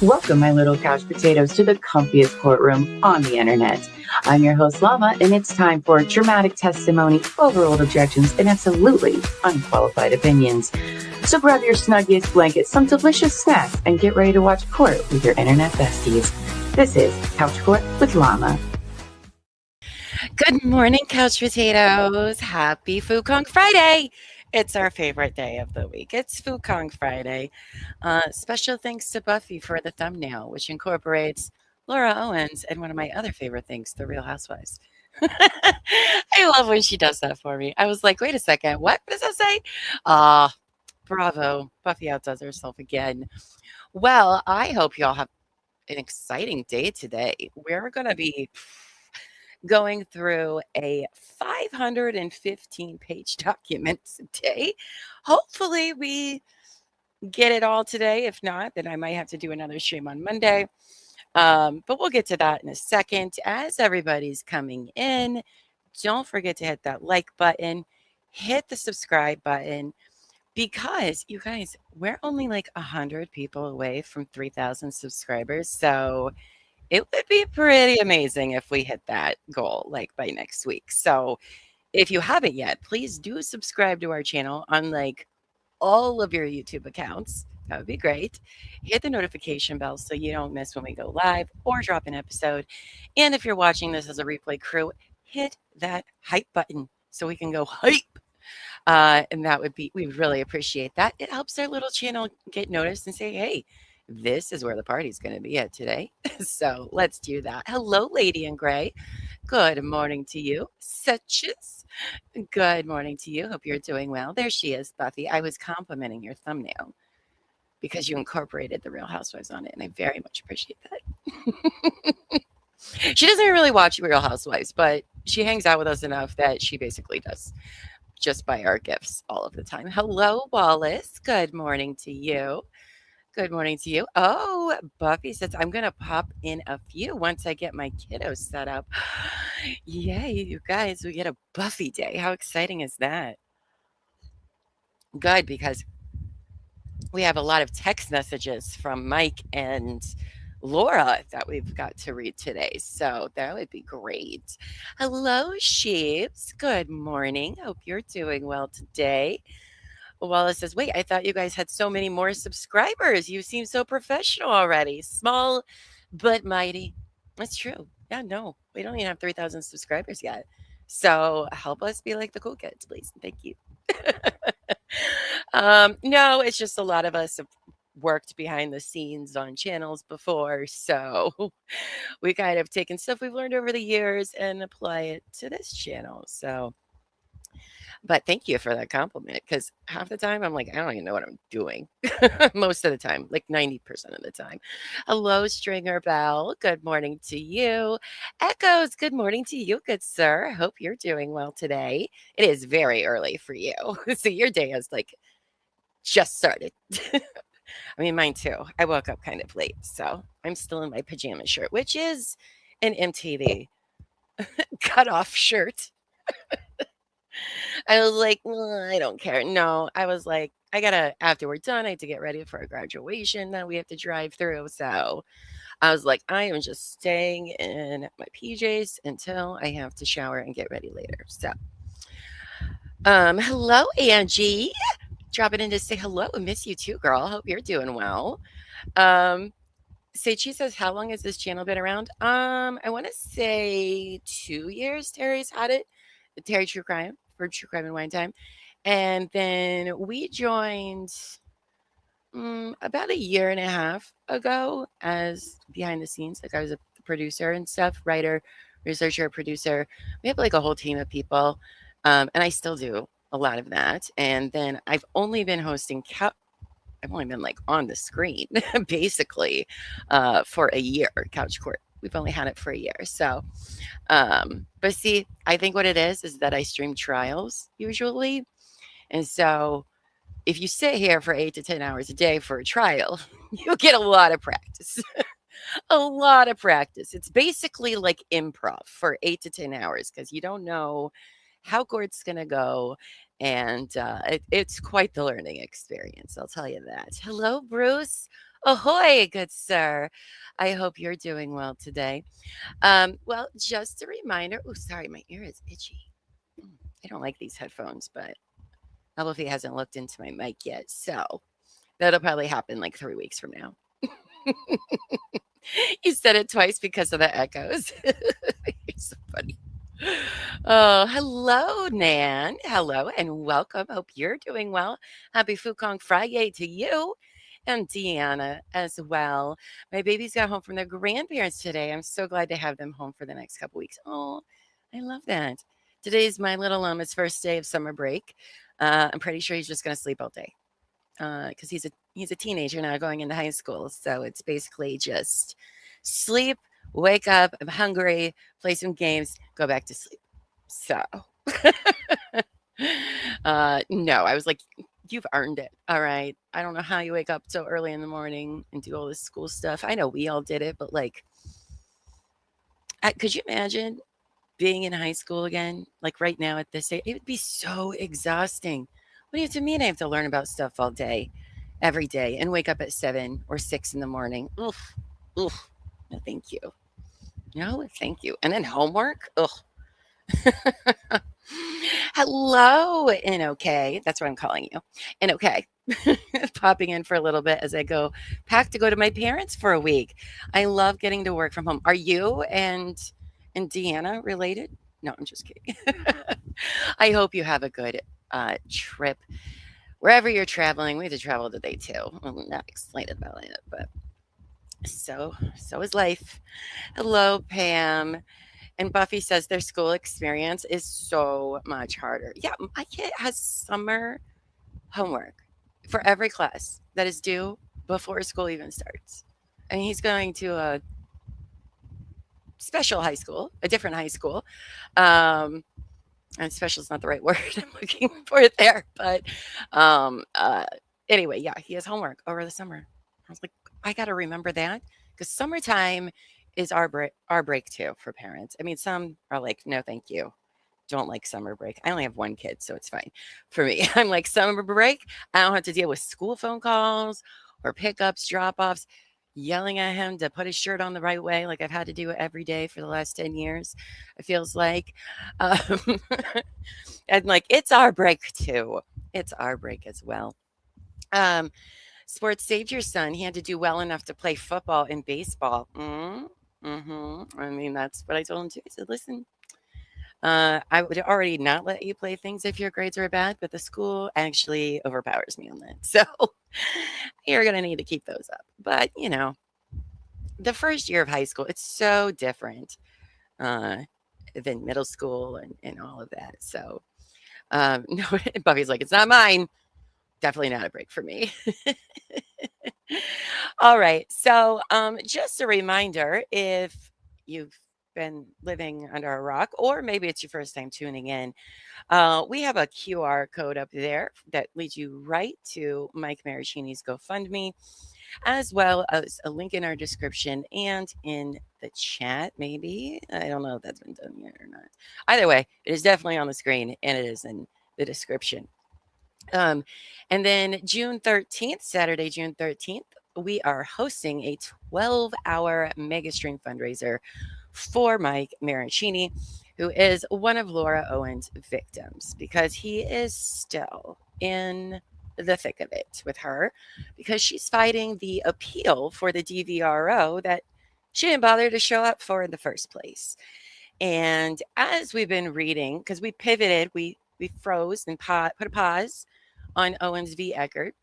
Welcome, my little couch potatoes, to the comfiest courtroom on the internet. I'm your host, Llama, and it's time for dramatic testimony, overruled objections, and absolutely unqualified opinions. So grab your snuggiest blanket, some delicious snacks, and get ready to watch court with your internet besties. This is Couch Court with Llama. Good morning, couch potatoes. Happy Fu Kong Friday. It's our favorite day of the week. It's Fu Kong Friday. Special thanks to Buffy for the thumbnail, which incorporates Laura Owens and one of my other favorite things, The Real Housewives. I love when she does that for me. I was like, wait a second, what does that say? Bravo. Buffy outdoes herself again. Well, I hope y'all have an exciting day today. We're going to be going through a 515-page document today. Hopefully, we get it all today. If not, then I might have to do another stream on Monday. But we'll get to that in a second. As everybody's coming in, don't forget to hit that like button, hit the subscribe button, because you guys, we're only like 100 people away from 3,000 subscribers. So it would be pretty amazing if we hit that goal like by next week. So if you haven't yet, please do subscribe to our channel on like all of your YouTube accounts. That would be great. Hit the notification bell so you don't miss when we go live or drop an episode. And if you're watching this as a replay crew, hit that hype button so we can go hype. And that would be, we would really appreciate that. It helps our little channel get noticed and say, hey, this is where the party's going to be at today. So let's do that. Hello, Lady in Gray. Good morning to you. Suches. Good morning to you. Hope you're doing well. There she is, Buffy. I was complimenting your thumbnail because you incorporated the Real Housewives on it, and I very much appreciate that. She doesn't really watch Real Housewives, but she hangs out with us enough that she basically does just by our gifts all of the time. Hello, Wallace. Good morning to you. Good morning to you. Oh, Buffy says, I'm going to pop in a few once I get my kiddos set up. Yay, you guys, we get a Buffy day. How exciting is that? Good, because we have a lot of text messages from Mike and Laura that we've got to read today. So that would be great. Hello, sheeps. Good morning. Hope you're doing well today. Wallace says, wait, I thought you guys had so many more subscribers. You seem so professional already. Small but mighty. That's true. Yeah, no, we don't even have 3,000 subscribers yet. So help us be like the cool kids, please. Thank you. No, it's just a lot of us have worked behind the scenes on channels before. So we kind of taken stuff we've learned over the years and apply it to this channel. So but thank you for that compliment, because half the time I'm like, I don't even know what I'm doing. Most of the time, like 90% of the time. Hello, Stringer Bell. Good morning to you. Echoes, good morning to you, good sir. Hope you're doing well today. It is very early for you. So your day has like just started. I mean, mine too. I woke up kind of late, so I'm still in my pajama shirt, which is an MTV cutoff shirt. I was like, I don't care. No, I was like, after we're done, I had to get ready for a graduation that we have to drive through. So I was like, I am just staying in my PJs until I have to shower and get ready later. So, hello, Angie. Dropping in to say hello. I miss you too, girl. Hope you're doing well. Seichi says, how long has this channel been around? I want to say 2 years. Terry's had it. Terry True Crime for True Crime and Wine Time. And then we joined about a year and a half ago as behind the scenes. Like I was a producer and stuff, writer, researcher, producer. We have like a whole team of people. And I still do a lot of that. And then I've only been hosting I've only been like on the screen basically for a year, Couch Court. We've only had it for a year. So, but see, I think what it is that I stream trials usually. And so if you sit here for 8 to 10 hours a day for a trial, you'll get a lot of practice. A lot of practice. It's basically like improv for 8 to 10 hours because you don't know how court's going to go. And it's quite the learning experience. I'll tell you that. Hello, Bruce. Ahoy, good sir. I hope you're doing well today. Well, just a reminder. Oh, sorry, my ear is itchy. I don't like these headphones, but Albie hasn't looked into my mic yet. So that'll probably happen like 3 weeks from now. You said it twice because of the echoes. You're so funny. Oh, hello, Nan. Hello and welcome. Hope you're doing well. Happy Fukong Friday to you and Deanna as well. My babies got home from their grandparents today. I'm so glad to have them home for the next couple weeks. Oh, I love that. Today is my little Llama's first day of summer break. I'm pretty sure he's just going to sleep all day because he's a teenager now going into high school. So it's basically just sleep, wake up, I'm hungry, play some games, go back to sleep. So, no, I was like, you've earned it. All right. I don't know how you wake up so early in the morning and do all this school stuff. I know we all did it, but like, could you imagine being in high school again? Like right now at this age, it would be so exhausting. What do you have to mean? I have to learn about stuff all day, every day, and wake up at 7 or 6 in the morning. Oof, oof. No, thank you. No, thank you. And then homework. Ugh. Hello, NOK. That's what I'm calling you. NOK. Popping in for a little bit as I go pack to go to my parents for a week. I love getting to work from home. Are you and Deanna related? No, I'm just kidding. I hope you have a good trip wherever you're traveling. We have to travel today too. I'm not excited about it, but so is life. Hello, Pam. And Buffy says their school experience is so much harder. Yeah, my kid has summer homework for every class that is due before school even starts. And he's going to a special high school, a different high school. And special is not the right word I'm looking for there. But anyway, yeah, he has homework over the summer. I was like, I got to remember that because summertime is our break too for parents. I mean, some are like, no, thank you. Don't like summer break. I only have one kid, so it's fine for me. I'm like, summer break, I don't have to deal with school phone calls or pickups, drop-offs, yelling at him to put his shirt on the right way like I've had to do every day for the last 10 years. It feels like. And like, it's our break too. It's our break as well. Sports saved your son. He had to do well enough to play football and baseball. I mean, that's what I told him too. I said, listen, I would already not let you play things if your grades are bad, but the school actually overpowers me on that. So you're going to need to keep those up. But, the first year of high school, it's so different than middle school and all of that. So, no, Buffy's like, it's not mine. Definitely not a break for me. All right. So, just a reminder if you've been living under a rock, or maybe it's your first time tuning in, we have a QR code up there that leads you right to Mike Marraccini's GoFundMe, as well as a link in our description and in the chat. Maybe I don't know if that's been done yet or not. Either way, it is definitely on the screen and it is in the description. And then June 13th, Saturday, June 13th, we are hosting a 12-hour Mega-Stream Fundraiser for Mike Marraccini, who is one of Laura Owens' victims, because he is still in the thick of it with her because she's fighting the appeal for the DVRO that she didn't bother to show up for in the first place. And as we've been reading, because we pivoted, we froze and put a pause on Owens v. Eckert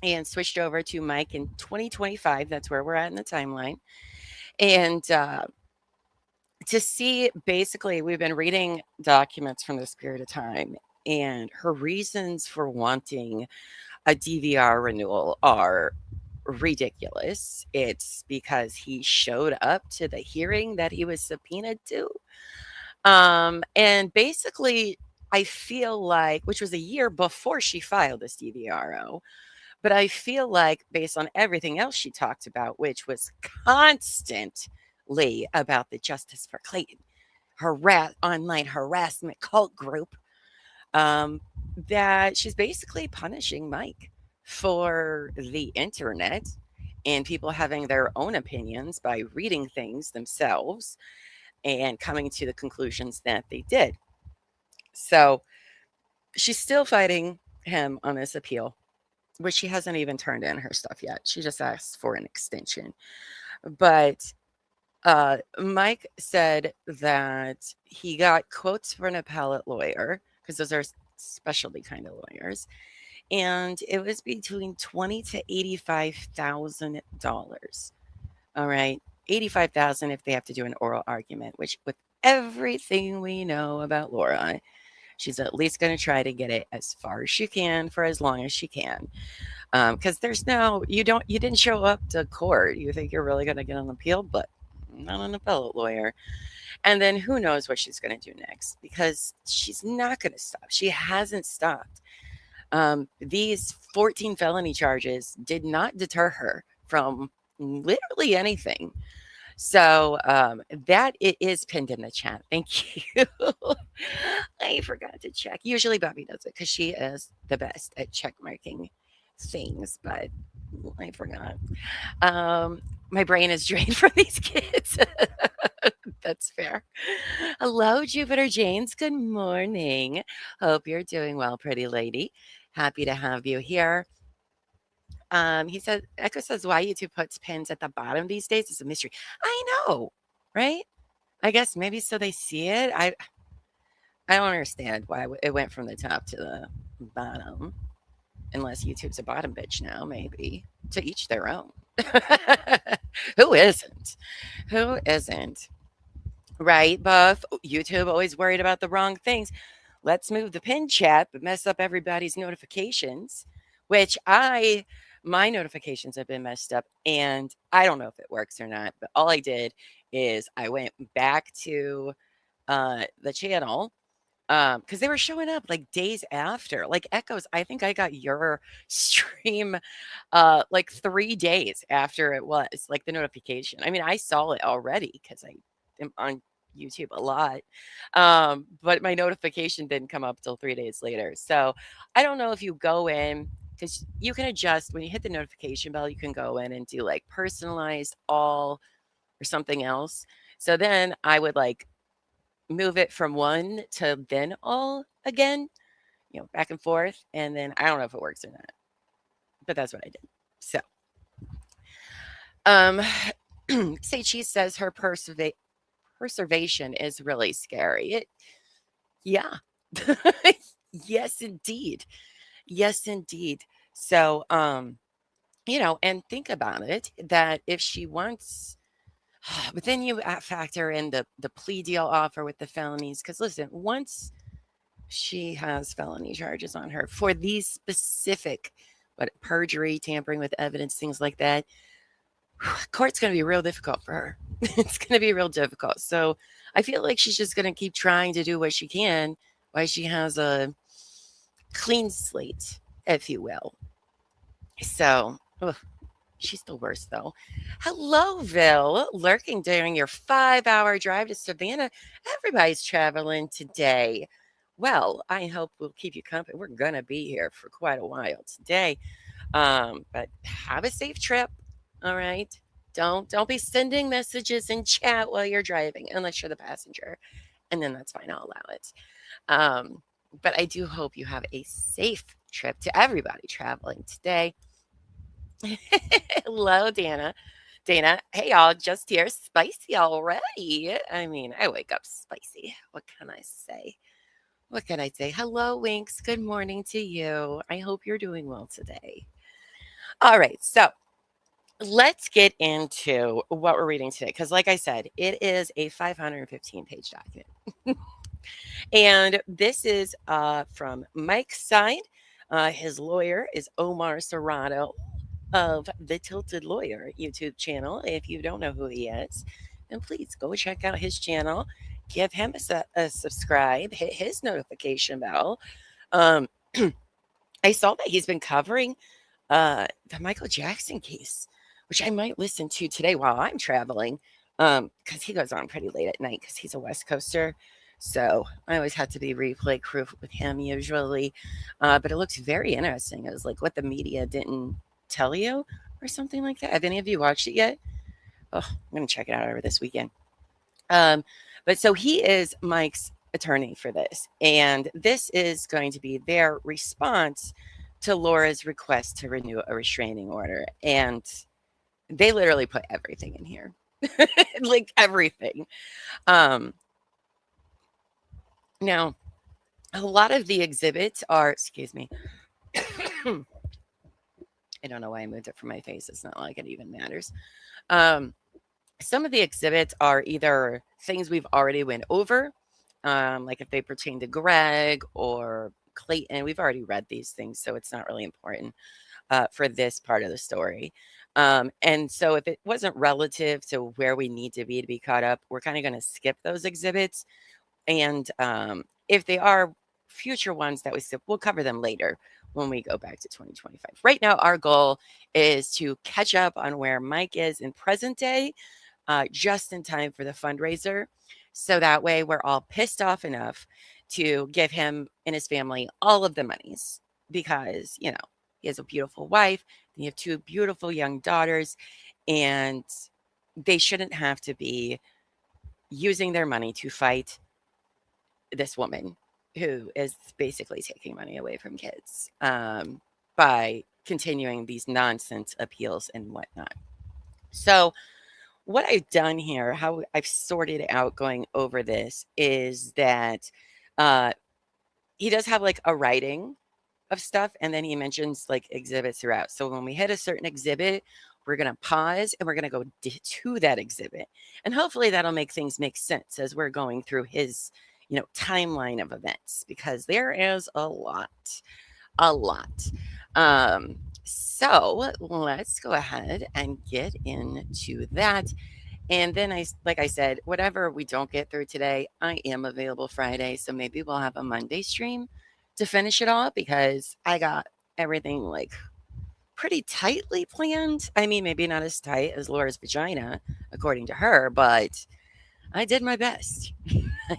and switched over to Mike in 2025. That's where we're at in the timeline. And to see, basically, we've been reading documents from this period of time, and her reasons for wanting a DVR renewal are ridiculous. It's because he showed up to the hearing that he was subpoenaed to. And basically, I feel like, which was a year before she filed this DVRO, but I feel like based on everything else she talked about, which was constantly about the Justice for Clayton, online harassment cult group, that she's basically punishing Mike for the internet and people having their own opinions by reading things themselves and coming to the conclusions that they did. So she's still fighting him on this appeal, which she hasn't even turned in her stuff yet. She just asked for an extension. But Mike said that he got quotes for an appellate lawyer, because those are specialty kind of lawyers, and it was between $20,000 to $85,000. All right, 85,000 if they have to do an oral argument, which with everything we know about Laura, she's at least going to try to get it as far as she can for as long as she can. Because there's no, you didn't show up to court. You think you're really going to get an appeal, but not an appellate lawyer. And then who knows what she's going to do next, because she's not going to stop. She hasn't stopped. These 14 felony charges did not deter her from literally anything. So that it is pinned in the chat. Thank you. I forgot to check. Usually Bobby does it because she is the best at check marking things, but I forgot. My brain is drained from these kids. That's fair. Hello, Jupiter Janes. Good morning. Hope you're doing well, pretty lady. Happy to have you here. He said, Echo says, why YouTube puts pins at the bottom these days is a mystery. I know, right? I guess maybe so they see it. I don't understand why it went from the top to the bottom. Unless YouTube's a bottom bitch now, maybe. To each their own. Who isn't? Who isn't? Right, Buff? YouTube always worried about the wrong things. Let's move the pin chat, but mess up everybody's notifications, which my notifications have been messed up, and I don't know if it works or not, but all I did is I went back to the channel, because they were showing up like days after. Like Echoes, I think I got your stream like 3 days after it was, like the notification. I mean, I saw it already because I am on YouTube a lot, but my notification didn't come up till 3 days later. So I don't know if you go in, because you can adjust when you hit the notification bell, you can go in and do like personalized all or something else. So then I would like move it from one to then all again, back and forth. And then I don't know if it works or not, but that's what I did. So, Say Cheese says her preservation is really scary. Yeah. Yes, indeed. Yes, indeed. So, and think about it, that if she wants, but then you factor in the plea deal offer with the felonies. Because listen, once she has felony charges on her for these specific, perjury, tampering with evidence, things like that, court's going to be real difficult for her. It's going to be real difficult. So I feel like she's just going to keep trying to do what she can while she has a clean slate, if you will. So, she's the worst, though. Hello, Vil. Lurking during your 5-hour drive to Savannah. Everybody's traveling today. Well, I hope we'll keep you company. We're going to be here for quite a while today. But have a safe trip. All right. Don't be sending messages in chat while you're driving, unless you're the passenger. And then that's fine. I'll allow it. But I do hope you have a safe trip to everybody traveling today. Hello, Dana. Hey, y'all, just here, spicy already. I mean, I wake up spicy. What can I say? Hello, Winks. Good morning to you. I hope you're doing well today. All right, so let's get into what we're reading today, because like I said, it is a 515-page document. And this is from Mike's side. His lawyer is Omar Serrato of the Tilted Lawyer YouTube channel. If you don't know who he is, then please go check out his channel. Give him a subscribe. Hit his notification bell. I saw that he's been covering the Michael Jackson case, which I might listen to today while I'm traveling, because he goes on pretty late at night because he's a West Coaster. So I always have to be replay crew with him usually. But it looks very interesting. It was like what the media didn't tell you. or something like that. Have any of you watched it yet? Oh, I'm going to check it out over this weekend. But so he is Mike's attorney for this. And this is going to be their response to Laura's request to renew a restraining order. And they literally put everything in here. Like everything. Now, a lot of the exhibits are, excuse me. I don't know why I moved it from my face. It's not like it even matters. Some of the exhibits are either things we've already went over, like if they pertain to Greg or Clayton. We've already read these things, so it's not really important for this part of the story. And so if it wasn't relative to where we need to be caught up, we're kind of going to skip those exhibits. And if they are future ones that we skip, we'll cover them later when we go back to 2025. Right now, our goal is to catch up on where Mike is in present day, just in time for the fundraiser. So that way we're all pissed off enough to give him and his family all of the monies because, you know, he has a beautiful wife. They have 2 beautiful young daughters, and they shouldn't have to be using their money to fight this woman who is basically taking money away from kids by continuing these nonsense appeals and whatnot. So what I've done here, how I've sorted out going over this, is that he does have like a writing of stuff, and then he mentions like exhibits throughout. So when we hit a certain exhibit, we're going to pause and we're going to go to that exhibit. And hopefully that'll make things make sense as we're going through his, you know, timeline of events, because there is a lot. So let's go ahead and get into that. And then like I said, whatever we don't get through today, I am available Friday. So maybe we'll have a Monday stream to finish it all, because I got everything like pretty tightly planned. I mean, maybe not as tight as Laura's vagina, according to her, but I did my best. I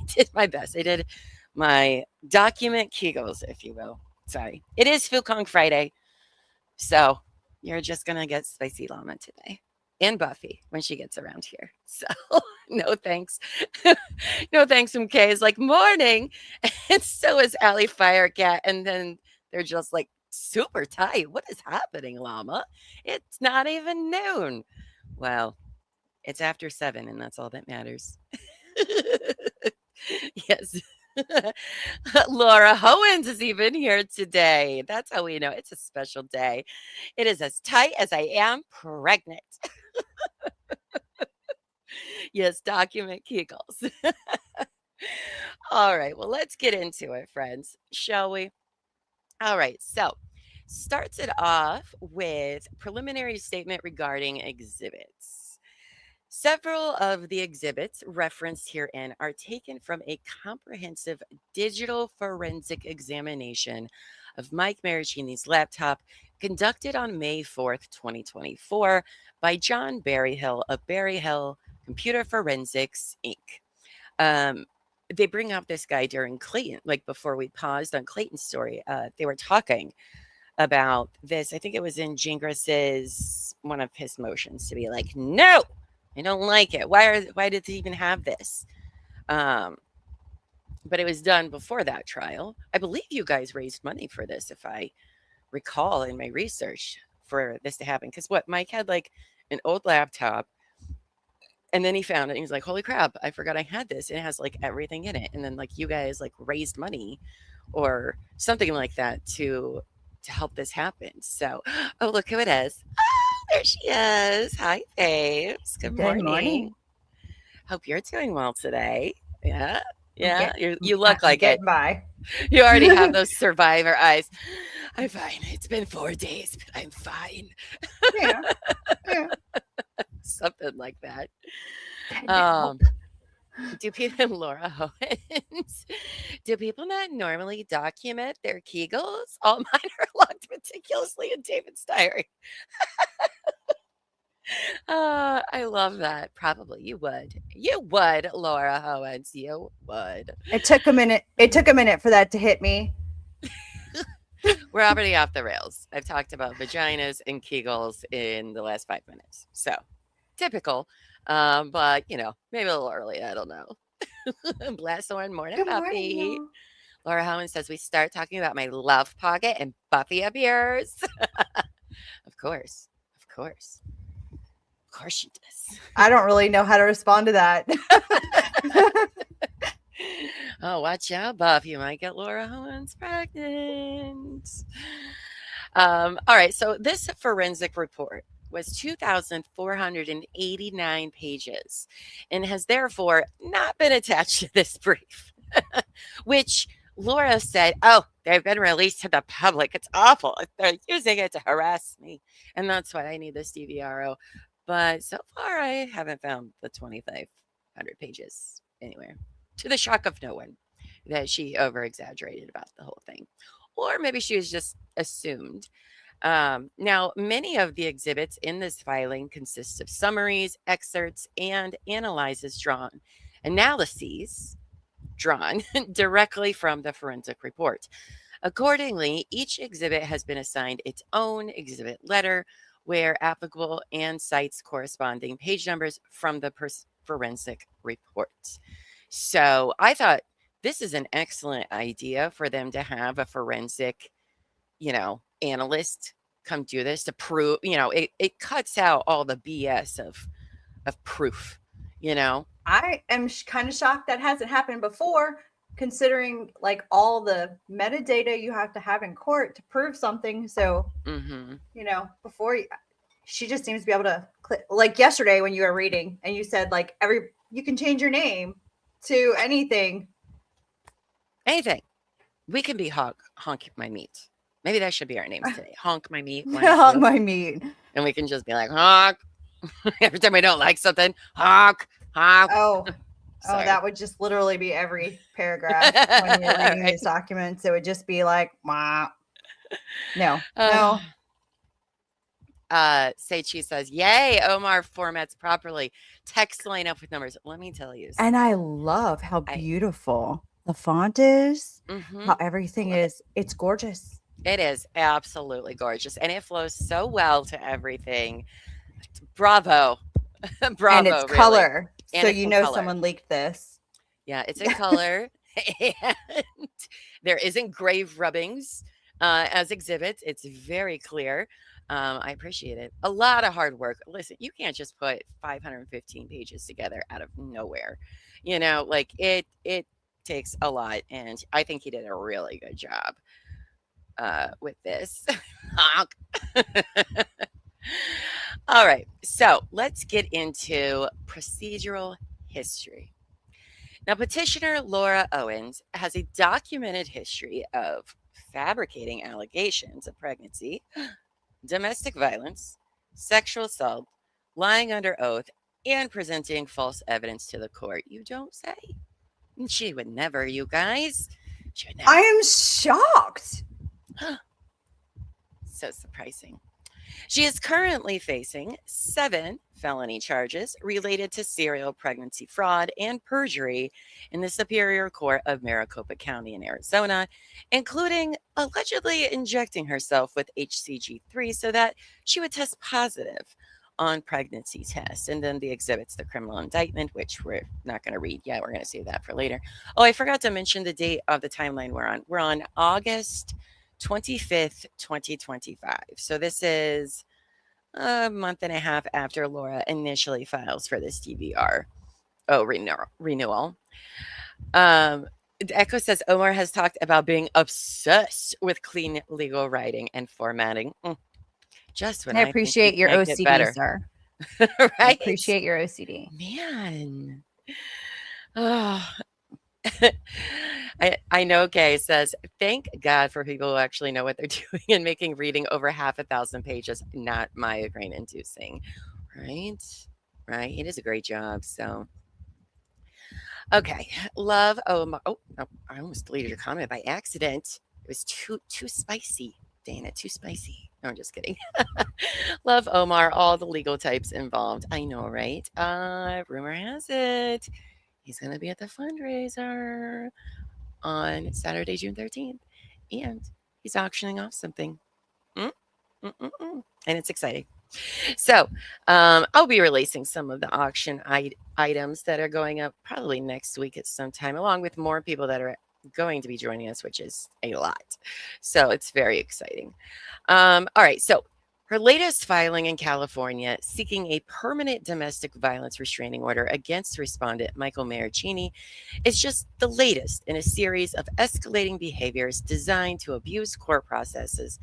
did my document Kegels, if you will. Sorry. It is Fukong Friday. So you're just going to get spicy llama today. And Buffy when she gets around here. So no thanks. No thanks from Kay is like, morning. And so is Allie Firecat. And then they're just like super tight. What is happening, llama? It's not even noon. Well, it's after 7, and that's all that matters. Yes. Laura Owens is even here today. That's how we know it's a special day. It is as tight as I am pregnant. Yes, document Kegels. All right, well, let's get into it, friends, shall we? All right, so starts it off with preliminary statement regarding exhibits. Several of the exhibits referenced herein are taken from a comprehensive digital forensic examination of Mike Marraccini's laptop conducted on May 4th, 2024 by John Berryhill of Berryhill Computer Forensics, Inc. They bring up this guy during Clayton, like before we paused on Clayton's story. They were talking about this. I think it was in Gingras' one of his motions to be like, no, I don't like it. Why did they even have this? But it was done before that trial. I believe you guys raised money for this, if I recall in my research, for this to happen. Because what, Mike had like an old laptop, and then he found it and he was like, holy crap, I forgot I had this. And it has like everything in it. And then like you guys like raised money or something like that to help this happen. So, oh, look who it is. Oh, there she is. Hi, babes. Good morning. Hope you're doing well today. Yeah. Yeah. You look like it. By. You already have those survivor eyes. I'm fine. It's been 4 days, but I'm fine. Yeah. Something like that. Do people, Laura Owens, do people not normally document their Kegels? All mine are logged meticulously in David's diary. I love that. Probably you would. You would, Laura Owens. You would. It took a minute. It took a minute for that to hit me. We're already off the rails. I've talked about vaginas and Kegels in the last 5 minutes. So typical. But maybe a little early. I don't know. Bless on morning, Good morning, Buffy. y'all. Laura Owens says we start talking about my love pocket and Buffy appears. Of course. Of course. Of course she does. I don't really know how to respond to that. Oh, watch out, Buff. You might get Laura Owens pregnant. All right. So this forensic report was 2,489 pages and has therefore not been attached to this brief, which Laura said, oh, they've been released to the public. It's awful. They're using it to harass me. And that's why I need this DVRO. But so far, I haven't found the 2,500 pages anywhere, to the shock of no one, that she over-exaggerated about the whole thing. Or maybe she was just assumed. Now, many of the exhibits in this filing consist of summaries, excerpts, and analyses drawn directly from the forensic report. Accordingly, each exhibit has been assigned its own exhibit letter where applicable and cites corresponding page numbers from the forensic report. So I thought this is an excellent idea for them to have a forensic, analyst come do this to prove, it cuts out all the BS of proof, I am kind of shocked that hasn't happened before, considering like all the metadata you have to have in court to prove something. So, before she just seems to be able to click. Like yesterday when you were reading and you said like you can change your name to anything. Anything. We can be honk my meat. Maybe that should be our names today. Honk my meat. Honk my meat. And we can just be like, honk. Every time we don't like something, honk, honk. Oh, that would just literally be every paragraph when you're reading these documents. It would just be like, wah. No. Seichi says, yay, Omar formats properly. Text line up with numbers. Let me tell you. And I love how beautiful the font is, how everything is. It's gorgeous. It is absolutely gorgeous. And it flows so well to everything. Bravo. Bravo. And it's really. color. And so it's you know color. someone leaked this. Yeah, it's in color. And there isn't grave rubbings as exhibits. It's very clear. I appreciate it. A lot of hard work. Listen, you can't just put 515 pages together out of nowhere. Like it takes a lot. And I think he did a really good job with this. All right. So let's get into procedural history. Now, petitioner Laura Owens has a documented history of fabricating allegations of pregnancy, domestic violence, sexual assault, lying under oath, and presenting false evidence to the court. You don't say. She would never, you guys. She would never. I am shocked. So surprising. She is currently facing 7 felony charges related to serial pregnancy fraud and perjury in the Superior Court of Maricopa County in Arizona, including allegedly injecting herself with HCG3 so that she would test positive on pregnancy tests. And then the exhibits, the criminal indictment, which we're not going to read yet. We're going to save that for later. Oh, I forgot to mention the date of the timeline we're on. We're on August 25th, 2025. So this is a month and a half after Laura initially files for this DVR. Oh, renewal. Echo says Omar has talked about being obsessed with clean legal writing and formatting. Just when I appreciate your OCD, sir. Right? I appreciate your OCD. Man. Oh. I know Gay says, thank God for people who actually know what they're doing and making reading over 1,000 pages not migraine inducing. Right? He does a great job. So, okay. Love Omar. Oh, no, I almost deleted your comment by accident. It was too spicy, Dana. Too spicy. No, I'm just kidding. Love Omar. All the legal types involved. I know, right? Rumor has it he's going to be at the fundraiser on Saturday, June 13th. And he's auctioning off something. And it's exciting. So I'll be releasing some of the auction items that are going up probably next week at some time, along with more people that are going to be joining us, which is a lot. So it's very exciting. All right. So her latest filing in California seeking a permanent domestic violence restraining order against respondent Michael Marraccini is just the latest in a series of escalating behaviors designed to abuse court processes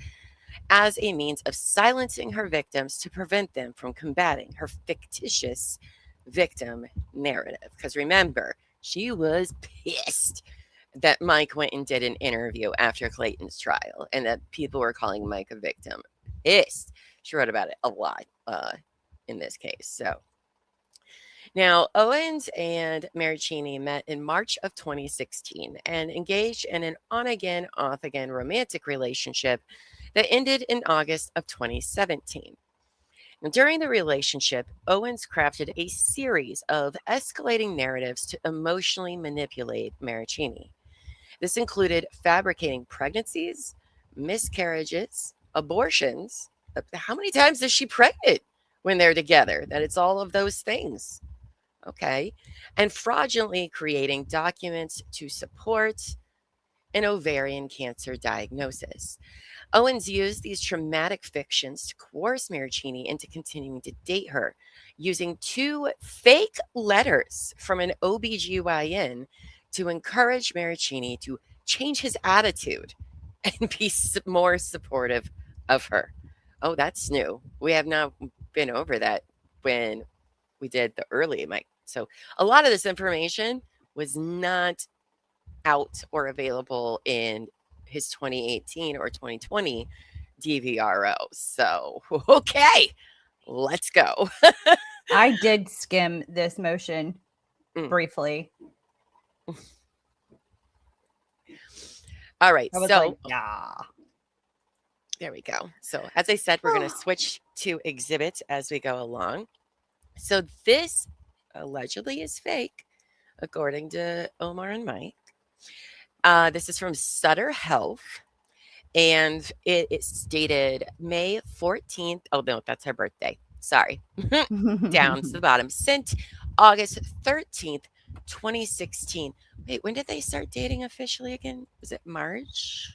as a means of silencing her victims to prevent them from combating her fictitious victim narrative. Because remember, she was pissed that Mike went and did an interview after Clayton's trial and that people were calling Mike a victim. Pissed. She wrote about it a lot in this case. So now, Owens and Marraccini met in March of 2016 and engaged in an on-again, off-again romantic relationship that ended in August of 2017. Now, during the relationship, Owens crafted a series of escalating narratives to emotionally manipulate Marraccini. This included fabricating pregnancies, miscarriages, abortions. How many times is she pregnant when they're together? That it's all of those things. Okay. And fraudulently creating documents to support an ovarian cancer diagnosis. Owens used these traumatic fictions to coerce Marraccini into continuing to date her, using 2 fake letters from an OBGYN to encourage Marraccini to change his attitude and be more supportive of her. Oh, that's new. We have not been over that when we did the early Mike. So a lot of this information was not out or available in his 2018 or 2020 DVRO. So, okay, let's go. I did skim this motion briefly. All right. I was So, like, yeah. There we go. So, as I said, we're going to switch to exhibits as we go along. So, this allegedly is fake, according to Omar and Mike. This is from Sutter Health, and it is dated May 14th. Oh, no, that's her birthday. Sorry. Down to the bottom. Sent August 13th, 2016. Wait, when did they start dating officially again? Was it March?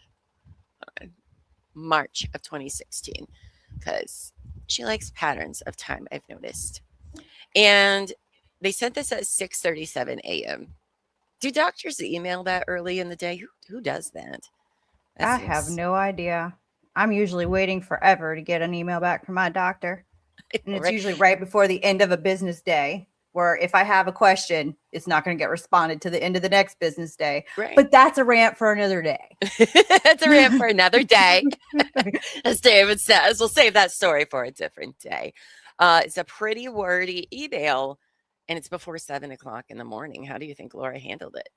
March of 2016, because she likes patterns of time, I've noticed. And they sent this at 6:37 a.m. Do doctors email that early in the day? Who does that? I have no idea. I'm usually waiting forever to get an email back from my doctor. And it's usually right before the end of a business day, where if I have a question, it's not going to get responded to the end of the next business day. Right. But that's a rant for another day. That's a rant for another day. As David says, we'll save that story for a different day. It's a pretty wordy email, and it's before 7 o'clock in the morning. How do you think Laura handled it?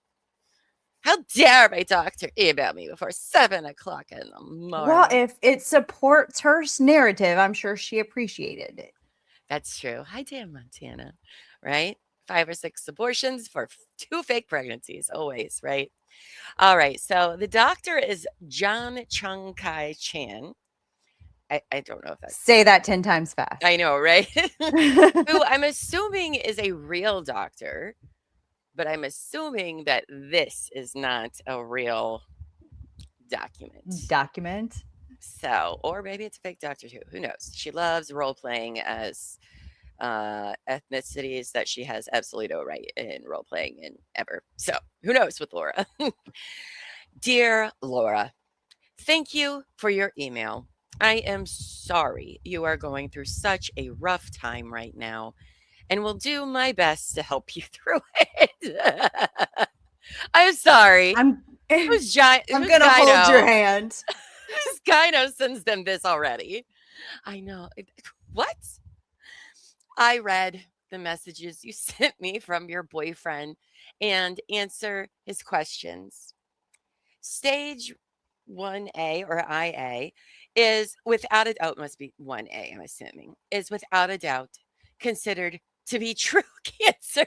How dare my doctor email me before 7 o'clock in the morning? Well, if it supports her narrative, I'm sure she appreciated it. That's true. Hi, Dan Montana, right? 5 or 6 abortions for 2 fake pregnancies, always, right? All right. So the doctor is John Chung Kai Chan. I don't know if that's... Say that 10 times fast. I know, right? Who I'm assuming is a real doctor, but I'm assuming that this is not a real document. So, or maybe it's a fake doctor too. Who knows? She loves role playing as ethnicities that she has absolutely no right in role playing in ever. So, who knows with Laura? Dear Laura, thank you for your email. I am sorry you are going through such a rough time right now, and will do my best to help you through it. I'm sorry. I'm going to hold your hand. This gyno sends them this already. I know. What? I read the messages you sent me from your boyfriend and answer his questions. Stage 1A or IA is without a doubt, must be 1A, I'm assuming, is without a doubt considered to be true cancer.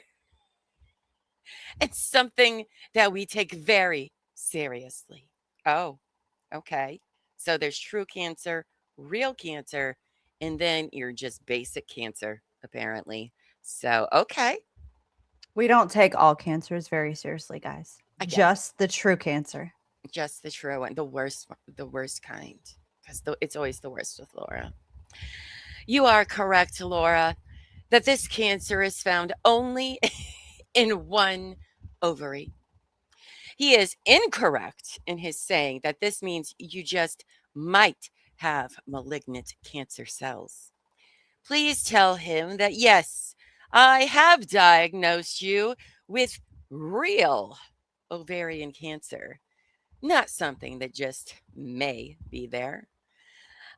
It's something that we take very seriously. Oh, okay. So there's true cancer, real cancer, and then you're just basic cancer, apparently. So, okay. We don't take all cancers very seriously, guys. I guess. Just the true cancer. Just the true one, the worst kind. Because it's always the worst with Laura. You are correct, Laura, that this cancer is found only in one ovary. He is incorrect in his saying that this means you just might have malignant cancer cells. Please tell him that, yes, I have diagnosed you with real ovarian cancer, not something that just may be there.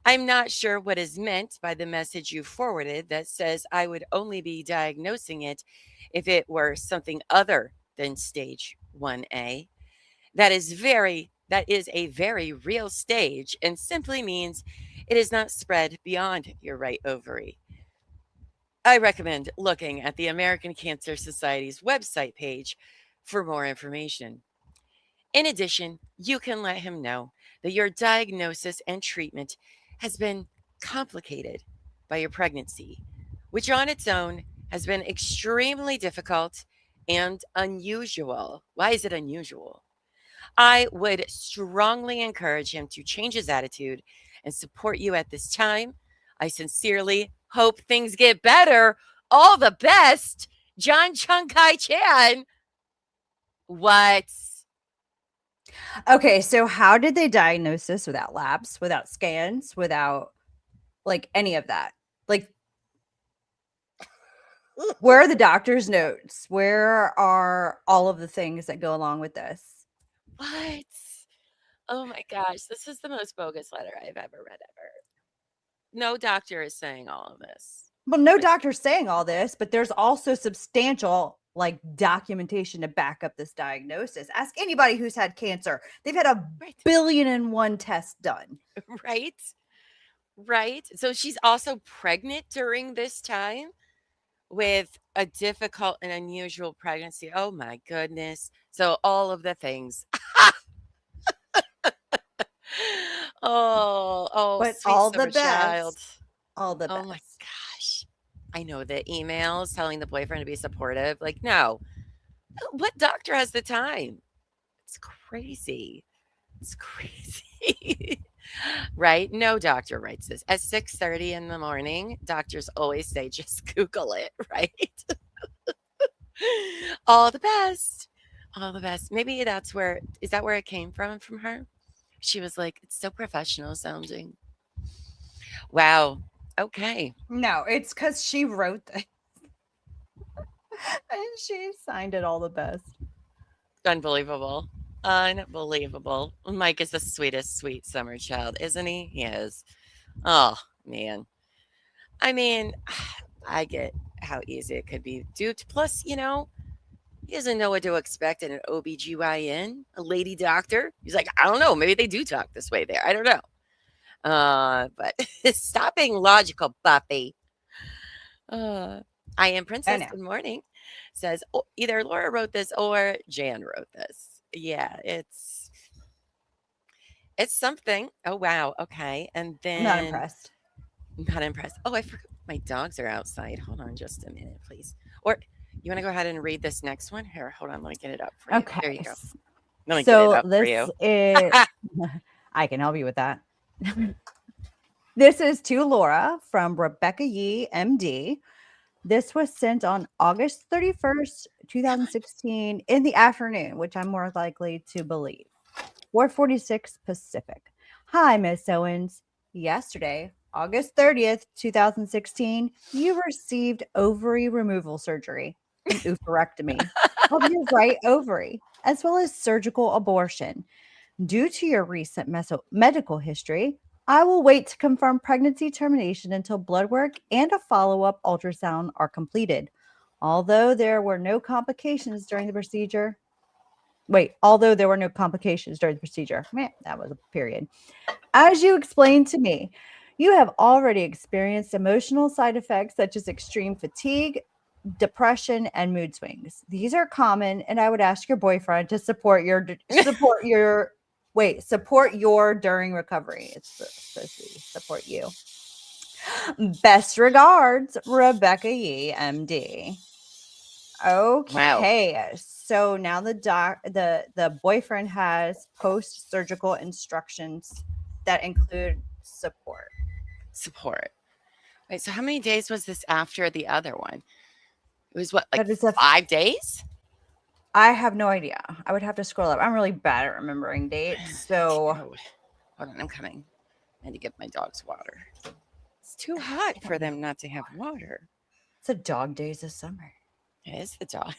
I'm not sure what is meant by the message you forwarded that says I would only be diagnosing it if it were something other than stage 1A. That is a very real stage and simply means it is not spread beyond your right ovary. I recommend looking at the American Cancer Society's website page for more information. In addition, you can let him know that your diagnosis and treatment has been complicated by your pregnancy, which on its own has been extremely difficult and unusual. Why is it unusual? I would strongly encourage him to change his attitude and support you at this time. I sincerely hope things get better. All the best, John Chung Kai Chan. What? Okay, so how did they diagnose this without labs, without scans, without like any of that? Like, where are the doctor's notes? Where are all of the things that go along with this? What? Oh my gosh, this is the most bogus letter I've ever read ever. No doctor is saying all of this. Well, no doctor's saying all this, but there's also substantial like documentation to back up this diagnosis. Ask anybody who's had cancer. They've had a billion and one tests done. Right? Right. So she's also pregnant during this time with a difficult and unusual pregnancy. Oh my goodness. So all of the things. But sweet all the summer child. best. All the best. Oh my gosh. I know the emails telling the boyfriend to be supportive. Like, no. What doctor has the time? It's crazy. It's crazy. Right? No doctor writes this. At 6:30 in the morning, doctors always say, just Google it, right? All the best. All the best. Maybe is that where it came from her? She was like, it's so professional sounding. Wow. Okay. No, it's because she wrote this. And she signed it all the best. Unbelievable. Unbelievable. Mike is the sweetest, sweet summer child, isn't he? He is. Oh, man. I mean, I get how easy it could be. Dude, plus, he doesn't know what to expect in an OBGYN, a lady doctor. He's like, I don't know. Maybe they do talk this way there. I don't know. But stop being logical, Buffy. I am Princess. Good morning. Says either Laura wrote this or Jan wrote this. Yeah, it's something. Oh wow. Okay. And then Not impressed. Oh, I forgot my dogs are outside. Hold on just a minute, please. Or you want to go ahead and read this next one? Here, hold on, let me get it up for you. Okay. There you go. Let me get it up for you. Is I can help you with that. This is to Laura from Rebecca Yee, MD. This was sent on August 31st, 2016 in the afternoon, which I'm more likely to believe. 4:46 Pacific. Hi, Miss Owens. Yesterday, August 30th, 2016, you received ovary removal surgery, an oophorectomy of your right ovary, as well as surgical abortion. Due to your recent medical history, I will wait to confirm pregnancy termination until blood work and a follow-up ultrasound are completed. Although there were no complications during the procedure. Man, that was a period. As you explained to me, you have already experienced emotional side effects such as extreme fatigue, depression, and mood swings. These are common, and I would ask your boyfriend to support your Wait, support your during recovery. It's supposed to be support you. Best regards, Rebecca Yee, MD. Okay, wow. So now the boyfriend has post-surgical instructions that include support. Wait, so how many days was this after the other one? It was what, like 5 days? I have no idea. I would have to scroll up. I'm really bad at remembering dates. So hold on, I'm coming. I need to get my dogs water. It's too hot for them not to have water. It's a dog days of summer. It is the dog.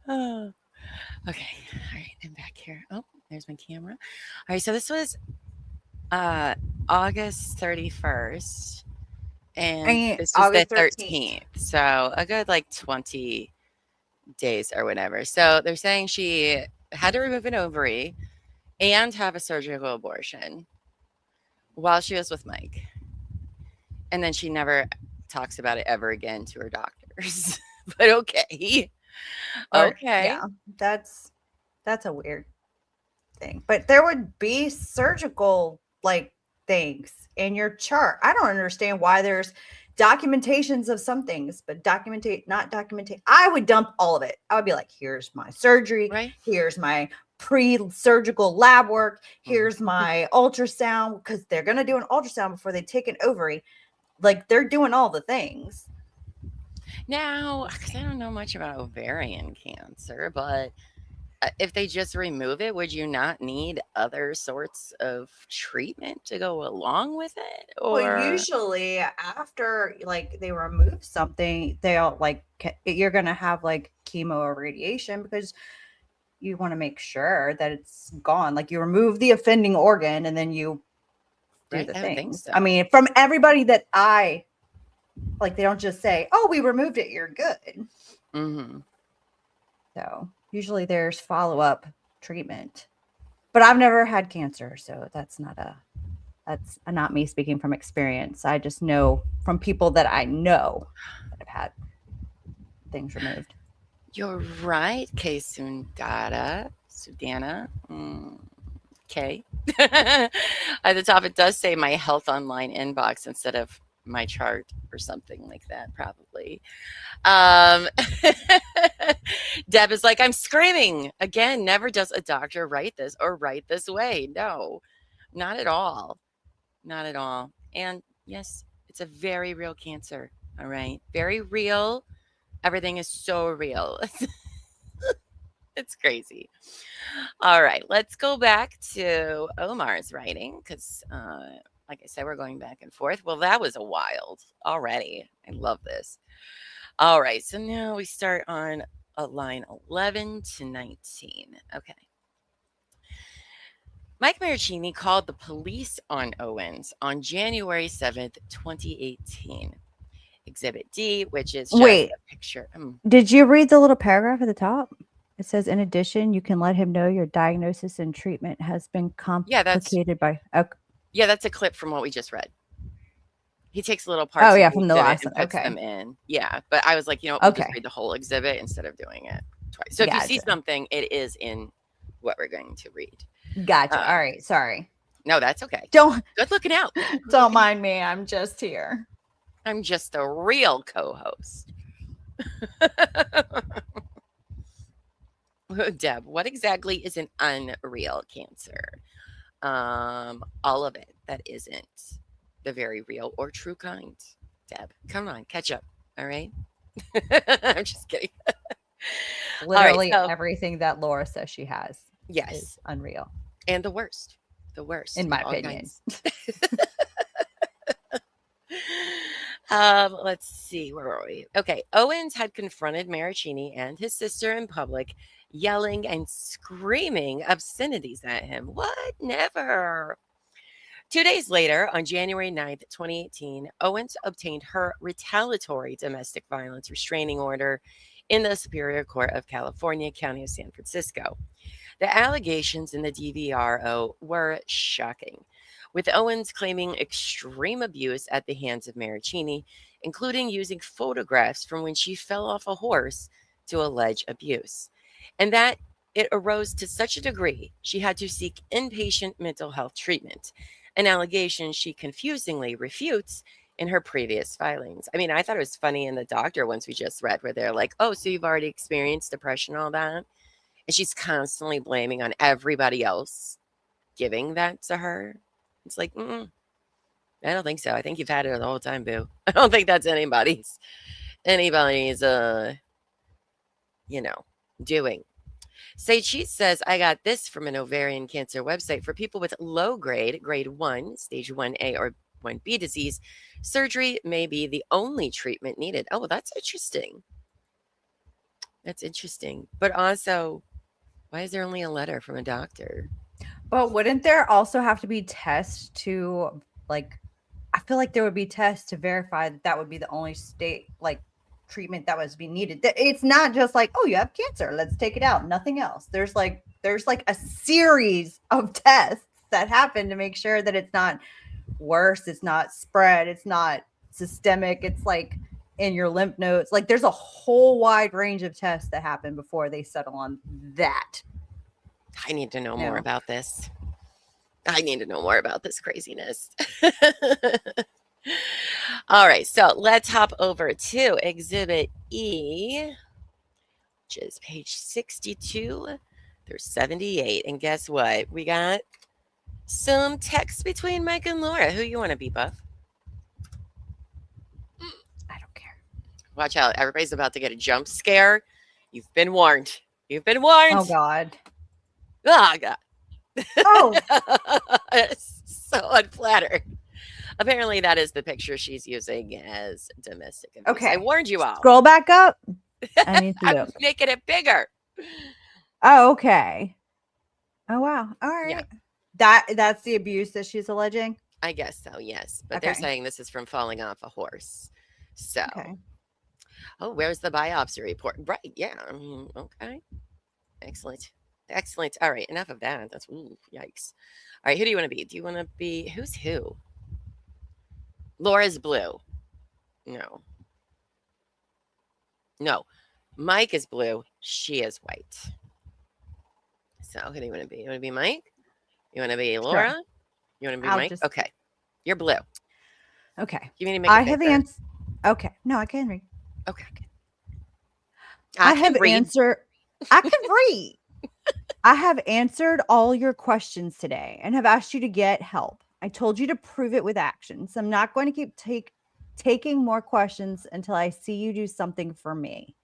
Oh, okay. All right, I'm back here. Oh, there's my camera. All right, so this was August 31st. And this was August the 13th. So a good like 20 days or whatever. So they're saying she had to remove an ovary and have a surgical abortion while she was with Mike. And then she never talks about it ever again to her doctors. But okay. Yeah, that's a weird thing. But there would be surgical like things in your chart. I don't understand why there's documentations of some things, but not documentate. I would dump all of it. I would be like, here's my surgery, right? Here's my pre-surgical lab work, here's my ultrasound, because they're gonna do an ultrasound before they take an ovary. Like they're doing all the things. Now, because I don't know much about ovarian cancer, but if they just remove it, would you not need other sorts of treatment to go along with it? Or well, usually after like they remove something, they'll like you're gonna have like chemo or radiation because you want to make sure that it's gone. Like you remove the offending organ and then you do the things. So. I mean, from everybody that I like, they don't just say, "Oh, we removed it, you're good." Mm-hmm. So usually there's follow-up treatment, but I've never had cancer, so that's not me speaking from experience. I just know from people that I know that have had things removed. You're right, K. Sudana. Okay. At the top, it does say my health online inbox instead of my chart or something like that, probably. Deb is like, I'm screaming. Again, never does a doctor write this or write this way. No, not at all. Not at all. And yes, it's a very real cancer. All right. Very real. Everything is so real. It's crazy. All right. Let's go back to Omar's writing because, like I said, we're going back and forth. Well, that was a wild already. I love this. All right. So now we start on line 11 to 19. Okay. Mike Marraccini called the police on Owens on January 7th, 2018. Exhibit D, which is just a picture. Did you read the little paragraph at the top? It says, in addition, you can let him know your diagnosis and treatment has been complicated by... Okay. Yeah, that's a clip from what we just read. He takes little parts of from the last and puts them in. Yeah, but I was like, we'll just read the whole exhibit instead of doing it twice. So if you see something, it is in what we're going to read. Gotcha. All right. Sorry. No, that's okay. Good looking out. Don't mind me. I'm just here. I'm just a real co-host. Deb, what exactly is an unreal cancer? All of it that isn't the very real or true kind. Deb, come on, catch up. All right. I'm just kidding. Literally everything that Laura says she has. Yes. Is unreal. And the worst. The worst. In my opinion. Let's see. Where are we? Okay. Owens had confronted Marraccini and his sister in public, yelling and screaming obscenities at him. What? Never. 2 days later, on January 9th, 2018, Owens obtained her retaliatory domestic violence restraining order in the Superior Court of California, County of San Francisco. The allegations in the DVRO were shocking, with Owens claiming extreme abuse at the hands of Marraccini, including using photographs from when she fell off a horse to allege abuse. And that It arose to such a degree she had to seek inpatient mental health treatment, an allegation she confusingly refutes in her previous filings. I mean, I thought it was funny in the doctor ones we just read where they're like, oh, so you've already experienced depression, all that. And she's constantly blaming on everybody else giving that to her. It's like, I don't think so. I think you've had it the whole time, boo. I don't think that's anybody's, doing. Say Cheese says, I got this from an ovarian cancer website for people with low grade 1, stage 1A or 1B disease. Surgery may be the only treatment needed. Oh, that's interesting. That's interesting. But also, why is there only a letter from a doctor? But wouldn't there also have to be tests to, like, I feel like there would be tests to verify that would be the only treatment that was being needed. It's not just like, oh, you have cancer, let's take it out, nothing else. There's like a series of tests that happen to make sure that it's not worse, it's not spread, it's not systemic, it's like in your lymph nodes. Like, there's a whole wide range of tests that happen before they settle on that. I need to know more about this. I need to know more about this craziness. All right, so let's hop over to Exhibit E, which is page 62 through 78. And guess what? We got some text between Mike and Laura. Who you want to be, Buff? I don't care. Watch out. Everybody's about to get a jump scare. You've been warned. You've been warned. Oh, God. Oh, God. Oh. It's so unflattering. Apparently, that is the picture she's using as domestic abuse. Okay. I warned you all. Scroll back up. I need to I'm making it bigger. Oh, okay. Oh, wow. All right. Yeah. That's the abuse that she's alleging? I guess so, yes. But they're saying this is from falling off a horse. So, oh, where's the biopsy report? Right, yeah. I mean, okay. Excellent. Excellent. All right, enough of that. That's, yikes. All right, who do you want to be? Do you want to be, who's who? Laura's blue. No. No. Mike is blue. She is white. So who do you want to be? You want to be Mike? You want to be Laura? Sure. You want to be Mike? Okay. You're blue. Okay. You need to make it have answered. Okay. No, I can read. Okay. I have answered. I can read. I have answered all your questions today and have asked you to get help. I told you to prove it with actions. I'm not going to keep taking more questions until I see you do something for me.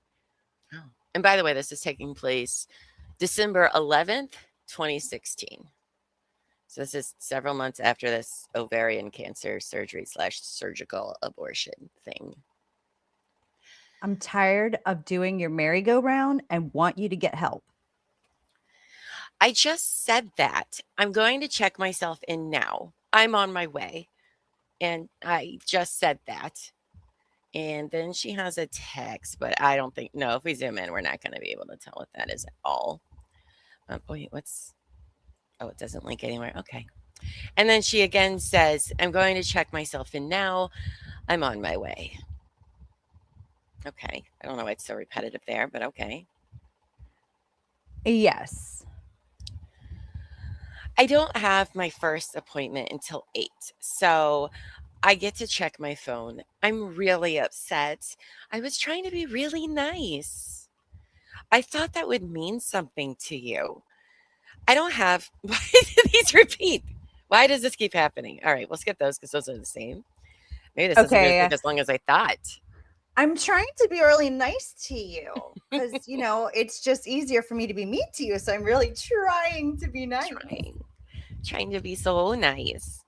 Oh. And by the way, this is taking place December 11th, 2016. So this is several months after this ovarian cancer surgery / surgical abortion thing. I'm tired of doing your merry-go-round and want you to get help. I just said that. I'm going to check myself in now. I'm on my way. And I just said that. And then she has a text, but I don't think, no, if we zoom in, we're not going to be able to tell what that is at all. Wait, it doesn't link anywhere. Okay. And then she again says, I'm going to check myself in now. I'm on my way. Okay. I don't know why it's so repetitive there, but okay. Yes. I don't have my first appointment until 8. So I get to check my phone. I'm really upset. I was trying to be really nice. I thought that would mean something to you. I don't have, why do these repeat? Why does this keep happening? All right, we'll skip those because those are the same. Maybe this isn't going to take as long as I thought. I'm trying to be really nice to you because, it's just easier for me to be mean to you. So I'm really trying to be nice. Trying to be so nice.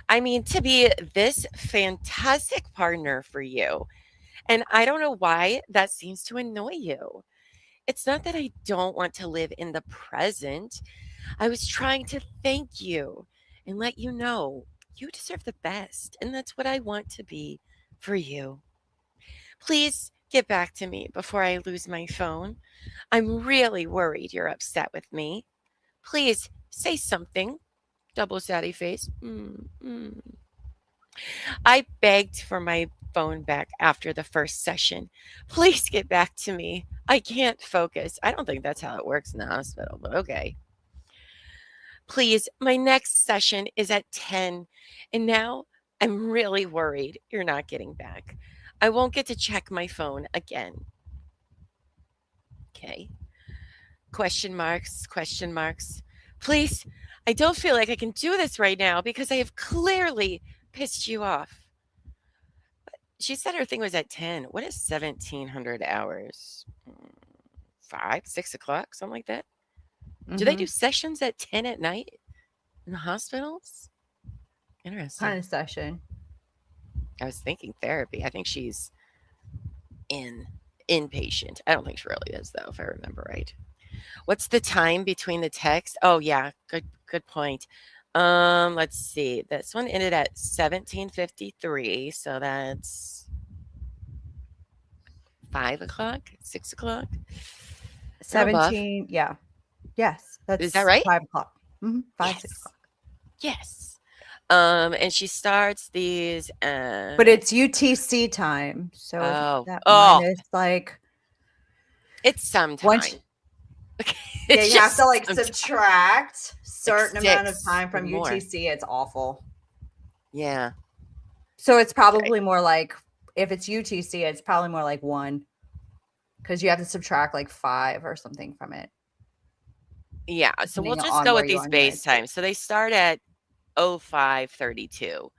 I mean, to be this fantastic partner for you. And I don't know why that seems to annoy you. It's not that I don't want to live in the present. I was trying to thank you and let you know you deserve the best. And that's what I want to be for you. Please get back to me before I lose my phone. I'm really worried you're upset with me. Please say something. Double saddy face. I begged for my phone back after the first session. Please get back to me. I can't focus. I don't think that's how it works in the hospital, but okay. Please, my next session is at 10, and now I'm really worried you're not getting back. I won't get to check my phone again. Okay. Question marks, question marks. Please, I don't feel like I can do this right now because I have clearly pissed you off. She said her thing was at 10. What is 1700 hours? 5, 6 o'clock, something like that? Do they do sessions at 10 at night in the hospitals? Interesting. Kind of session. I was thinking therapy. I think she's inpatient. I don't think she really is, though, if I remember right. What's the time between the texts? Oh, yeah. Good point. Let's see. This one ended at 17:53. So that's 5 o'clock, 6 o'clock. 17. Yeah. Yes. Is that right? 5 o'clock. 5, Yes. 6 o'clock. Yes. And she starts these. But it's UTC time. So that minus like. It's sometime. Yeah, you have to like subtract certain amount of time from UTC. It's awful. Yeah. So it's probably more like, if it's UTC, it's probably more like 1, because you have to subtract like 5 or something from it. Yeah. So we'll just go with these base times. So they start at 05:32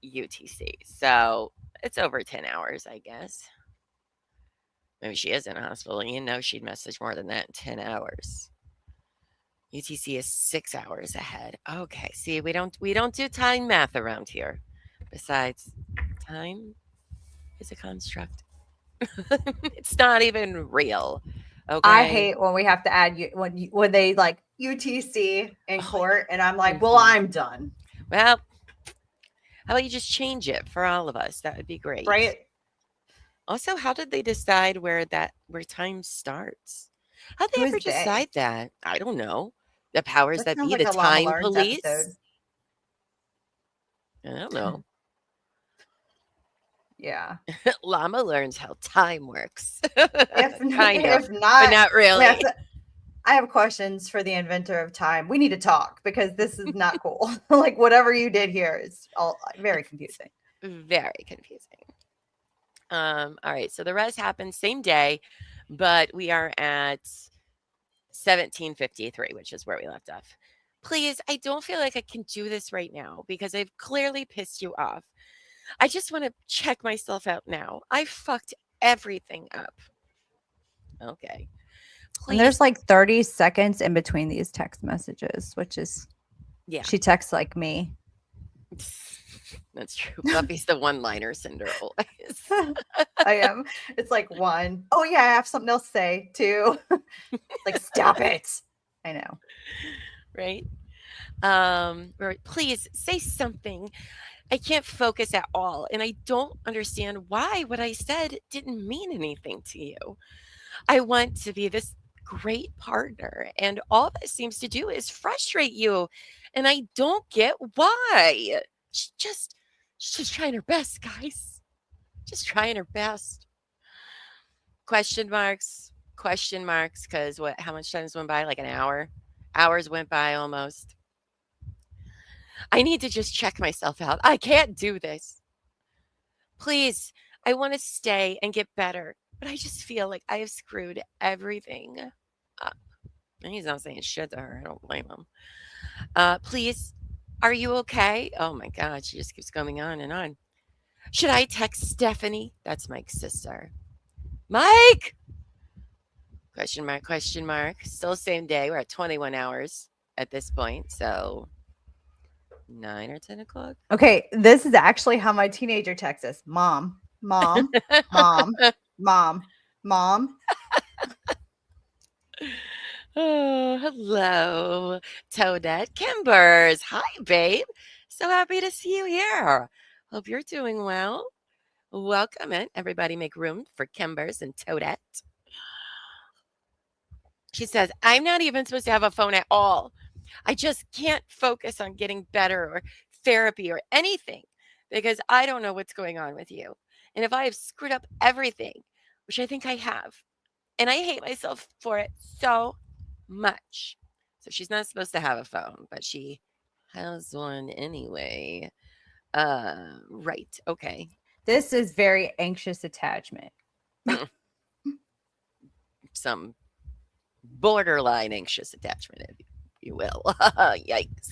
UTC. So it's over 10 hours, I guess. Maybe she is in a hospital. You know, she'd message more than that in 10 hours. UTC is 6 hours ahead. Okay. See, we don't do time math around here. Besides, time is a construct. It's not even real. Okay. I hate when we have to add when they like UTC in court, and I'm like, well, I'm done. Well, how about you just change it for all of us? That would be great. Right. Also, how did they decide where time starts? How did they ever decide that? I don't know. The powers that be, like the time police. Episode. I don't know. Yeah. Llama learns how time works. If not, but not really. I have questions for the inventor of time. We need to talk, because this is not cool. Like, whatever you did here is all very confusing. Very confusing. All right. So the rest happens same day, but we are at 17:53, which is where we left off. Please, I don't feel like I can do this right now because I've clearly pissed you off. I just want to check myself out now. I fucked everything up. Okay. Please. And there's like 30 seconds in between these text messages, which is, yeah. She texts like me. That's true. Buffy's the one-liner sender always. I am. It's like 1. Oh yeah, I have something else to say too. Like, stop it. I know. Right? Please say something. I can't focus at all, and I don't understand why what I said didn't mean anything to you. I want to be this great partner, and all that seems to do is frustrate you, and I don't get why. She's just trying her best, guys. Just trying her best. Question marks, because how much time went by? Like an hour? Hours went by almost. I need to just check myself out. I can't do this. Please, I want to stay and get better, but I just feel like I have screwed everything up. And he's not saying shit to her. I don't blame him. Please, are you okay? Oh my God, she just keeps going on and on. Should I text Stephanie? That's Mike's sister. Mike! Question mark. Still same day. We're at 21 hours at this point. So 9 or 10 o'clock. Okay, this is actually how my teenager texts us. Mom, mom, mom, mom, mom. Oh, hello, Toadette. Kimbers. Hi, babe. So happy to see you here. Hope you're doing well. Welcome in. Everybody make room for Kimbers and Toadette. She says, I'm not even supposed to have a phone at all. I just can't focus on getting better or therapy or anything. because I don't know what's going on with you. And if I have screwed up everything, which I think I have, and I hate myself for it so much. So she's not supposed to have a phone, but she has one anyway. Right. Okay. This is very anxious attachment. Some borderline anxious attachment, if you will. Yikes.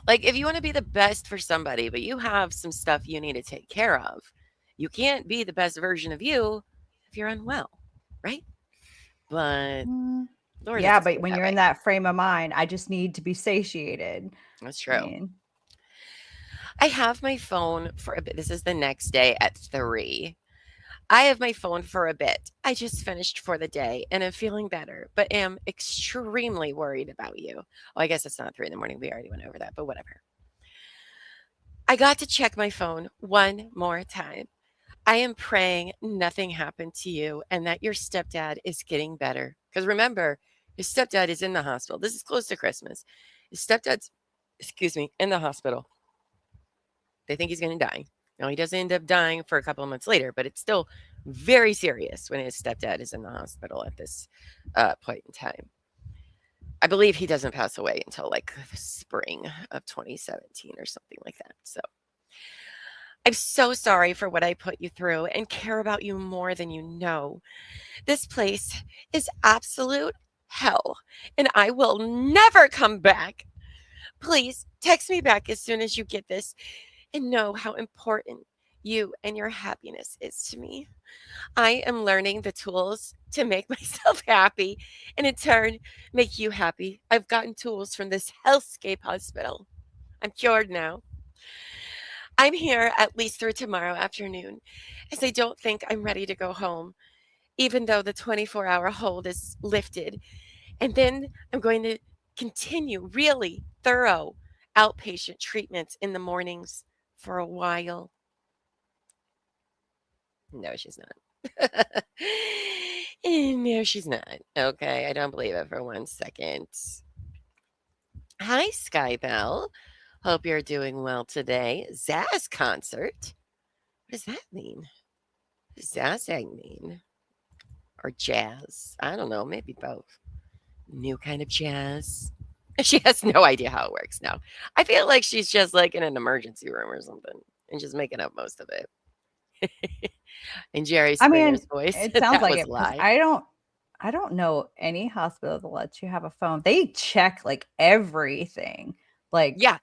Like, if you want to be the best for somebody, but you have some stuff you need to take care of, you can't be the best version of you if you're unwell, right? But Lord, yeah, but when you're in that frame of mind, I just need to be satiated. That's true. I have my phone for a bit. This is the next day at 3. I have my phone for a bit. I just finished for the day and I'm feeling better, but am extremely worried about you. Oh, I guess it's not 3 in the morning. We already went over that, but whatever. I got to check my phone one more time. I am praying nothing happened to you and that your stepdad is getting better. Because remember, his stepdad is in the hospital. This is close to Christmas. His stepdad's, in the hospital. They think he's going to die. Now, he doesn't end up dying for a couple of months later, but it's still very serious when his stepdad is in the hospital at this point in time. I believe he doesn't pass away until like the spring of 2017 or something like that. So I'm so sorry for what I put you through and care about you more than you know. This place is absolute hell, and I will never come back. Please text me back as soon as you get this and know how important you and your happiness is to me. I am learning the tools to make myself happy and in turn make you happy. I've gotten tools from this hellscape hospital. I'm cured now. I'm here at least through tomorrow afternoon, as I don't think I'm ready to go home, even though the 24-hour hold is lifted. And then I'm going to continue really thorough outpatient treatments in the mornings for a while. No, she's not. No, she's not. Okay, I don't believe it for 1 second. Hi, Skybell. Hope you're doing well today. Zaz concert. What does that mean? What does Zazang mean? Or jazz? I don't know. Maybe both. New kind of jazz. She has no idea how it works now. I feel like she's just like in an emergency room or something and just making up most of it. And Jerry Springer's voice. It sounds like it. I don't know any hospital that lets you have a phone. They check like everything. Like, yeah,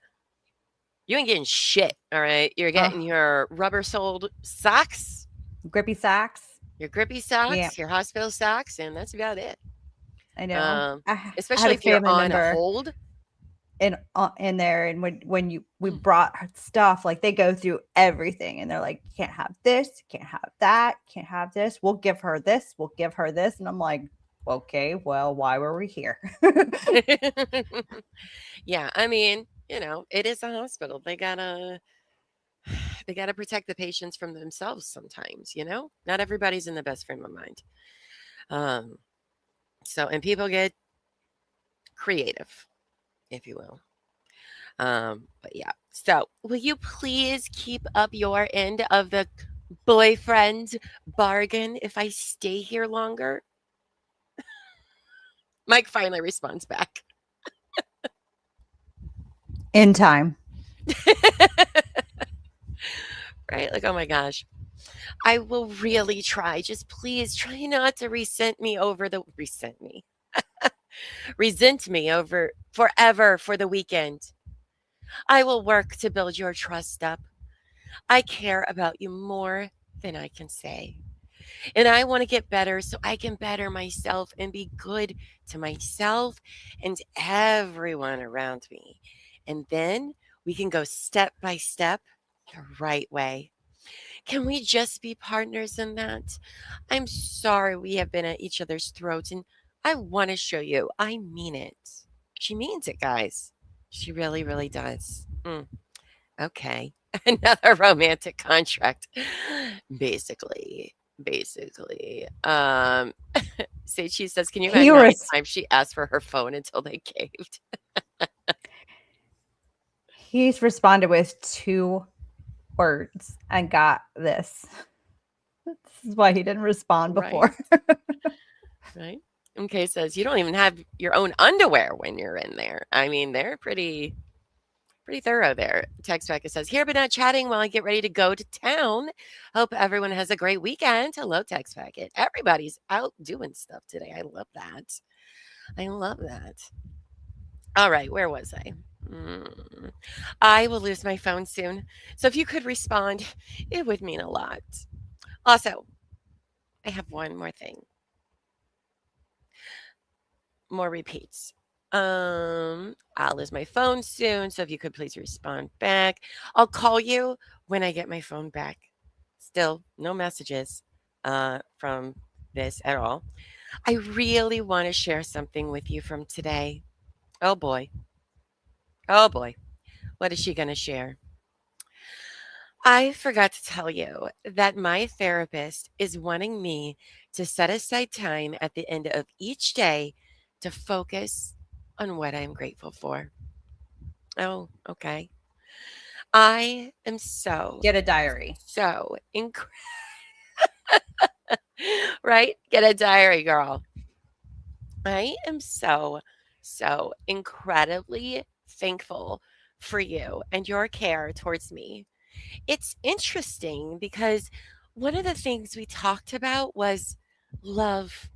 you ain't getting shit. All right, you're getting your rubber-soled socks, grippy socks, your hospital socks, and that's about it. I know. Especially if you're on hold. In there, and when we brought stuff, like they go through everything and they're like, you can't have this, you can't have that, can't have this, we'll give her this, and I'm like, okay, well, why were we here? Yeah, I mean, it is a hospital. They gotta protect the patients from themselves sometimes. Not everybody's in the best frame of mind. And people get creative, if you will. But yeah. So will you please keep up your end of the boyfriend bargain if I stay here longer? Mike finally responds back. In time. Right? Like, oh my gosh. I will really try. Just please try not to resent me over forever for the weekend. I will work to build your trust up. I care about you more than I can say. And I want to get better so I can better myself and be good to myself and everyone around me. And then we can go step by step the right way. Can we just be partners in that? I'm sorry we have been at each other's throats, and I want to show you I mean it. She means it, guys. She really, really does. Okay. Another romantic contract. Basically. She says, can you imagine how many times she asked for her phone until they caved? He's responded with 2 words and got this. This is why he didn't respond before. Right. Okay, says you don't even have your own underwear when you're in there. I mean, they're pretty thorough there. Text back, it says, here but not chatting while I get ready to go to town. Hope everyone has a great weekend. Hello, text packet. Everybody's out doing stuff today. I love that. I love that. All right, where was I? I will lose my phone soon. So if you could respond, it would mean a lot. Also, I have one more thing. More repeats. I'll lose my phone soon, so if you could please respond back. I'll call you when I get my phone back. Still, no messages from this at all. I really want to share something with you from today. Oh boy. Oh boy. What is she going to share? I forgot to tell you that my therapist is wanting me to set aside time at the end of each day to focus on what I'm grateful for. Oh, okay. I am Get a diary. So right? Get a diary, girl. I am so incredibly thankful for you and your care towards me. It's interesting because one of the things we talked about was love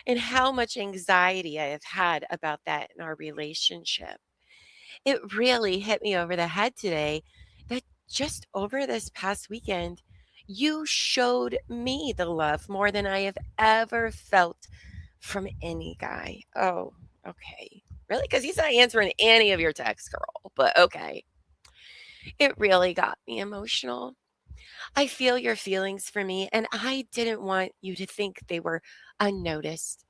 and how much anxiety I have had about that in our relationship. It really hit me over the head today that just over this past weekend, you showed me the love more than I have ever felt from any guy. Oh, okay. Really? Because he's not answering any of your texts, girl. But okay. It really got me emotional. I feel your feelings for me, and I didn't want you to think they were unnoticed.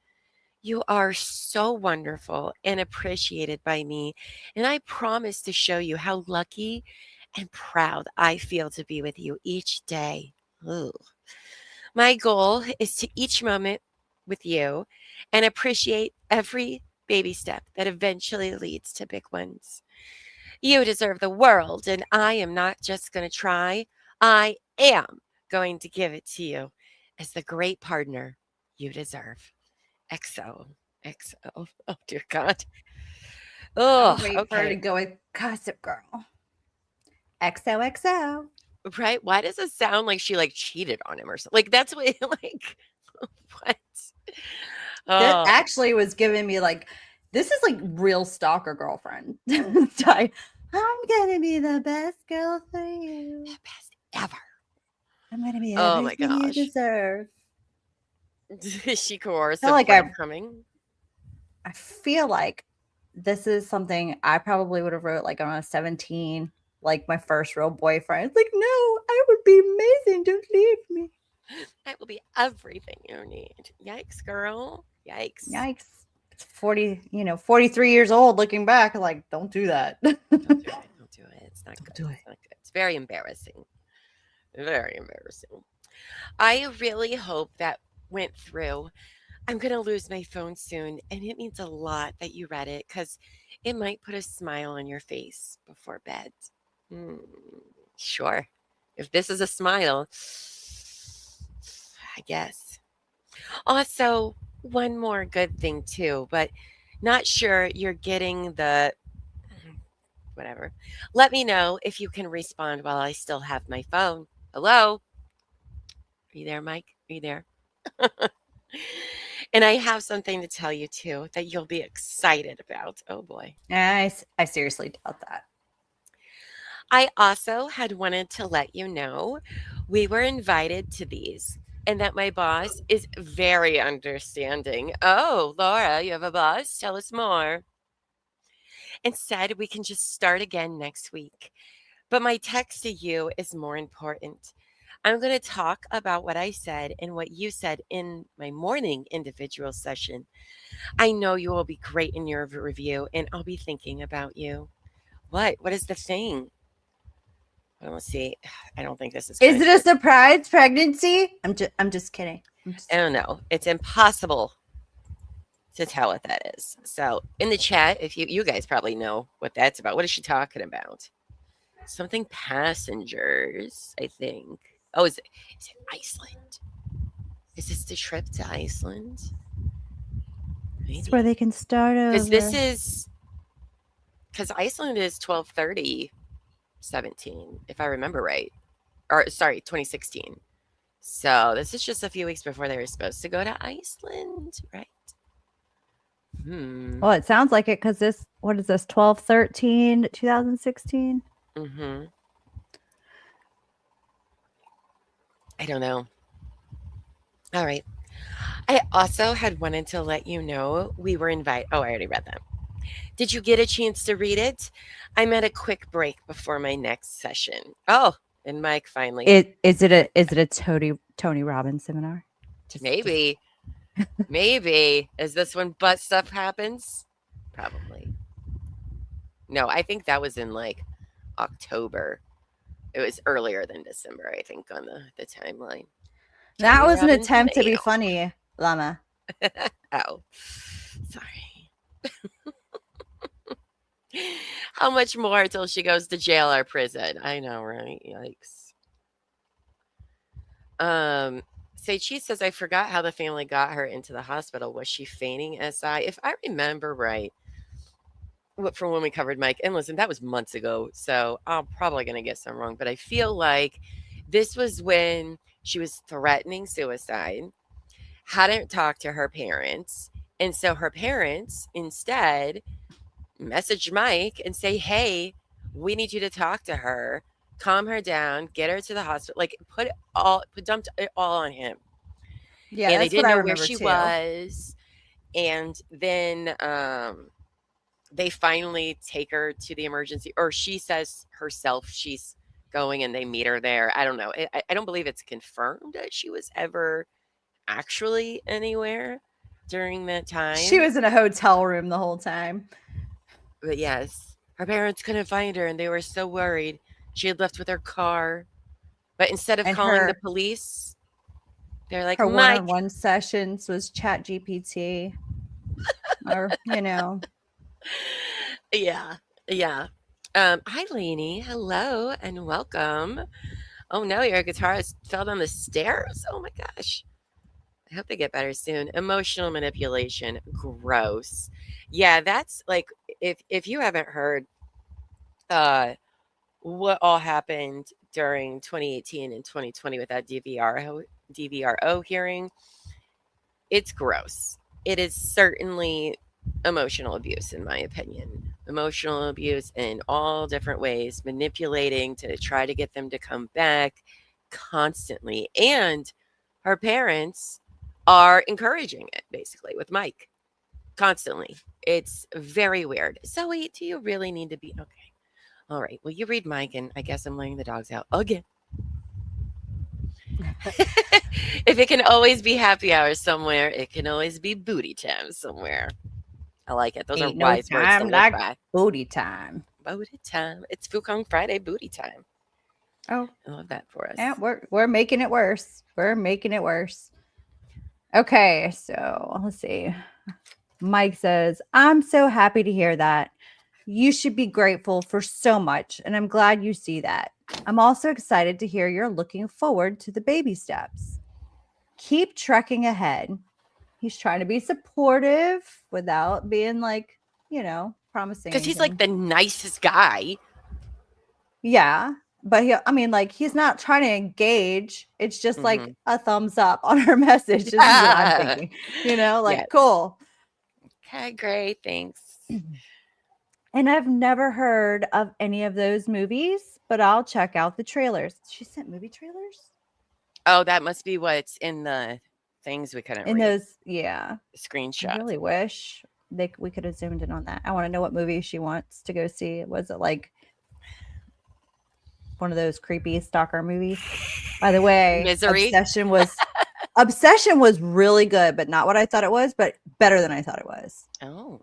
You are so wonderful and appreciated by me, and I promise to show you how lucky and proud I feel to be with you each day. Ooh. My goal is to each moment with you and appreciate every baby step that eventually leads to big ones. You deserve the world, and I am not just going to try. I am going to give it to you as the great partner you deserve. XO. XO. Oh, dear God. Oh, Wait for her to okay. go with Gossip Girl. XOXO. Right? Why does it sound like she cheated on him or something? That's what what? That Oh, actually was giving me this is real stalker girlfriend type. I'm gonna be the best girl for you. the best ever. I'm gonna be Oh my everything you gosh. deserve. Is she coercive feel like I coming? feel like this is something I probably would have wrote when I was 17, my first real boyfriend. It's no, I would be amazing. Don't leave me. That will be everything you need. Yikes, girl. Yikes. Yikes. It's 43 years old looking back. Don't do that. Don't do it. Don't do it. It's not good. do it. It's not good. It's very embarrassing. Very embarrassing. I really hope that went through. I'm going to lose my phone soon, and it means a lot that you read it because it might put a smile on your face before bed. Sure. If this is a smile, I guess. Also, one more good thing too, but not sure you're getting the whatever. Let me know if you can respond while I still have my phone. Hello? Are you there, Mike? Are you there? And I have something to tell you too that you'll be excited about. Oh boy. I seriously doubt that. I also had wanted to let you know we were invited to these and that my boss is very understanding. Oh, Laura, you have a boss? Tell us more. And said we can just start again next week. But my text to you is more important. I'm going to talk about what I said and what you said in my morning individual session. I know you will be great in your review, and I'll be thinking about you. What? What is the thing? Let's see. I don't think this is. Is it a surprise pregnancy? I'm just kidding. I don't know. It's impossible to tell what that is. So in the chat, if you guys probably know what that's about. What is she talking about? something passengers, I think. Oh, is it Iceland? Is this the trip to Iceland? It's where they can start over. Because Iceland is 12/30/17, if I remember right. Or sorry, 2016. So this is just a few weeks before they were supposed to go to Iceland, right? Well, it sounds like it because this, what is this, 12/13/2016? I don't know. All right. I also had wanted to let you know we were invited. Oh, I already read that. Did you get a chance to read it? I'm at a quick break before my next session. Oh, and Mike finally. Is it a Tony Robbins seminar? Maybe. Maybe. Is this when butt stuff happens? Probably. No, I think that was in like October. It was earlier than December, I think, on the timeline. That Tony was an Robbins attempt to be mail. funny, Llama. Oh, sorry. How much more until she goes to jail or prison? I know, right? Yikes. Seichi says, I forgot how the family got her into the hospital. Was she feigning SI? If I remember right, from when we covered Mike, and listen, that was months ago, so I'm probably going to get some wrong, but I feel like this was when she was threatening suicide, hadn't talked to her parents, and so her parents instead message Mike and say, hey, we need you to talk to her, calm her down, get her to the hospital, like dumped it all on him. Yeah, and they that's didn't what I know where remember she too. was. And then they finally take her to the emergency, or she says herself she's going and they meet her there. I don't know. I don't believe it's confirmed that she was ever actually anywhere during that time. She was in a hotel room the whole time. But yes, her parents couldn't find her and they were so worried. She had left with her car. But instead of calling the police, they're like, her Mike. one-on-one sessions was Chat GPT. Or, you know. Yeah. Hi, Lainey. Hello and welcome. Oh no, your guitarist fell down the stairs. Oh my gosh. I hope they get better soon. Emotional manipulation. Gross. Yeah, that's like, if you haven't heard what all happened during 2018 and 2020 with that DVRO hearing, it's gross. It is certainly emotional abuse, in my opinion. Emotional abuse in all different ways, manipulating to try to get them to come back constantly. And her parents are encouraging it, basically, with Mike constantly. It's very weird. Zoe, do you really need to be okay? All right. Well, you read Mike, and I guess I'm letting the dogs out again. If it can always be happy hour somewhere, it can always be booty time somewhere. I like it. Those are wise words to live by. Booty time. Booty time. It's Fukong Friday booty time. Oh, I love that for us. Yeah, we're making it worse. We're making it worse. Okay, so let's see. Mike says, I'm so happy to hear that. You should be grateful for so much, and I'm glad you see that. I'm also excited to hear you're looking forward to the baby steps. Keep trekking ahead. He's trying to be supportive without being like, promising. Because he's like the nicest guy. Yeah. But he's not trying to engage. It's just like a thumbs up on her message. This is what I'm thinking. Yes. Cool. Okay, great. Thanks. And I've never heard of any of those movies, but I'll check out the trailers. She sent movie trailers? Oh, that must be what's in the things we couldn't read. Those, yeah. Screenshots. I really wish we could have zoomed in on that. I want to know what movie she wants to go see. Was it like one of those creepy stalker movies? By the way, Misery. Obsession was really good, but not what I thought it was, but better than I thought it was. Oh.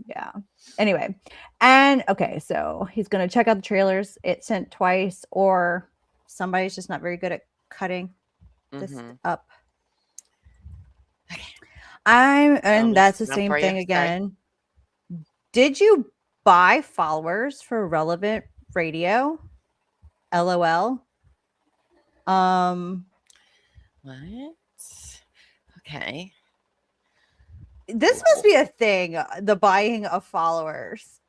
Yeah. Anyway, and okay, so he's going to check out the trailers. It's sent twice, or somebody's just not very good at cutting this up. Okay. And that's the same thing again. Did you buy followers for relevant radio. LOL. What? Okay. This must be a thing, the buying of followers.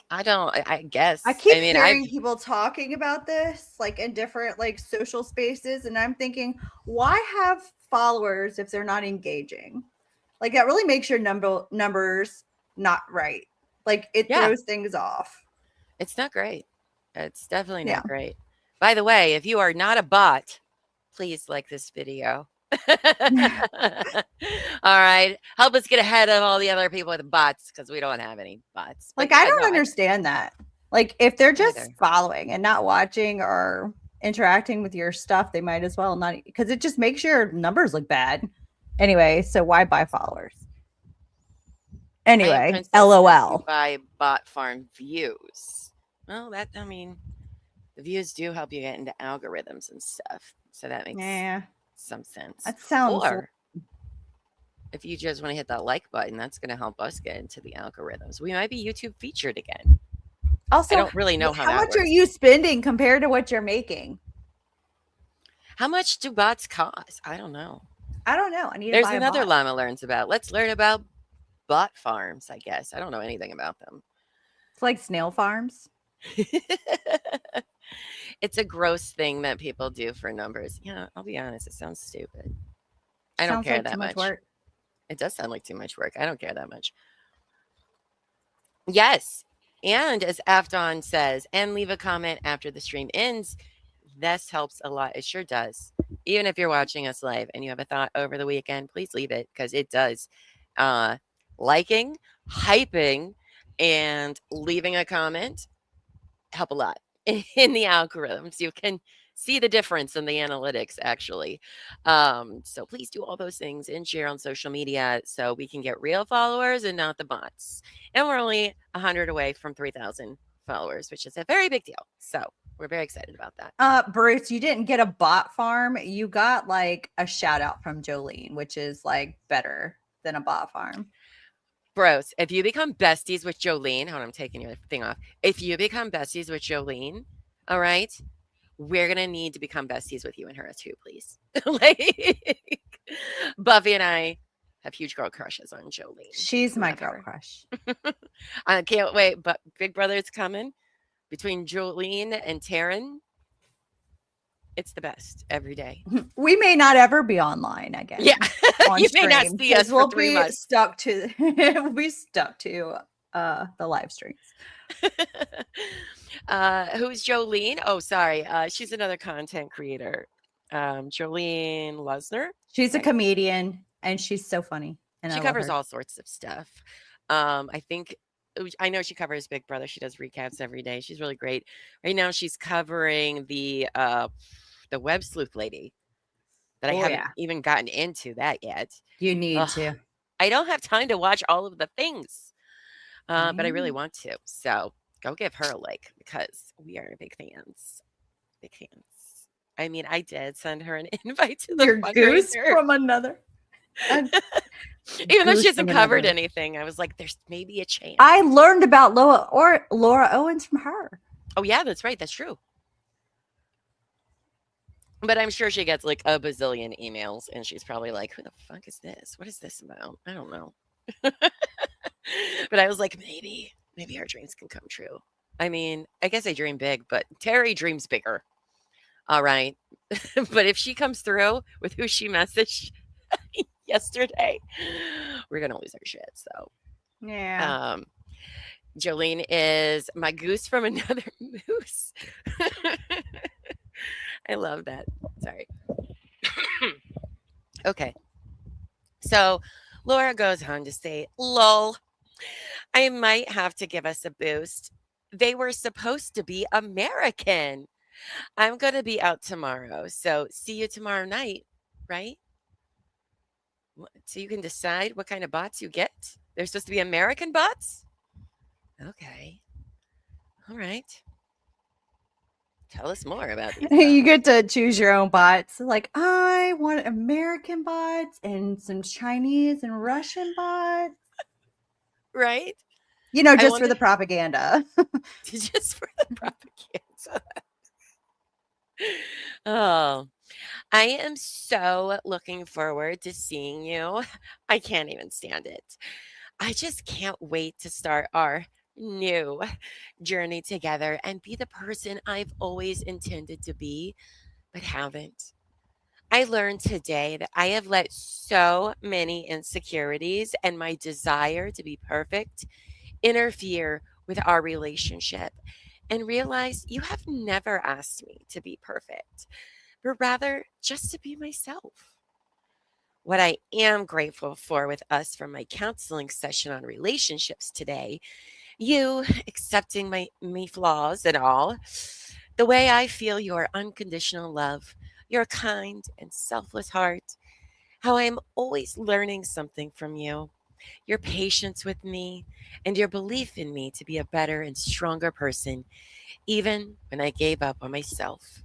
I guess. I keep mean, hearing people talking about this, like in different like social spaces, and I'm thinking, why have followers if they're not engaging? Like that really makes your numbers not right. Like it throws things off. It's not great. It's definitely not great. By the way, if you are not a bot, please like this video. All right. Help us get ahead of all the other people with bots because we don't have any bots. Like, I don't understand that. Like, if they're just following and not watching or interacting with your stuff, they might as well not, because it just makes your numbers look bad. Anyway, so why buy followers? Anyway, LOL. Buy bot farm views. Well, the views do help you get into algorithms and stuff. So that makes some sense. That sounds. Or if you just want to hit that like button, that's going to help us get into the algorithms. We might be YouTube featured again. Also, I don't really know how much are you spending compared to what you're making? How much do bots cost? I don't know. I need. There's another Llama learns about. Let's learn about bot farms. I guess I don't know anything about them. It's like snail farms. It's a gross thing that people do for numbers. Yeah, I'll be honest. It sounds stupid. I don't care that much. It does sound like too much work. I don't care that much. Yes. And as Afton says, and leave a comment after the stream ends. This helps a lot. It sure does. Even if you're watching us live and you have a thought over the weekend, please leave it because it does. Liking, hyping, and leaving a comment help a lot in the algorithms. You can see the difference in the analytics, actually. So please do all those things and share on social media so we can get real followers and not the bots. And we're only 100 away from 3,000 followers, which is a very big deal. So we're very excited about that. Bruce, you didn't get a bot farm. You got like a shout out from Jolene, which is like better than a bot farm. Bros, if you become besties with Jolene, hold on, I'm taking your thing off. If you become besties with Jolene, all right, we're going to need to become besties with you and her too, please. Like, Buffy and I have huge girl crushes on Jolene. She's my girl crush. I can't wait, but Big Brother's coming. Between Jolene and Taryn, it's the best every day. We may not ever be online again. Yeah, you may not see us for 3 months. We'll be stuck to the live streams. Who's Jolene? Oh, sorry. She's another content creator. Jolene Lesnar. She's a comedian and she's so funny. And she covers all sorts of stuff. I know she covers Big Brother. She does recaps every day. She's really great. Right now she's covering the web sleuth lady that I haven't even gotten into that yet. You need to. I don't have time to watch all of the things. But I really want to. So go give her a like because we are big fans. Big fans. I mean, I did send her an invite to the goose from another. Even though she hasn't covered anything, I was like, there's maybe a chance. I learned about Laura Owens from her. Oh, yeah, that's right. That's true. But I'm sure she gets like a bazillion emails and she's probably like, who the fuck is this? What is this about? I don't know. But I was like, maybe our dreams can come true. I mean, I guess I dream big, but Terry dreams bigger. All right. But if she comes through with who she messaged yesterday, we're going to lose our shit. So, yeah. Jolene is my goose from another moose. I love that. Sorry. Okay. So Laura goes on to say, lol, I might have to give us a boost. They were supposed to be American. I'm going to be out tomorrow. So see you tomorrow night, right? So you can decide what kind of bots you get. They're supposed to be American bots? Okay. All right. Tell us more about these. You get to choose your own bots. Like, I want American bots and some Chinese and Russian bots. Right? You know, I just for wonder- the propaganda. just for the propaganda. Oh, I am so looking forward to seeing you. I can't even stand it. I just can't wait to start our new journey together and be the person I've always intended to be, but haven't. I learned today that I have let so many insecurities and my desire to be perfect interfere with our relationship, and realize you have never asked me to be perfect, but rather just to be myself. What I am grateful for with us from my counseling session on relationships today, you accepting me flaws and all, the way I feel your unconditional love, your kind and selfless heart, how I am always learning something from you, your patience with me, and your belief in me to be a better and stronger person, even when I gave up on myself.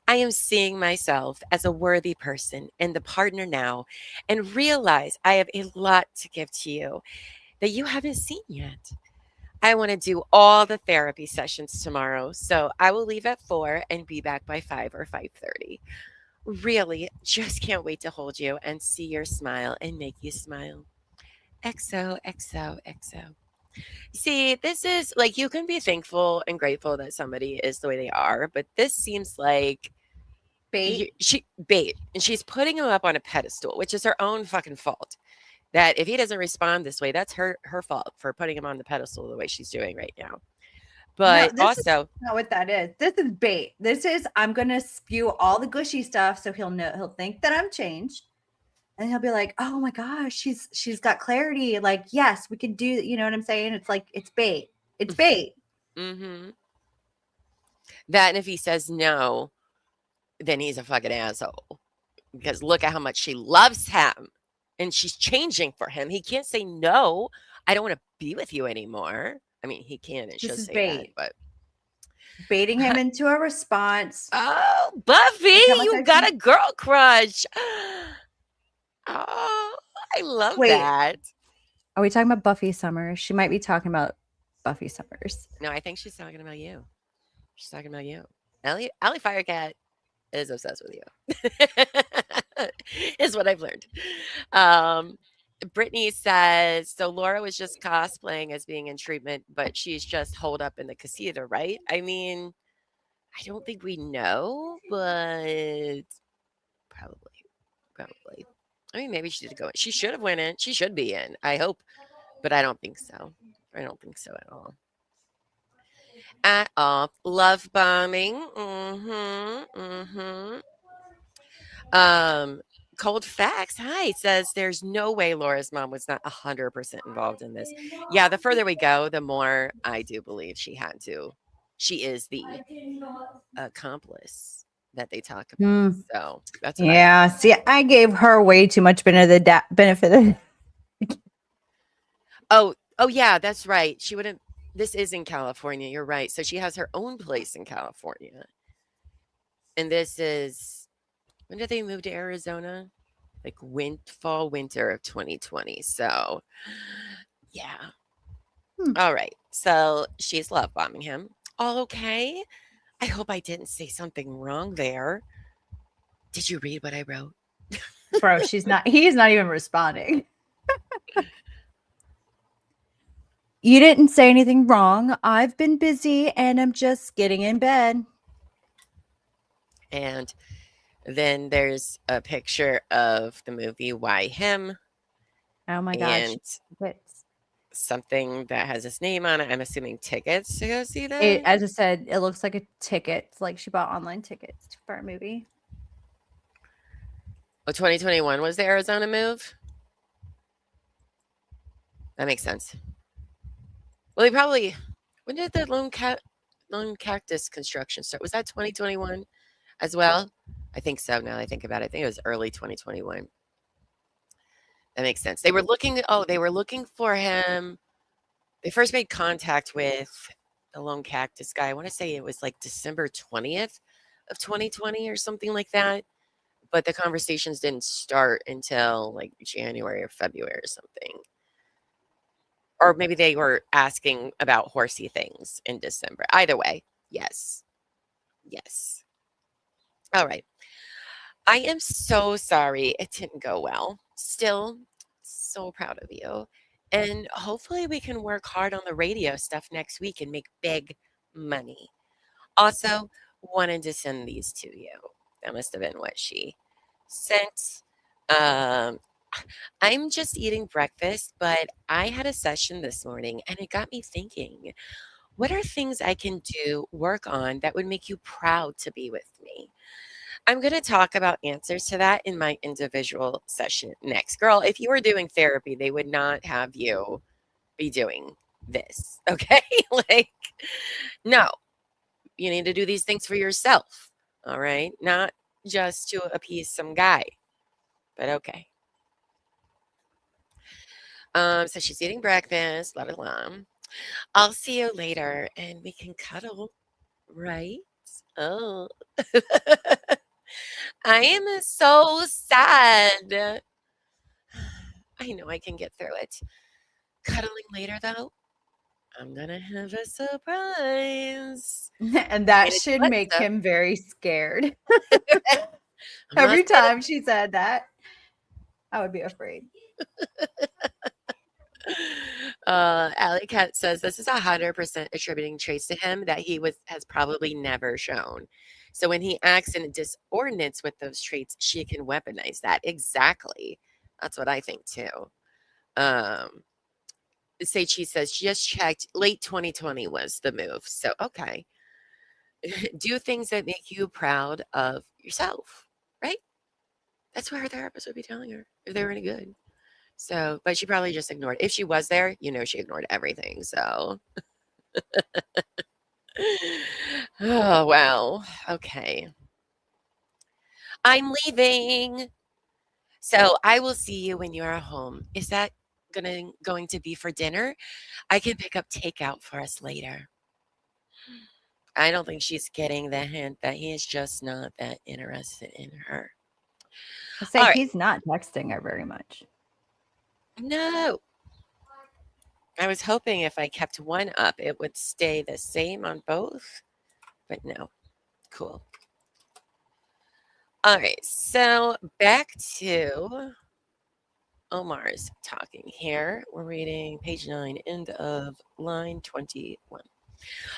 I am seeing myself as a worthy person and the partner now, and realize I have a lot to give to you that you haven't seen yet. I want to do all the therapy sessions tomorrow, so I will leave at 4 and be back by 5 or 5:30. Really, just can't wait to hold you and see your smile and make you smile. XO, XO, XO. See, this is like you can be thankful and grateful that somebody is the way they are, but this seems like Bait. she bait, and she's putting him up on a pedestal, which is her own fucking fault. That if he doesn't respond this way, that's her fault for putting him on the pedestal the way she's doing right now. No, But this is also, not what that is. This is bait. This is I'm gonna spew all the gushy stuff so he'll think that I'm changed. And he'll be like, "Oh my gosh, she's got clarity. Like, yes, we can do, you know what I'm saying? It's like it's bait. It's bait." mm-hmm, that, and if he says no, then he's a fucking asshole. Because look at how much she loves him and she's changing for him. He can't say no. I don't want to be with you anymore. I mean, he can and This should is say bait. that, Baiting him into a response. oh, Buffy, Like how much you I've got seen- a girl crush. Oh, I love Wait. that. Are we talking about Buffy Summers? She might be talking about Buffy Summers. No, I think she's talking about you. She's talking about you. Allie Firecat is obsessed with you. Is what I've learned. Brittany says, so Laura was just cosplaying as being in treatment, but she's just holed up in the casita, right? I mean, I don't think we know, but probably. I mean, maybe she did go in. She should have went in. She should be in, I hope, but I don't think so. I don't think so at all. At all. Love bombing. Cold Facts, hi, says there's no way Laura's mom was not 100% involved in this. Yeah, the further we go, the more I do believe she had to. She is the accomplice that they talk about. So that's what Yeah. See, I gave her way too much benefit. Oh, yeah, that's right. She wouldn't. This is in California. You're right. So she has her own place in California. And this is, when did they move to Arizona? Like fall, winter of 2020. So, yeah. All right. So she's love bombing him. All okay. I hope I didn't say something wrong there. Did you read what I wrote? Bro, he's not even responding. You didn't say anything wrong. I've been busy and I'm just getting in bed. And then there's a picture of the movie Why Him? Oh my gosh. And something that has his name on it. I'm assuming tickets to go see that. As I said, it looks like a ticket. It's like she bought online tickets for a movie. Oh, 2021 was the Arizona move? That makes sense. Well, when did the Lone Cactus construction start? Was that 2021 as well? I think so. Now that I think about it, I think it was early 2021. That makes sense. They were looking for him. They first made contact with the Lone Cactus guy. I want to say it was like December 20th of 2020 or something like that. But the conversations didn't start until like January or February or something. or maybe they were asking about horsey things in December. Either way, yes. Yes. All right. I am so sorry it didn't go well. Still, so proud of you. And hopefully we can work hard on the radio stuff next week and make big money. Also, wanted to send these to you. That must have been what she sent. Um, I'm just eating breakfast, but I had a session this morning and it got me thinking, what are things I can do, work on that would make you proud to be with me? I'm going to talk about answers to that in my individual session next. Girl, if you were doing therapy, they would not have you be doing this. Okay. Like, no, you need to do these things for yourself. All right. Not just to appease some guy, but okay. So she's eating breakfast, blah, blah, blah. I'll see you later and we can cuddle, right? Oh. I am so sad. I know I can get through it. Cuddling later, though, I'm going to have a surprise. And that it's should what, make so? him very scared. I'm Every not saying time she said that, I would be afraid. Alley Cat says this is 100% attributing traits to him that he has probably never shown. So when he acts in disordinance with those traits, she can weaponize that. Exactly. That's what I think too. Seichi says just checked. Late 2020 was the move. So okay. Do things that make you proud of yourself, right? That's what her therapist would be telling her if they were any good. So, but she probably just ignored. If she was there, she ignored everything. So, oh, wow. Okay. I'm leaving. So I will see you when you're home. Is that going to be for dinner? I can pick up takeout for us later. I don't think she's getting the hint that he's just not that interested in her. I say All right. he's not texting her very much. No. I was hoping if I kept one up, it would stay the same on both, but no. Cool. All right, so back to Omar's talking here. We're reading page 9, end of line 21.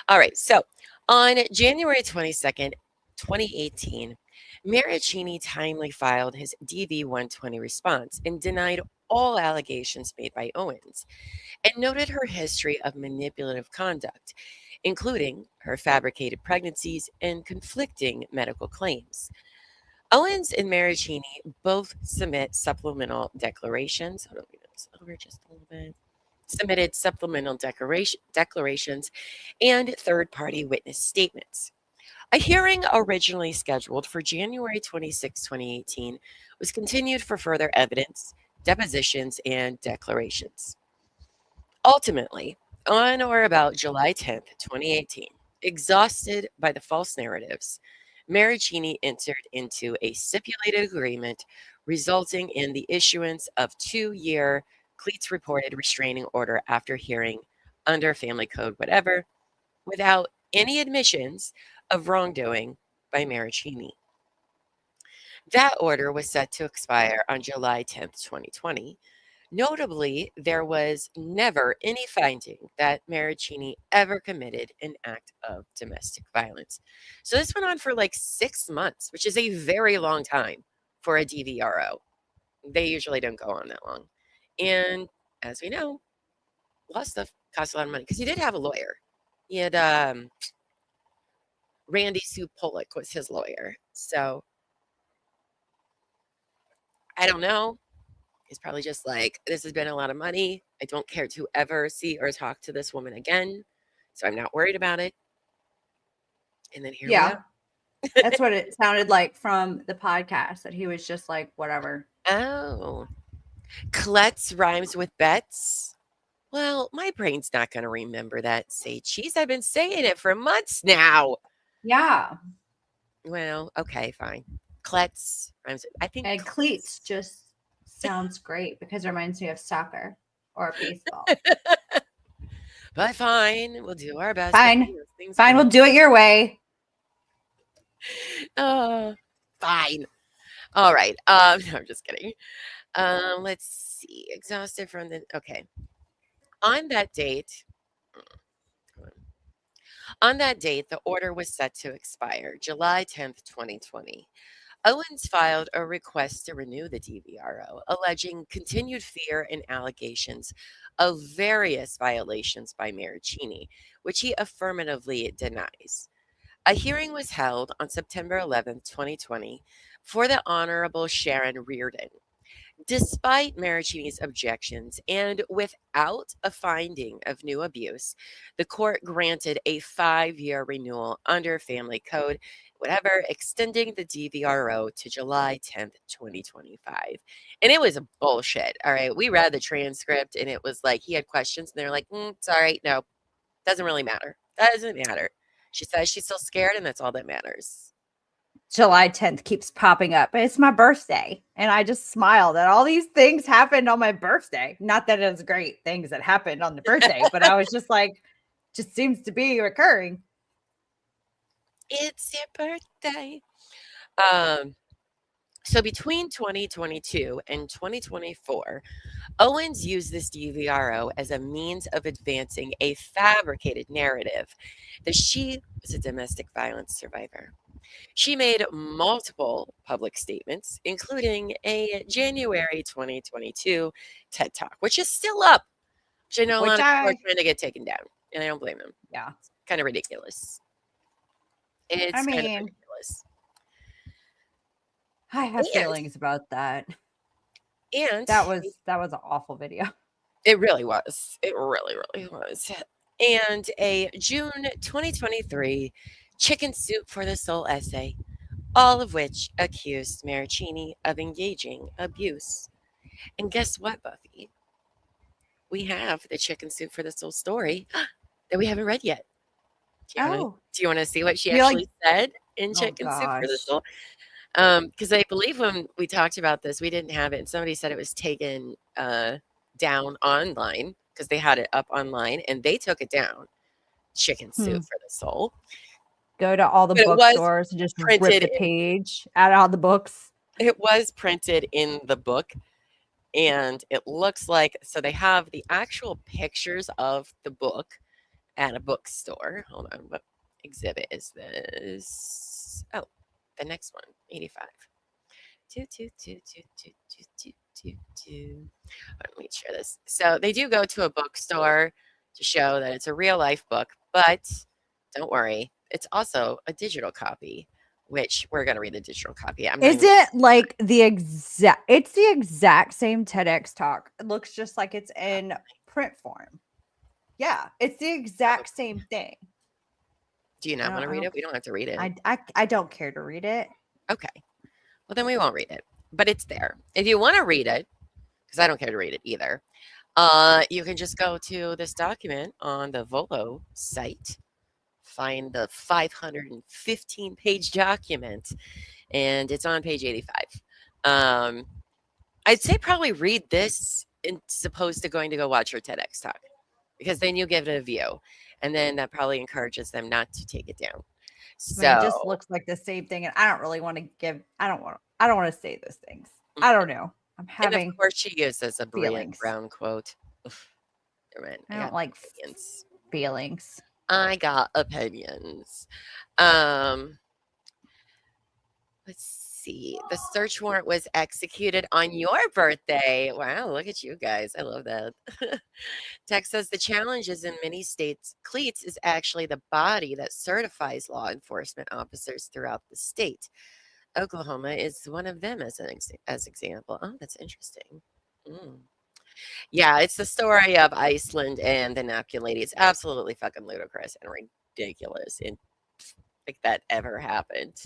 All right, so on January 22nd, 2018, Marraccini timely filed his DV-120 response and denied all allegations made by Owens and noted her history of manipulative conduct, including her fabricated pregnancies and conflicting medical claims. Owens and Marraccini both submit supplemental declarations. Hold on, let me move this over just a little bit. Submitted supplemental declarations and third-party witness statements. A hearing originally scheduled for January 26, 2018 was continued for further evidence, depositions, and declarations. Ultimately, on or about July 10th, 2018, exhausted by the false narratives, Marraccini entered into a stipulated agreement resulting in the issuance of 2-year Cleats reported restraining order after hearing under family code whatever, without any admissions of wrongdoing by Marraccini. That order was set to expire on July 10th, 2020. Notably, there was never any finding that Marraccini ever committed an act of domestic violence. So this went on for like 6 months, which is a very long time for a DVRO. They usually don't go on that long. And as we know, law stuff costs a lot of money because he did have a lawyer. He had Randy Sue Pollock was his lawyer. So I don't know. He's probably just like, this has been a lot of money. I don't care to ever see or talk to this woman again. So I'm not worried about it. And then here we are. That's what it sounded like from the podcast, that he was just like, whatever. Oh. Klutz rhymes with bets. Well, my brain's not going to remember that. Say cheese. I've been saying it for months now. Yeah. Well, okay, fine. Klutz rhymes with, I think. And cleats just sounds great because it reminds me of soccer. or a baseball. But fine, we'll do our best. to Fine. bring those things Fine, we'll home. do it your way. Fine. All right. No, I'm just kidding. Let's see. Exhausted from the okay. On that date, the order was set to expire July 10th, 2020. Owens filed a request to renew the DVRO, alleging continued fear and allegations of various violations by Marraccini, which he affirmatively denies. A hearing was held on September 11th, 2020, for the Honorable Sharon Reardon. Despite Marraccini's objections and without a finding of new abuse, the court granted a 5-year renewal under Family Code, whatever, extending the DVRO to July 10th, 2025. And it was bullshit. All right. We read the transcript and it was like he had questions and they're like, sorry, no, doesn't really matter. Doesn't matter. She says she's still scared and that's all that matters. July 10th keeps popping up. It's my birthday. And I just smile that all these things happened on my birthday. Not that it was great things that happened on the birthday, but I was just like, just seems to be recurring. It's your birthday. So between 2022 and 2024, Owens used this DVRO as a means of advancing a fabricated narrative that she was a domestic violence survivor. She made multiple public statements, including a January 2022 TED Talk, which is still up. Which I know a lot of people are trying to get taken down, and I don't blame them. Yeah. It's kind of ridiculous. It's kind of ridiculous. I have feelings about that. And that was an awful video. It really was. It really, really was. And a June 2023 Chicken Soup for the Soul essay, all of which accused Marraccini of engaging abuse. And guess what, Buffy? We have the Chicken Soup for the Soul story that we haven't read yet. Do you want to see what she actually said in Chicken Soup for the Soul? Because I believe when we talked about this, we didn't have it. And somebody said it was taken down online because they had it up online and they took it down. Chicken Soup for the Soul. Go to all the bookstores and just rip the page out of all the books. It was printed in the book. And it looks like, so they have the actual pictures of the book at a bookstore. Hold on, what exhibit is this? Oh, the next one, 85. Let me share this. So they do go to a bookstore to show that it's a real life book, but don't worry, it's also a digital copy, which we're going to read the digital copy. Is it like the exact same TEDx talk? It looks just like it's in print form. Yeah, it's the exact same thing. Do you not want to read it? We don't have to read it. I don't care to read it. Okay. Well, then we won't read it, but it's there. If you want to read it, because I don't care to read it either, you can just go to this document on the Volo site, find the 515-page document, and it's on page 85. I'd say probably read this as opposed to going to go watch your TEDx talk, because then you give it a view, and then that probably encourages them not to take it down. So it just looks like the same thing, and I don't really want to give. I don't want to say those things. I don't know. I'm having. And of course, she uses a Brené Brown quote. I don't like feelings. I got opinions. Let's see. The search warrant was executed on your birthday. Wow, look at you guys. I love that. Text says the challenges in many states, CLEATS is actually the body that certifies law enforcement officers throughout the state. Oklahoma is one of them as example. Oh, that's interesting. Yeah, it's the story of Iceland and the napkin lady. It's absolutely fucking ludicrous and ridiculous. And like that ever happened.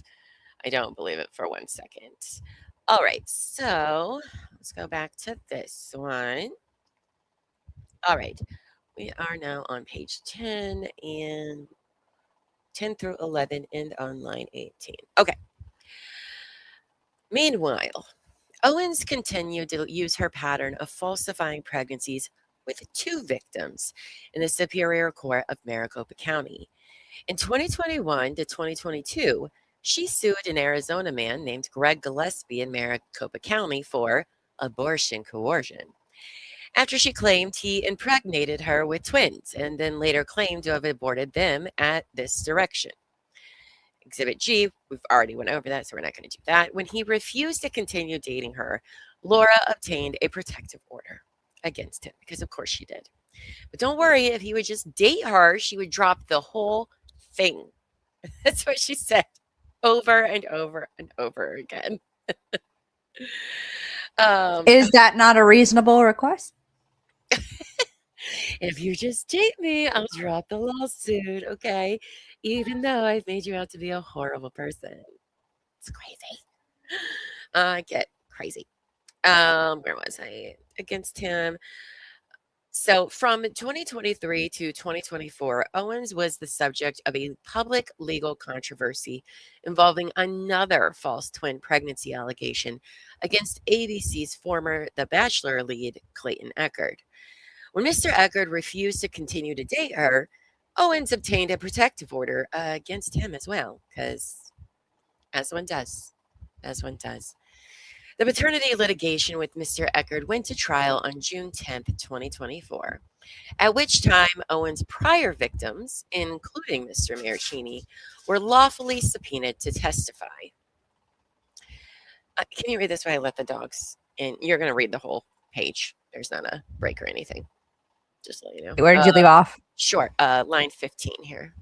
I don't believe it for 1 second. All right, so let's go back to this one. All right, we are now on page 10 and 10 through 11 and on line 18. Okay. Meanwhile, Owens continued to use her pattern of falsifying pregnancies with 2 victims in the Superior Court of Maricopa County. In 2021 to 2022, she sued an Arizona man named Greg Gillespie in Maricopa County for abortion coercion, after she claimed he impregnated her with twins and then later claimed to have aborted them at this direction. Exhibit G, we've already went over that, so we're not going to do that. When he refused to continue dating her, Laura obtained a protective order against him, because of course she did. But don't worry, if he would just date her, she would drop the whole thing. That's what she said over and over and over again. Is that not a reasonable request? If you just date me, I'll drop the lawsuit, okay? Even though I've made you out to be a horrible person. It's crazy. I get crazy. Where was I? Against him. So from 2023 to 2024, Owens was the subject of a public legal controversy involving another false twin pregnancy allegation against ABC's former The Bachelor lead, Clayton Echard. When Mr. Echard refused to continue to date her, Owens obtained a protective order against him as well, because as one does. The paternity litigation with Mr. Echard went to trial on June 10th, 2024, at which time Owens' prior victims, including Mr. Marraccini, were lawfully subpoenaed to testify. Can you read this while I let the dogs in? You're going to read the whole page. There's not a break or anything. Just to let you know. Where did you leave off? Sure. Line 15 here.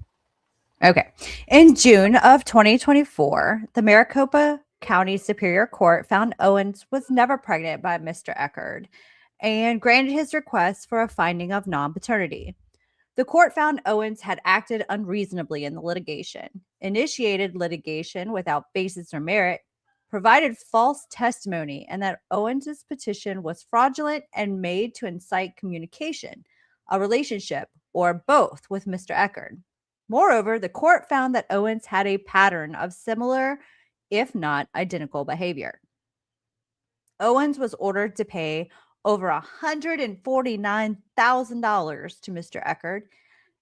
Okay. In June of 2024, the Maricopa County Superior Court found Owens was never pregnant by Mr. Echard and granted his request for a finding of non-paternity. The court found Owens had acted unreasonably in the litigation, initiated litigation without basis or merit, provided false testimony, and that Owens's petition was fraudulent and made to incite communication, a relationship, or both with Mr. Echard. Moreover, the court found that Owens had a pattern of similar, if not identical, behavior. Owens was ordered to pay over $149,000 to Mr. Echard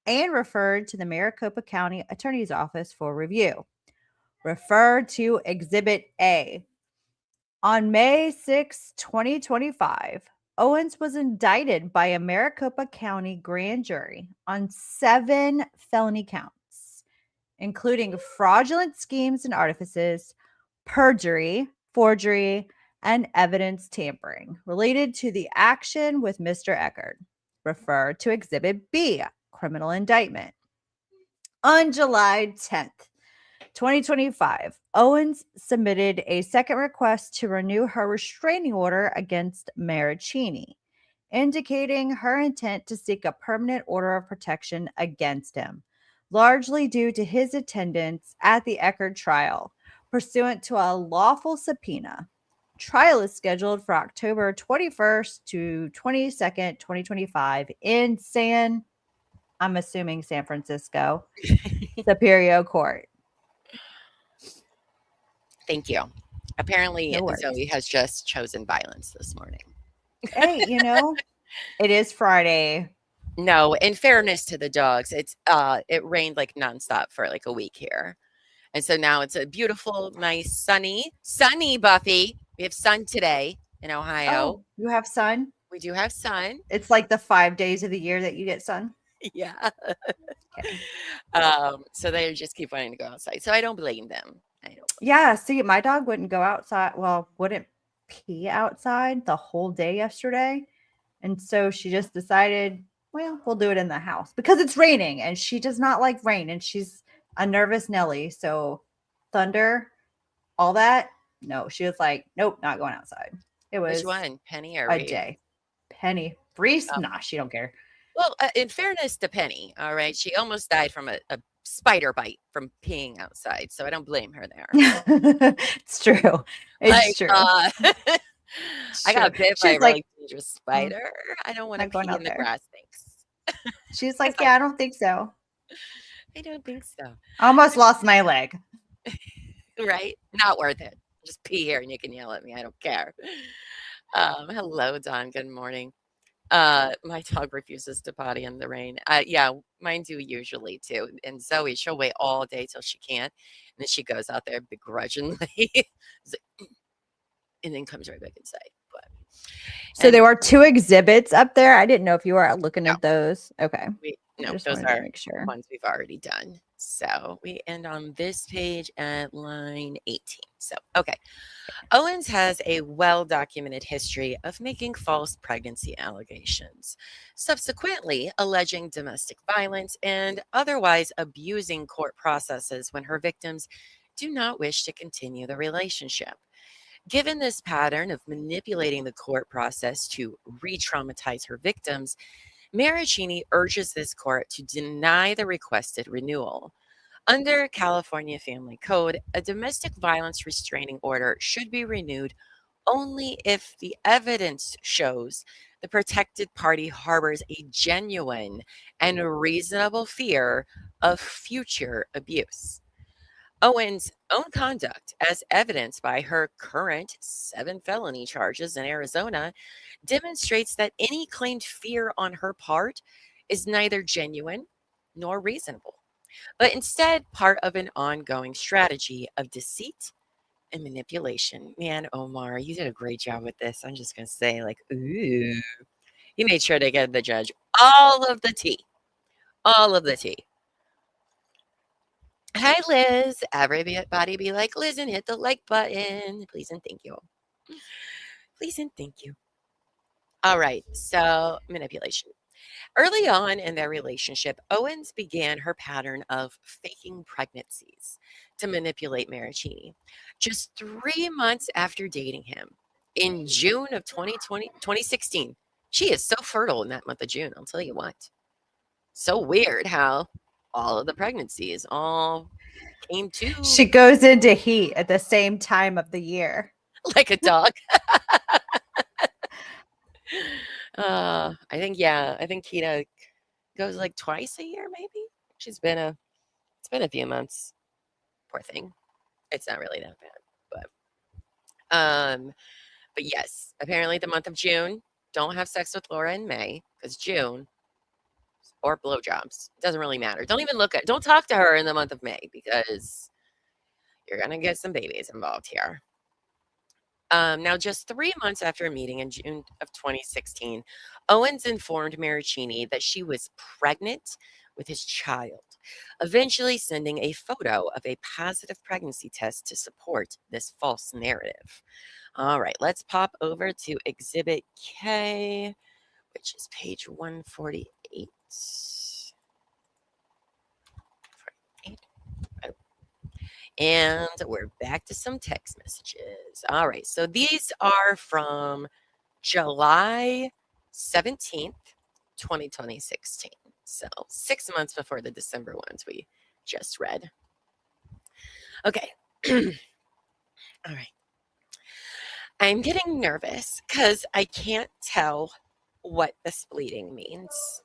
and referred to the Maricopa County Attorney's Office for review. Referred to Exhibit A. On May 6, 2025, Owens was indicted by a Maricopa County grand jury on 7 felony counts, including fraudulent schemes and artifices, perjury, forgery, and evidence tampering related to the action with Mr. Echard. Refer to Exhibit B, criminal indictment. On July 10th, 2025, Owens submitted a second request to renew her restraining order against Marraccini, indicating her intent to seek a permanent order of protection against him, largely due to his attendance at the Echard trial, pursuant to a lawful subpoena. Trial is scheduled for October 21st to 22nd, 2025 in I'm assuming San Francisco, Superior Court. Thank you. Apparently, No worries. Zoe has just chosen violence this morning. Hey, it is Friday. No, in fairness to the dogs, it rained like nonstop for like a week here. And so now it's a beautiful, nice, sunny Buffy. We have sun today in Ohio. Oh, you have sun? We do have sun. It's like the 5 days of the year that you get sun? Yeah. Okay. So they just keep wanting to go outside. So I don't blame them. Yeah, see, my dog wouldn't go outside. Well, wouldn't pee outside the whole day yesterday. And so she just decided, well, we'll do it in the house because it's raining and she does not like rain and she's a nervous Nelly. So thunder, all that. No, she was like, nope, not going outside. It was Which one? Penny or a Reed? day. Penny. Reese? Oh. Nah, she don't care. Well, in fairness to Penny, all right, she almost died from a spider bite from peeing outside. So I don't blame her there. It's true. It's true. I got bit by a like, really dangerous spider. I don't want to pee in the grass. Thanks. She's like, yeah, I don't think so. I don't think so. I almost lost my leg. Right? Not worth it. Just pee here and you can yell at me. I don't care. Hello, Don. Good morning. My dog refuses to potty in the rain. Yeah, mine do usually too. And Zoe, she'll wait all day till she can't, and then she goes out there begrudgingly, and then comes right back inside. But So and there were 2 exhibits up there. I didn't know if you were looking no, at those. Okay. I just those wanted to are make sure. ones we've already done. So we end on this page at line 18. So okay. Owens has a well documented history of making false pregnancy allegations, subsequently alleging domestic violence and otherwise abusing court processes when her victims do not wish to continue the relationship. Given this pattern of manipulating the court process to re traumatize her victims, Marraccini urges this court to deny the requested renewal. Under California Family Code, a domestic violence restraining order should be renewed only if the evidence shows the protected party harbors a genuine and reasonable fear of future abuse. Owens' own conduct, as evidenced by her current 7 felony charges in Arizona, demonstrates that any claimed fear on her part is neither genuine nor reasonable, but instead part of an ongoing strategy of deceit and manipulation. Man, Omar, you did a great job with this. I'm just going to say, like, ooh. You made sure to give the judge all of the tea. All of the tea. Hi, Liz. Everybody be like, Liz, and hit the like button. Please and thank you. Please and thank you. All right. So, manipulation. Early on in their relationship, Owens began her pattern of faking pregnancies to manipulate Marraccini. Just 3 months after dating him, in June of 2016, she is so fertile in that month of June, I'll tell you what. So weird how all of the pregnancies all came to She goes into heat at the same time of the year. like a dog. I think Kita goes like twice a year, maybe. It's been a few months. Poor thing. It's not really that bad, but yes, apparently the month of June, don't have sex with Laura in May because June or blowjobs, it doesn't really matter. Don't talk to her in the month of May because you're gonna get some babies involved here. Now, just 3 months after meeting in June of 2016, Owens informed Marraccini that she was pregnant with his child, eventually sending a photo of a positive pregnancy test to support this false narrative. All right, let's pop over to Exhibit K, which is page 148. And we're back to some text messages. All right, so these are from July 17th, 2016. So 6 months before the December ones we just read. Okay. All right. I'm getting nervous because I can't tell what this bleeding means.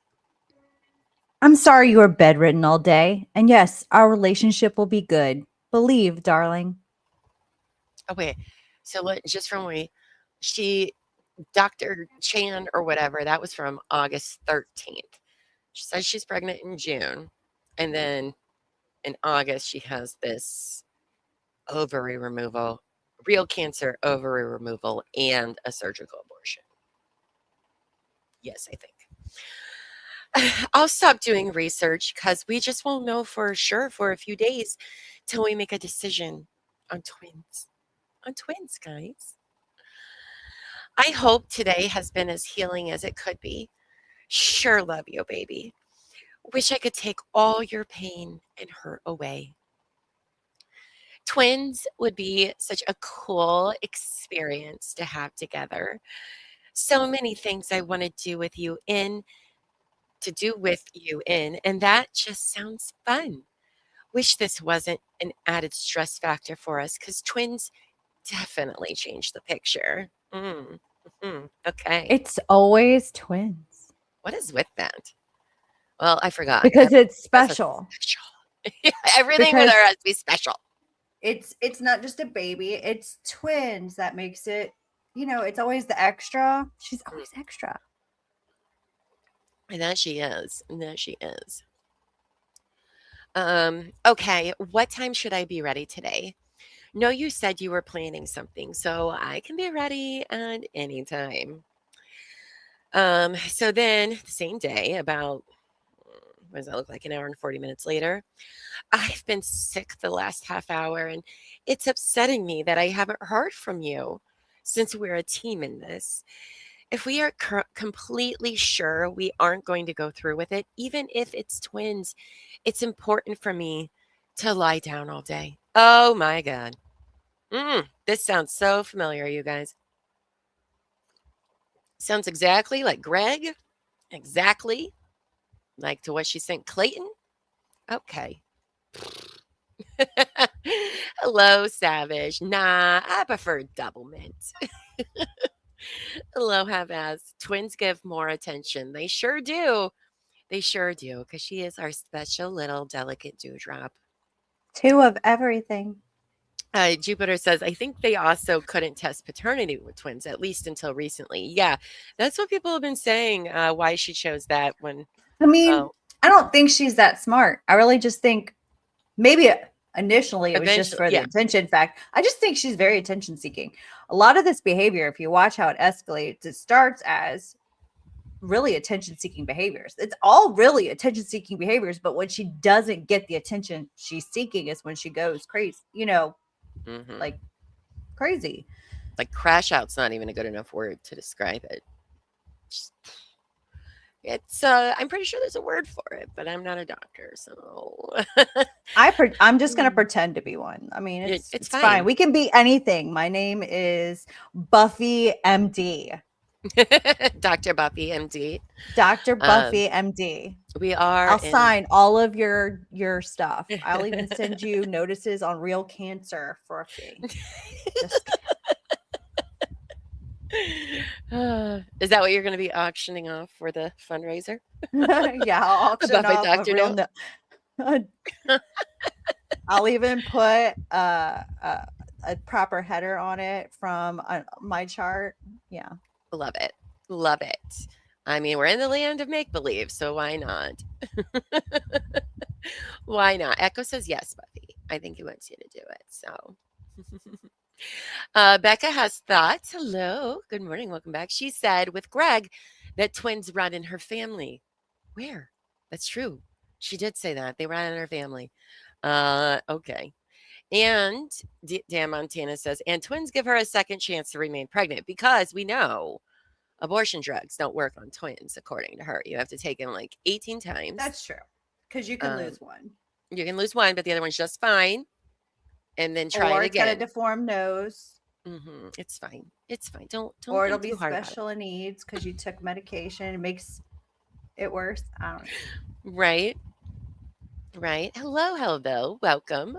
I'm sorry you were bedridden all day. And yes, our relationship will be good. Believe, darling. Oh, wait. So just from Dr. Chan or whatever, that was from August 13th. She says she's pregnant in June. And then in August, she has this ovary removal, real cancer ovary removal, and a surgical abortion. Yes, I think. I'll stop doing research because we just won't know for sure for a few days till we make a decision on twins. On twins, guys. I hope today has been as healing as it could be. Sure love you, baby. Wish I could take all your pain and hurt away. Twins would be such a cool experience to have together. So many things I want to do with you in, and that just sounds fun. Wish this wasn't an added stress factor for us because twins definitely change the picture. Okay. It's always twins. What is with that? Well, I forgot. Because it's special. Everything with her has to be special. It's not just a baby, it's twins that makes it, it's always the extra. She's always extra. And that she is. And that she is. Okay. What time should I be ready today? No, you said you were planning something, so I can be ready at any time. So then the same day, about what does that look like? An hour and 40 minutes later, I've been sick the last half hour, and it's upsetting me that I haven't heard from you since we're a team in this. If we are completely sure we aren't going to go through with it, even if it's twins, it's important for me to lie down all day. Oh my God. This sounds so familiar, you guys. Sounds exactly like Greg. Exactly like to what she sent Clayton. Okay. Hello, Savage. Nah, I prefer double mint. Aloha, Vaz. Twins give more attention. They sure do. They sure do, because she is our special little delicate dewdrop. 2 of everything. Jupiter says, I think they also couldn't test paternity with twins, at least until recently. Yeah, that's what people have been saying, why she chose that one. I mean, I don't think she's that smart. I really just think maybe initially it was just for the attention fact. I just think she's very attention seeking. A lot of this behavior, if you watch how it escalates, it starts as really attention seeking behaviors. It's all really attention seeking behaviors, but when she doesn't get the attention she's seeking is when she goes crazy, like crazy. Like crash out's not even a good enough word to describe it. It's I'm pretty sure there's a word for it, but I'm not a doctor, so I'm just gonna pretend to be one. I mean, it's fine. We can be anything. My name is Buffy MD. Dr. Buffy MD. Dr. Buffy MD. We are. I'll sign all of your stuff. I'll even send you notices on real cancer for a fee. Is that what you're going to be auctioning off for the fundraiser? Yeah, I'll auction off Dr. a real I'll even put a proper header on it from my chart. Yeah. Love it. Love it. I mean, we're in the land of make-believe, so why not? Why not? Echo says yes, Buffy. I think he wants you to do it, so... Becca has thoughts. Hello. Good morning. Welcome back. She said with Greg that twins run in her family. Where? That's true. She did say that. They run in her family. Okay. And Dan Montana says, and twins give her a second chance to remain pregnant because we know abortion drugs don't work on twins, according to her. You have to take them like 18 times. That's true. Because you can lose one. You can lose one, but the other one's just fine. And then try it again. Or it's got a deformed nose. It's fine. It's fine. Don't. Or it'll be special needs because you took medication. It makes it worse. I don't know. Right. Hello, Hello. Welcome.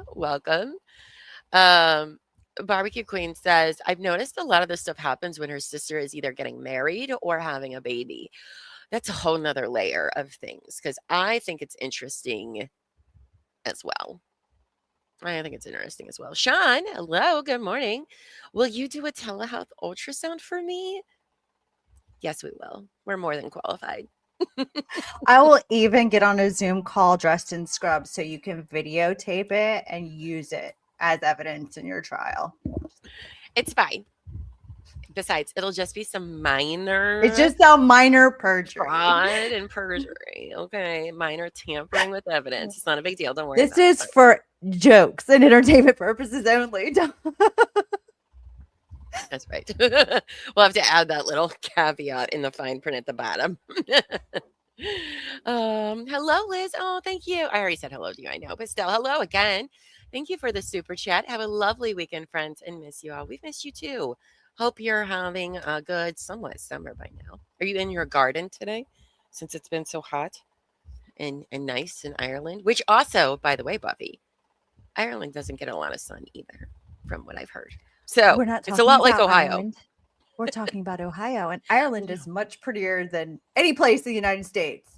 Barbecue Queen says, I've noticed a lot of this stuff happens when her sister is either getting married or having a baby. That's a whole nother layer of things because I think it's interesting as well. Sean, hello, good morning. Will you do a telehealth ultrasound for me? Yes, we will. We're more than qualified. I will even get on a Zoom call dressed in scrubs so you can videotape it and use it as evidence in your trial. It's fine. Besides, it'll just be some minor. It's just a minor perjury. Fraud and perjury. Okay. Minor tampering with evidence. It's not a big deal. Don't worry. This is for jokes and entertainment purposes only. That's right. We'll have to add that little caveat in the fine print at the bottom. Hello, Liz. Oh, thank you. I already said hello to you, I know, but still, hello again. Thank you for the super chat. Have a lovely weekend, friends, and miss you all. We've missed you too. Hope you're having a good, somewhat summer by now. Are you in your garden today, since it's been so hot and nice in Ireland? Which also, by the way, Buffy, Ireland doesn't get a lot of sun either, from what I've heard. So it's a lot like Ohio. Ireland. We're talking about Ohio, and Ireland is much prettier than any place in the United States.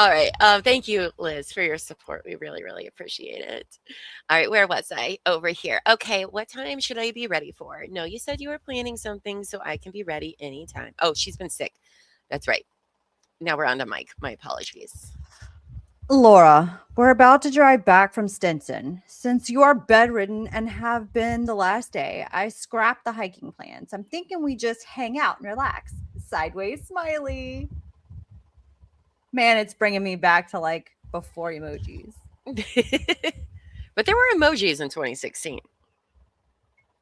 All right. Thank you, Liz, for your support. We really, really appreciate it. All right. Where was I? Over here. Okay. What time should I be ready for? No, you said you were planning something, so I can be ready anytime. Oh, she's been sick. That's right. Now we're on to Mike. My apologies. Laura, we're about to drive back from Stinson. Since you are bedridden and have been the last day, I scrapped the hiking plans. I'm thinking we just hang out and relax. Sideways smiley. Man, it's bringing me back to like before emojis. But there were emojis in 2016.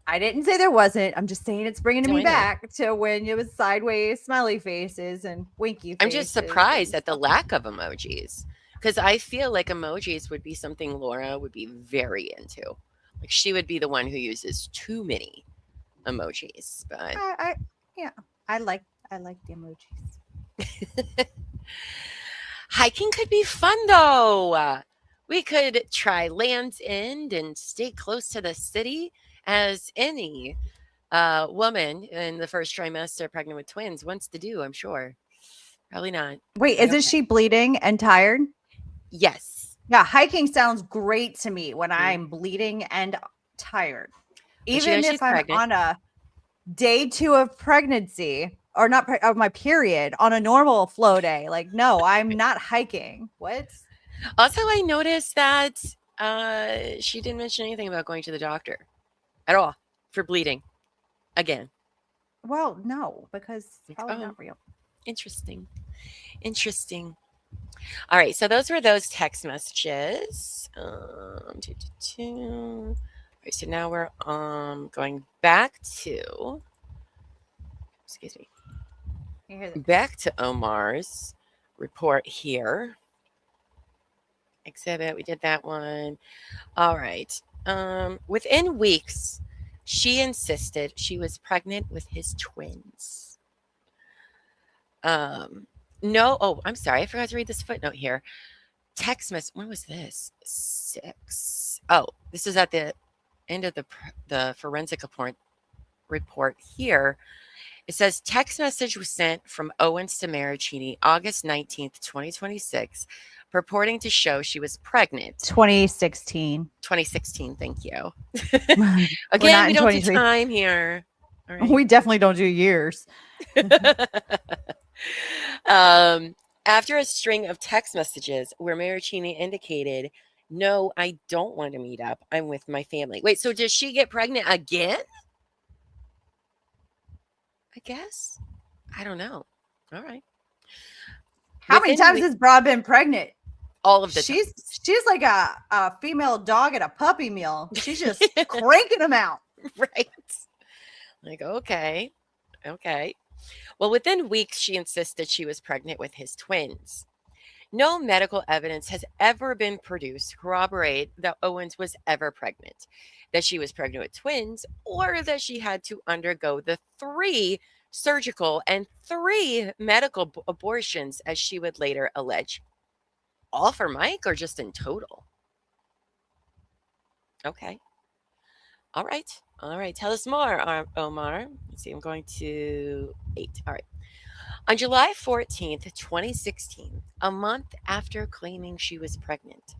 I didn't say there wasn't. I'm just saying it's bringing No, me I know. back to when it was sideways smiley faces and winky faces. I'm just surprised and at the stuff. lack of emojis because I feel like emojis would be something Laura would be very into. Like she would be the one who uses too many emojis. But I like the emojis. hiking could be fun though. We could try Land's End and stay close to the city, as any woman in the first trimester pregnant with twins wants to do, I'm sure. Probably not. Wait, isn't she bleeding and tired? Yes. Yeah, hiking sounds great to me when I'm bleeding and tired. Even if I'm pregnant. on a day 2 of pregnancy or not of my period on a normal flow day. Like, no, I'm not hiking. What? Also, I noticed that she didn't mention anything about going to the doctor at all for bleeding again. Well, no, because it's probably not real. Interesting. All right, so those were those text messages. All right, so now we're going back to, excuse me, back to Omar's report here. Exhibit, we did that one. All right. Within weeks, she insisted she was pregnant with his twins. I'm sorry. I forgot to read this footnote here. Text message. When was this? 6. Oh, this is at the end of the forensic report here. It says text message was sent from Owens to Marraccini August 19th, 2026, purporting to show she was pregnant. 2016. 2016. Thank you. Again, Again, we don't do time here. All right. We definitely don't do years. After a string of text messages where Marraccini indicated, no, I don't want to meet up. I'm with my family. Wait, so does she get pregnant again? I guess. I don't know. All right. How many times has Broad been pregnant? All of the She's like a female dog at a puppy mill. She's just cranking them out. Right. Like, okay. Well, within weeks, she insisted she was pregnant with his twins. No medical evidence has ever been produced to corroborate that Owens was ever pregnant, that she was pregnant with twins, or that she had to undergo the 3 surgical and 3 medical abortions, as she would later allege. All for Mike or just in total? Okay. All right. Tell us more, Omar. Let's see. I'm going to 8. All right. On July 14th, 2016, a month after claiming she was pregnant,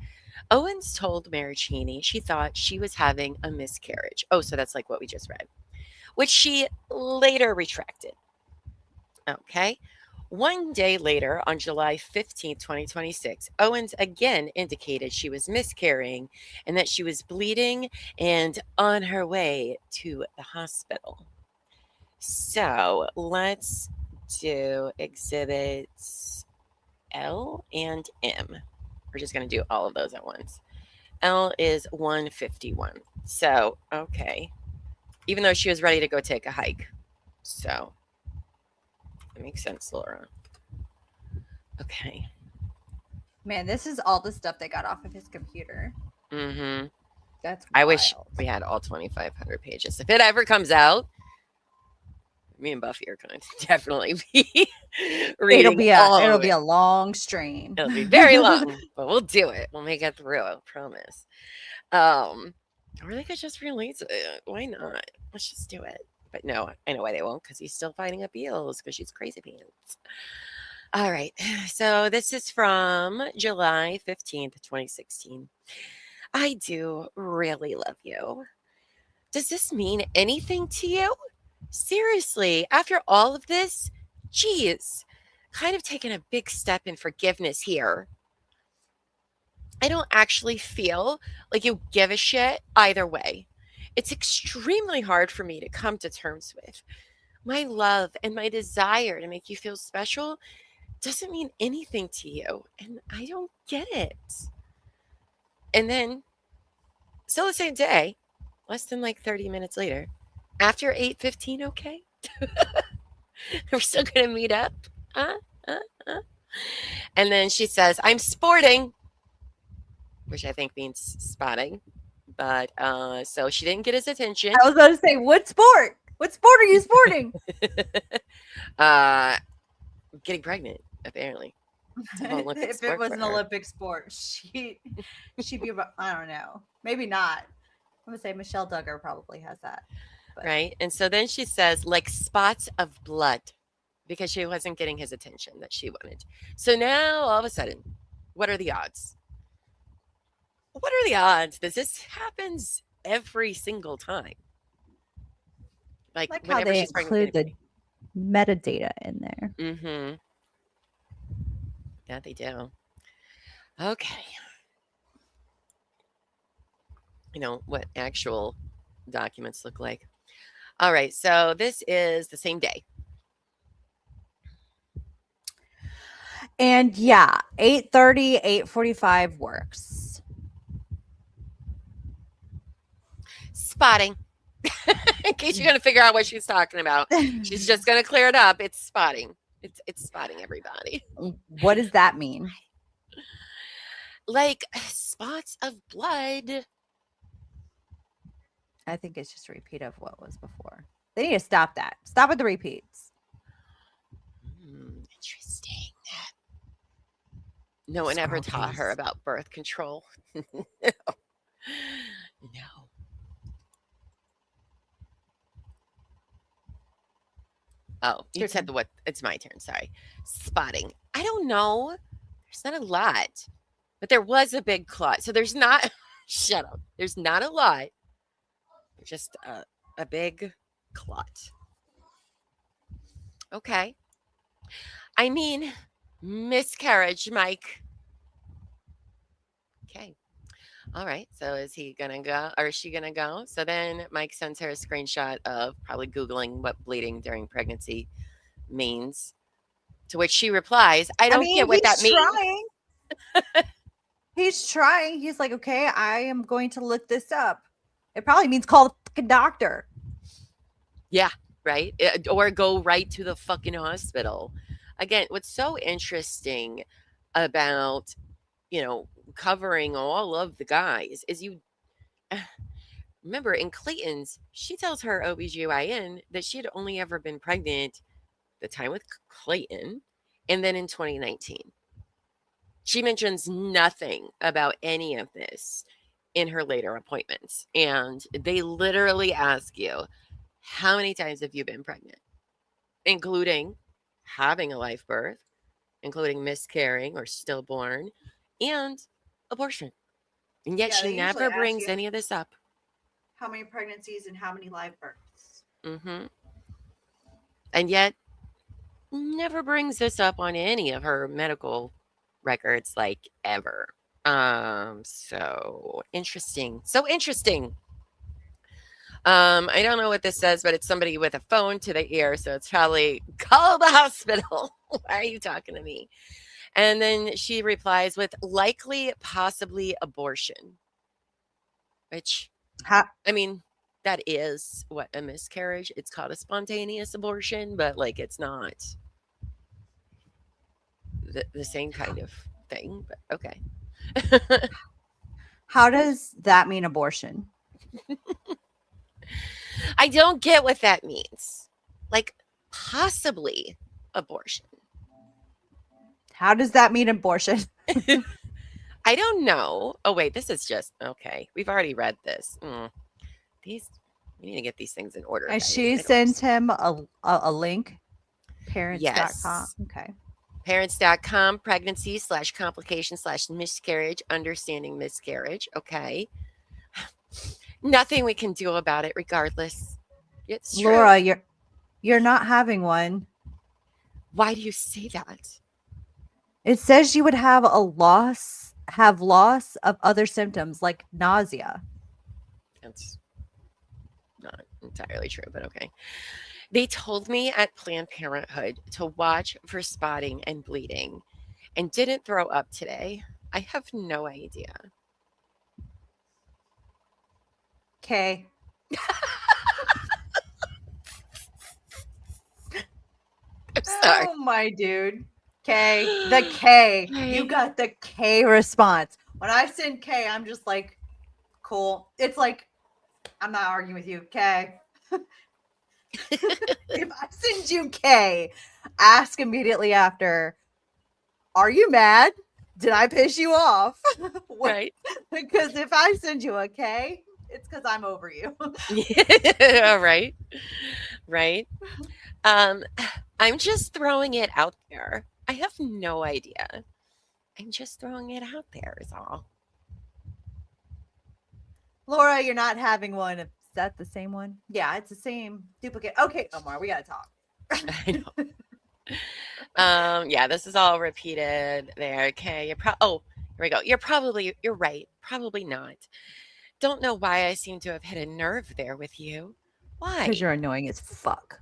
Owens told Marraccini she thought she was having a miscarriage. Oh, so that's like what we just read, which she later retracted. Okay. One day later, on July 15th, 2026, Owens again indicated she was miscarrying and that she was bleeding and on her way to the hospital. So let's do exhibits L and M. We're just going to do all of those at once. L is 151. So, okay. Even though she was ready to go take a hike. So, that makes sense, Laura. Okay. Man, this is all the stuff they got off of his computer. Mm-hmm. That's wild. I wish we had all 2,500 pages. If it ever comes out, me and Buffy are going to definitely be reading it'll be a long stream. It'll be very long, but we'll do it. We'll make it through, I promise. Or they could just release it. Why not? Let's just do it. But no, I know why they won't, because he's still fighting up Eels because she's crazy pants. All right. So this is from July 15th, 2016. I do really love you. Does this mean anything to you? Seriously, after all of this, geez, kind of taking a big step in forgiveness here. I don't actually feel like you give a shit either way. It's extremely hard for me to come to terms with. My love and my desire to make you feel special doesn't mean anything to you, and I don't get it. And then, still the same day, less than like 30 minutes later, after 8:15, okay? We're still going to meet up. And then she says, I'm sporting, which I think means spotting. But so she didn't get his attention. I was about to say, what sport? What sport are you sporting? Getting pregnant, apparently. If it was an Olympic sport, she'd be about, I don't know, maybe not. I'm gonna say Michelle Duggar probably has that. But. Right. And so then she says, like spots of blood, because she wasn't getting his attention that she wanted. So now all of a sudden, what are the odds? What are the odds that this happens every single time? Like how they include the metadata in there. Mm-hmm. Yeah, they do. Okay. You know what actual documents look like. All right, so this is the same day. And yeah, 8:30, 8:45 works. Spotting. In case you're going to figure out what she's talking about. She's just going to clear it up. It's spotting. It's spotting everybody. What does that mean? Like spots of blood. I think it's just a repeat of what was before. They need to stop that. Stop with the repeats. Interesting. No one ever taught her about birth control. No. Oh, you said the what? It's my turn. Sorry. Spotting. I don't know. There's not a lot, but there was a big clot. So there's not. Shut up. There's not a lot. Just a big clot. Okay. I mean, miscarriage, Mike. Okay. All right. So is he going to go or is she going to go? So then Mike sends her a screenshot of probably Googling what bleeding during pregnancy means, to which she replies, I don't get what that means. He's trying. He's like, okay, I am going to look this up. It probably means call the fucking doctor. Yeah, right. Or go right to the fucking hospital. Again, what's so interesting about, covering all of the guys is you remember in Clayton's, she tells her OBGYN that she had only ever been pregnant the time with Clayton and then in 2019. She mentions nothing about any of this in her later appointments. And they literally ask you, how many times have you been pregnant? Including having a live birth, including miscarrying or stillborn, and abortion. And yet she never brings any of this up. How many pregnancies and how many live births? Mm-hmm. And yet never brings this up on any of her medical records, like ever. So interesting. So interesting. I don't know what this says, but it's somebody with a phone to the ear. So it's probably call the hospital. Why are you talking to me? And then she replies with likely, possibly abortion, which, I mean, that is what a miscarriage. It's called a spontaneous abortion, but like it's not the same kind of thing. But okay. How does that mean abortion? I don't get what that means. Like possibly abortion. How does that mean abortion? I don't know. Oh, wait, this is just okay. We've already read this. We need to get these things in order. And she sends him a link. Parents.com. Yes. Okay. Parents.com, pregnancy/complication/miscarriage, understanding miscarriage. Okay. Nothing we can do about it regardless. It's true. Laura, you're not having one. Why do you say that? It says you would have loss of other symptoms like nausea. That's not entirely true, but okay. They told me at Planned Parenthood to watch for spotting and bleeding and didn't throw up today. I have no idea. Okay. I'm sorry. Oh my dude. K. The K. You got the K response. When I send K, I'm just like, cool. It's like, I'm not arguing with you. K. If I send you K, ask immediately after, are you mad? Did I piss you off? Right. Because if I send you a K, it's because I'm over you. Yeah, right. Right. I'm just throwing it out there. I have no idea. I'm just throwing it out there is all. Laura, you're not having one. Is that the same one? Yeah, it's the same duplicate. Okay, Omar, we gotta talk. I know. Yeah, this is all repeated there. Okay, here we go. You're right. Probably not. Don't know why I seem to have hit a nerve there with you. Why? Because you're annoying as fuck.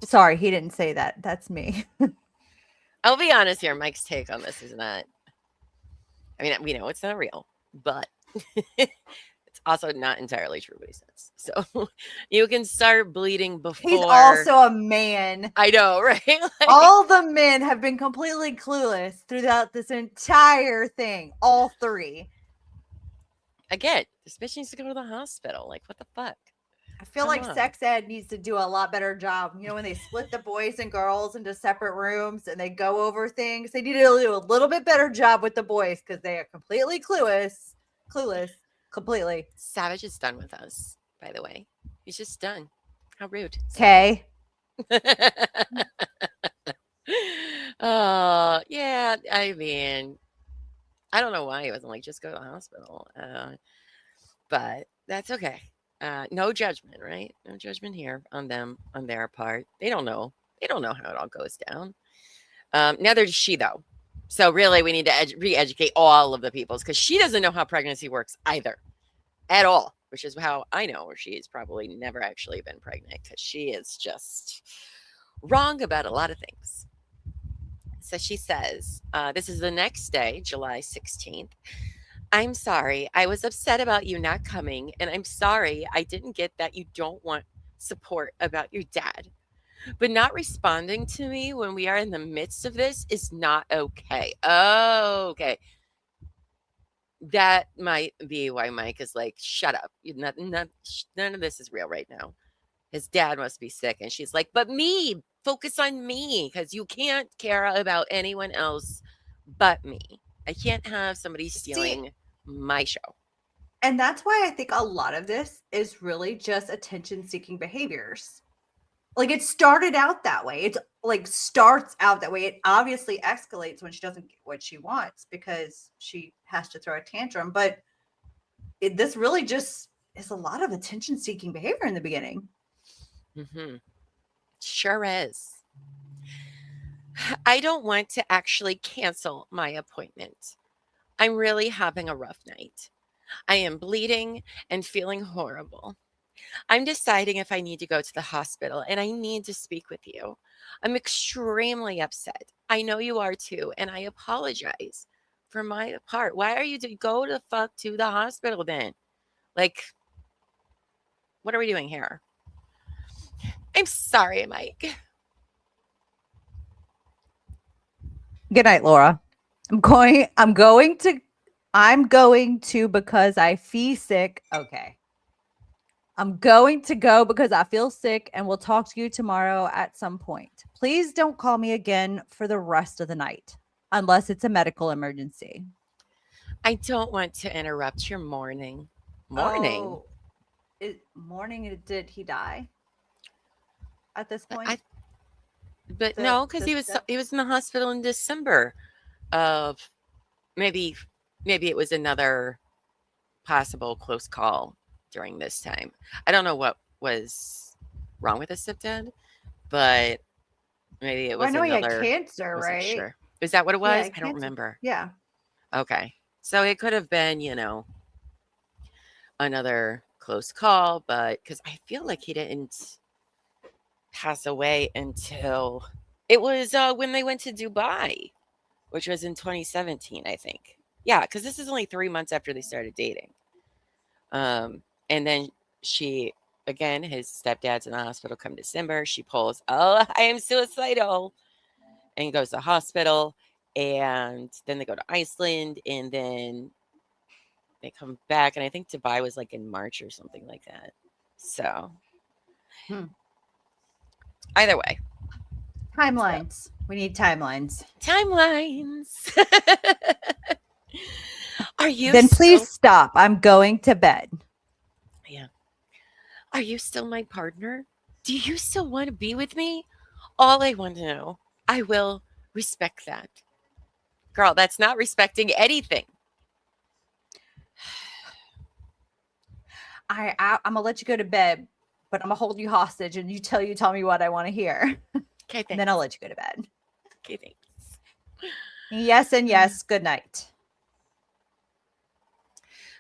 Sorry, he didn't say that. That's me. I'll be honest here. Mike's take on this is not. I mean, we know it's not real, but it's also not entirely true what he says. So you can start bleeding before. He's also a man. I know, right? Like, all the men have been completely clueless throughout this entire thing. All three. Again, this bitch needs to go to the hospital. Like, what the fuck? I feel like sex ed needs to do a lot better job. You know, when they split the boys and girls into separate rooms and they go over things, they need to do a little bit better job with the boys because they are completely clueless, completely. Savage is done with us, by the way. He's just done. How rude. Okay. Yeah. I mean, I don't know why he wasn't like, just go to the hospital. But that's okay. No judgment, right? No judgment here on them, on their part. They don't know. They don't know how it all goes down. Neither does she, though. So really, we need to re-educate all of the peoples because she doesn't know how pregnancy works either, at all. Which is how I know she's probably never actually been pregnant because she is just wrong about a lot of things. So she says, this is the next day, July 16th. I'm sorry. I was upset about you not coming, and I'm sorry I didn't get that you don't want support about your dad. But not responding to me when we are in the midst of this is not okay. Oh, okay. That might be why Mike is like, shut up. None of this is real right now. His dad must be sick. And she's like, but me, focus on me because you can't care about anyone else but me. I can't have somebody stealing my show. And that's why I think a lot of this is really just attention-seeking behaviors. Like, it started out that way. It's like starts out that way. It obviously escalates when she doesn't get what she wants because she has to throw a tantrum. But this really just is a lot of attention-seeking behavior in the beginning. Mm-hmm. Sure is. I don't want to actually cancel my appointment. I'm really having a rough night. I am bleeding and feeling horrible. I'm deciding if I need to go to the hospital and I need to speak with you. I'm extremely upset. I know you are too, and I apologize for my part. Why are you to go the fuck to the hospital then? Like, what are we doing here? I'm sorry, Mike. Good night, Laura. I'm going to because I feel sick. Okay. I'm going to go because I feel sick and we'll talk to you tomorrow at some point. Please don't call me again for the rest of the night unless it's a medical emergency. I don't want to interrupt your morning. Morning? Did he die at this point? But no, because he was in the hospital in December of maybe it was another possible close call during this time. I don't know what was wrong with his stepdad, but maybe it was I know another. he had cancer, Wasn't right? sure. Is that what it was? I don't cancer. remember. Yeah. Okay, so it could have been, another close call, but because I feel like he didn't pass away until it was when they went to Dubai, which was in 2017, I think. Yeah, because this is only 3 months after they started dating. And then again, his stepdad's in the hospital come December. She pulls, "Oh, I am suicidal," and goes to the hospital. And then they go to Iceland, and then they come back. And I think Dubai was like in March or something like that. So, either way. Timelines. We need timelines. Timelines. Are you Then please stop. I'm going to bed. Yeah. Are you still my partner? Do you still want to be with me? All I want to know. I will respect that. Girl, that's not respecting anything. I'm gonna let you go to bed, but I'm gonna hold you hostage and you tell me what I want to hear. Okay, thanks. And then I'll let you go to bed. Okay, thanks. Yes and yes. Good night.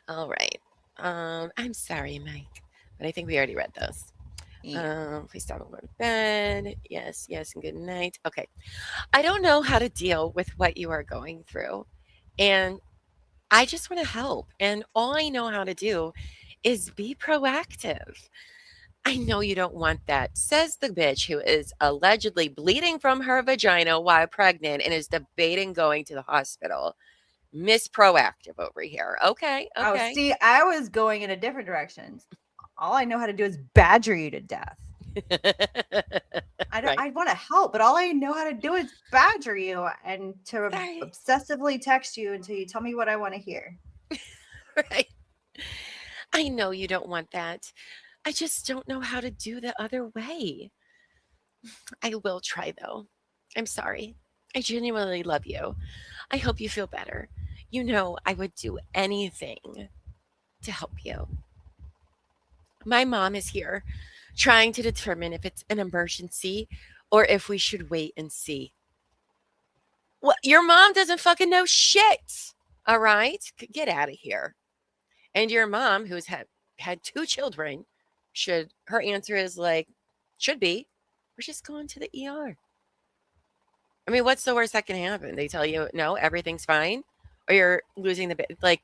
All right. I'm sorry, Mike, but I think we already read those. Please don't go to bed. Yes, and good night. Okay. I don't know how to deal with what you are going through, and I just want to help. And all I know how to do is be proactive. I know you don't want that, says the bitch who is allegedly bleeding from her vagina while pregnant and is debating going to the hospital. Miss Proactive over here. Okay. Oh, see, I was going in a different direction. All I know how to do is badger you to death. I want to help, but all I know how to do is badger you and to obsessively text you until you tell me what I want to hear. Right. I know you don't want that. I just don't know how to do the other way. I will try, though. I'm sorry. I genuinely love you. I hope you feel better. You know, I would do anything to help you. My mom is here trying to determine if it's an emergency or if we should wait and see. Well, your mom doesn't fucking know shit. All right? Get out of here. And your mom, who's had 2 children, her answer is like, should be, we're just going to the ER. I mean, what's the worst that can happen? They tell you, no, everything's fine, or you're losing the bit. Like,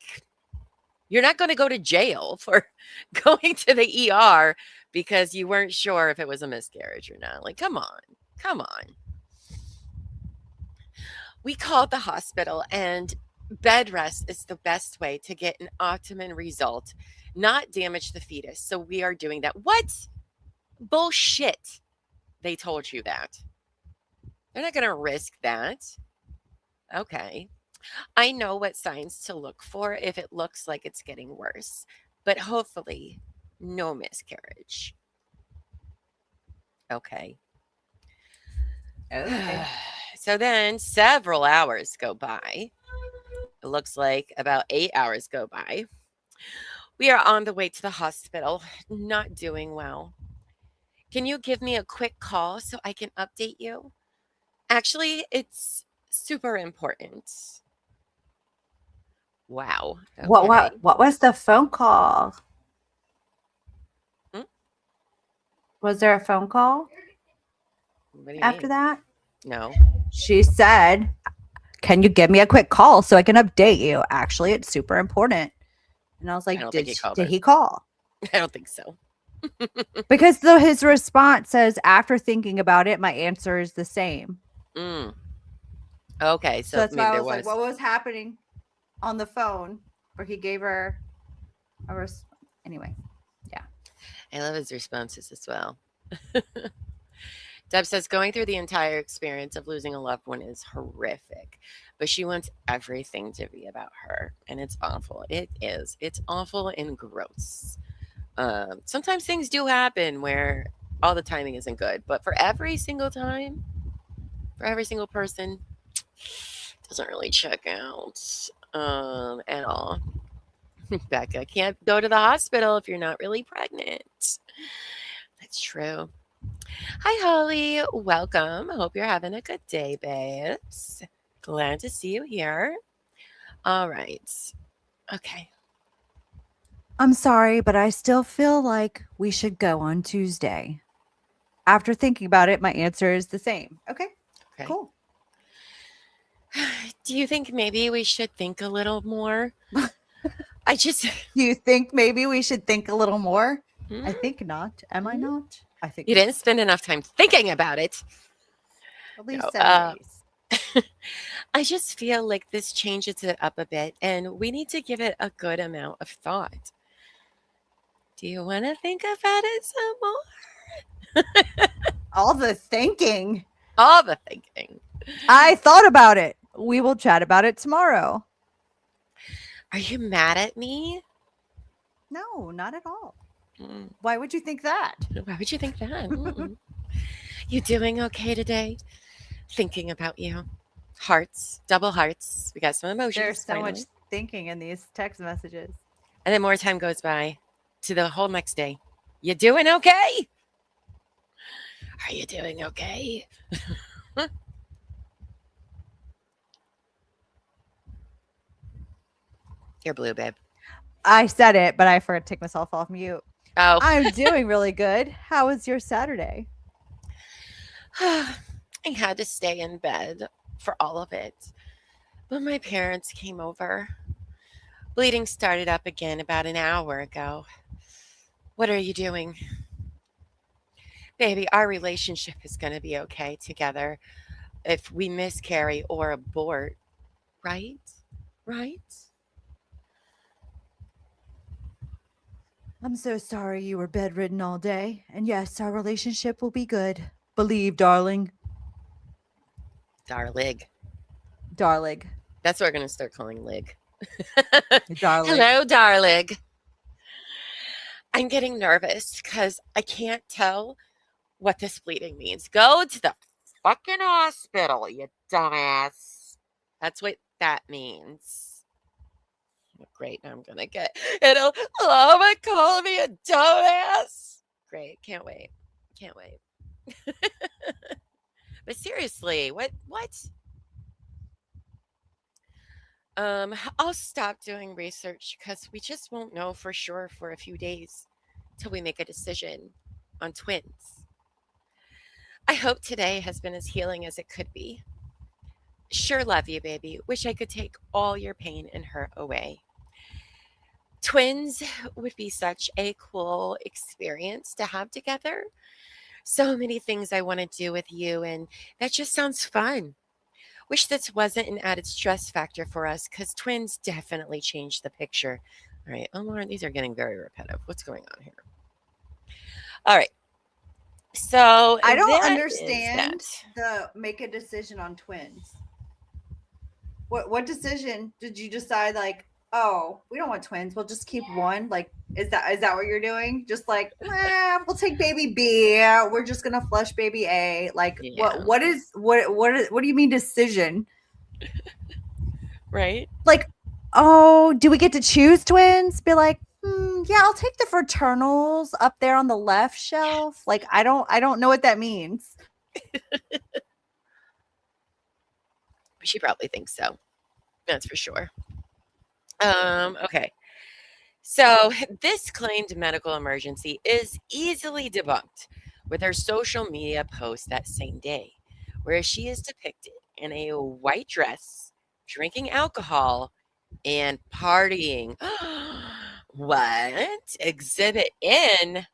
you're not going to go to jail for going to the ER because you weren't sure if it was a miscarriage or not. Like, come on. We called the hospital, and bed rest is the best way to get an optimum result, not damage the fetus. So we are doing that. What? Bullshit. They told you that. They're not going to risk that. Okay. I know what signs to look for if it looks like it's getting worse, but hopefully no miscarriage. Okay. So then several hours go by. It looks like about 8 hours go by. We are on the way to the hospital, not doing well. Can you give me a quick call so I can update you? Actually, it's super important. Wow. Okay. What was the phone call? Was there a phone call after that? No. She said, can you give me a quick call so I can update you? Actually, it's super important. And I was like, did he call? I don't think so. Because his response says, after thinking about it, my answer is the same. Okay. So that's why I was like, what was happening on the phone? Or he gave her anyway. Yeah. I love his responses as well. Deb says going through the entire experience of losing a loved one is horrific, but she wants everything to be about her, and it's awful. It is. It's awful and gross. Sometimes things do happen where all the timing isn't good, but for every single time, for every single person. Doesn't really check out at all. Becca, can't go to the hospital if you're not really pregnant. That's true. Hi, Holly. Welcome. Hope you're having a good day, babes. Glad to see you here. All right. Okay. I'm sorry, but I still feel like we should go on Tuesday. After thinking about it, my answer is the same. Okay. Cool. Do you think maybe we should think a little more? Do you think maybe we should think a little more? I think not. Am I not? I think you didn't spend enough time thinking about it. At least 7 days. I just feel like this changes it up a bit, and we need to give it a good amount of thought. Do you want to think about it some more? All the thinking. All the thinking. I thought about it. We will chat about it tomorrow. Are you mad at me? No, not at all. Why would you think that? Why would you think that? You doing okay today? Thinking about you. Hearts, double hearts. We got some emotions. There's so finally. much thinking in these text messages. And then more time goes by to the whole next day. You doing okay? Are you doing okay? You're blue, babe. I said it, but I forgot to take myself off mute. Oh. I'm doing really good. How was your Saturday? I had to stay in bed for all of it. But my parents came over. Bleeding started up again about an hour ago. What are you doing? Baby, our relationship is going to be okay together if we miscarry or abort. Right? Right? I'm so sorry you were bedridden all day. And yes, our relationship will be good. Believe, darling. Darlig. Darling. That's what we're going to start calling Lig. Darling. Hello, darling. I'm getting nervous because I can't tell what this bleeding means. Go to the fucking hospital, you dumbass. That's what that means. Oh, great. Now I'm going to get it'll Llama call me a dumbass. Great. Can't wait. Can't wait. But seriously, what? I'll stop doing research because we just won't know for sure for a few days till we make a decision on twins. I hope today has been as healing as it could be. Sure love you, baby. Wish I could take all your pain and hurt away. Twins would be such a cool experience to have together. So many things I want to do with you, and that just sounds fun. Wish this wasn't an added stress factor for us because twins definitely changed the picture. All right. Oh, Lauren, these are getting very repetitive. What's going on here? All right. So I don't that understand is the make a decision on twins. What decision did you decide? Like, oh, we don't want twins. We'll just keep one. Like, is that what you're doing? Just like, we'll take baby B. We're just gonna flush baby A. Like, Yeah. what do you mean decision? right. Like, oh, do we get to choose twins? Be like, yeah, I'll take the fraternals up there on the left shelf. Like, I don't know what that means. She probably thinks so. That's for sure. Okay. So this claimed medical emergency is easily debunked with her social media post that same day, where she is depicted in a white dress, drinking alcohol, and partying. What? Exhibit in.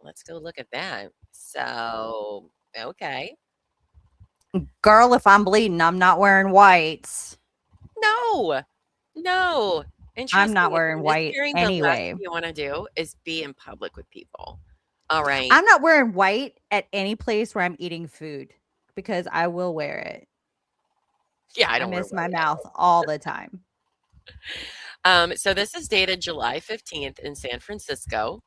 Let's go look at that. So, okay. Girl, if I'm bleeding, I'm not wearing whites. No. And I'm not trust me, wearing white miscarrying, the last anyway. thing you want to do is be in public with people. All right. I'm not wearing white at any place where I'm eating food because I will wear it. Yeah, I I don't wear miss my white. mouth all the time. So this is dated July 15th in San Francisco.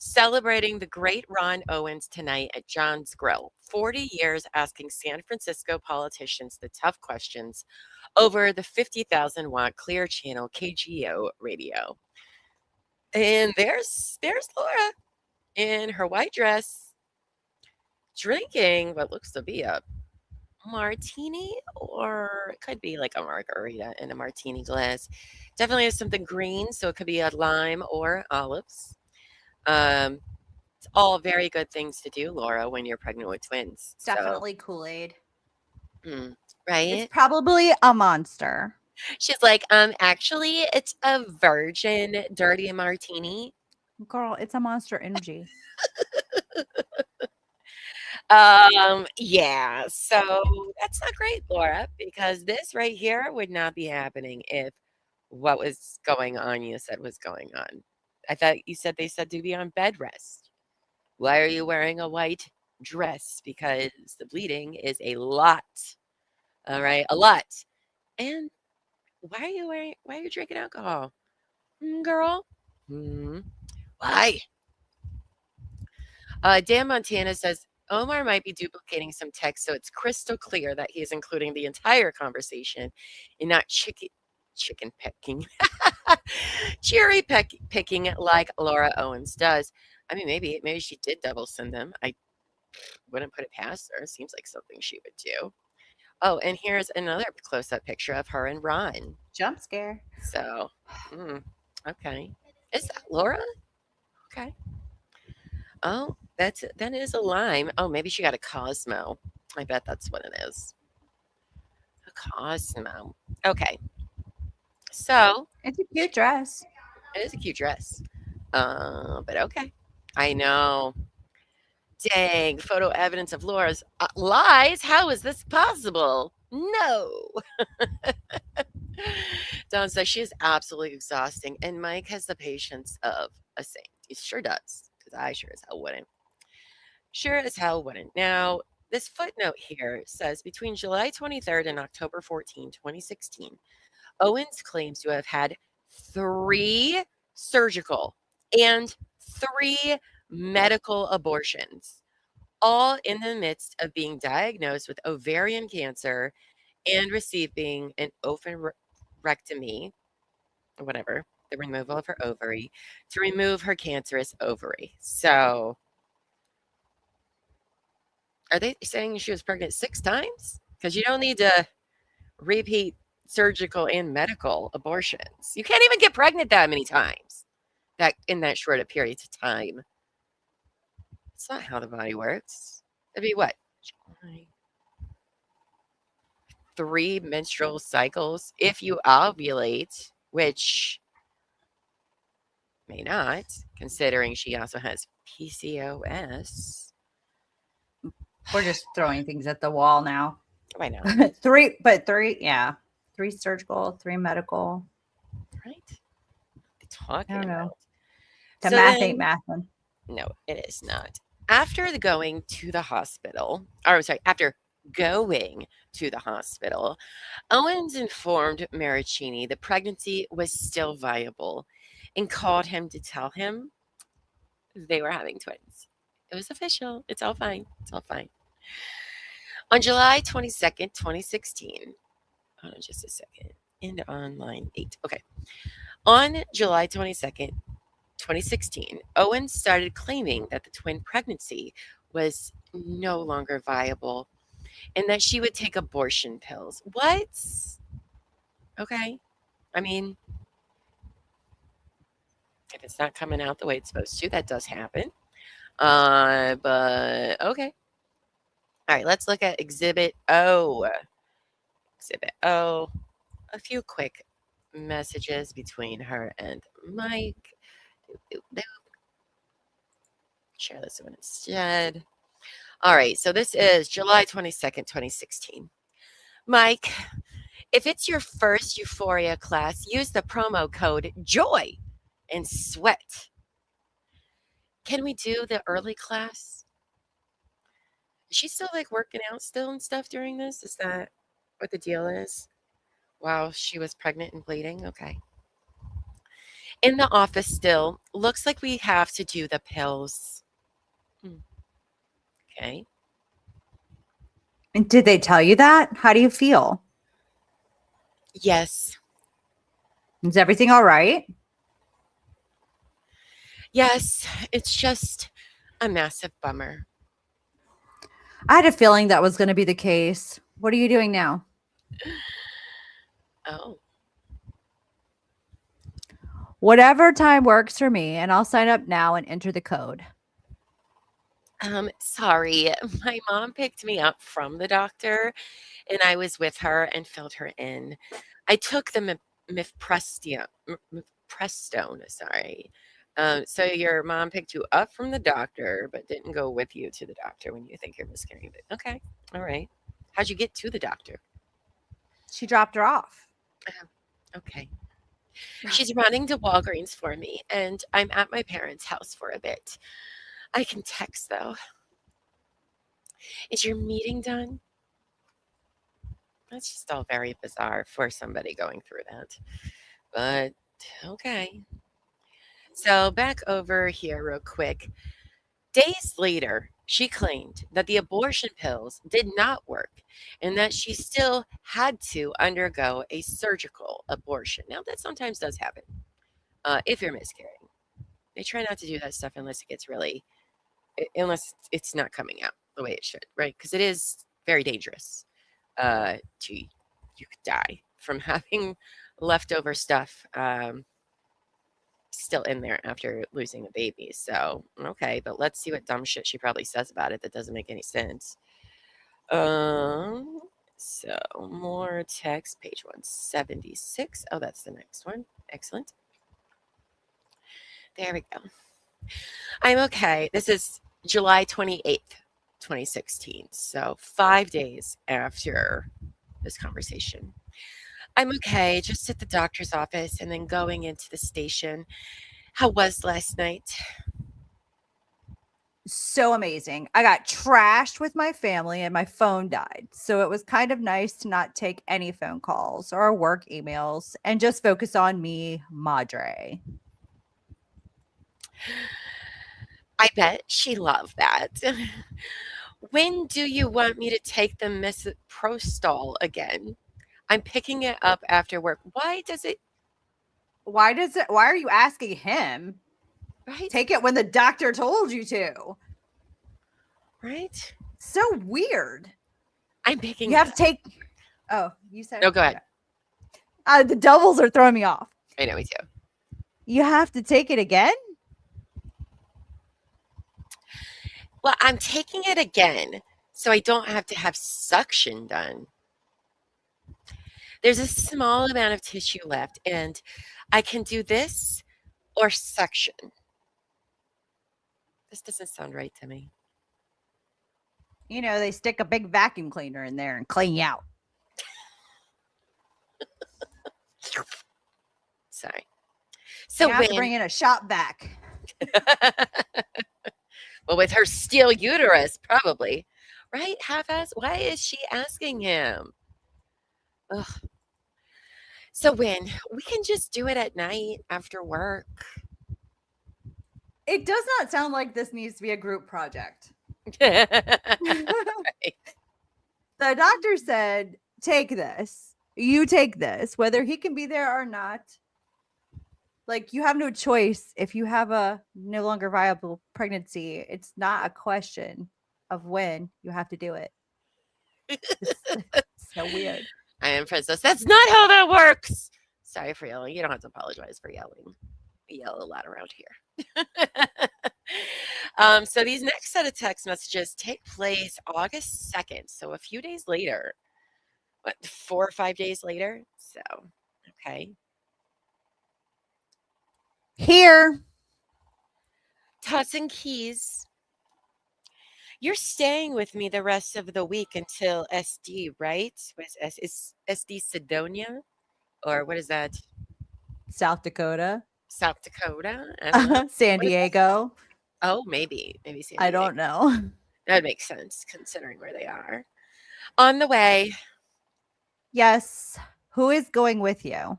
celebrating the great Ron Owens tonight at John's Grill. 40 years asking San Francisco politicians the tough questions over the 50,000 watt Clear Channel KGO radio. And there's Laura in her white dress, drinking what looks to be a martini, or it could be like a margarita in a martini glass. Definitely has something green, so it could be a lime or olives. It's all very good things to do, Laura, when you're pregnant with twins. Definitely Kool-Aid. Right? It's probably a monster. She's like, actually, it's a virgin dirty martini. Girl, it's a Monster Energy. Yeah, so that's not great, Laura, because this right here would not be happening if what was going on you said was going on. I thought you said they said to be on bed rest. Why are you wearing a white dress? Because the bleeding is a lot. All right, a lot. And why are you drinking alcohol? Girl? Why? Dan Montana says, Omar might be duplicating some text, so it's crystal clear that he is including the entire conversation and not chicken pecking, cherry picking like Laura Owens does. I mean, maybe she did double send them. I wouldn't put it past her. Seems like something she would do. Oh, and here's another close-up picture of her and Ron. Jump scare. So, okay. Is that Laura? Okay. Oh, that is a lime. Oh, maybe she got a Cosmo. I bet that's what it is. A Cosmo. Okay. So It's a cute dress. it is a cute dress. But okay. I know. Dang, photo evidence of Laura's lies. How is this possible? No. Dawn says she is absolutely exhausting, and Mike has the patience of a saint. He sure does, because I sure as hell wouldn't. Sure as hell wouldn't. Now, this footnote here says between July 23rd and October 14, 2016, Owens claims to have had 3 surgical and 3 medical abortions, all in the midst of being diagnosed with ovarian cancer and receiving an oophorectomy, or whatever, the removal of her ovary, to remove her cancerous ovary. So, are they saying she was pregnant 6 times? Because you don't need to repeat surgical and medical abortions. You can't even get pregnant that many times in that short a period of time. That's not how the body works. It'd be what? 3 menstrual cycles if you ovulate, which may not, considering she also has PCOS. We're just throwing things at the wall now. Why not? 3, yeah. 3 surgical, 3 medical. Right? What are they talking I don't know. about? The So math then- ain't mathing. No, it is not. After going to the hospital, Owens informed Marraccini the pregnancy was still viable and called him to tell him they were having twins. It was official. It's all fine. It's all fine. On July 22nd, 2016, hold on just a second. And on line 8. Okay. On July 22nd, 2016, Owens started claiming that the twin pregnancy was no longer viable and that she would take abortion pills. What? Okay. I mean, if it's not coming out the way it's supposed to, that does happen. But okay. All right, let's look at Exhibit O. Exhibit O. A few quick messages between her and Mike. Share this one instead. All right, so this is July 22nd, 2016. Mike, if it's your first Euphoria class, use the promo code JOY and sweat. Can we do the early class? Is she still like working out still and stuff during this? Is that what the deal is? While she was pregnant and bleeding? Okay. In the office still. Looks like we have to do the pills. Okay. And did they tell you that? How do you feel? Yes. Is everything all right? Yes. It's just a massive bummer. I had a feeling that was going to be the case. What are you doing now? Oh. Whatever time works for me, and I'll sign up now and enter the code. Sorry. My mom picked me up from the doctor, and I was with her and filled her in. I took the mifprestone. Sorry. So your mom picked you up from the doctor, but didn't go with you to the doctor when you think you're miscarrying. But okay, all right. How'd you get to the doctor? She dropped her off. Okay. She's running to Walgreens for me, and I'm at my parents' house for a bit. I can text though. Is your meeting done? That's just all very bizarre for somebody going through that. But okay. So back over here real quick. Days later, she claimed that the abortion pills did not work and that she still had to undergo a surgical abortion. Now, that sometimes does happen if you're miscarrying. They try not to do that stuff unless it gets really, unless it's not coming out the way it should, right? Because it is very dangerous. You could die from having leftover stuff still in there after losing a baby. So, okay, but let's see what dumb shit she probably says about it that doesn't make any sense. So more text, page 176. Oh, that's the next one. Excellent. There we go. I'm okay. This is July 28th, 2016. So 5 days after this conversation. I'm okay, just at the doctor's office and then going into the station. How was last night? So amazing. I got trashed with my family and my phone died. So it was kind of nice to not take any phone calls or work emails and just focus on me, Madre. I bet she loved that. When do you want me to take the misoprostol again? I'm picking it up after work. Why Why are you asking him? right? Take it when the doctor told you to. Right? So weird. I'm picking You it have up. to take. Oh, you said. No, go ahead. The doubles are throwing me off. I know, me too. You have to take it again? Well, I'm taking it again so I don't have to have suction done. There's a small amount of tissue left, and I can do this or suction. This doesn't sound right to me. You know, they stick a big vacuum cleaner in there and clean you out. Sorry. So you have to bring in a shop vac. Well, with her steel uterus, probably. Right? Half-ass? Why is she asking him? Ugh. So when? We can just do it at night after work. It does not sound like this needs to be a group project. Right. The doctor said, take this. You take this, whether he can be there or not. Like, you have no choice if you have a no longer viable pregnancy. It's not a question of when you have to do it. It's so weird. I am Princess. That's not how that works. Sorry for yelling. You don't have to apologize for yelling. We yell a lot around here. So these next set of text messages take place August 2nd. So a few days later. What, 4 or 5 days later? So, okay. Here. Tossing keys. You're staying with me the rest of the week until SD, right? Is SD Sedonia? Or what is that? South Dakota. South Dakota? I don't know. San Diego. Oh, maybe San Diego. I don't know. That makes sense considering where they are. On the way. Yes. Who is going with you?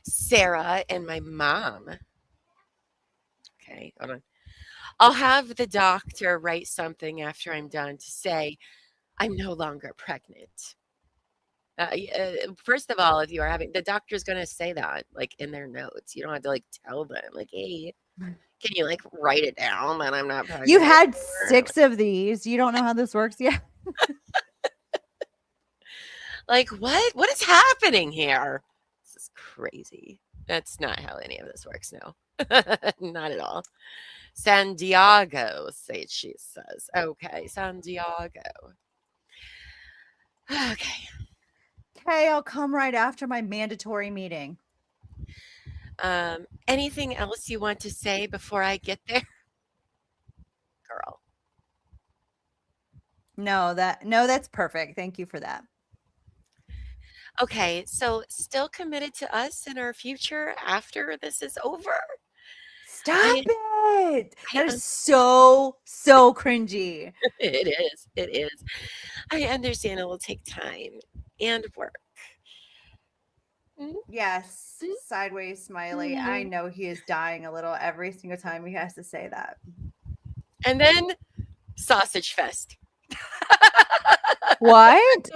Sarah and my mom. Okay, hold on. I'll have the doctor write something after I'm done to say I'm no longer pregnant. First of all, if you are having, the doctor's going to say that like in their notes. You don't have to like tell them like, hey, can you like write it down that I'm not pregnant? You had anymore? 6 of these. You don't know how this works yet? Like, what is happening here? This is crazy. That's not how any of this works now. Not at all. San Diego, she says. Okay, San Diego. Okay. Okay, I'll come right after my mandatory meeting. Anything else you want to say before I get there? Girl. No, that's perfect. Thank you for that. Okay, so still committed to us in our future after this is over? Stop it. That is so cringy. It is. It is. I understand it will take time and work. Yes, sideways smiley. I know he is dying a little every single time he has to say that. And then Sausage Fest. What?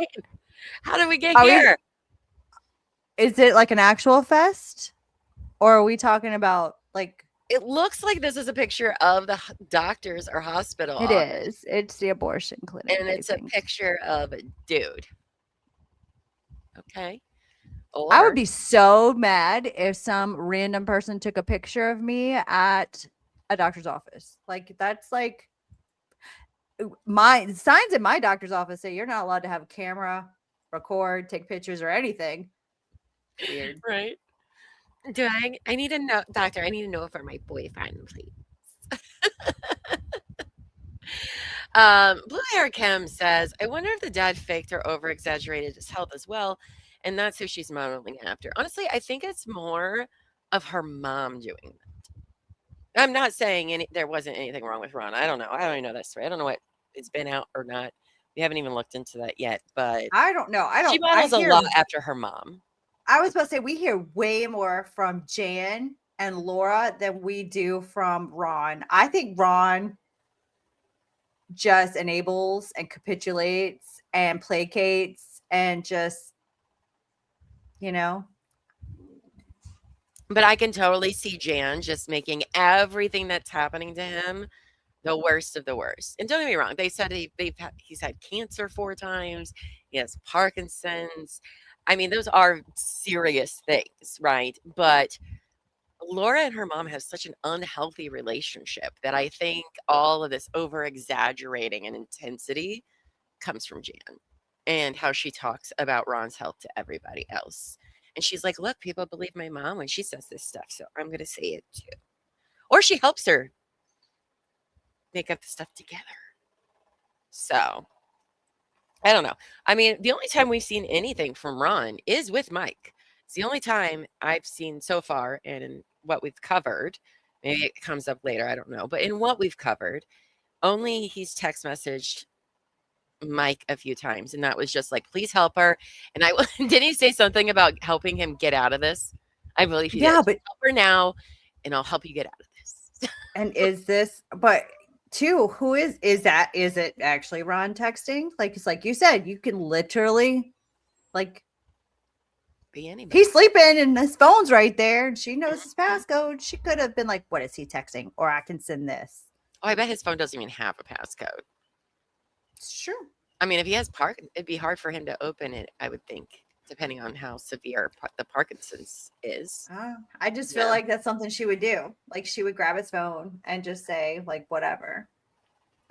How did we get here? Is it like an actual fest? Or are we talking about like... It looks like this is a picture of the doctor's or hospital. It is. It's the abortion clinic. And it's a picture of a dude. Okay. Or, I would be so mad if some random person took a picture of me at a doctor's office. Like, that's like... My signs in my doctor's office say you're not allowed to have a camera, record, take pictures, or anything. Weird. Right. I need to know, doctor, I need to know for my boyfriend, please. Blue Hair Kim says, I wonder if the dad faked or over exaggerated his health as well. And that's who she's modeling after. Honestly, I think it's more of her mom doing that. I'm not saying there wasn't anything wrong with Ron. I don't know. I don't even know that story. I don't know what it's been out or not. We haven't even looked into that yet, but I don't know. She models a lot after her mom. I was about to say we hear way more from Jan and Laura than we do from Ron. I think Ron just enables and capitulates and placates and just, you know. But I can totally see Jan just making everything that's happening to him the worst of the worst. And don't get me wrong, they said he's had cancer 4 times. He has Parkinson's. I mean, those are serious things, right? But Laura and her mom have such an unhealthy relationship that I think all of this over exaggerating and intensity comes from Jan and how she talks about Ron's health to everybody else. And she's like, look, people believe my mom when she says this stuff, so I'm going to say it too. Or she helps her make up the stuff together. So I don't know. I mean, the only time we've seen anything from Ron is with Mike. It's the only time I've seen so far, and in what we've covered, maybe it comes up later, I don't know. But in what we've covered, only he's text messaged Mike a few times, and that was just like, please help her. And didn't he say something about helping him get out of this? I believe he did. But help her now, and I'll help you get out of this. And is this, but too, who is that? Is it actually Ron texting? Like, it's like you said, you can literally like be anybody. He's sleeping and his phone's right there and she knows his passcode. She could have been like, what is he texting? Or I can send this. Oh, I bet his phone doesn't even have a passcode. It's true. I mean, if he has it'd be hard for him to open it, I would think, depending on how severe the Parkinson's is. I just feel like that's something she would do. Like, she would grab his phone and just say, like, whatever.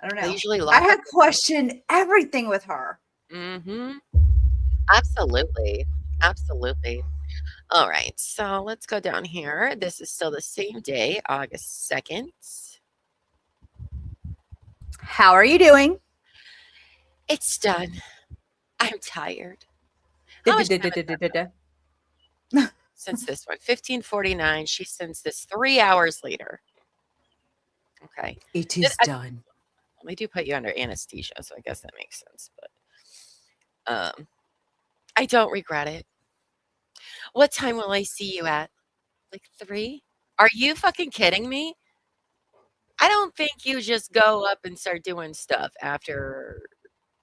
I don't know. Usually I had questioned everything with her. Mm-hmm. Absolutely. Absolutely. All right. So let's go down here. This is still the same day, August 2nd. How are you doing? It's done. I'm tired. Since this one, 15:49. She sends this 3 hours later. Okay. It is done. They do put you under anesthesia, so I guess that makes sense. But I don't regret it. What time will I see you at? Like 3? Are you fucking kidding me? I don't think you just go up and start doing stuff after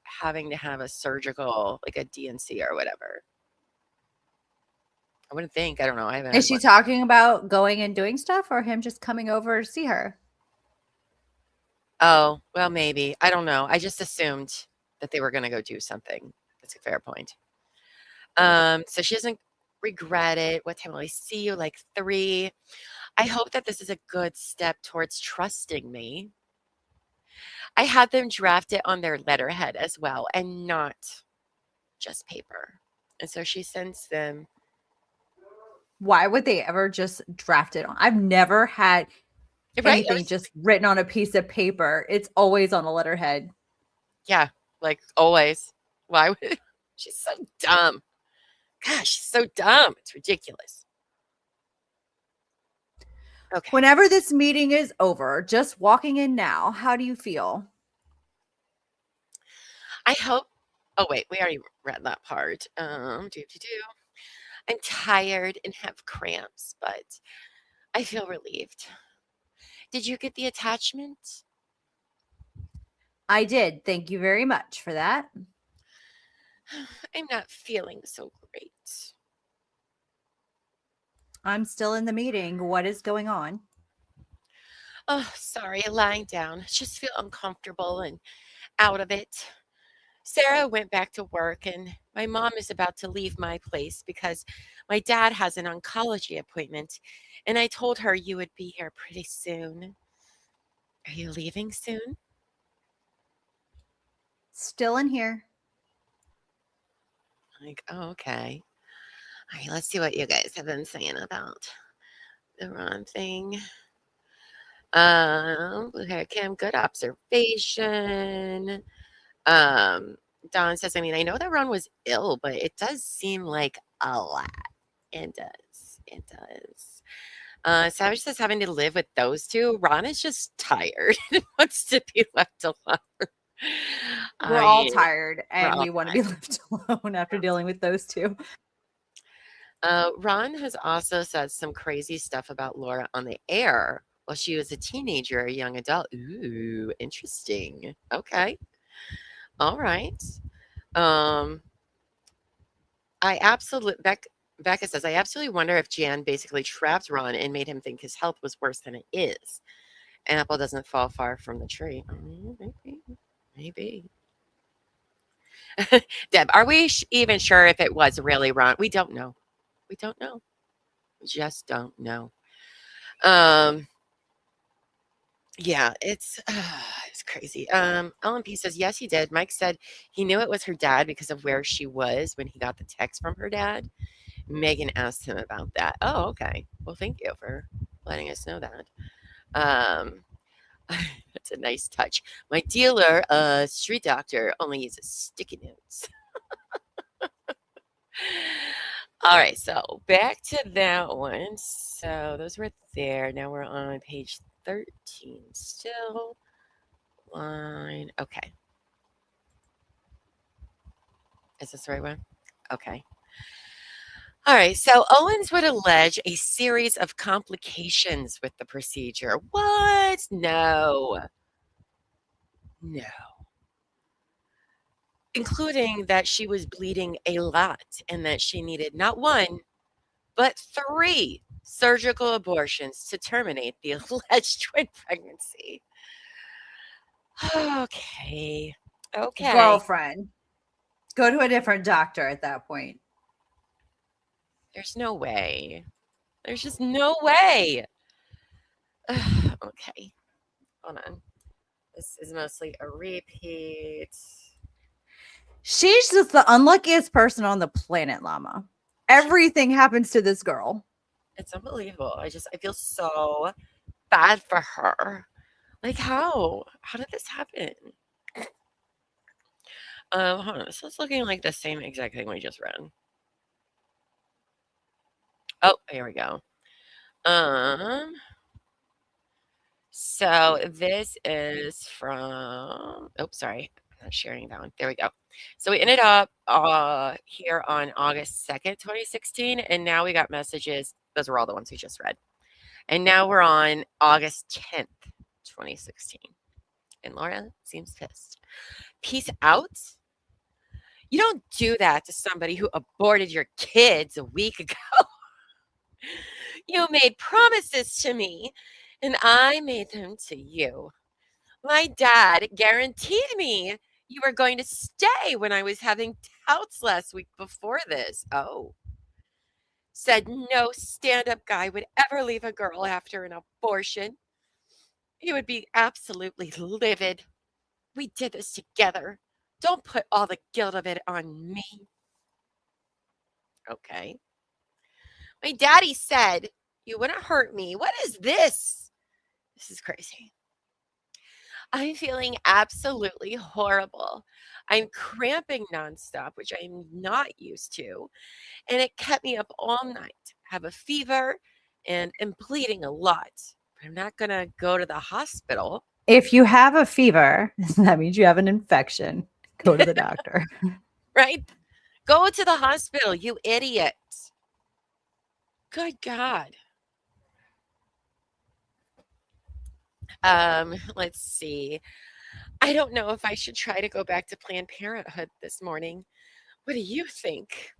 having to have a surgical, like a DNC or whatever. I wouldn't think. I don't know. I haven't Is had she one. talking about going and doing stuff or him just coming over to see her? Oh, well, maybe. I don't know. I just assumed that they were going to go do something. That's a fair point. So she doesn't regret it. What time will I see you? Like 3. I hope that this is a good step towards trusting me. I had them draft it on their letterhead as well and not just paper. And so she sends them. Why would they ever just draft it on? I've never had Right? anything just written on a piece of paper. It's always on a letterhead. Yeah, like always. Why would she's so dumb? Gosh, she's so dumb. It's ridiculous. Okay. Whenever this meeting is over, just walking in now, how do you feel? I hope. Oh wait, we already read that part. I'm tired and have cramps, but I feel relieved. Did you get the attachment? I did. Thank you very much for that. I'm not feeling so great. I'm still in the meeting. What is going on? Oh, sorry, lying down. Just feel uncomfortable and out of it. Sarah went back to work, and my mom is about to leave my place because my dad has an oncology appointment. And I told her you would be here pretty soon. Are you leaving soon? Still in here. Like, oh, okay. All right, let's see what you guys have been saying about the Ron thing. Okay, Kim, good observation. Don says, I mean, I know that Ron was ill, but it does seem like a lot. It does. It does. Savage says having to live with those two. Ron is just tired and wants to be left alone. We're all tired and all we want to be left alone after dealing with those two. Ron has also said some crazy stuff about Laura on the air while she was a teenager or a young adult. Ooh, interesting. Okay. All right. Becca says, I absolutely wonder if Jan basically trapped Ron and made him think his health was worse than it is. An apple doesn't fall far from the tree. Maybe. Deb, are we even sure if it was really Ron? We don't know. We don't know. We just don't know. Yeah, it's crazy. Ellen P says, yes, he did. Mike said he knew it was her dad because of where she was when he got the text from her dad. Megan asked him about that. Oh, okay. Well, thank you for letting us know that. That's a nice touch. My dealer, street doctor, only uses sticky notes. All right, so back to that one. So those were there. Now we're on page 13 still. Line. Okay. Is this the right one? Okay. All right. So Owens would allege a series of complications with the procedure. What? No. No. Including that she was bleeding a lot and that she needed not 1, but 3 surgical abortions to terminate the alleged twin pregnancy. Okay. Okay. Girlfriend. Go to a different doctor at that point. There's no way. There's just no way. Okay. Hold on. This is mostly a repeat. She's just the unluckiest person on the planet, Llama. Everything happens to this girl. It's unbelievable. I feel so bad for her. Like, how? How did this happen? Hold on. So it's looking like the same exact thing we just read. Oh, here we go. So this is from, oh, sorry. Not sharing that one. There we go. So we ended up here on August 2nd, 2016. And now we got messages. Those were all the ones we just read. And now we're on August 10th, 2016. And Laura seems pissed. Peace out. You don't do that to somebody who aborted your kids a week ago. You made promises to me, and I made them to you. My dad guaranteed me you were going to stay when I was having doubts last week before this. Oh. Said no stand-up guy would ever leave a girl after an abortion. He would be absolutely livid. We did this together. Don't put all the guilt of it on me. Okay. My daddy said you wouldn't hurt me. What is this? This is crazy. I'm feeling absolutely horrible. I'm cramping nonstop, which I'm not used to. And it kept me up all night. Have a fever and am bleeding a lot. But I'm not going to go to the hospital. If you have a fever, that means you have an infection. Go to the doctor. Right? Go to the hospital, you idiot. Good God. Let's see. I don't know if I should try to go back to Planned Parenthood this morning. What do you think?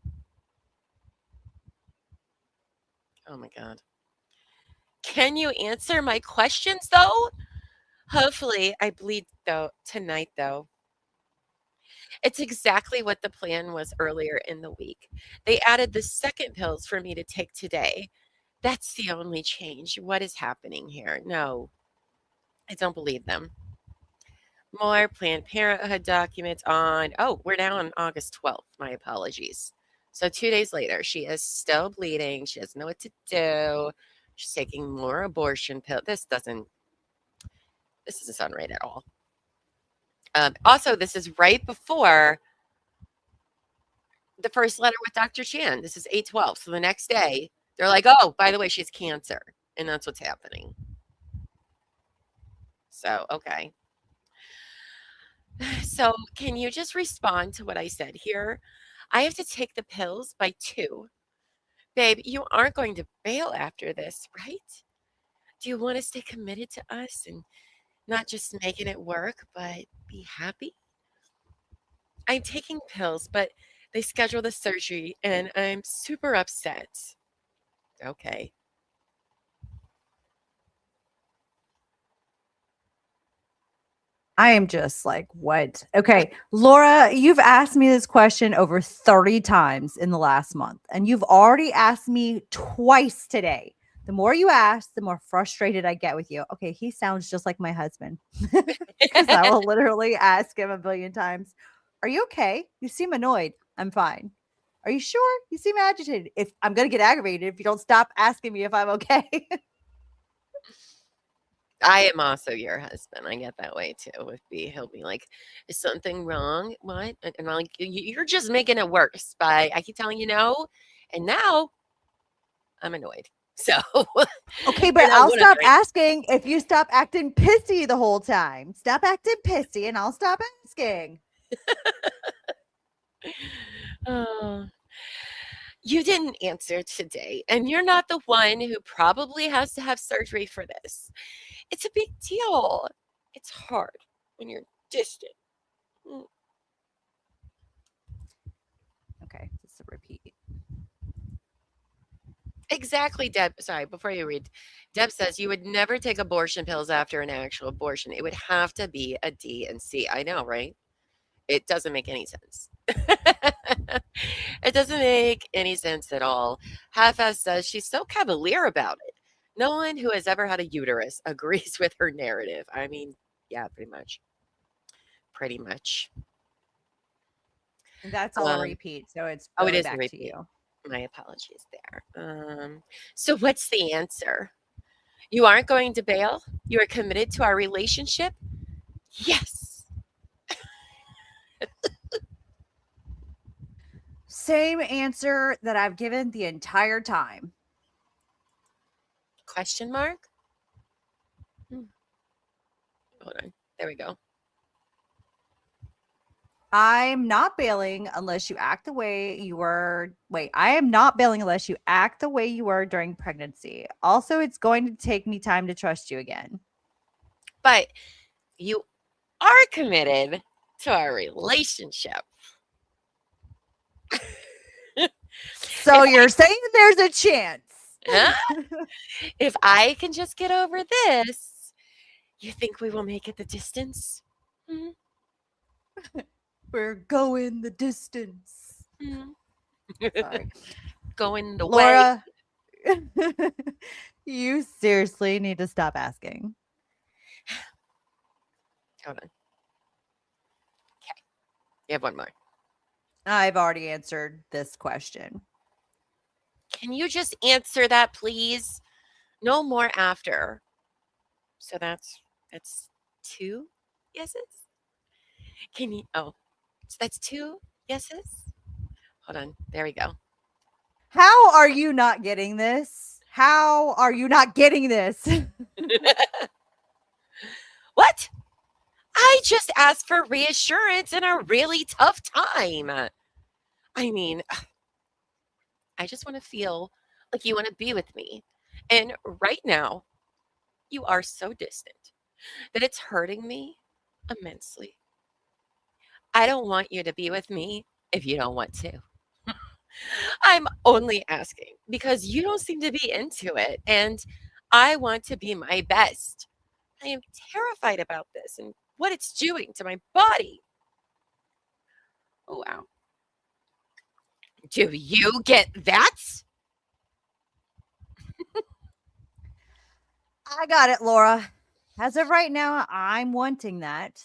Oh my God. Can you answer my questions though? Hopefully I bleed though tonight though. It's exactly what the plan was earlier in the week. They added the second pills for me to take today. That's the only change. What is happening here? No, I don't believe them. More Planned Parenthood documents on, we're now on August 12th. My apologies. So 2 days later, she is still bleeding. She doesn't know what to do. She's taking more abortion pills. This doesn't sound right at all. Also, this is right before the first letter with Dr. Chan. This is 8/12. So the next day, they're like, oh, by the way, she has cancer. And that's what's happening. So, okay. So can you just respond to what I said here? I have to take the pills by 2. Babe, you aren't going to bail after this, right? Do you want to stay committed to us and not just making it work, but be happy? I'm taking pills, but they scheduled the surgery and I'm super upset. Okay. I am just like, what? Okay, Laura, you've asked me this question over 30 times in the last month, and you've already asked me twice today. The more you ask, the more frustrated I get with you. Okay, he sounds just like my husband because I will literally ask him a billion times, are you okay? You seem annoyed. I'm fine. Are you sure? You seem agitated. If I'm going to get aggravated if you don't stop asking me if I'm okay. I am also your husband. I get that way too. With B, he'll be like, "Is something wrong? What?" And I'm like, "You're just making it worse by I keep telling you no, and now I'm annoyed." So okay, but I'll stop asking if you stop acting pissy the whole time. Stop acting pissy, and I'll stop asking. Oh. You didn't answer today, and you're not the one who probably has to have surgery for this. It's a big deal. It's hard when you're distant. Okay, just a repeat. Exactly, Deb. Sorry, before you read, Deb says you would never take abortion pills after an actual abortion. It would have to be a D and C. I know, right? It doesn't make any sense. It doesn't make any sense at all. Half-ass says she's so cavalier about it. No one who has ever had a uterus agrees with her narrative. I mean, yeah, pretty much. Pretty much. And that's all a repeat. So it's it is back a repeat. to you. My apologies there. So what's the answer? You aren't going to bail? You are committed to our relationship? Yes. Same answer that I've given the entire time. Question mark? Hold on. There we go. I'm not bailing unless you act the way you were. Wait, I am not bailing unless you act the way you were during pregnancy. Also, it's going to take me time to trust you again. But you are committed to our relationship. So you're saying there's a chance. Huh? If I can just get over this, you think we will make it the distance? Hmm? We're going the distance. Hmm. Sorry. Going the way. Laura, you seriously need to stop asking. Hold on. Okay. You have one more. I've already answered this question. Can you just answer that, please? No more after. So that's 2 yeses? Can you so that's 2 yeses? Hold on. There we go. How are you not getting this? How are you not getting this? What? I just asked for reassurance in a really tough time. I mean, I just want to feel like you want to be with me. And right now, you are so distant that it's hurting me immensely. I don't want you to be with me if you don't want to. I'm only asking because you don't seem to be into it, and I want to be my best. I am terrified about this and what it's doing to my body. Oh, wow. Do you get that? I got it, Laura. As of right now, I'm wanting that.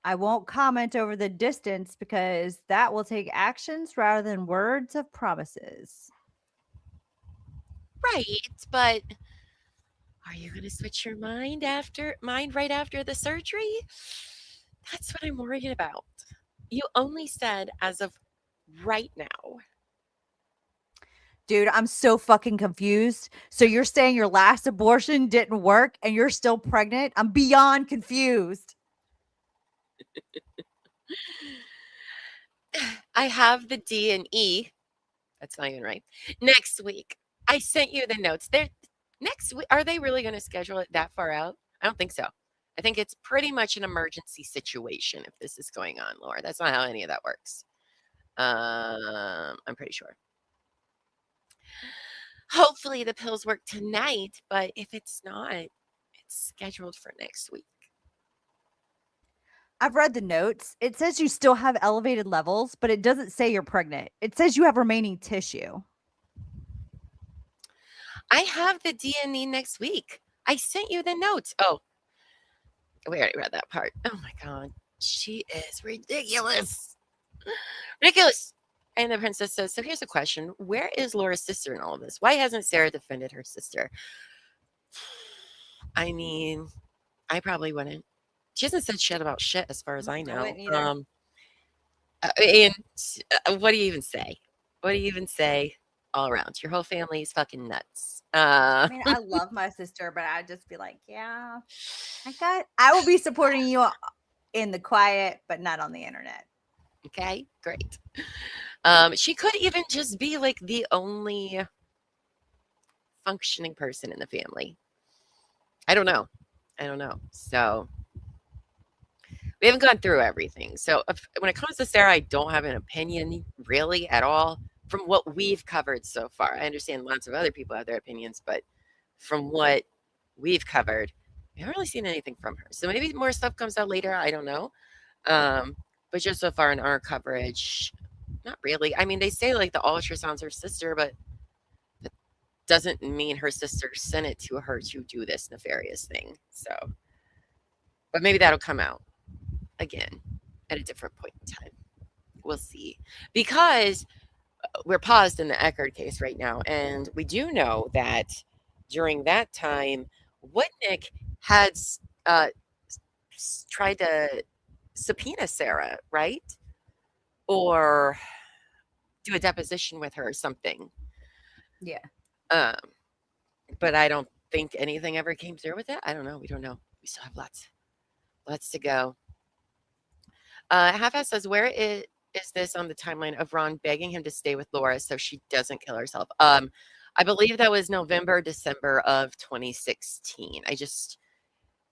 I won't comment over the distance because that will take actions rather than words of promises. Right, but are you going to switch your mind right after the surgery? That's what I'm worried about. You only said as of right now. Dude, I'm so fucking confused. So you're saying your last abortion didn't work and you're still pregnant? I'm beyond confused. I have the D and E. That's not even right. Next week. I sent you the notes. They're next week. Are they really going to schedule it that far out? I don't think so. I think it's pretty much an emergency situation if this is going on, Laura. That's not how any of that works. I'm pretty sure. Hopefully the pills work tonight, but if it's not, it's scheduled for next week. I've read the notes. It says you still have elevated levels, but it doesn't say you're pregnant. It says you have remaining tissue. I have the DNA next week. I sent you the notes. Oh, we already read that part. Oh my God. She is ridiculous. Ridiculous. And the princess says, so here's a question. Where is Laura's sister in all of this? Why hasn't Sarah defended her sister? I mean, I probably wouldn't. She hasn't said shit about shit as far as I know. wouldn't And what do you even say? What do you even say all around? Your whole family is fucking nuts. I mean, I love my sister, but I'd just be like, yeah, I will be supporting you in the quiet, but not on the internet. Okay, great. She could even just be like the only functioning person in the family. I don't know. So we haven't gone through everything. So when it comes to Sarah, I don't have an opinion really at all from what we've covered so far. I understand lots of other people have their opinions, but from what we've covered, we haven't really seen anything from her. So maybe more stuff comes out later. I don't know. But just so far in our coverage, not really. I mean, they say like the ultrasound's her sister, but that doesn't mean her sister sent it to her to do this nefarious thing. So, but maybe that'll come out again at a different point in time. We'll see. Because we're paused in the Eckerd case right now. And we do know that during that time, Whitnick had tried to subpoena Sarah, right? Or do a deposition with her or something. Yeah. But I don't think anything ever came through with it. I don't know. We don't know. We still have lots to go. Half-Ass says, where is this on the timeline of Ron begging him to stay with Laura so she doesn't kill herself? I believe that was November, December of 2016.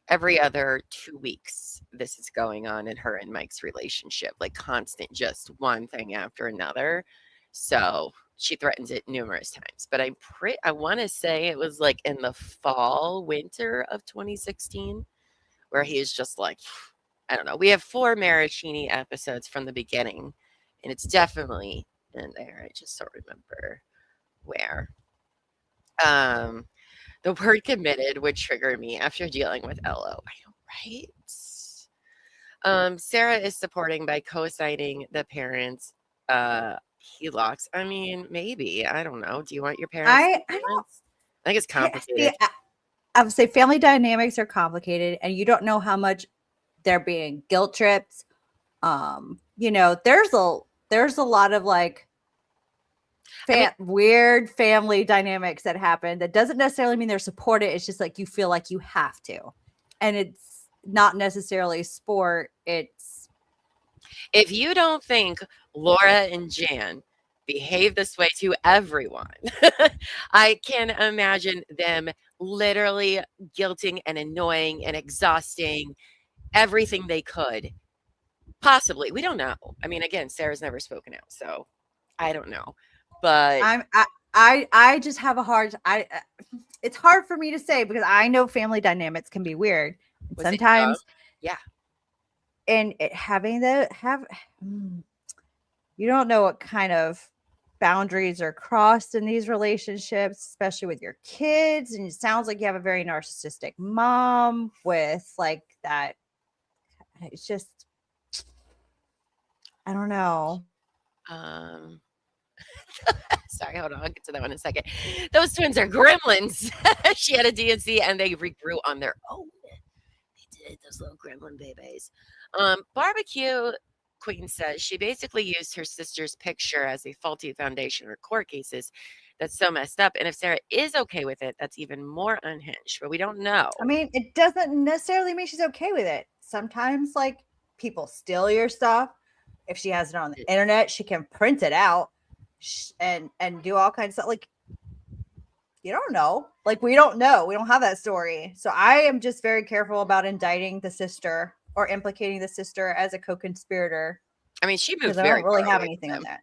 Every other 2 weeks, this is going on in her and Mike's relationship, like constant, just one thing after another. So she threatens it numerous times, but I want to say it was like in the fall, winter of 2016, where he is just like, I don't know. We have 4 Marraccini episodes from the beginning, and it's definitely in there. I just don't remember where. The word committed would trigger me after dealing with LO. I know, right? Sarah is supporting by co-signing the parents' HELOCs. I mean, maybe. I don't know. Do you want your parents? I think it's complicated. I would say family dynamics are complicated, and you don't know how much they're being guilt tripped. There's a lot of like weird family dynamics that happen. That doesn't necessarily mean they're supported. It's just like you feel like you have to, and it's not necessarily sport. It's if you don't think Laura and Jan behave this way to everyone, I can imagine them literally guilting and annoying and exhausting everything they could possibly. We don't know. I mean, again, Sarah's never spoken out, so I don't know. But I just have a hard. It's hard for me to say because I know family dynamics can be weird sometimes. Yeah, and you don't know what kind of boundaries are crossed in these relationships, especially with your kids. And it sounds like you have a very narcissistic mom with like that. It's just, I don't know. Sorry, hold on. I'll get to that one in a second. Those twins are gremlins. She had a DNC and they regrew on their own. They did, those little gremlin babies. Barbecue Queen says she basically used her sister's picture as a faulty foundation for court cases. That's so messed up. And if Sarah is okay with it, that's even more unhinged, but we don't know. I mean, it doesn't necessarily mean she's okay with it. Sometimes like people steal your stuff. If she has it on the internet, she can print it out and do all kinds of stuff. Like, you don't know. Like, we don't know. We don't have that story. So I am just very careful about indicting the sister or implicating the sister as a co-conspirator. I mean, she moved. I don't really have anything on that.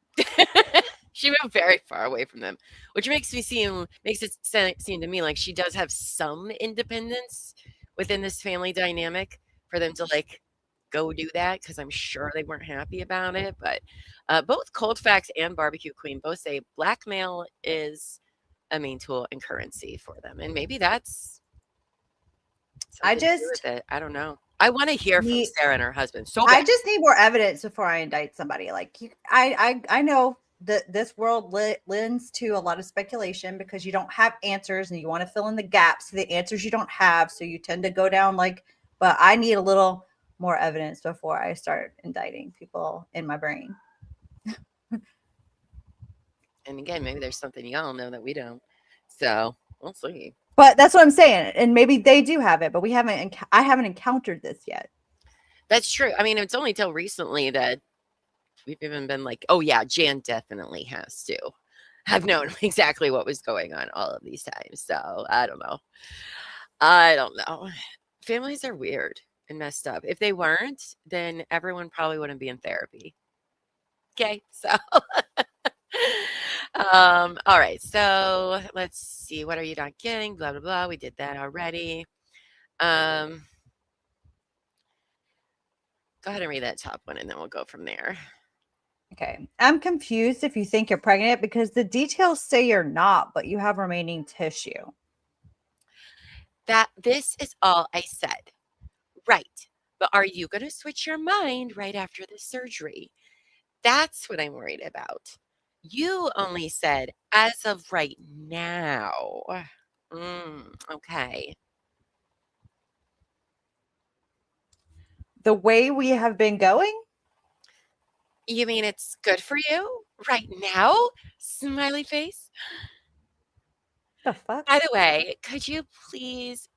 She moved very far away from them, which makes it seem to me like she does have some independence within this family dynamic for them to like go do that, because I'm sure they weren't happy about it. But both Cold Facts and Barbecue Queen both say blackmail is a main tool and currency for them, and maybe that's I don't know. I want to hear from Sarah and her husband. So I just need more evidence before I indict somebody. Like I know that this world lends to a lot of speculation because you don't have answers and you want to fill in the gaps to the answers you don't have. So you tend to go down but I need a little more evidence before I start indicting people in my brain. And again, maybe there's something y'all know that we don't. So we'll see. But that's what I'm saying. And maybe they do have it, but I haven't encountered this yet. That's true. I mean, it's only till recently that we've even been like, oh yeah, Jan definitely has to have known exactly what was going on all of these times. So I don't know. Families are weird and messed up. If they weren't, then everyone probably wouldn't be in therapy. Okay, so all right, so let's see. What are you not getting? Blah blah blah. We did that already. Go ahead and read that top one, and then we'll go from there. Okay, I'm confused if you think you're pregnant because the details say you're not, but you have remaining tissue. This is all I said. Right, but are you going to switch your mind right after the surgery? That's what I'm worried about. You only said as of right now. Okay. The way we have been going? You mean it's good for you right now? Smiley face. The fuck? By the way, could you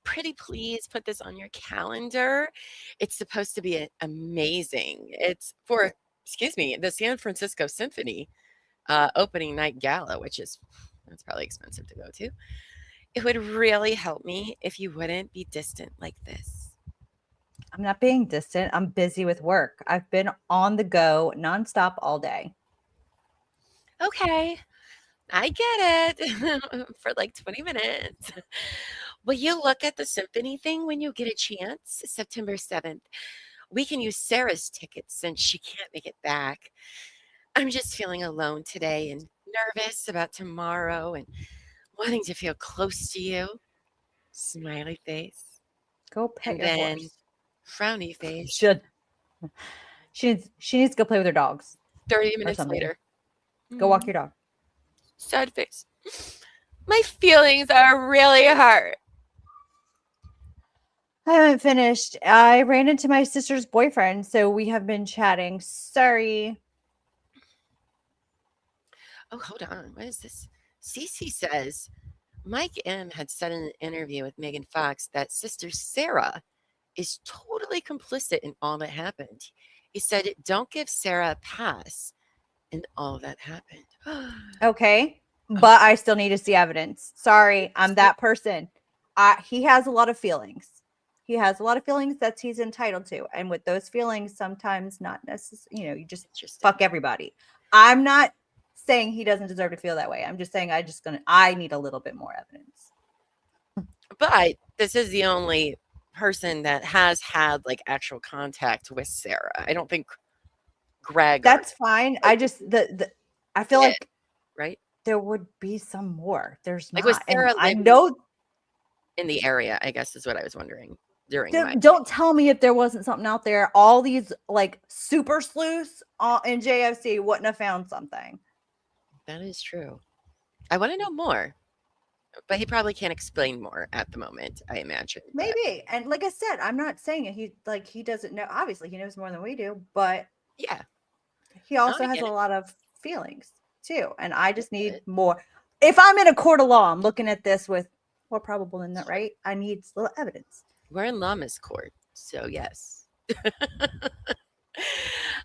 pretty please put this on your calendar? It's supposed to be amazing. It's for, excuse me, the San Francisco Symphony opening night gala, that's probably expensive to go to. It would really help me if you wouldn't be distant like this. I'm not being distant. I'm busy with work. I've been on the go nonstop all day. Okay, I get it. For like 20 minutes. Will you look at the symphony thing when you get a chance? September 7th. We can use Sarah's tickets since she can't make it back. I'm just feeling alone today and nervous about tomorrow and wanting to feel close to you. Smiley face. Go pet And your then horse. frowny face. She needs to go play with her dogs. 30 minutes something. later. Go walk your dog. Sad face. My feelings are really hurt. I haven't finished. I ran into my sister's boyfriend, so we have been chatting. Sorry. Oh, hold on. What is this? Cece says Mike M had said in an interview with Megan Fox that Sister Sarah is totally complicit in all that happened. He said, "Don't give Sarah a pass in all that happened." Okay. But I still need to see evidence. Sorry, I'm that person. He has a lot of feelings. He has a lot of feelings that he's entitled to. And with those feelings, sometimes not necessarily, you just fuck everybody. I'm not saying he doesn't deserve to feel that way. I'm just saying I need a little bit more evidence. But this is the only person that has had like actual contact with Sarah. I don't think Greg. That's fine. I just I feel like right. There would be some more. There's like not. was Sarah I know in the area, I guess is what I was wondering during don't tell me if there wasn't something out there. All these like super sleuths in JFC wouldn't have found something. That is true. I want to know more, but he probably can't explain more at the moment, I imagine. Maybe. And like I said, I'm not saying it. He doesn't know. Obviously, he knows more than we do, but yeah, he also has a lot of feelings too. And I just need more. If I'm in a court of law, I'm looking at this with more probable than that, right? I need a little evidence. We're in Llama's court, so yes.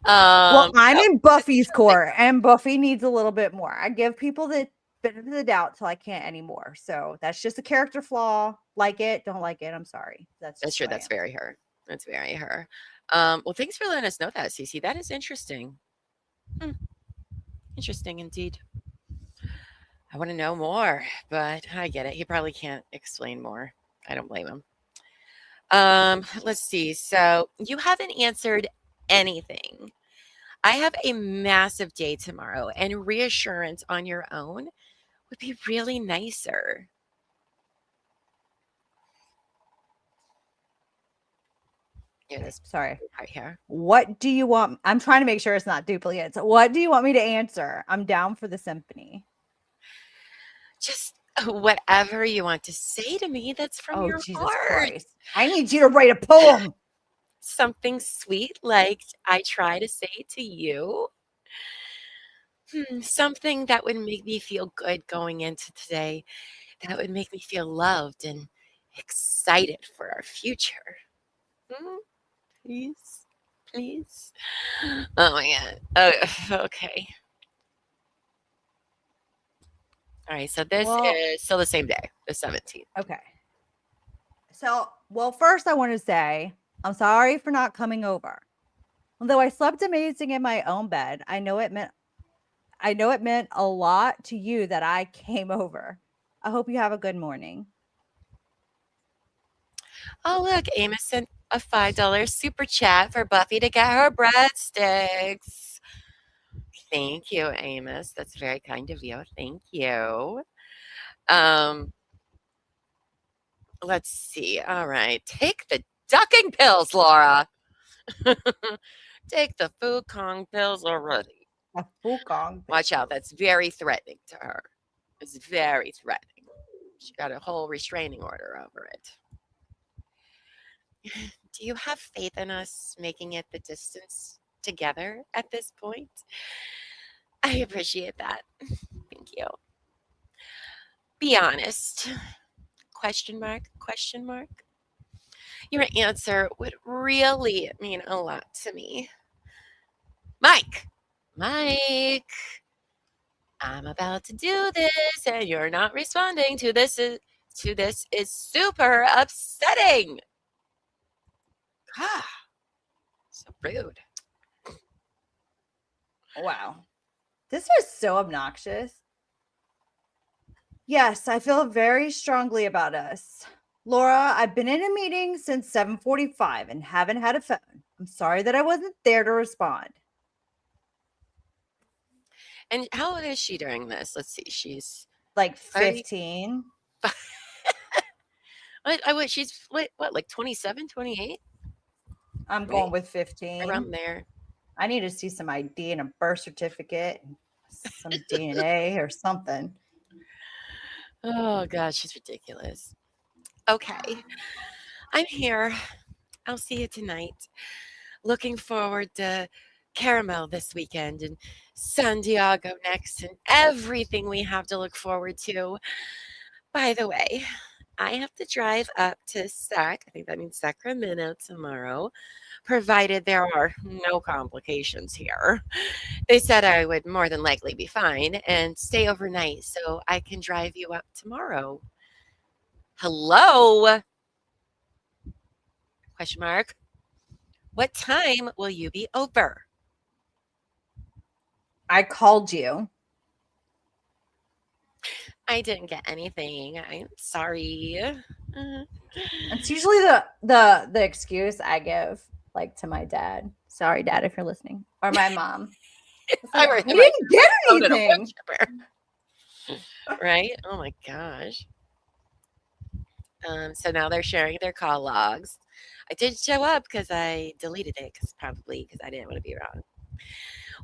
Well, I'm in Buffy's court, and Buffy needs a little bit more. I give people the benefit of the doubt till I can't anymore. So that's just a character flaw. Like it, don't like it. I'm sorry. That's true. That's very her. That's very her. Well, thanks for letting us know that, Cece. That is interesting. Interesting indeed. I want to know more, but I get it. He probably can't explain more. I don't blame him. Let's see. So you haven't answered anything. I have a massive day tomorrow, and reassurance on your own would be really nicer. Yeah, sorry. Right here. What do you want? I'm trying to make sure it's not duplicates. What do you want me to answer? I'm down for the symphony. Just whatever you want to say to me that's from your Jesus heart. Christ. I need you to write a poem. Something sweet like I try to say to you. Something that would make me feel good going into today. That would make me feel loved and excited for our future. Please. Please. Oh my God. Okay. All right, so this is still the same day, the 17th. Okay. So, first I want to say I'm sorry for not coming over. Although I slept amazing in my own bed, I know it meant a lot to you that I came over. I hope you have a good morning. Oh, look, Amos sent a $5 super chat for Buffy to get her breadsticks. Thank you, Amos. That's very kind of you. Thank you. Let's see. All right. Take the ducking pills, Laura. Take the Fukong pills already. Watch out. That's very threatening to her. It's very threatening. She got a whole restraining order over it. Do you have faith in us making it the distance together at this point? I appreciate that. Thank you. Be honest. Question mark, question mark. Your answer would really mean a lot to me. Mike, I'm about to do this and you're not responding to this is super upsetting. Ah, so rude. Wow. This was so obnoxious. Yes, I feel very strongly about us. Laura, I've been in a meeting since 7:45 and haven't had a phone. I'm sorry that I wasn't there to respond. And how old is she during this? Let's see. She's Like 15. she's what, like 27, 28? I'm going with 15. Around there. I need to see some ID and a birth certificate, some DNA or something. Oh, gosh, she's ridiculous. Okay. I'm here. I'll see you tonight. Looking forward to Caramel this weekend and San Diego next and everything we have to look forward to. By the way, I have to drive up to I think that means Sacramento tomorrow, provided there are no complications here. They said I would more than likely be fine and stay overnight so I can drive you up tomorrow. Hello? Question mark. What time will you be over? I called you. I didn't get anything. I'm sorry. It's usually the excuse I give, like, to my dad. Sorry, Dad, if you're listening, or my mom. I We didn't get anything. Right? Oh my gosh. So now they're sharing their call logs. I did show up because I deleted it because I didn't want to be wrong.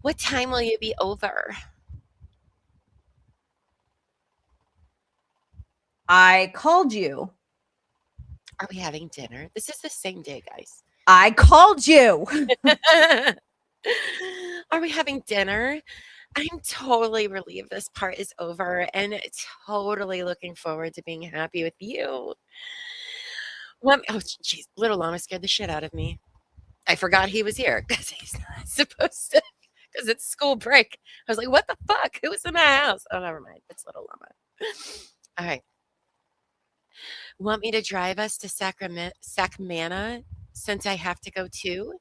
What time will you be over? I called you. Are we having dinner? This is the same day, guys. I called you. Are we having dinner? I'm totally relieved this part is over and totally looking forward to being happy with you. Oh, jeez. Little Llama scared the shit out of me. I forgot he was here because he's not supposed to, because it's school break. I was like, what the fuck? Who was in my house? Oh, never mind. It's Little Llama. All right. Want me to drive us to Sacramento since I have to go to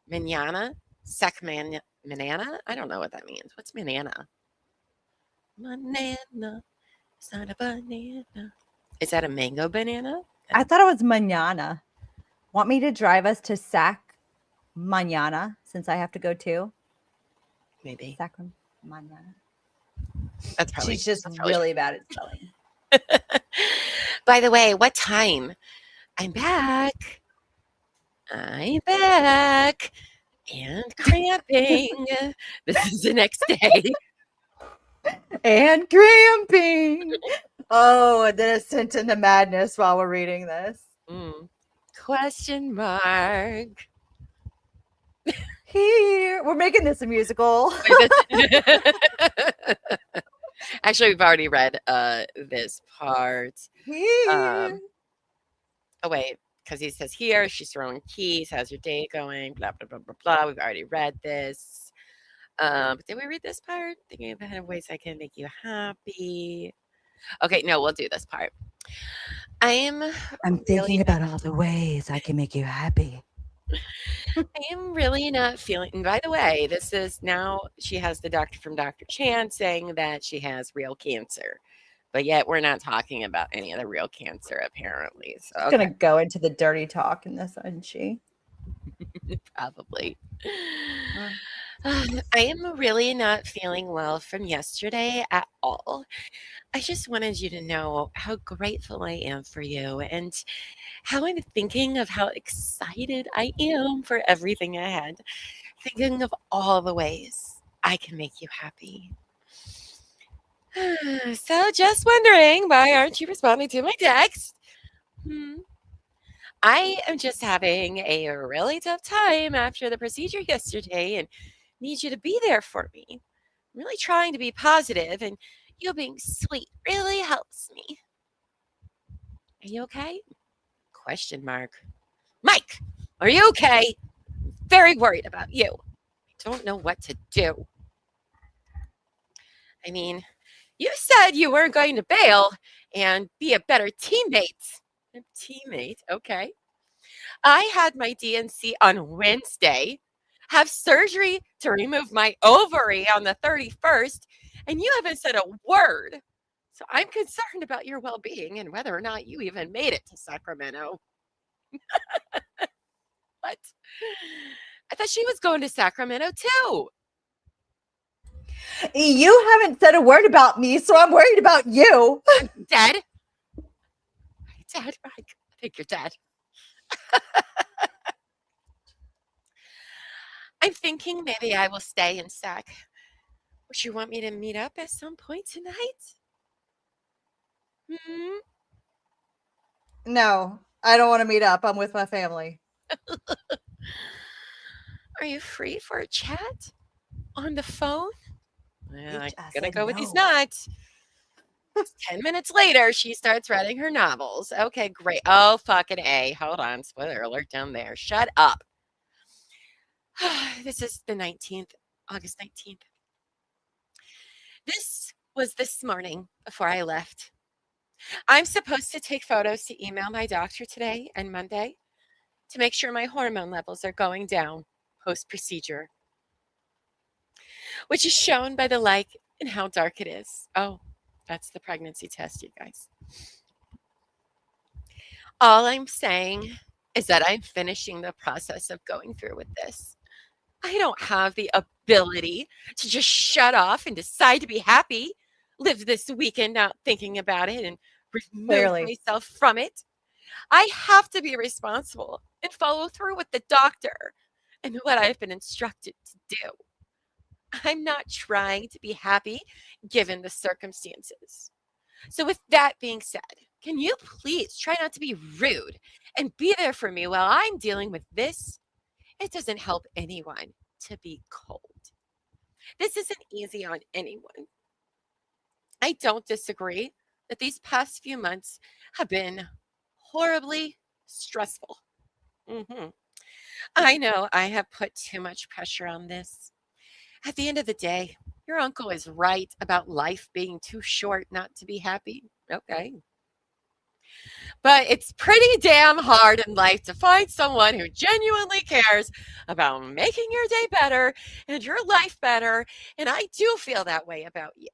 Manana? Manana? I don't know what that means. What's Manana? Banana. It's not a banana. Is that a mango banana? I thought it was mañana. Want me to drive us to mañana since I have to go too? Maybe. Mañana. That's probably. She's just really bad at spelling. By the way, what time? I'm back. And cramping. This is the next day. And cramping. Oh, a descent into madness while we're reading this. Question mark. Here. We're making this a musical. Actually, we've already read this part. Here. Oh, wait. Because he says here, she's throwing keys. How's your day going? Blah, blah, blah, blah, blah. We've already read this. But did we read this part? Thinking about ways I can make you happy. Okay, no, we'll do this part. I'm thinking about all the ways I can make you happy. I am really not feeling. And by the way, this is now she has the doctor from Dr. Chan saying that she has real cancer. But yet we're not talking about any of the real cancer, apparently. So She's going to go into the dirty talk in this, isn't she? Probably. I am really not feeling well from yesterday at all. I just wanted you to know how grateful I am for you and how I'm thinking of how excited I am for everything ahead, thinking of all the ways I can make you happy. So just wondering, why aren't you responding to my text? I am just having a really tough time after the procedure yesterday and need you to be there for me. I'm really trying to be positive, and You being sweet really helps me. Are you okay? Question mark. Mike, are you okay? Very worried about you. I don't know what to do. I mean, you said you weren't going to bail and be a better teammate. A teammate, okay. I had my DNC on Wednesday, have surgery to remove my ovary on the 31st, and you haven't said a word. So I'm concerned about your well-being and whether or not you even made it to Sacramento. What? I thought she was going to Sacramento too. You haven't said a word about me, so I'm worried about you. Dead? Dead? I think you're dead. I'm thinking maybe I will stay in Sac. Would you want me to meet up at some point tonight? No, I don't want to meet up. I'm with my family. Are you free for a chat on the phone? Well, I'm I gonna said go with these no. nuts. 10 minutes later, she starts writing her novels. Okay, great. Oh, fucking A. Hold on. Spoiler alert down there. Shut up. This is the 19th, August 19th. This was this morning before I left. I'm supposed to take photos to email my doctor today and Monday to make sure my hormone levels are going down post-procedure, which is shown by the light and how dark it is. Oh, that's the pregnancy test, you guys. All I'm saying is that I'm finishing the process of going through with this. I don't have the ability to just shut off and decide to be happy, live this weekend not thinking about it and remove myself from it. I have to be responsible and follow through with the doctor and what I've been instructed to do. I'm not trying to be happy given the circumstances. So with that being said, can you please try not to be rude and be there for me while I'm dealing with this? It doesn't help anyone to be cold. This isn't easy on anyone. I don't disagree that these past few months have been horribly stressful. I know I have put too much pressure on this. At the end of the day, your uncle is right about life being too short not to be happy. Okay. But it's pretty damn hard in life to find someone who genuinely cares about making your day better and your life better. And I do feel that way about you.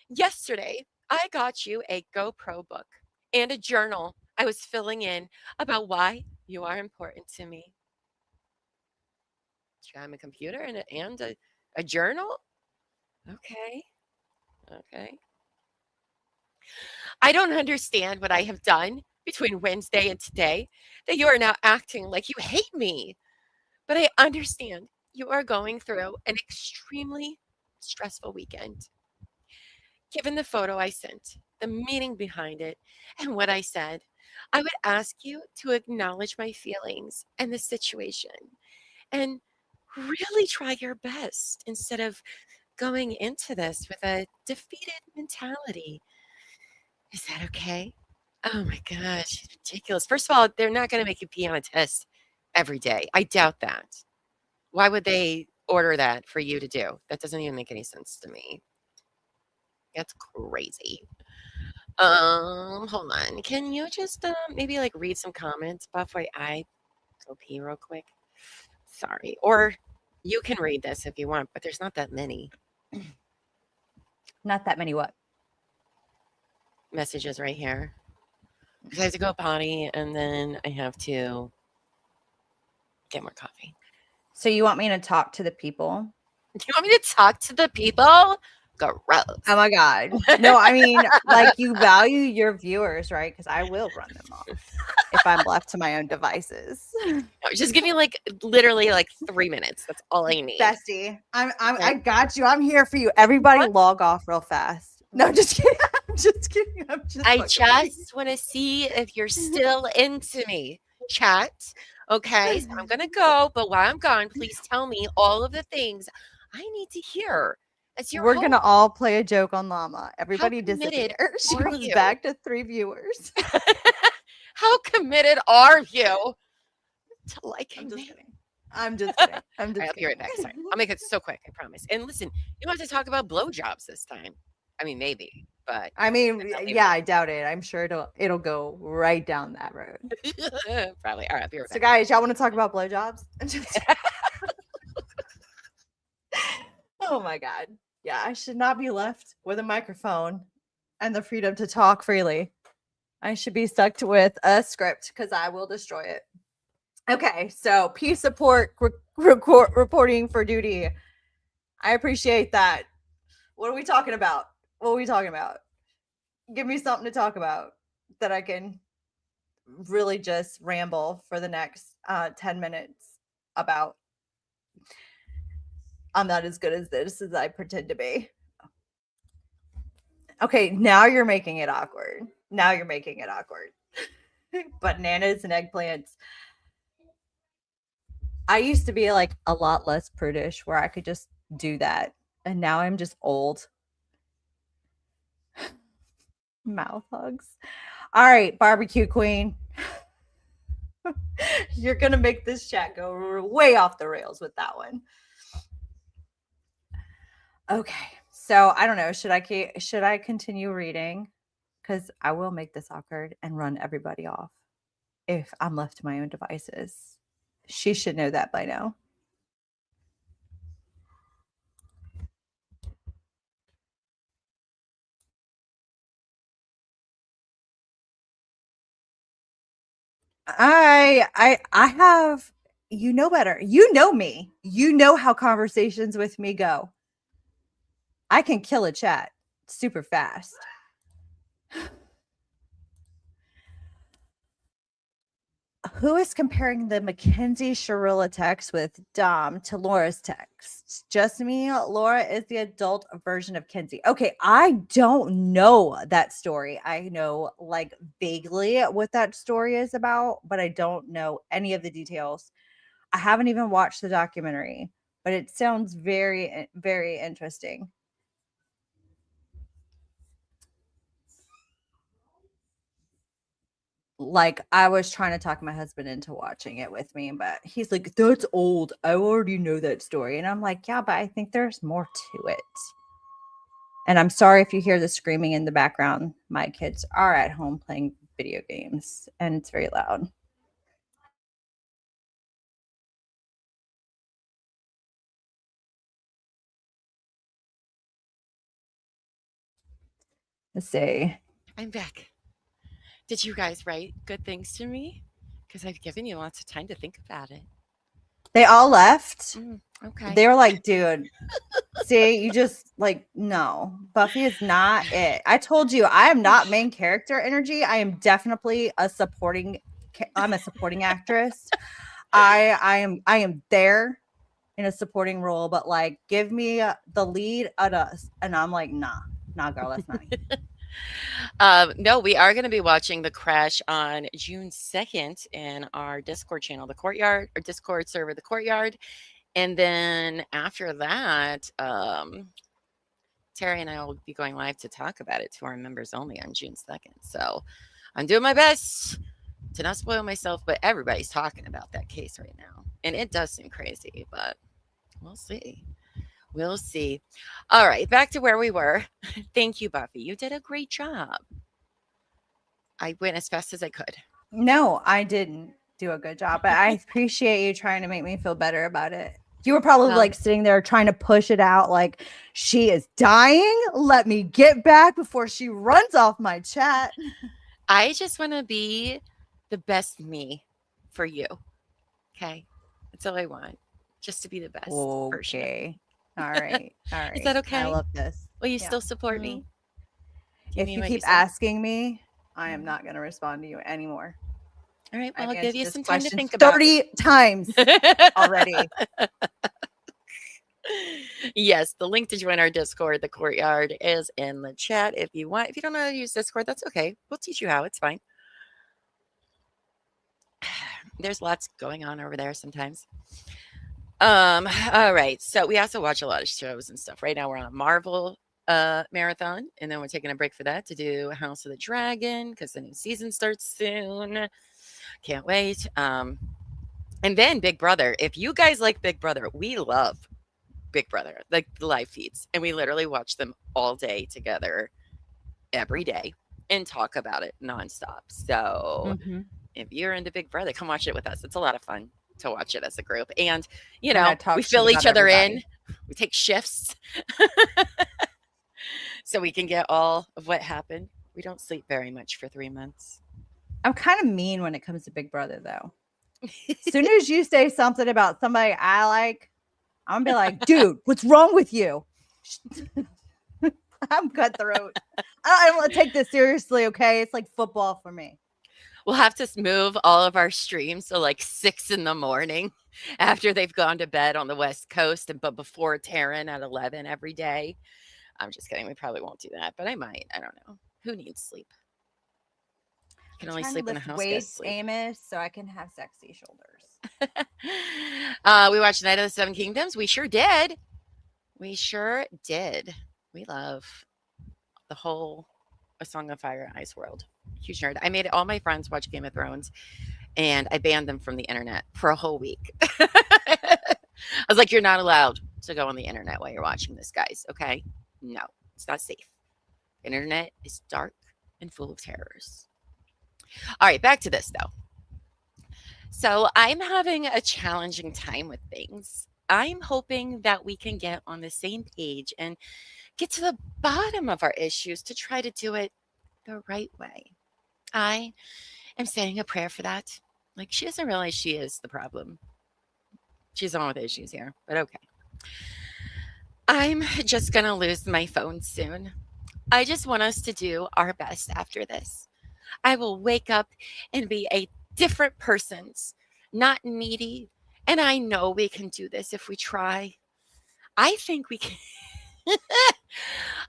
Yesterday, I got you a GoPro book and a journal I was filling in about why you are important to me. I'm a computer and a journal? Okay. I don't understand what I have done between Wednesday and today that you are now acting like you hate me. But I understand you are going through an extremely stressful weekend. Given the photo I sent, the meaning behind it, and what I said, I would ask you to acknowledge my feelings and the situation and really try your best instead of going into this with a defeated mentality. Is that okay? Oh my gosh, it's ridiculous. First of all, they're not going to make you pee on a test every day. I doubt that. Why would they order that for you to do? That doesn't even make any sense to me. That's crazy. Hold on. Can you just maybe like read some comments before I go pee real quick? Sorry. Or you can read this if you want, but there's not that many. Not that many what? Messages right here. Because I have to go potty and then I have to get more coffee. So you want me to talk to the people? Do you want me to talk to the people? Gross. Oh my God. No, I mean, like you value your viewers, right? Because I will run them off if I'm left to my own devices. No, just give me like literally like 3 minutes. That's all I need. Bestie, I got you. I'm here for you. Everybody log off real fast. No, just kidding. I'm just kidding. I just want to see if you're still into me. Chat. Okay. So I'm going to go. But while I'm gone, please tell me all of the things I need to hear It's your We're gonna hope. all play a joke on Llama. Everybody committed disappears. She are comes you? back to 3 viewers. How committed are you to liking I'm just me? kidding. I'm just kidding. I'm All just right, I'll be right back. Sorry. I'll make it so quick, I promise. And listen, you want to talk about blowjobs this time. I mean, maybe, but I mean, definitely yeah, I doubt it. I'm sure it'll go right down that road. probably. All right, I'll be right So, back. guys, y'all want to talk about blowjobs? Oh my god. Yeah, I should not be left with a microphone and the freedom to talk freely. I should be stuck with a script because I will destroy it. Okay, so peace support reporting for duty. I appreciate that. What are we talking about? What are we talking about? Give me something to talk about that I can really just ramble for the next 10 minutes about. I'm not as good as this as I pretend to be. Okay, now you're making it awkward. Now you're making it awkward. Bananas and eggplants. I used to be like a lot less prudish where I could just do that. And now I'm just old. Mouth hugs. All right, barbecue queen. You're going to make this chat go way off the rails with that one. Okay. So I don't know. Should I continue reading? Because I will make this awkward and run everybody off if I'm left to my own devices. She should know that by now. I have, you know better. You know me. You know how conversations with me go. I can kill a chat super fast. Who is comparing the Mackenzie Sharilla text with Dom to Laura's text? Just me. Laura is the adult version of Kenzie. Okay, I don't know that story. I know like vaguely what that story is about, but I don't know any of the details. I haven't even watched the documentary, but it sounds very, very interesting. Like I was trying to talk my husband into watching it with me, but he's like, that's old. I already know that story. And I'm like, yeah, but I think there's more to it. And I'm sorry if you hear the screaming in the background. My kids are at home playing video games and it's very loud. Let's see. I'm back. Did you guys write good things to me? Because I've given you lots of time to think about it. They all left. Okay. They were like, dude, see, you just like, no, Buffy is not it. I told you, I am not main character energy. I am definitely a supporting. I'm a supporting actress. I am there in a supporting role, but like, give me the lead at us, and I'm like, nah, girl, that's not me. No, we are going to be watching The Crash on June 2nd in our Discord channel, The Courtyard, or Discord server, The Courtyard. And then after that, Terry and I will be going live to talk about it to our members only on June 2nd. So I'm doing my best to not spoil myself, but everybody's talking about that case right now. And it does seem crazy, but we'll see. We'll see. All right, back to where we were. Thank you, Buffy. You did a great job. I went as fast as I could. No, I didn't do a good job, but I appreciate you trying to make me feel better about it. You were probably like sitting there trying to push it out like, she is dying. Let me get back before she runs off my chat. I just want to be the best me for you. Okay? That's all I want. Just to be the best version. Okay. All right. All right. Is that okay? I love this. Will you still support me? If you keep asking me, I am not going to respond to you anymore. All right. Well, I'll give you some time to think about 30 times already. Yes, the link to join our Discord, The Courtyard, is in the chat if you want. If you don't know how to use Discord, that's okay. We'll teach you how. It's fine. There's lots going on over there sometimes. All right. So we also watch a lot of shows and stuff. Right now we're on a Marvel marathon, and then we're taking a break for that to do House of the Dragon because the new season starts soon. Can't wait. And then Big Brother. If you guys like Big Brother, we love Big Brother, like the live feeds, and we literally watch them all day together every day and talk about it nonstop. So if you're into Big Brother, come watch it with us. It's a lot of fun to watch it as a group. And, you And I know, talk we shit fill each about other in. everybody. We take shifts so we can get all of what happened. We don't sleep very much for 3 months. I'm kind of mean when it comes to Big Brother, though. As soon as you say something about somebody I like, I'm gonna be like, dude, what's wrong with you? I'm cutthroat. I don't want to take this seriously, okay? It's like football for me. We'll have to move all of our streams to like 6 in the morning after they've gone to bed on the West Coast, but before Taryn at 11 every day. I'm just kidding. We probably won't do that, but I might. I don't know. Who needs sleep? You can only sleep when a house guest sleep. Amos, so I can have sexy shoulders. We watched Night of the Seven Kingdoms. We sure did. We sure did. We love the whole A Song of Fire and Ice world. Huge nerd. I made all my friends watch Game of Thrones, and I banned them from the internet for a whole week. I was like, you're not allowed to go on the internet while you're watching this, guys. Okay? No, it's not safe. The internet is dark and full of terrors. All right, back to this, though. So I'm having a challenging time with things. I'm hoping that we can get on the same page and get to the bottom of our issues to try to do it the right way. I am saying a prayer for that. Like, she doesn't realize she is the problem. She's the one with issues here, but okay. I'm just going to lose my phone soon. I just want us to do our best after this. I will wake up and be a different person, not needy. And I know we can do this if we try. I think we can.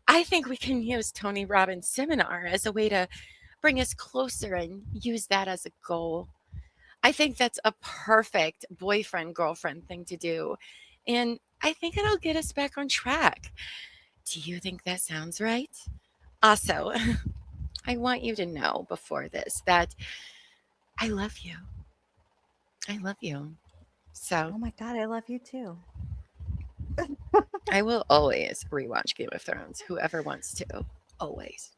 I think we can use Tony Robbins' seminar as a way to bring us closer and use that as a goal. I think that's a perfect boyfriend-girlfriend thing to do. And I think it'll get us back on track. Do you think that sounds right? Also, I want you to know before this that I love you. I love you. So, oh my God, I love you too. I will always rewatch Game of Thrones. Whoever wants to, always.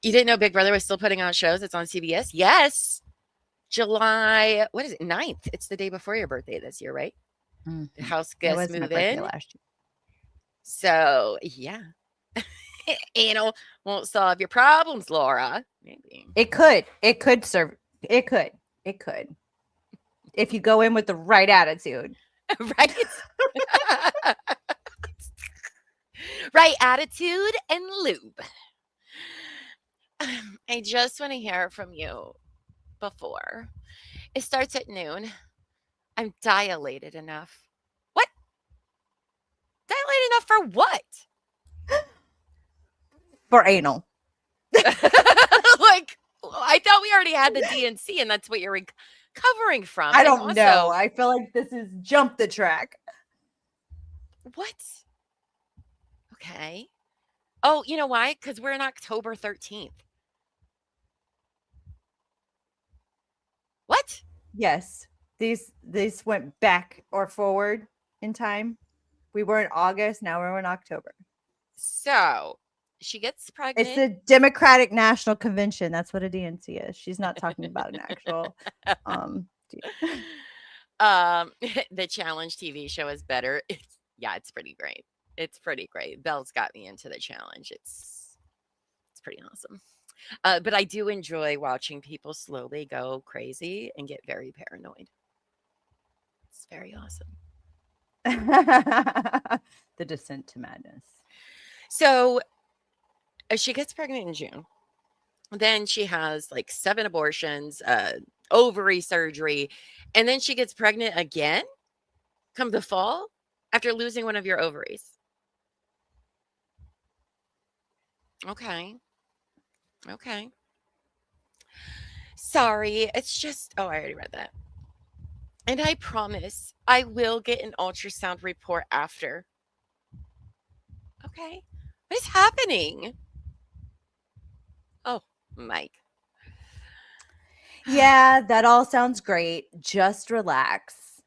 You didn't know Big Brother was still putting on shows? It's on CBS. Yes, July. What is it? 9th. It's the day before your birthday this year, right? The house guests move in last year. So yeah, anal won't solve your problems, Laura. Maybe it could serve. It could. If you go in with the right attitude. Right. Right attitude and lube. I just want to hear from you before. It starts at noon. I'm dilated enough. What? Dilated enough for what? For anal. Like, I thought we already had the DNC and that's what you're recovering from. I don't know. I feel like this is jump the track. What? Okay. Oh, you know why? Because we're in October 13th. What? Yes. These went back or forward in time. We were in August. Now we're in October. So she gets pregnant. It's the Democratic National Convention. That's what a DNC is. She's not talking about an actual. The Challenge TV show is better. It's pretty great. It's pretty great. Belle's got me into the challenge. It's pretty awesome. But I do enjoy watching people slowly go crazy and get very paranoid. It's very awesome. The descent to madness. So she gets pregnant in June. Then she has like 7 abortions, ovary surgery, and then she gets pregnant again come the fall after losing one of your ovaries. Okay. Sorry. It's just, I already read that. And I promise I will get an ultrasound report after. Okay. What is happening? Oh, Mike. Yeah, that all sounds great. Just relax.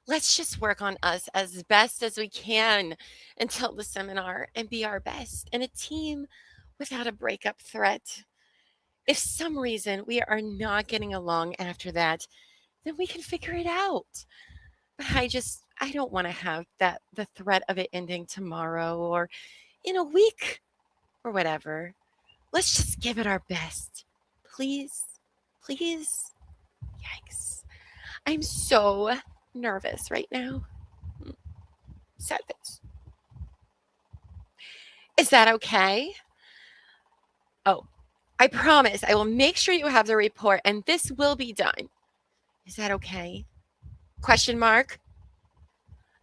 Let's just work on us as best as we can until the seminar and be our best and a team without a breakup threat. If some reason we are not getting along after that, then we can figure it out. But I don't want to have the threat of it ending tomorrow or in a week or whatever. Let's just give it our best. Please, please. Yikes. I'm so nervous right now. Sad face. Is that okay? Oh, I promise I will make sure you have the report and this will be done. Is that okay? Question mark?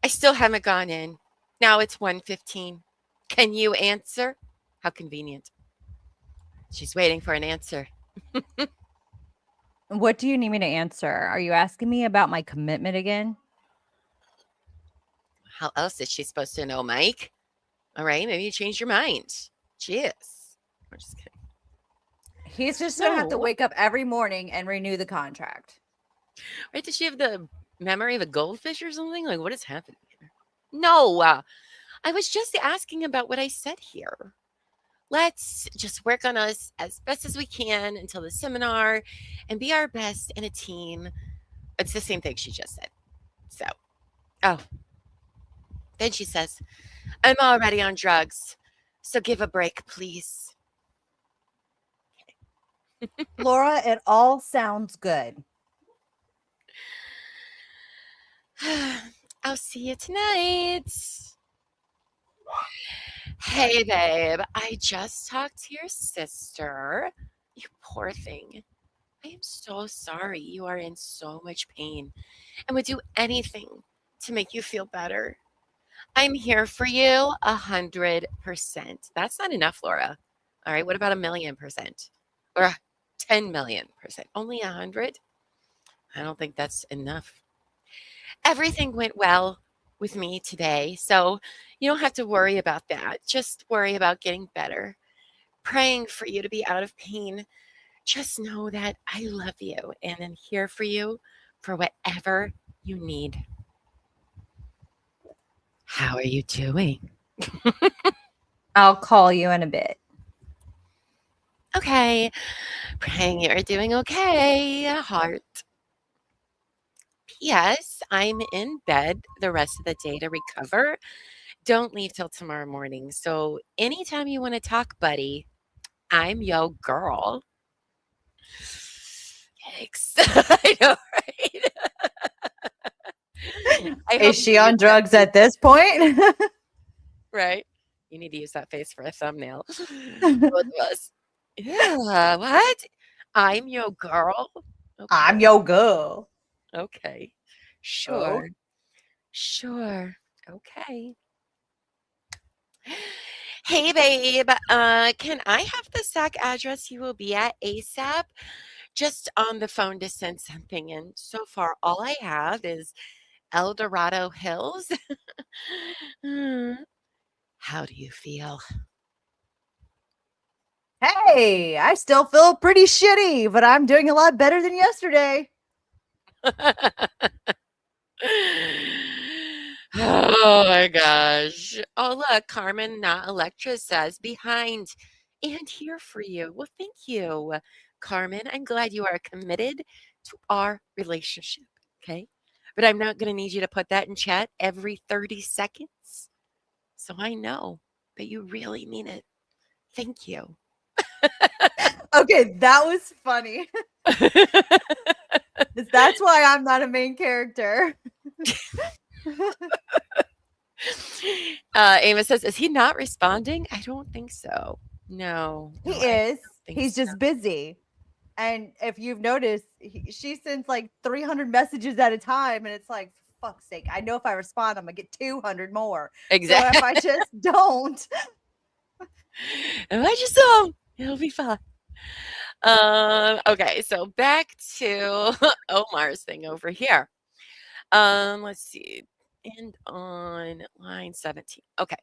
I still haven't gone in. Now it's 1:15. Can you answer? How convenient. She's waiting for an answer. What do you need me to answer? Are you asking me about my commitment again? How else is she supposed to know, Mike? All right, maybe you changed your mind. Jeez. I'm just kidding. He's just going to have to No. wake up every morning and renew the contract. Right? Does she have the memory of a goldfish or something? Like, what is happening here? No, I was just asking about what I said here. Let's just work on us as best as we can until the seminar and be our best in a team. It's the same thing she just said. So, oh. Then she says, I'm already on drugs, so give a break, please. Laura, it all sounds good. I'll see you tonight. Hey, babe, I just talked to your sister. You poor thing. I am so sorry. You are in so much pain and would do anything to make you feel better. I'm here for you 100%. That's not enough, Laura. All right, what about 1,000,000%? Or 10,000,000%? Only 100? I don't think that's enough. Everything went well with me today, so you don't have to worry about that. Just worry about getting better. Praying for you to be out of pain. Just know that I love you and am here for you for whatever you need. How are you doing? I'll call you in a bit. Okay. Praying you're doing okay, heart. P.S. I'm in bed the rest of the day to recover. Don't leave till tomorrow morning. So anytime you want to talk, buddy, I'm yo girl. Yikes. I know, right? I hope Is she you on use that drugs face, at this point? right? You need to use that face for a thumbnail. Both of us. Yeah, what? I'm your girl? I'm Okay. your girl. Okay. Oh. Sure. Sure. Okay. Hey, babe. Can I have the SAC address you will be at ASAP? Just on the phone to send something in. So far, all I have is El Dorado Hills. How do you feel? Hey, I still feel pretty shitty, but I'm doing a lot better than yesterday. Oh my gosh. Oh, look, Carmen, not Electra says behind and here for you. Well, thank you, Carmen. I'm glad you are committed to our relationship. Okay. But I'm not going to need you to put that in chat every 30 seconds. So I know that you really mean it. Thank you. Okay, that was funny. That's why I'm not a main character. Amos says, is he not responding? I don't think so. No. He no, I is. don't think He's so. just busy. And if you've noticed, she sends like 300 messages at a time. And it's like, for fuck's sake, I know if I respond, I'm going to get 200 more. Exactly. So if I just don't. If I just don't, it'll be fine. Okay, so back to Omar's thing over here. Let's see. And on line 17. Okay.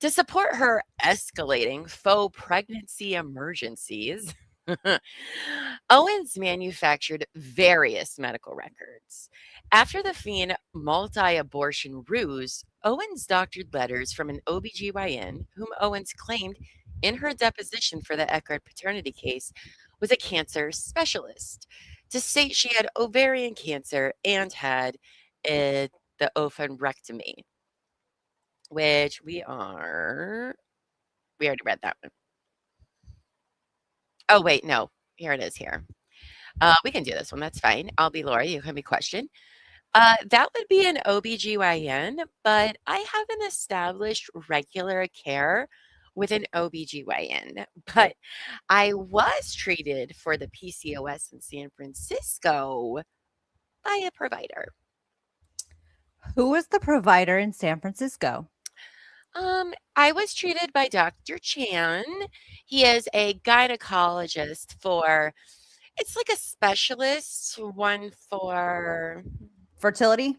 To support her escalating faux pregnancy emergencies, Owens manufactured various medical records. After the fiend multi-abortion ruse, Owens doctored letters from an OBGYN whom Owens claimed in her deposition for the Eckhart paternity case was a cancer specialist to state she had ovarian cancer and had the oophorectomy, which we already read that one. Oh, wait, no. Here it is here. We can do this one. That's fine. I'll be Laura. You can be question. That would be an OBGYN, but I haven't established regular care with an OBGYN. But I was treated for the PCOS in San Francisco by a provider. Who was the provider in San Francisco? I was treated by Dr. Chan. He is a gynecologist for, it's like a specialist, one for, Fertility?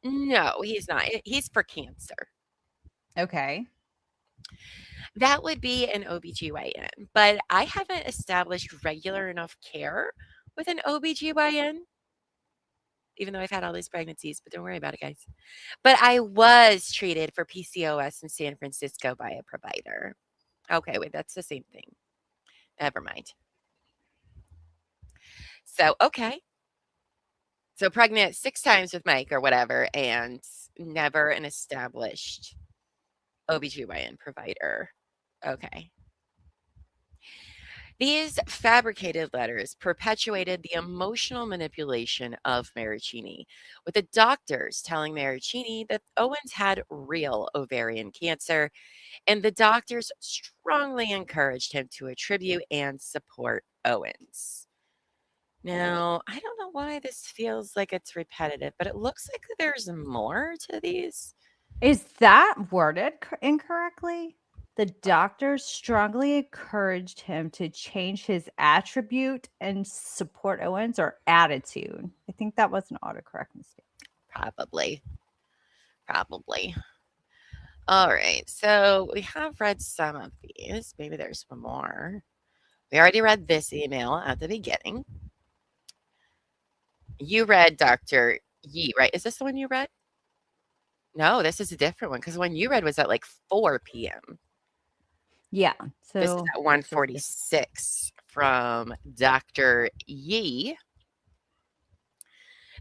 no, he's not. He's for cancer. Okay. That would be an OBGYN, but I haven't established regular enough care with an OBGYN, even though I've had all these pregnancies, but don't worry about it, guys. But I was treated for PCOS in San Francisco by a provider. Okay, wait, that's the same thing. Never mind. So, okay. So pregnant 6 times with Mike or whatever, and never an established OBGYN provider. Okay. These fabricated letters perpetuated the emotional manipulation of Marraccini, with the doctors telling Marraccini that Owens had real ovarian cancer, and the doctors strongly encouraged him to attribute and support Owens. Now, I don't know why this feels like it's repetitive, but it looks like there's more to these. Is that worded incorrectly? The doctors strongly encouraged him to change his attribute and support Owens, or attitude. I think that was an autocorrect mistake. Probably. All right. So we have read some of these. Maybe there's one more. We already read this email at the beginning. You read Dr. Yi, right? Is this the one you read? No, this is a different one because the one you read was at like 4 p.m. Yeah. So This is at 1:46 from Dr. Yi.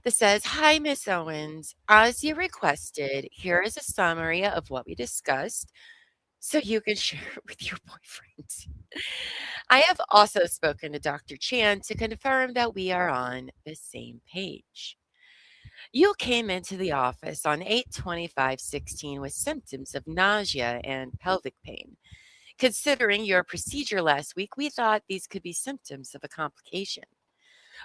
This says, "Hi, Miss Owens. As you requested, here is a summary of what we discussed so you can share it with your boyfriend. I have also spoken to Dr. Chan to confirm that we are on the same page. You came into the office on 8/25/16 with symptoms of nausea and pelvic pain. Considering your procedure last week, we thought these could be symptoms of a complication.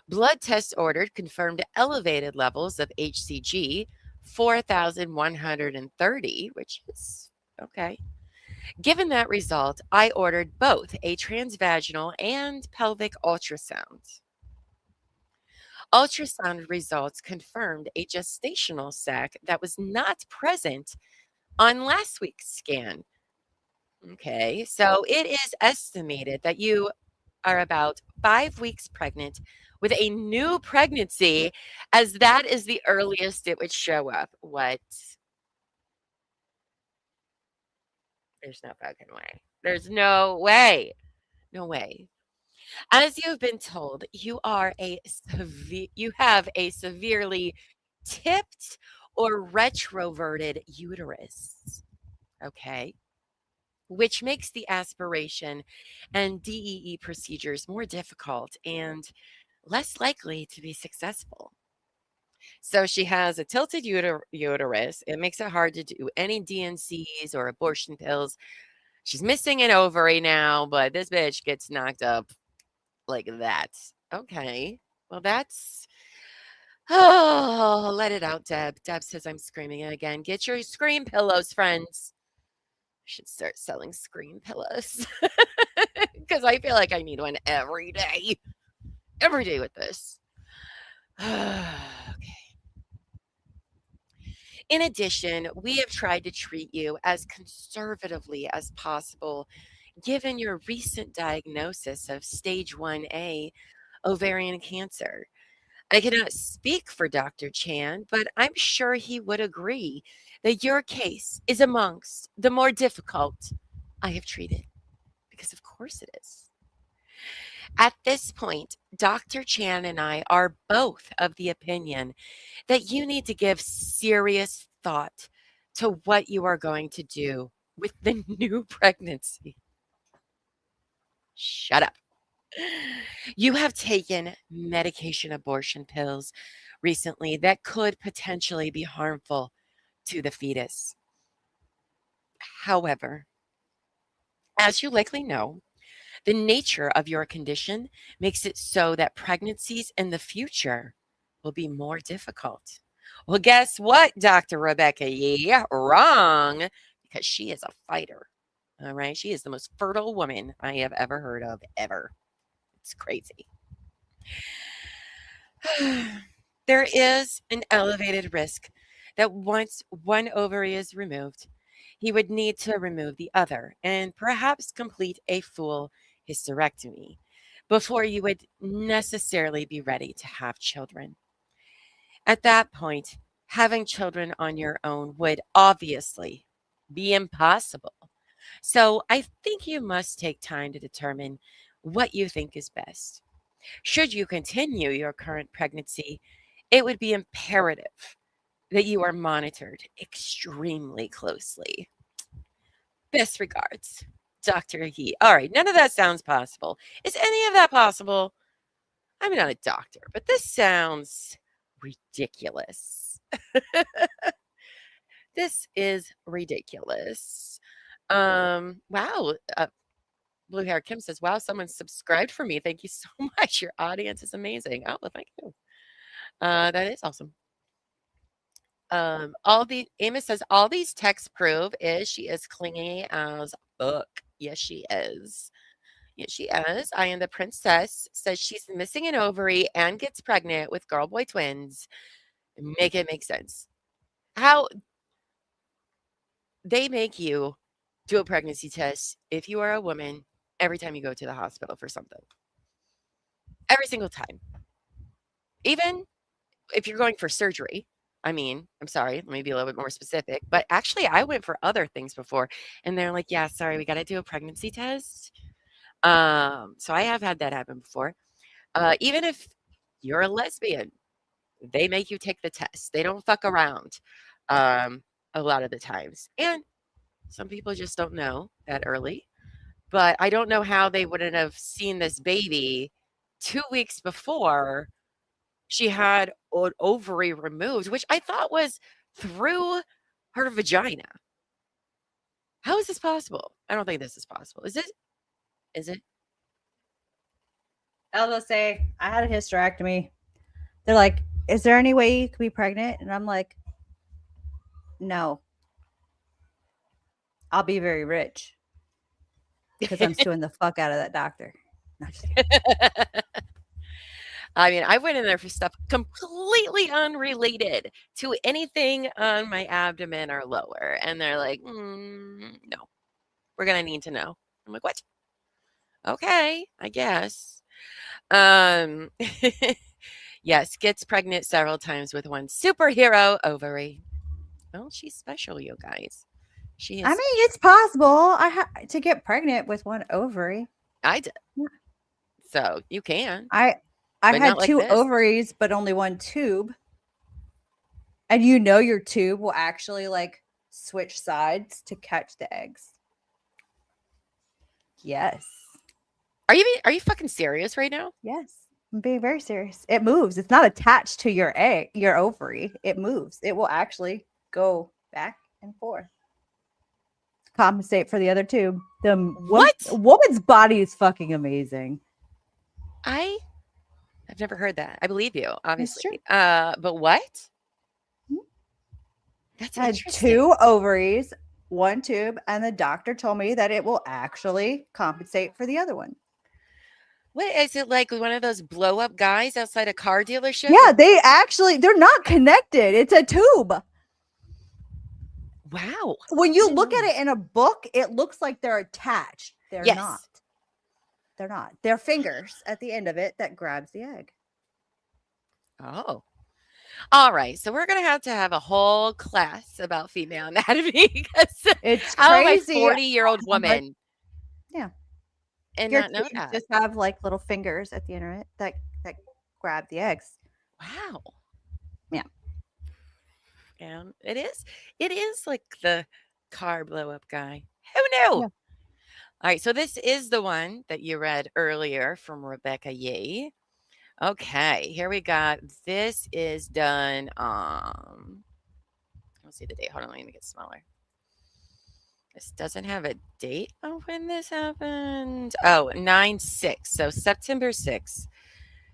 Blood tests ordered confirmed elevated levels of HCG, 4,130, which is okay. Given that result, I ordered both a transvaginal and pelvic ultrasound. Ultrasound results confirmed a gestational sac that was not present on last week's scan. Okay, so it is estimated that you are about 5 weeks pregnant with a new pregnancy, as that is the earliest it would show up. What? There's no fucking way. There's no way. No way. As you have been told, you have a severely tipped or retroverted uterus. Okay. Which makes the aspiration and DEE procedures more difficult and less likely to be successful. So she has a tilted uterus. It makes it hard to do any DNCs or abortion pills. She's missing an ovary now, but this bitch gets knocked up like that. Okay. Well, that's... Oh, let it out, Deb. Deb says I'm screaming again. Get your scream pillows, friends. I should start selling scream pillows. because I feel like I need one every day with this. Okay. In addition, we have tried to treat you as conservatively as possible, given your recent diagnosis of stage 1A ovarian cancer. I cannot speak for Dr. Chan, but I'm sure he would agree that your case is amongst the more difficult I have treated, because of course it is. At this point, Dr. Chan and I are both of the opinion that you need to give serious thought to what you are going to do with the new pregnancy. Shut up. You have taken medication abortion pills recently that could potentially be harmful to the fetus. However, as you likely know, the nature of your condition makes it so that pregnancies in the future will be more difficult. Well, guess what, Dr. Rebecca? Yeah, wrong, because she is a fighter. All right. She is the most fertile woman I have ever heard of, ever. It's crazy. There is an elevated risk that once one ovary is removed, he would need to remove the other and perhaps complete a full hysterectomy before you would necessarily be ready to have children. At that point, having children on your own would obviously be impossible. So I think you must take time to determine what you think is best. Should you continue your current pregnancy, it would be imperative that you are monitored extremely closely. Best regards, Dr. He. All right, none of that sounds possible. Is any of that possible? I'm not a doctor, but this sounds ridiculous. This is ridiculous. Wow. Blue Hair Kim says, wow, someone subscribed for me. Thank you so much. Your audience is amazing. Oh, well, thank you. That is awesome. Amos says, all these texts prove is she is clingy as fuck. Yes, she is. Yes, she is. I am the princess. Says she's missing an ovary and gets pregnant with girl boy twins. Make it make sense. How they make you do a pregnancy test if you are a woman every time you go to the hospital for something. Every single time. Even if you're going for surgery. I mean, I'm sorry, let me be a little bit more specific. But actually, I went for other things before. And they're like, yeah, sorry, we got to do a pregnancy test. So I have had that happen before. Even if you're a lesbian, they make you take the test. They don't fuck around a lot of the times. And some people just don't know that early. But I don't know how they wouldn't have seen this baby 2 weeks before she had an ovary removed, which I thought was through her vagina. How is this possible? I don't think this is possible. Is it? Is it? I was gonna say, I had a hysterectomy. They're like, is there any way you could be pregnant? And I'm like, no. I'll be very rich because I'm suing the fuck out of that doctor. No, just kidding. I mean, I went in there for stuff completely unrelated to anything on my abdomen or lower. And they're like, no, we're going to need to know. I'm like, what? Okay, I guess. Yes, gets pregnant several times with one superhero ovary. Well, she's special, you guys. She is. I mean, it's possible. I had to get pregnant with one ovary. I did. So you can. I had like 2 ovaries, but only one tube. And you know your tube will actually like switch sides to catch the eggs. Yes. Are you fucking serious right now? Yes. I'm being very serious. It moves. It's not attached to your egg, your ovary. It moves. It will actually go back and forth. Compensate for the other tube. What? Woman's body is fucking amazing. I've never heard that. I believe you, obviously. But what? That's interesting. I had 2 ovaries, one tube, and the doctor told me that it will actually compensate for the other one. What is it, like one of those blow up guys outside a car dealership? Yeah, they're not connected. It's a tube. Wow. When you look at it in a book, it looks like they're attached. They're Yes. not. They're not. They're fingers at the end of it that grabs the egg. Oh. All right. So we're going to have a whole class about female anatomy because It's how am I crazy. 40-year-old woman? Yeah. And Your not know tubes that. just have like little fingers at the end of it that grab the eggs. Wow. Yeah. And it is like the car blow up guy. Who knew? Yeah. All right. So this is the one that you read earlier from Rebecca Yee. Okay, here we got. This is done. Let's see the date. Hold on, let me get smaller. This doesn't have a date of when this happened. Oh, 9/6. So September 6th.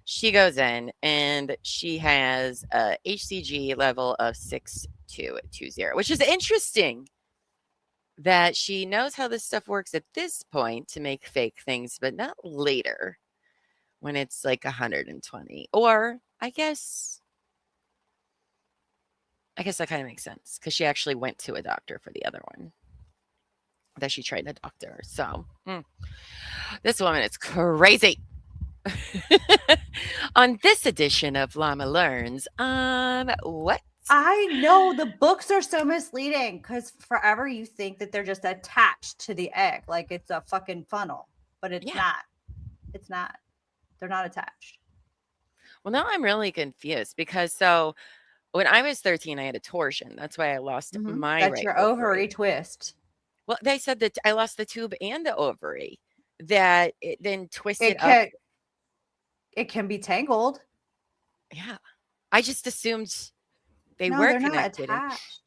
She goes in and she has a HCG level of 6220, which is interesting that she knows how this stuff works at this point to make fake things, but not later when it's like 120. Or I guess that kind of makes sense because she actually went to a doctor for the other one that she tried a doctor. So this woman is crazy. On this edition of Llama Learns, what? I know the books are so misleading because forever you think that they're just attached to the egg, like it's a fucking funnel, but it's not. It's not. They're not attached. Well, now I'm really confused because so when I was 13, I had a torsion. That's why I lost my That's right your ovary twist. Well, they said that I lost the tube and the ovary. That it then twisted up. It can be tangled. Yeah, I just assumed they're connected. Not attached.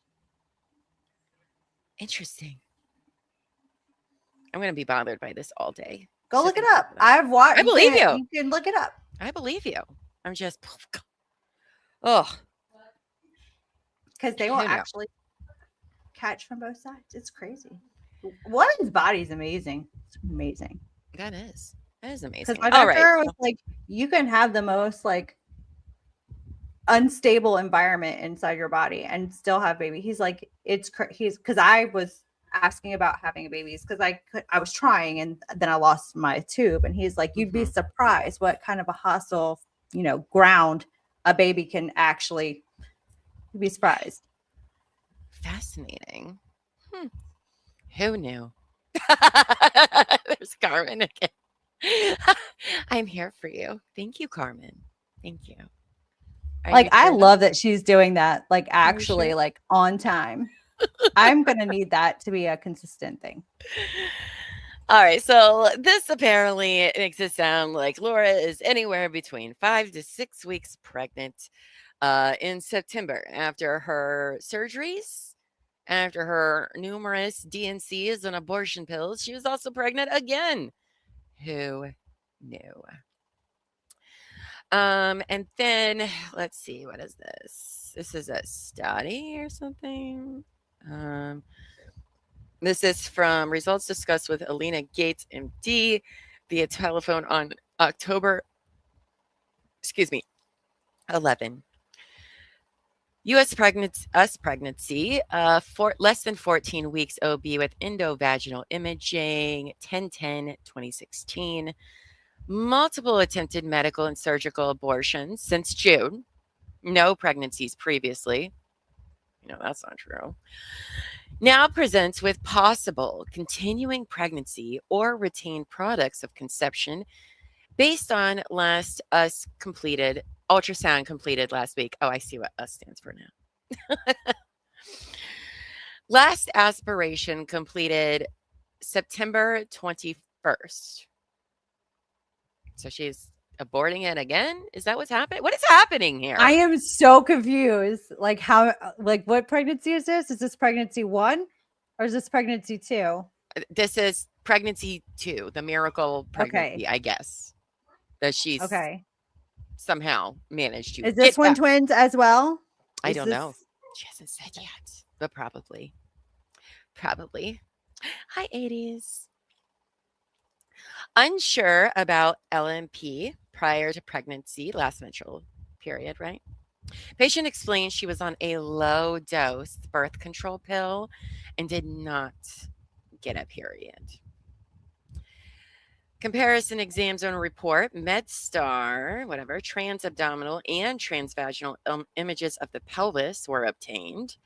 Interesting. I'm going to be bothered by this all day. Go look it up. I've watched. I believe you. You can look it up. I believe you. I'm just, oh, because they will actually catch from both sides. It's crazy. Woman's body is amazing. It's amazing. That is amazing. Because my doctor was like, you can have the most like unstable environment inside your body and still have baby. He's like, he's because I was asking about having babies because I was trying and then I lost my tube, and he's like, you'd be surprised what kind of a hostile, ground a baby can actually. You'd be surprised. Fascinating. Who knew? There's Carmen again. I'm here for you. Thank you, Carmen. Thank you. I love that she's doing that, like actually like on time. I'm going to need that to be a consistent thing. All right. So this apparently makes it sound like Laura is anywhere between 5 to 6 weeks pregnant in September after her surgeries, after her numerous DNCs and abortion pills. She was also pregnant again. Who knew? And then let's see, what is this? This is a study or something. This is from results discussed with Alina Gates, MD, via telephone on October 11. U.S. pregnancy, for less than 14 weeks OB with endovaginal imaging, 10/10/2016. Multiple attempted medical and surgical abortions since June. No pregnancies previously. That's not true. Now presents with possible continuing pregnancy or retained products of conception based on ultrasound completed last week. Oh, I see what US stands for now. Last aspiration completed September 21st. So she's aborting it again? Is that what's happening? What is happening here? I am so confused. Like what pregnancy is this? Is this pregnancy 1 or is this pregnancy 2? This is pregnancy 2, the miracle pregnancy, I guess. That she's somehow managed to. Is this one twins as well? I don't know. She hasn't said yet, but probably. Probably. Hi, 80s. Unsure about LMP prior to pregnancy, last menstrual period, right? Patient explained she was on a low dose birth control pill and did not get a period. Comparison exam zone report, MedStar, whatever, transabdominal and transvaginal images of the pelvis were obtained.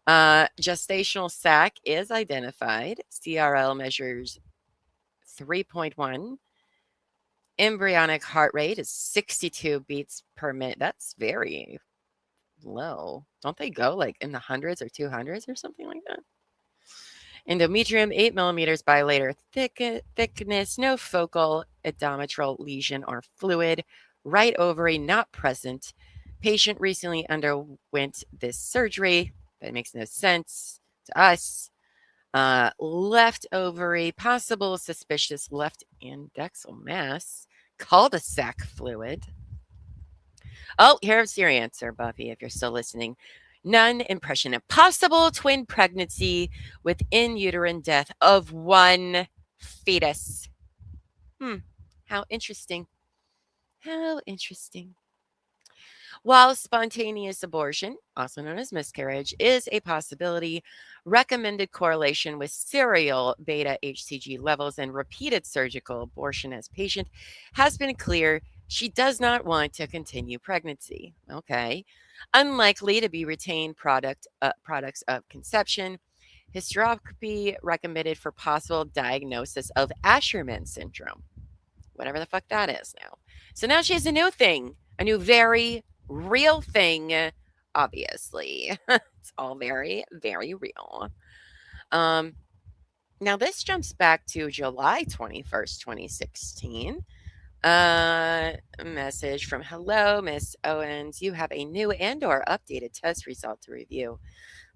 Gestational sac is identified. CRL measures 3.1. Embryonic heart rate is 62 beats per minute. That's very low. Don't they go like in the hundreds or 200s or something like that? Endometrium, 8 millimeters bilateral thickness, no focal endometrial lesion or fluid. Right ovary not present. Patient recently underwent this surgery. That makes no sense to us. Left ovary, possible suspicious left indexal mass, cul-de-sac fluid. Oh, here's your answer, Buffy, if you're still listening. None impression of possible twin pregnancy with in-uterine death of one fetus. How interesting. How interesting. While spontaneous abortion, also known as miscarriage, is a possibility, recommended correlation with serial beta HCG levels and repeated surgical abortion as patient has been clear. She does not want to continue pregnancy. Okay. Unlikely to be retained products of conception. Hysteroscopy recommended for possible diagnosis of Asherman syndrome. Whatever the fuck that is now. So now she has a new thing, a new very real thing, obviously. It's all very, very real. Now this jumps back to July 21st, 2016. Message from hello, Miss Owens. You have a new and or updated test result to review.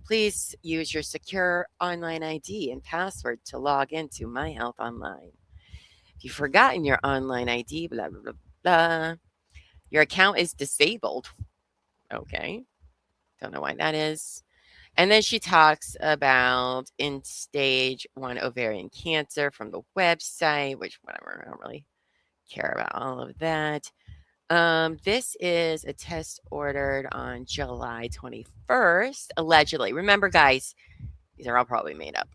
Please use your secure online ID and password to log into My Health Online. If you've forgotten your online ID, blah, blah, blah, blah, your account is disabled. Okay. Don't know why that is. And then she talks about in stage 1 ovarian cancer from the website, which whatever, I don't really care about all of that. This is a test ordered on July 21st, allegedly. Remember, guys, these are all probably made up.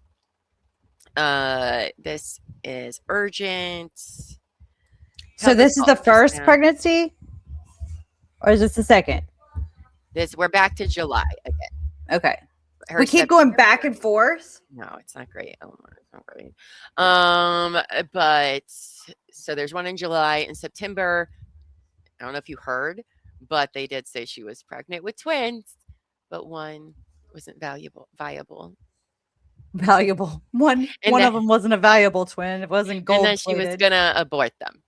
This is urgent. So this is the first pregnancy? Or is this the second? We're back to July again. Okay. We keep going back and forth. No, it's not great. Oh, it's not great. But so there's one in July and September. I don't know if you heard, but they did say she was pregnant with twins, but one wasn't viable. Valuable. One of them wasn't a valuable twin. It wasn't gold. And then she was gonna abort them.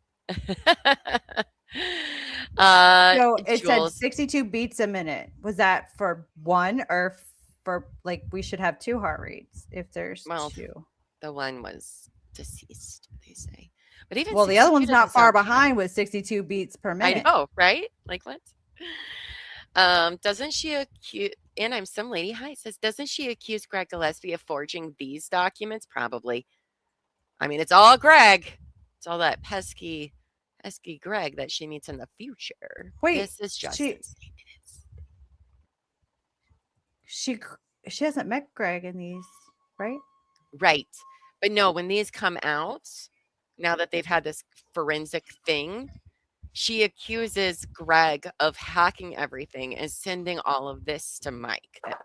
So it said 62 beats a minute. Was that for one or for like we should have 2 heart rates if there's 2? The one was deceased, they say. But even the other one's not far behind with 62 beats per minute. I know, right? Like what? Doesn't she accuse? And I'm some lady. Hi, says, doesn't she accuse Greg Gillespie of forging these documents? Probably. I mean, it's all Greg. It's all that pesky Greg that she meets in the future. Wait, this is just she hasn't met Greg in these, right? Right. But no, when these come out, now that they've had this forensic thing, she accuses Greg of hacking everything and sending all of this to Mike. That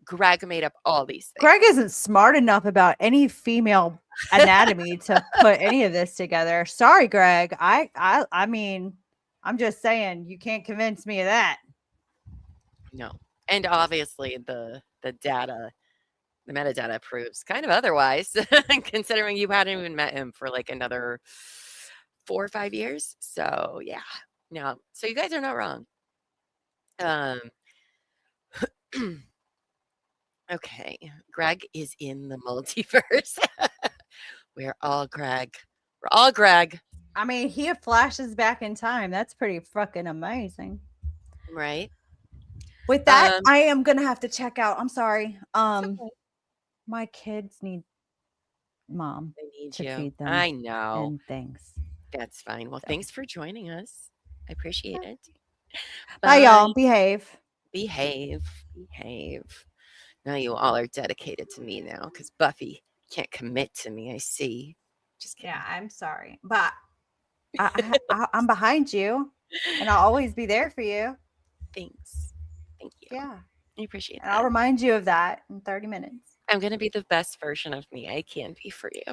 Greg made up all these things. Greg isn't smart enough about any female anatomy to put any of this together. Sorry, Greg. I mean, I'm just saying you can't convince me of that. No. And obviously the data, the metadata proves kind of otherwise, considering you hadn't even met him for like another 4 or 5 years. So yeah, no. So you guys are not wrong. Okay, Greg is in the multiverse. We're all Greg. We're all Greg. I mean, he flashes back in time. That's pretty fucking amazing. Right. With that, I am gonna have to check out. I'm sorry. My kids need mom They need to you. feed them. I know. And things. That's fine. Well, So. thanks for joining us. I appreciate it. Bye, y'all. Behave. Behave. Now you all are dedicated to me now because Buffy can't commit to me. I see. Just kidding. Yeah, I'm sorry, but I'm behind you, and I'll always be there for you. Thanks. Thank you. Yeah. I appreciate And that. I'll remind you of that in 30 minutes. I'm going to be the best version of me I can be for you.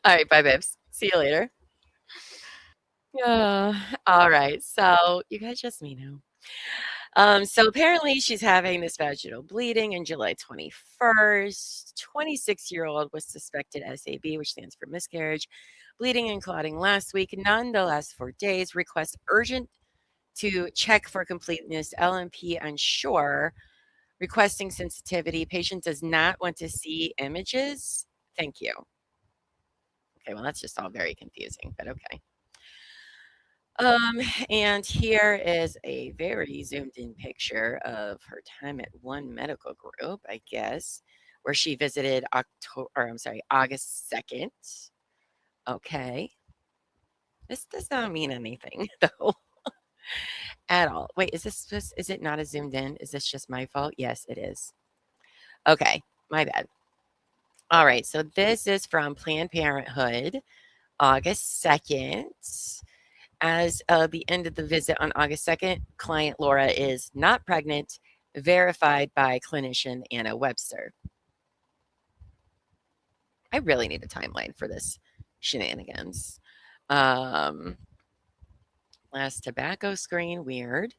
All right. Bye, babes. See you later. All right. So you guys just me now. So apparently she's having this vaginal bleeding on July 21st. 26-year-old was suspected SAB, which stands for miscarriage, bleeding and clotting last week. None the last 4 days. Request urgent to check for completeness. LMP unsure. Requesting sensitivity. Patient does not want to see images. Thank you. Okay, well, that's just all very confusing, but okay. And here is a very zoomed in picture of her time at one medical group, I guess, where she visited August 2nd. Okay. This does not mean anything though. At all. Wait, is it not a zoomed in? Is this just my fault? Yes, it is. Okay, my bad. All right, so this is from Planned Parenthood, August 2nd. As of the end of the visit on August 2nd, client Laura is not pregnant, verified by clinician Anna Webster. I really need a timeline for this shenanigans. Last tobacco screen, weird.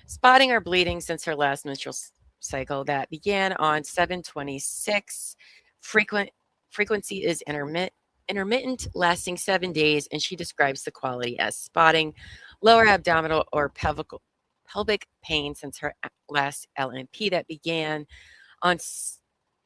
Spotting her bleeding since her last menstrual cycle that began on 7/26. Frequency is intermittent, lasting 7 days, and she describes the quality as spotting, lower abdominal or pelvic pain since her last LMP that began on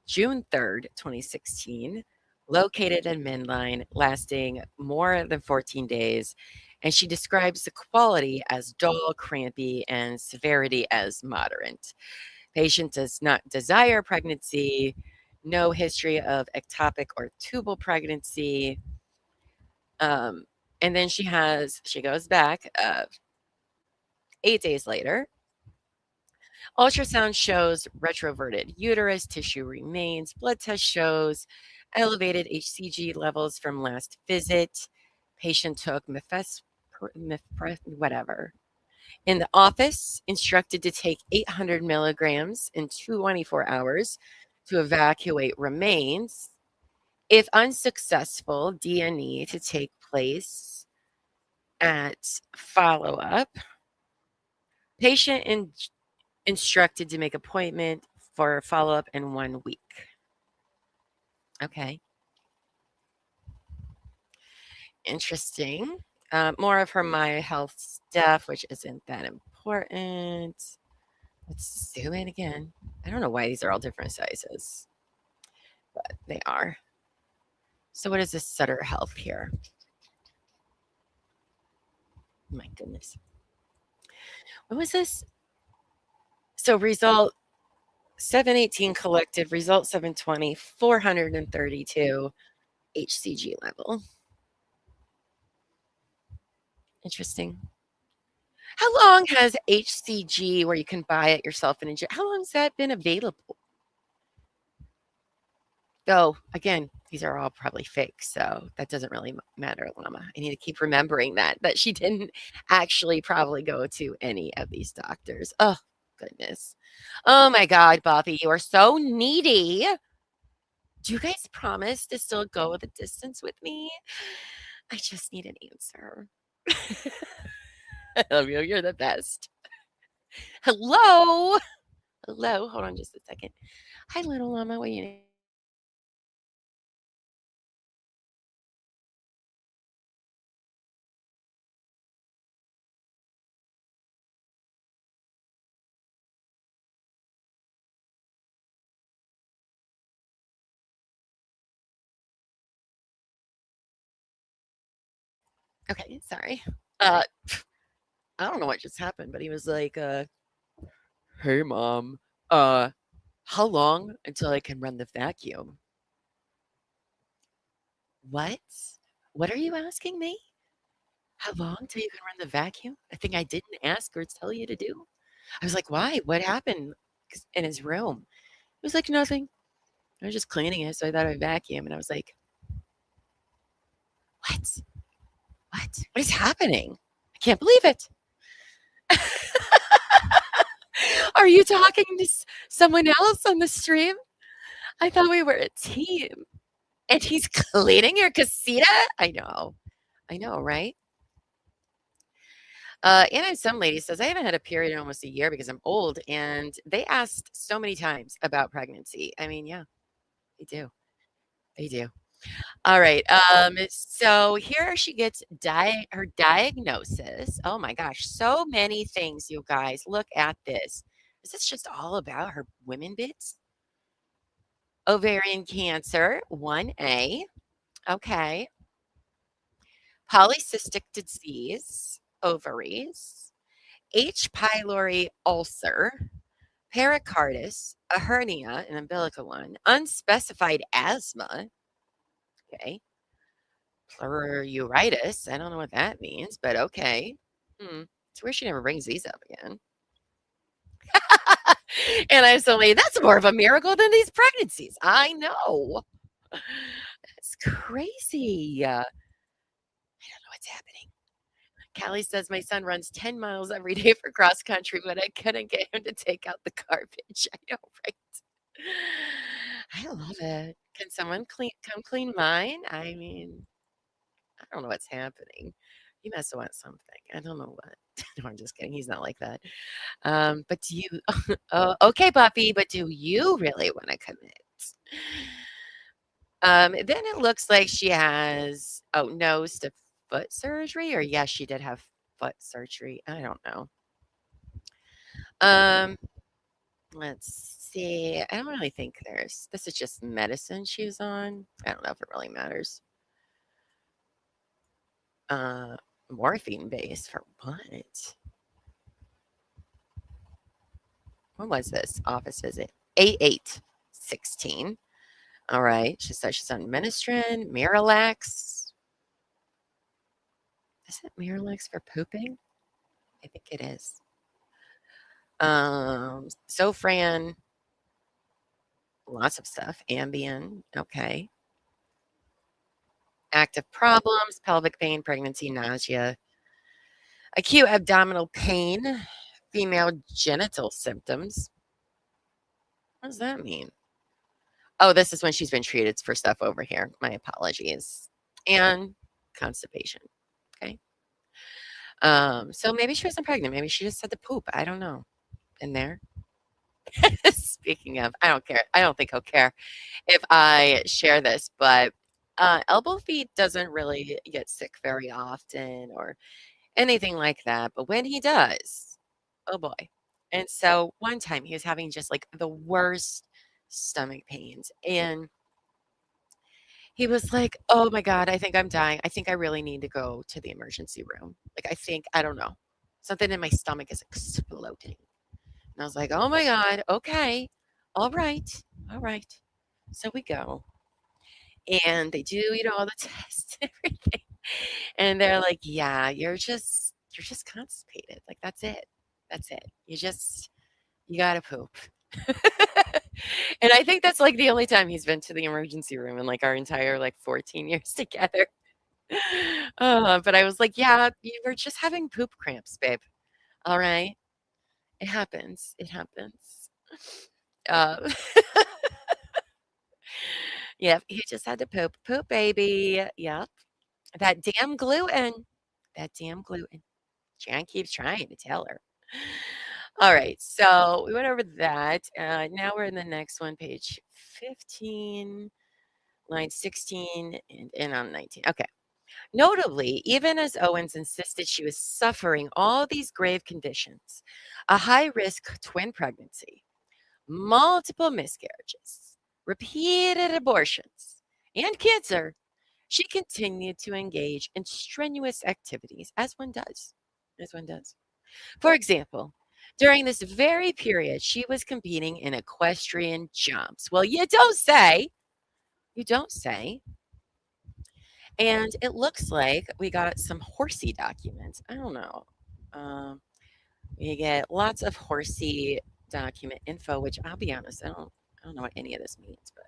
June 3rd, 2016, located in midline, lasting more than 14 days. And she describes the quality as dull, crampy, and severity as moderate. Patient does not desire pregnancy, no history of ectopic or tubal pregnancy. And then she goes back 8 days later. Ultrasound shows retroverted uterus, tissue remains. Blood test shows elevated HCG levels from last visit. Patient took whatever. In the office, instructed to take 800 milligrams in 24 hours to evacuate remains. If unsuccessful, D&E to take place at follow-up. Patient instructed to make appointment for follow-up in 1 week. Okay. Interesting. More of her My Health stuff, which isn't that important. Let's zoom in again. I don't know why these are all different sizes, but they are. So what is this Sutter Health here? My goodness. What was this? So result 718 collective, result 720, 432 HCG level. Interesting. How long has HCG, where you can buy it yourself and inject, how long has that been available? Though, again, these are all probably fake, so that doesn't really matter, Llama. I need to keep remembering that she didn't actually probably go to any of these doctors. Oh, goodness. Oh, my God, Buffy, you are so needy. Do you guys promise to still go the distance with me? I just need an answer. I love you. You're the best. Hello. Hello. Hold on just a second. Hi, little Llama. What are you doing? Okay, sorry. I don't know what just happened, but he was like, hey, Mom, How long until I can run the vacuum? What? What are you asking me? How long till you can run the vacuum? A thing I didn't ask or tell you to do? I was like, why? What happened in his room? It was like nothing. I was just cleaning it, so I thought I'd vacuum. And I was like, what? What? What is happening? I can't believe it. Are you talking to someone else on the stream? I thought we were a team. And he's cleaning your casita? I know, right? And then some lady says, I haven't had a period in almost a year because I'm old. And they asked so many times about pregnancy. I mean, yeah, they do. They do. All right. So here she gets her diagnosis. Oh my gosh, so many things, you guys. Look at this. Is this just all about her women bits? Ovarian cancer, 1A. Okay. Polycystic disease, ovaries. H. pylori ulcer, pericarditis, a hernia, an umbilical one, unspecified asthma. Okay. Pleuritis. I don't know what that means, but okay. It's weird she never brings these up again. And I was like, that's more of a miracle than these pregnancies. I know. That's crazy. I don't know what's happening. Callie says, my son runs 10 miles every day for cross country, but I couldn't get him to take out the garbage. I know, right? I love it. Can someone come clean mine? I mean, I don't know what's happening. He must have want something. I don't know what. No, I'm just kidding. He's not like that. But do you, oh, okay, Buffy, but do you really want to commit? Then it looks like she has, nose to foot surgery, or yes, she did have foot surgery. I don't know. Let's see. I don't really think this is just medicine she's on. I don't know if it really matters. Morphine base for what? When was this office visit? 8/8/16. All right. She says she's on Ministrin, Miralax. Is it Miralax for pooping? I think it is. Zofran, lots of stuff. Ambien, okay. Active problems, pelvic pain, pregnancy, nausea, acute abdominal pain, female genital symptoms. What does that mean? Oh, this is when she's been treated for stuff over here. My apologies. And constipation. Okay. So maybe she wasn't pregnant. Maybe she just had to poop. I don't know. In there. Speaking of, I don't care. I don't think he'll care if I share this, but elbow feet doesn't really get sick very often or anything like that. But when he does, oh boy. And so one time he was having just like the worst stomach pains. And he was like, oh my God, I think I'm dying. I think I really need to go to the emergency room. Like, I don't know. Something in my stomach is exploding. And I was like, oh my God, okay. All right. So we go. And they do, all the tests and everything. And they're like, yeah, you're just constipated. Like, that's it. You gotta poop. And I think that's like the only time he's been to the emergency room in like our entire like 14 years together. But I was like, yeah, you were just having poop cramps, babe. All right. It happens. Yep, he just had to poop. Poop, baby. Yep. That damn gluten. Jan keeps trying to tell her. All right, so we went over that. Now we're in the next one, page 15, line 16, and on 19. Okay. Notably, even as Owens insisted she was suffering all these grave conditions, a high-risk twin pregnancy, multiple miscarriages, repeated abortions, and cancer, she continued to engage in strenuous activities, as one does. For example, During this very period, she was competing in equestrian jumps. Well, you don't say. You don't say. And it looks like we got some horsey documents. I don't know. We get lots of horsey document info, which I'll be honest, I don't know what any of this means, but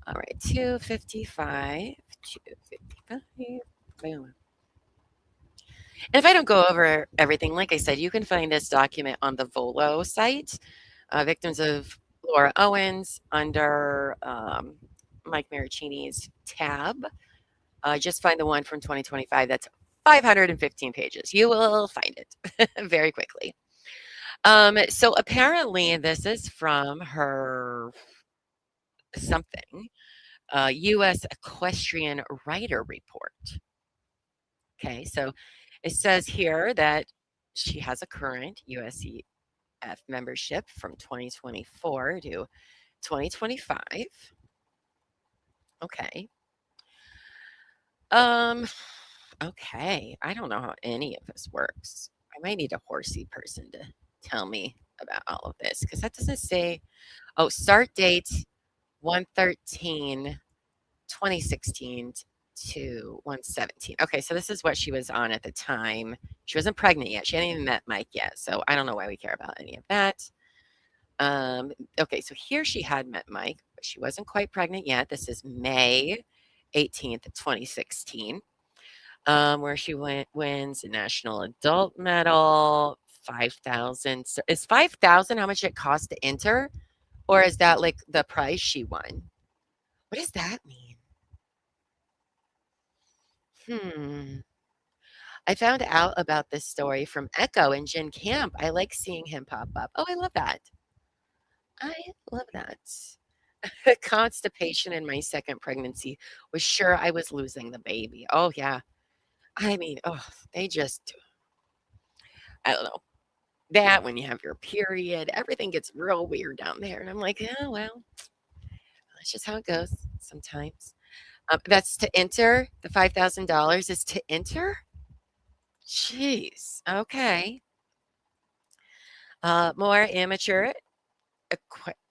all right, 255, 255. Boom. And if I don't go over everything, like I said, you can find this document on the Volo site, Victims of Laura Owens, under Mike Marraccini's tab. Just find the one from 2025. That's 515 pages. You will find it very quickly. So apparently this is from her something, U.S. Equestrian Rider Report. Okay, so it says here that she has a current USEF membership from 2024 to 2025. Okay. Okay. I don't know how any of this works. I might need a horsey person to tell me about all of this, because that doesn't say. Oh, start date 1/13, 2016 to 1/17. Okay, so this is what she was on at the time. She wasn't pregnant yet. She hadn't even met Mike yet. So I don't know why we care about any of that. Okay, so here she had met Mike, but she wasn't quite pregnant yet. This is May 18th, 2016, where she wins a national adult medal, 5,000. So is 5,000 how much it cost to enter? Or is that like the prize she won? What does that mean? I found out about this story from Echo and Jen Camp. I like seeing him pop up. Oh, I love that. I love that. Constipation in my second pregnancy was sure I was losing the baby. Oh, yeah. I mean, oh, they just, I don't know. That when you have your period, everything gets real weird down there. And I'm like, oh, well, that's just how it goes sometimes. That's to enter. The $5,000 is to enter. Jeez. Okay. More amateur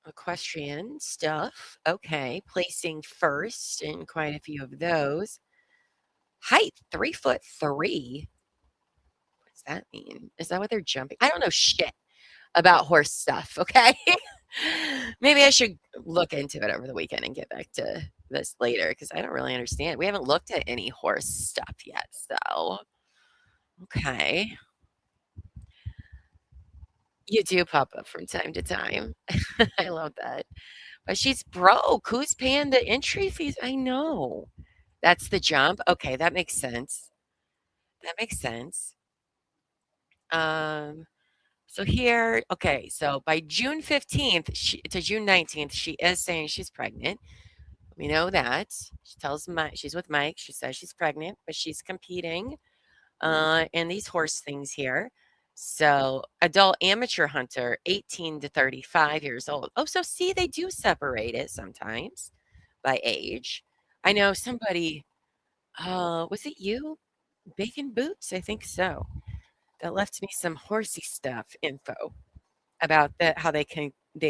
equestrian stuff. Okay. Placing first in quite a few of those. Height 3'3". What does that mean? Is that what they're jumping? I don't know shit about horse stuff. Okay. Maybe I should look into it over the weekend and get back to this later, because I don't really understand. We haven't looked at any horse stuff yet. So, okay. You do pop up from time to time. I love that. But she's broke. Who's paying the entry fees? I know. That's the jump. Okay, that makes sense. That makes sense. So here, okay, so by June 15th to June 19th, she is saying she's pregnant. We know that. She tells Mike, she's with Mike. She says she's pregnant, but she's competing in these horse things here. So adult amateur hunter, 18 to 35 years old. Oh, so see, they do separate it sometimes by age. I know somebody, was it you? Bacon Boots? I think so. That left me some horsey stuff info about how they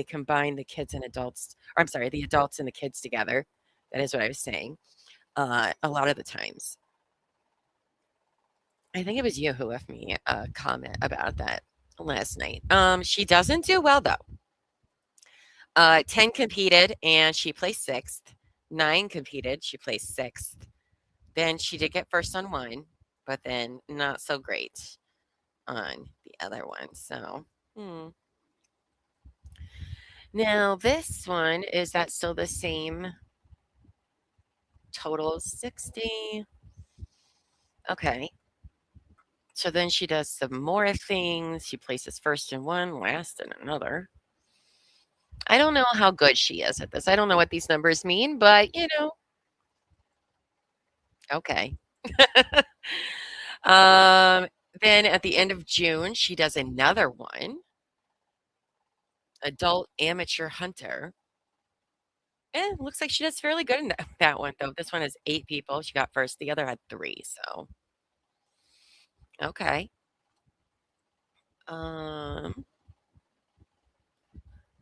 combine the kids and adults, or I'm sorry, the adults and the kids together. That is what I was saying. A lot of the times. I think it was you who left me a comment about that last night. She doesn't do well though. 10 competed and she placed 6th. 9 competed, she placed 6th. Then she did get first on one, but then not so great on the other one. So, Now this one, is that still the same total? 60. Okay. So then she does some more things. She places first in one, last in another. I don't know how good she is at this. I don't know what these numbers mean, but okay. Then at the end of June, she does another one. Adult amateur hunter. And looks like she does fairly good in that one, though. This one has 8 people. She got first. The other had 3. So, okay.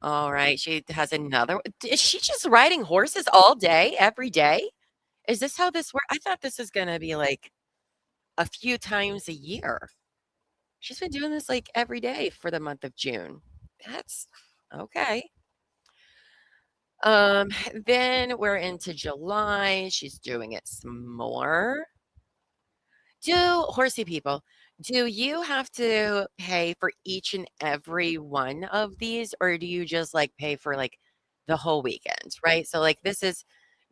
All right. She has another. Is she just riding horses all day, every day? Is this how this works? I thought this was going to be like a few times a year. She's been doing this like every day for the month of June. That's okay. Then we're into July. She's doing it some more. Horsey people, do you have to pay for each and every one of these, or do you just like pay for like the whole weekend, right? So like this is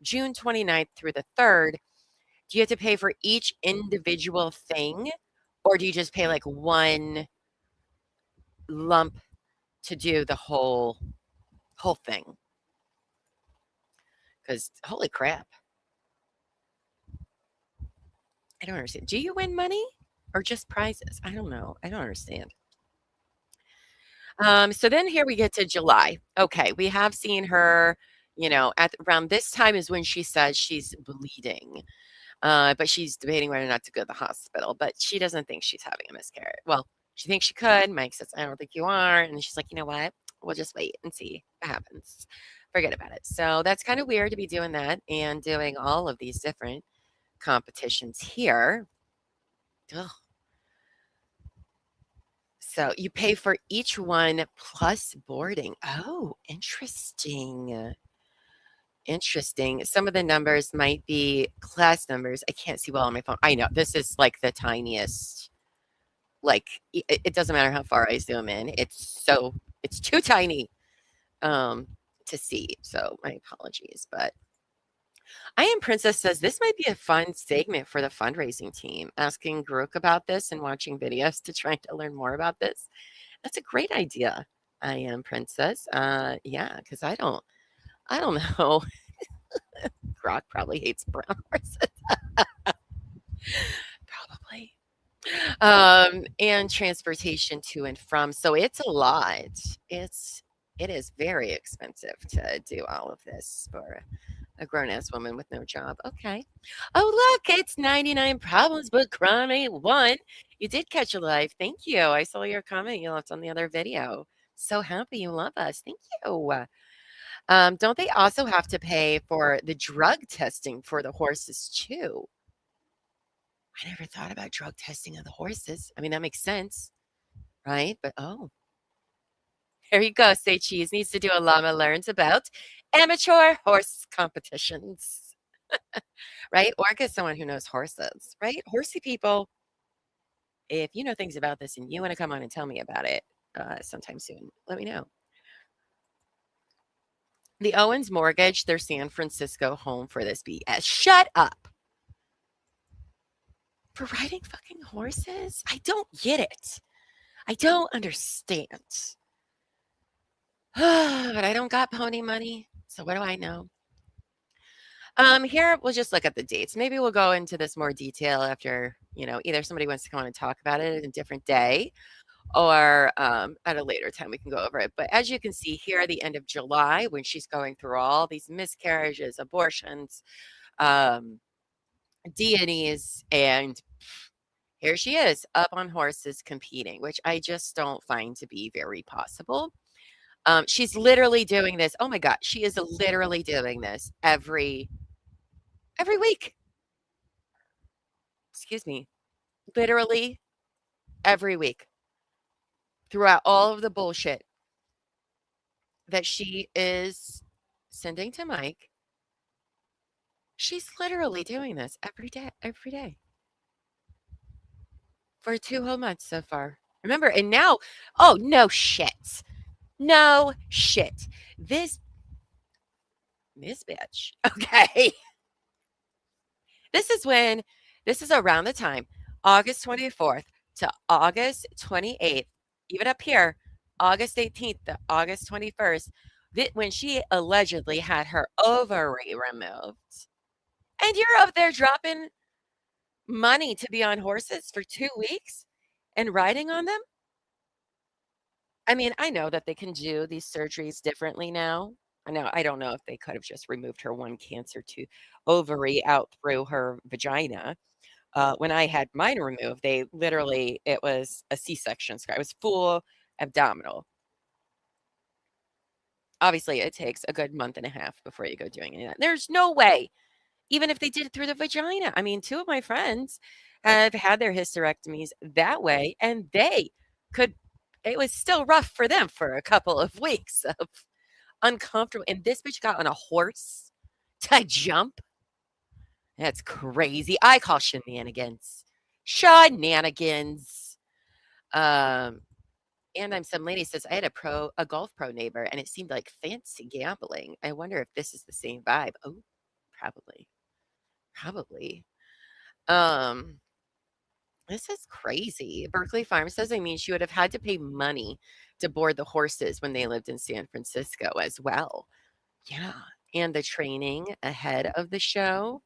June 29th through the 3rd. Do you have to pay for each individual thing, or do you just pay like one lump to do the whole thing? Because holy crap. I don't understand. Do you win money or just prizes? I don't know. I don't understand. So then here we get to July. Okay, we have seen her, at around this time is when she says she's bleeding. But she's debating whether or not to go to the hospital, but she doesn't think she's having a miscarriage. Well, she thinks she could. Mike says, I don't think you are. And she's like, you know what? We'll just wait and see what happens. Forget about it. So that's kind of weird to be doing that and doing all of these different competitions here. Ugh. So you pay for each one plus boarding. Oh, interesting. Interesting. Some of the numbers might be class numbers. I can't see well on my phone. I know this is like the tiniest. Like it doesn't matter how far I zoom in. It's too tiny to see. So my apologies, but I Am Princess says this might be a fun segment for the fundraising team, asking Grook about this and watching videos to try to learn more about this. That's a great idea. I Am Princess. Yeah, because I don't know. Grok probably hates brown horses. Probably. And transportation to and from. So it's a lot. It is very expensive to do all of this for a grown-ass woman with no job. Okay. Oh, look, it's 99 problems, but crime ain't one. You did catch a life. Thank you. I saw your comment you left on the other video. So happy you love us. Thank you. Don't they also have to pay for the drug testing for the horses too? I never thought about drug testing of the horses. I mean, that makes sense, right? But there you go. Say Cheese needs to do a Llama Learns about amateur horse competitions, right? Or get someone who knows horses, right? Horsey people, if you know things about this and you want to come on and tell me about it sometime soon, let me know. The Owens mortgaged their San Francisco home for this BS. Shut up. For riding fucking horses? I don't get it. I don't understand. But I don't got pony money, so what do I know? Here, we'll just look at the dates. Maybe we'll go into this more detail after, either somebody wants to come on and talk about it at a different day or at a later time we can go over it. But as you can see here, the end of July, when she's going through all these miscarriages, abortions, D&Es, and here she is up on horses competing, which I just don't find to be very possible. She's literally doing this. Oh my God, she is literally doing this every week. Excuse me. Literally every week. Throughout all of the bullshit that she is sending to Mike. She's literally doing this every day. For 2 whole months so far. Remember, and now, oh, no shit. No shit. This bitch. Okay. This is around the time, August 24th to August 28th, even up here, August 18th to August 21st, when she allegedly had her ovary removed. And you're up there dropping money to be on horses for 2 weeks and riding on them? I mean, I know that they can do these surgeries differently now. I don't know if they could have just removed her one cancer to ovary out through her vagina. When I had mine removed, it was a C-section scar. It was full abdominal. obviously it takes a good month and a half before you go doing any of that. There's no way, even if they did it through the vagina. I mean, 2 of my friends have had their hysterectomies that way, and they could, it was still rough for them for a couple of weeks of uncomfortable. And this bitch got on a horse to jump. That's crazy. I call shenanigans. Shenanigans. And some lady says, I had a golf pro neighbor, and it seemed like fancy gambling. I wonder if this is the same vibe. Oh, probably. Probably. This is crazy. Berkeley Farm says, I mean, she would have had to pay money to board the horses when they lived in San Francisco as well. Yeah. And the training ahead of the show.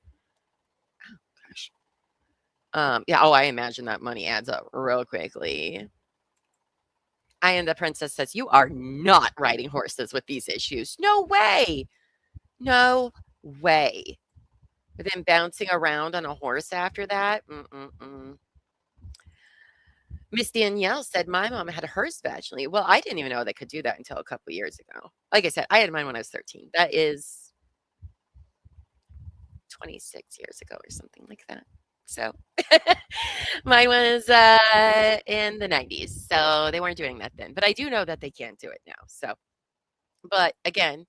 Oh, gosh. Yeah. Oh, I imagine that money adds up real quickly. And the princess says, you are not riding horses with these issues. No way. No way. But then bouncing around on a horse after that. Miss Danielle said, my mom had hers vaginally. Well, I didn't even know they could do that until a couple years ago. Like I said, I had mine when I was 13. That is 26 years ago or something like that. So mine was in the 90s. So they weren't doing that then. But I do know that they can do it now. So, but again,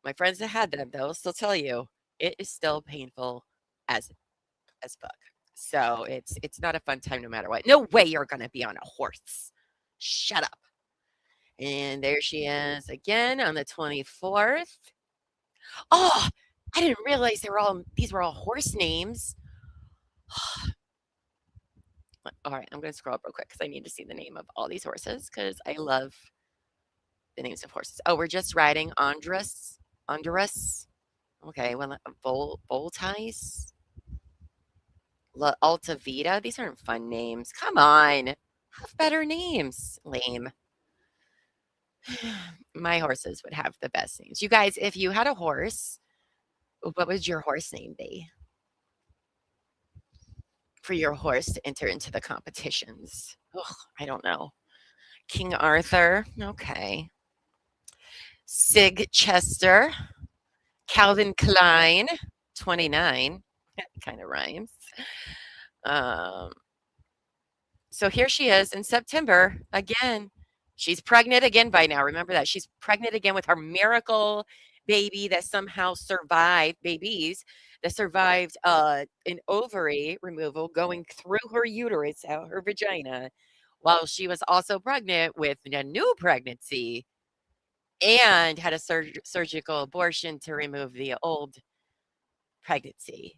my friends that had them, they'll still tell you it is still painful as fuck. So it's not a fun time no matter what. No way you're going to be on a horse. Shut up. And there she is again on the 24th. Oh, I didn't realize these were all horse names. All right, I'm going to scroll up real quick because I need to see the name of all these horses because I love the names of horses. Oh, we're just riding Andrus. Okay, well, Voltice. La Alta Vita. These aren't fun names. Come on. Have better names. Lame. My horses would have the best names. You guys, if you had a horse, what would your horse name be? For your horse to enter into the competitions. Ugh, I don't know. King Arthur. Okay. Sig Chester. Calvin Klein. 29. That kind of rhymes. So here she is in September again. She's pregnant again by now. Remember that. She's pregnant again with her miracle baby that somehow survived, babies that survived an ovary removal going through her uterus, out her vagina, while she was also pregnant with a new pregnancy and had a surgical abortion to remove the old pregnancy.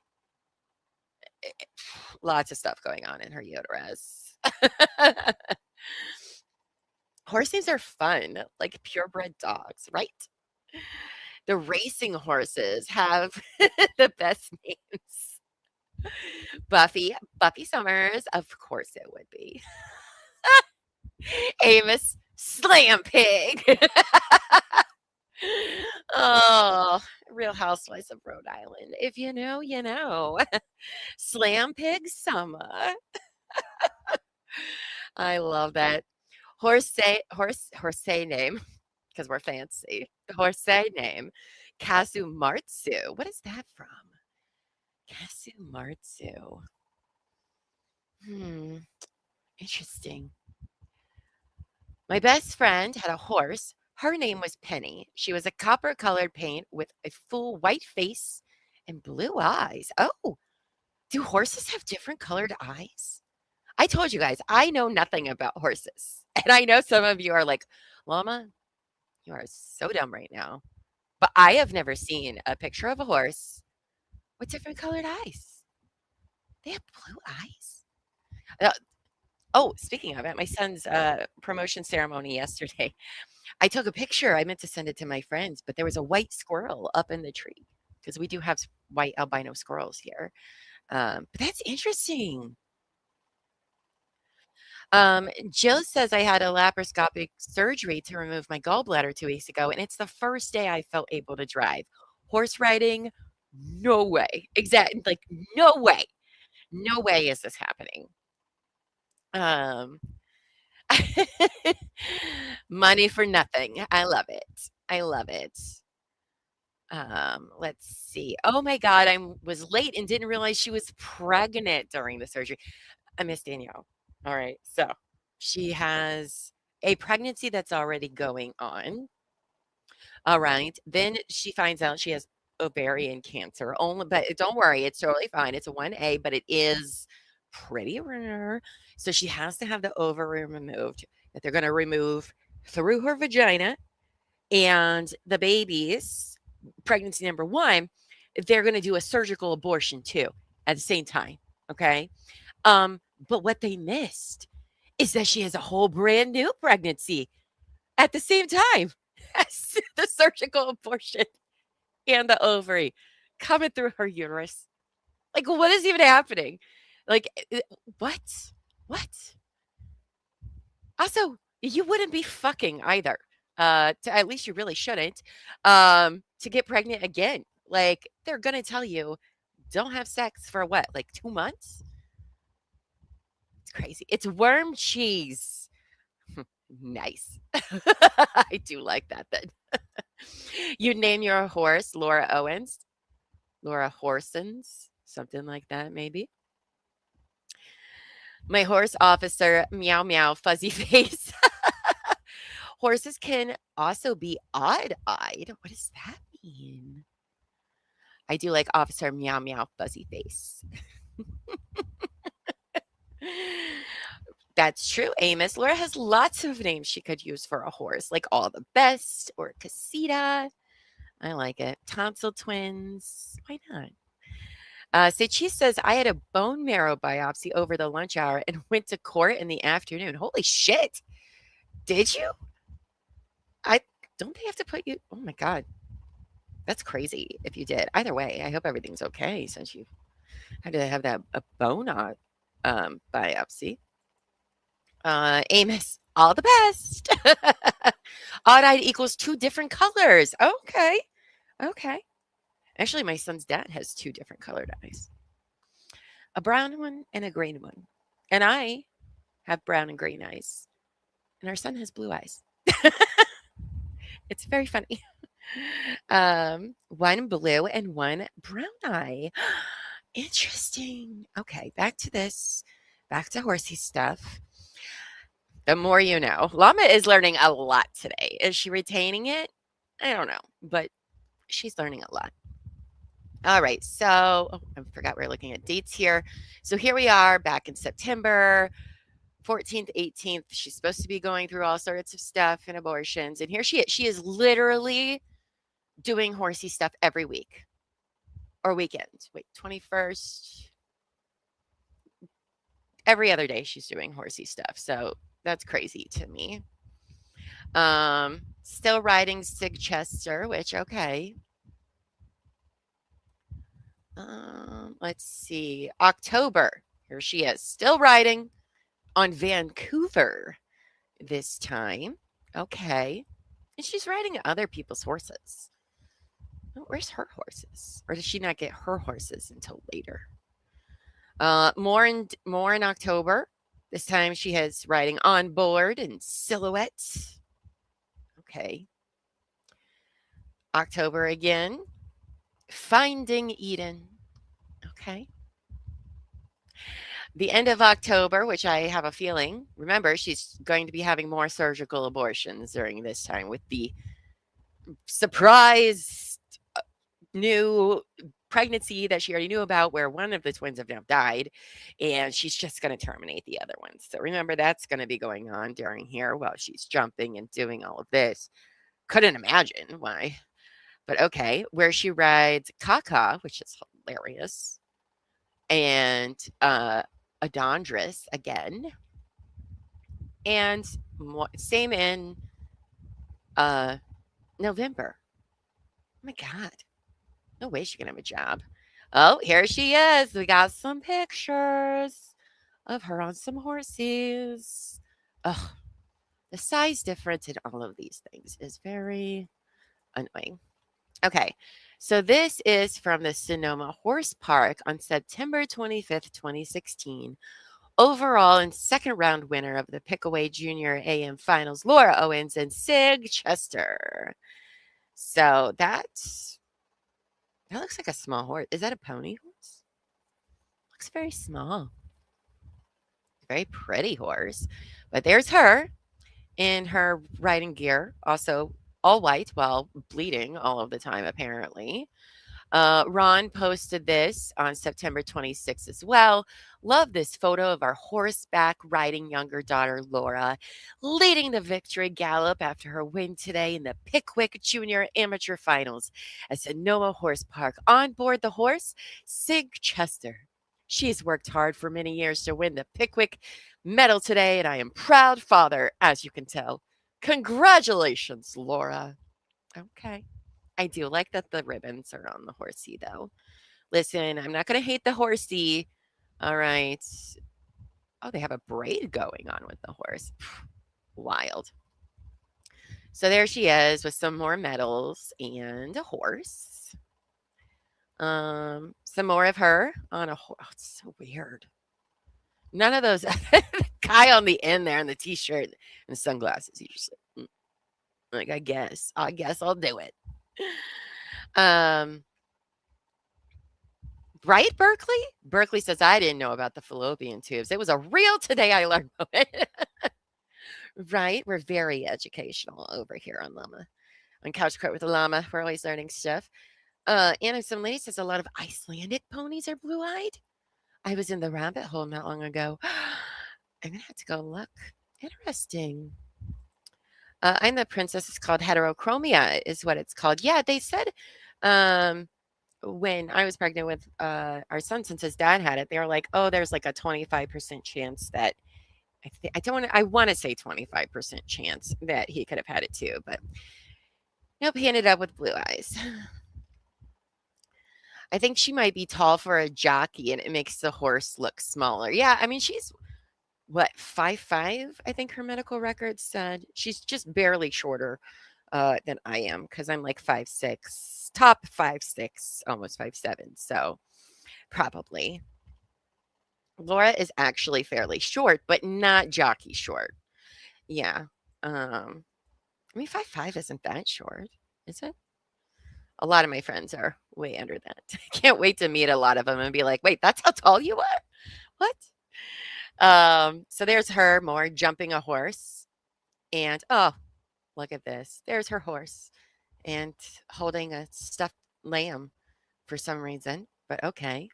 Lots of stuff going on in her uterus. Horse names are fun, like purebred dogs, right? The racing horses have the best names. Buffy Summers, of course it would be. Amos Slam Pig. Oh, Real Housewives of Rhode Island. If you know, you know. Slam Pig Summer. I love that. Horse name, because we're fancy. Horse name. Kasumartsu. What is that from? Kasumartsu. Interesting. My best friend had a horse. Her name was Penny. She was a copper-colored paint with a full white face and blue eyes. Oh, do horses have different colored eyes? I told you guys, I know nothing about horses. And I know some of you are like, Llama, you are so dumb right now. But I have never seen a picture of a horse with different colored eyes. They have blue eyes. Oh, speaking of it, my son's promotion ceremony yesterday. I took a picture. I meant to send it to my friends, but there was a white squirrel up in the tree because we do have white albino squirrels here. But that's interesting. Jill says I had a laparoscopic surgery to remove my gallbladder 2 weeks ago, and it's the first day I felt able to drive. Horse riding, no way. Exactly, like no way. No way is this happening. Money for nothing. I love it. I love it. Let's see. Oh my God, I was late and didn't realize she was pregnant during the surgery. I miss Danielle. All right. So she has a pregnancy that's already going on. All right. Then she finds out she has ovarian cancer. Only, but don't worry, it's totally fine. It's a 1A, but it is pretty rare. So she has to have the ovary removed that they're going to remove through her vagina. And the babies, pregnancy number 1, they're going to do a surgical abortion too at the same time. Okay. But what they missed is that she has a whole brand new pregnancy at the same time as the surgical abortion and the ovary coming through her uterus. Like, what is even happening? Like, what? What? Also, you wouldn't be fucking either. At least you really shouldn't. To get pregnant again. Like, they're going to tell you, don't have sex for what? Like 2 months? It's crazy. It's worm cheese. Nice. I do like that then. You name your horse Laura Owens, Laura Horsens, something like that, maybe. My horse officer, meow meow, fuzzy face. Horses can also be odd-eyed. What does that mean? I do like officer meow meow, fuzzy face. That's true, Amos. Laura has lots of names she could use for a horse, like All the Best or Casita. I like it. Tonsil twins. Why not? Sechi says, I had a bone marrow biopsy over the lunch hour and went to court in the afternoon. Holy shit. Did you? Don't they have to put you? Oh my God. That's crazy if you did. Either way, I hope everything's okay since you had to have that a bone biopsy. Amos, all the best. Odd-eyed equals 2 different colors. Okay. Okay. Actually, my son's dad has 2 different colored eyes. A brown one and a green one. And I have brown and green eyes. And our son has blue eyes. It's very funny. 1 blue and 1 brown eye. Interesting. Okay, back to this. Back to horsey stuff. The more you know. Llama is learning a lot today. Is she retaining it? I don't know, but she's learning a lot. All right, so I forgot we're looking at dates here. So here we are back in September 14th, 18th. She's supposed to be going through all sorts of stuff and abortions. And here she is. She is literally doing horsey stuff every week or weekend. Wait, 21st. Every other day she's doing horsey stuff. So that's crazy to me. Still riding Sigchester, which, okay. Let's see. October. Here she is. Still riding on Vancouver this time. Okay. And she's riding other people's horses. Oh, where's her horses? Or does she not get her horses until later? More in October. This time she has riding On Board and Silhouette. Okay. October again. Finding Eden. Okay. The end of October, which I have a feeling, remember, she's going to be having more surgical abortions during this time with the surprise new pregnancy that she already knew about, where one of the twins have now died, and she's just going to terminate the other ones. So remember, that's going to be going on during here while she's jumping and doing all of this. Couldn't imagine why, but okay. Where she rides Kaka, which is hilarious, and Adondris again, and same in November. Oh my God. No way she can have a job. Oh, here she is. We got some pictures of her on some horses. Ugh. The size difference in all of these things is very annoying. Okay. So this is from the Sonoma Horse Park on September 25th, 2016. Overall and second round winner of the Pickaway Junior AM Finals, Laura Owens and Sig Chester. So that looks like a small horse. Is that a pony horse? Looks very small. Very pretty horse. But there's her in her riding gear, also all white while bleeding all of the time, apparently. Ron posted this on September 26th as well. Love this photo of our horseback riding younger daughter, Laura, leading the victory gallop after her win today in the Pickwick Junior Amateur Finals at Sonoma Horse Park. On board the horse, Sig Chester. She's worked hard for many years to win the Pickwick medal today, and I am proud father, as you can tell. Congratulations, Laura. Okay. I do like that the ribbons are on the horsey, though. Listen, I'm not going to hate the horsey. All right. Oh, they have a braid going on with the horse. Wild. So there she is with some more medals and a horse. Some more of her on a horse. Oh, it's so weird. None of those. Guy on the end there in the t-shirt and sunglasses. He's just like, I guess I'll do it. Right, Berkeley? Berkeley says, I didn't know about the fallopian tubes. It was a real today I learned about it. Right? We're very educational over here on Llama. On Couch Quote with the Llama. We're always learning stuff. And some lady says a lot of Icelandic ponies are blue-eyed. I was in the rabbit hole not long ago. I'm going to have to go look. Interesting. I'm the princess. It's called heterochromia is what it's called. Yeah, they said when I was pregnant with our son, since his dad had it, they were like, oh, there's like a 25% chance that I want to say 25% chance that he could have had it too, but nope, he ended up with blue eyes. I think she might be tall for a jockey and it makes the horse look smaller. Yeah, I mean, she's what, 5'5", I think her medical record said. She's just barely shorter than I am because I'm like 5'6", top 5'6", almost 5'7", so probably. Laura is actually fairly short, but not jockey short. Yeah. I mean, 5'5" isn't that short, is it? A lot of my friends are way under that. I can't wait to meet a lot of them and be like, wait, that's how tall you are? What? So there's her more jumping a horse. And, oh, look at this. There's her horse and holding a stuffed lamb for some reason, but okay.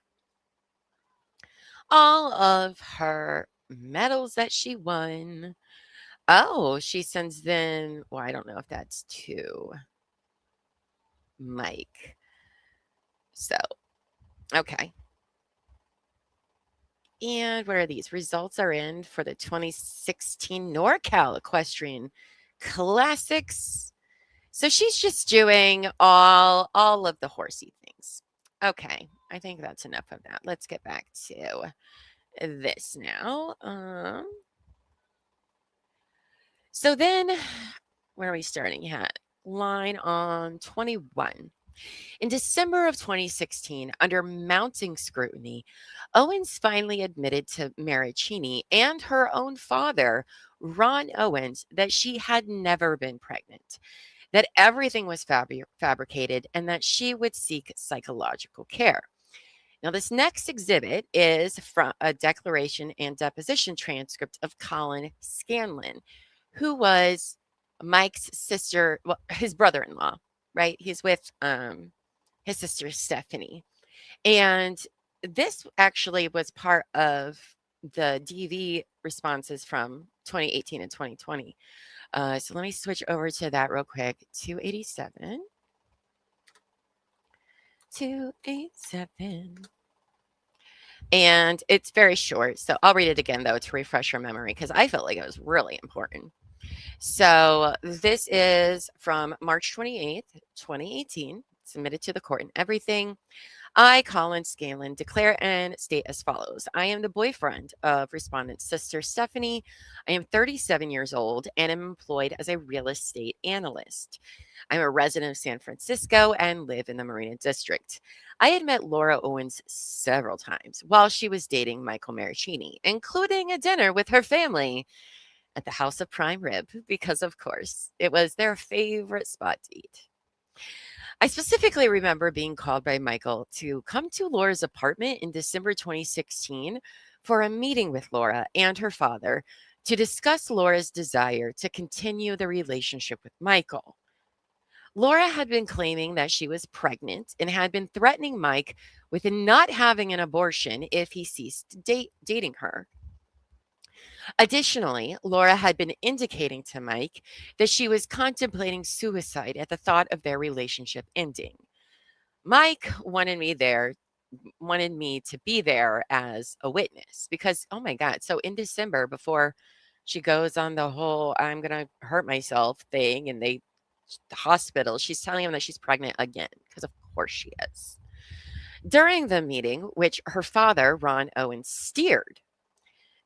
All of her medals that she won. Oh, she sends them. Well, I don't know if that's to Mike. So, okay. And what are these? Results are in for the 2016 NorCal Equestrian Classics. So she's just doing all of the horsey things. Okay, I think that's enough of that. Let's get back to this now. So then, where are we starting at? Line on 21. In December of 2016, under mounting scrutiny, Owens finally admitted to Marraccini and her own father, Ron Owens, that she had never been pregnant, that everything was fabricated, and that she would seek psychological care. Now, this next exhibit is from a declaration and deposition transcript of Colin Scanlon, who was Mike's sister, well, his brother-in-law, right? He's with his sister Stephanie. And this actually was part of the DV responses from 2018 and 2020. So let me switch over to that real quick. 287. 287. And it's very short. So I'll read it again, though, to refresh your memory, because I felt like it was really important. So this is from March 28th, 2018, submitted to the court and everything. I, Colin Scanlon, declare and state as follows. I am the boyfriend of respondent's sister, Stephanie. I am 37 years old and am employed as a real estate analyst. I'm a resident of San Francisco and live in the Marina District. I had met Laura Owens several times while she was dating Michael Marraccini, including a dinner with her family at the House of Prime Rib, because, of course, it was their favorite spot to eat. I specifically remember being called by Michael to come to Laura's apartment in December 2016 for a meeting with Laura and her father to discuss Laura's desire to continue the relationship with Michael. Laura had been claiming that she was pregnant and had been threatening Mike with not having an abortion if he ceased dating her. Additionally, Laura had been indicating to Mike that she was contemplating suicide at the thought of their relationship ending. Mike wanted me to be there as a witness because, oh my God. So in December, before she goes on the whole I'm going to hurt myself thing and the hospital, she's telling him that she's pregnant again because of course she is. During the meeting, which her father, Ron Owens, steered,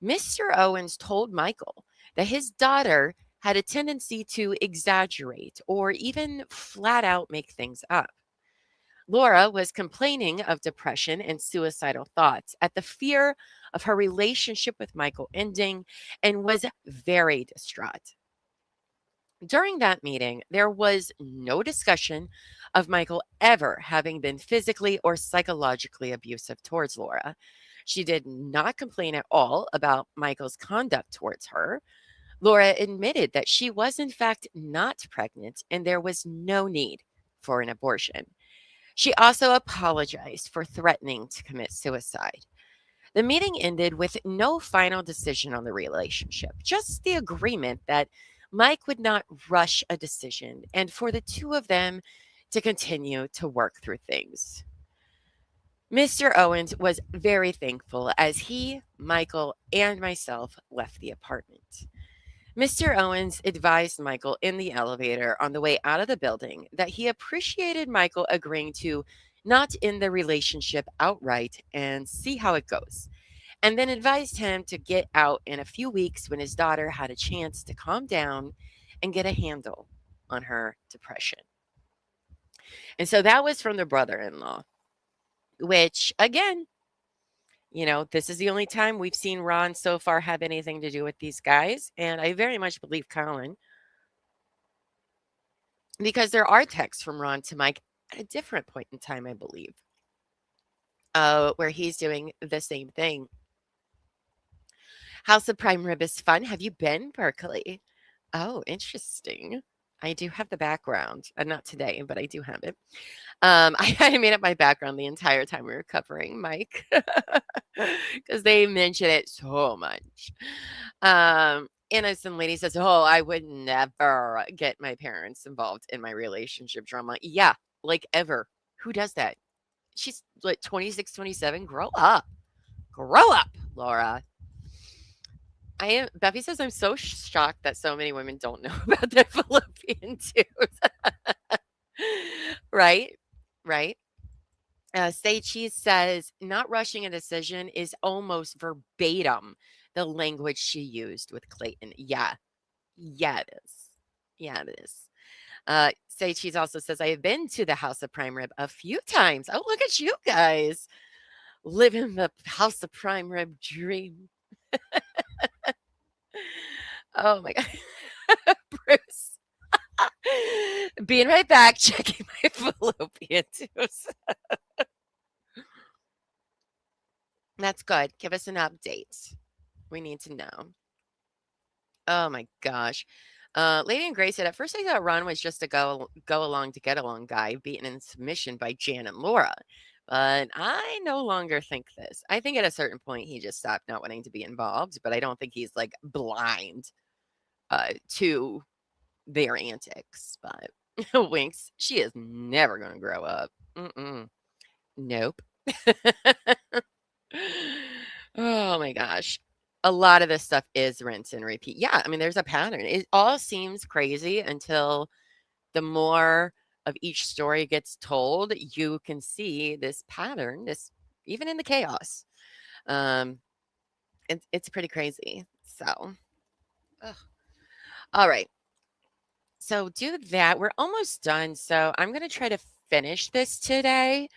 Mr. Owens told Michael that his daughter had a tendency to exaggerate or even flat out make things up. Laura was complaining of depression and suicidal thoughts at the fear of her relationship with Michael ending and was very distraught. During that meeting, there was no discussion of Michael ever having been physically or psychologically abusive towards Laura. She did not complain at all about Michael's conduct towards her. Laura admitted that she was, in fact, not pregnant and there was no need for an abortion. She also apologized for threatening to commit suicide. The meeting ended with no final decision on the relationship, just the agreement that Mike would not rush a decision and for the two of them to continue to work through things. Mr. Owens was very thankful as he, Michael, and myself left the apartment. Mr. Owens advised Michael in the elevator on the way out of the building that he appreciated Michael agreeing to not end the relationship outright and see how it goes, and then advised him to get out in a few weeks when his daughter had a chance to calm down and get a handle on her depression. And so that was from the brother-in-law, which, again, this is the only time we've seen Ron so far have anything to do with these guys. And I very much believe Colin, because there are texts from Ron to Mike at a different point in time, I believe, where he's doing the same thing. House of Prime Rib is fun. Have you been, Berkeley? Oh, interesting. I do have the background. Not today, but I do have it. I made up my background the entire time we were covering Mike because they mention it so much. Innocent lady says, "Oh, I would never get my parents involved in my relationship drama." Yeah, like ever. Who does that? She's like 26, 27. Grow up, Laura. Becky says, "I'm so shocked that so many women don't know about their fallopian tubes." Right. Say Cheese says, "Not rushing a decision is almost verbatim the language she used with Clayton." Yeah, it is. It is. Say Cheese also says, "I have been to the House of Prime Rib a few times." Oh, look at you guys living the House of Prime Rib dream. Oh my God. Bruce. Being right back, checking my fallopian tubes. That's good. Give us an update. We need to know. Oh my gosh. Lady and Grace said, "At first I thought Ron was just a go along to get along guy beaten in submission by Jan and Laura. But I no longer think this. I think at a certain point he just stopped not wanting to be involved, but I don't think he's like blind to their antics." But Winks, she is never going to grow up. Nope. Oh my gosh. A lot of this stuff is rinse and repeat. Yeah, I mean, there's a pattern. It all seems crazy until the more of each story gets told, you can see this pattern, this even in the chaos. It's pretty crazy. So, all right. So do that. We're almost done. So I'm going to try to finish this today,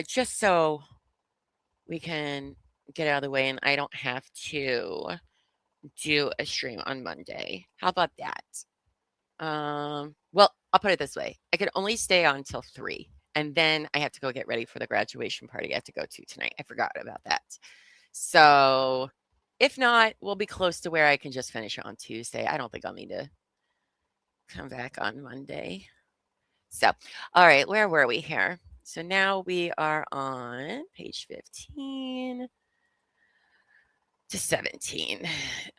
just so we can get out of the way and I don't have to do a stream on Monday. How about that? Well, I'll put it this way. I could only stay on till 3. And then I have to go get ready for the graduation party I have to go to tonight. I forgot about that. So if not, we'll be close to where I can just finish on Tuesday. I don't think I'll need to come back on Monday. So, all right, where were we here? So now we are on page 15 to 17.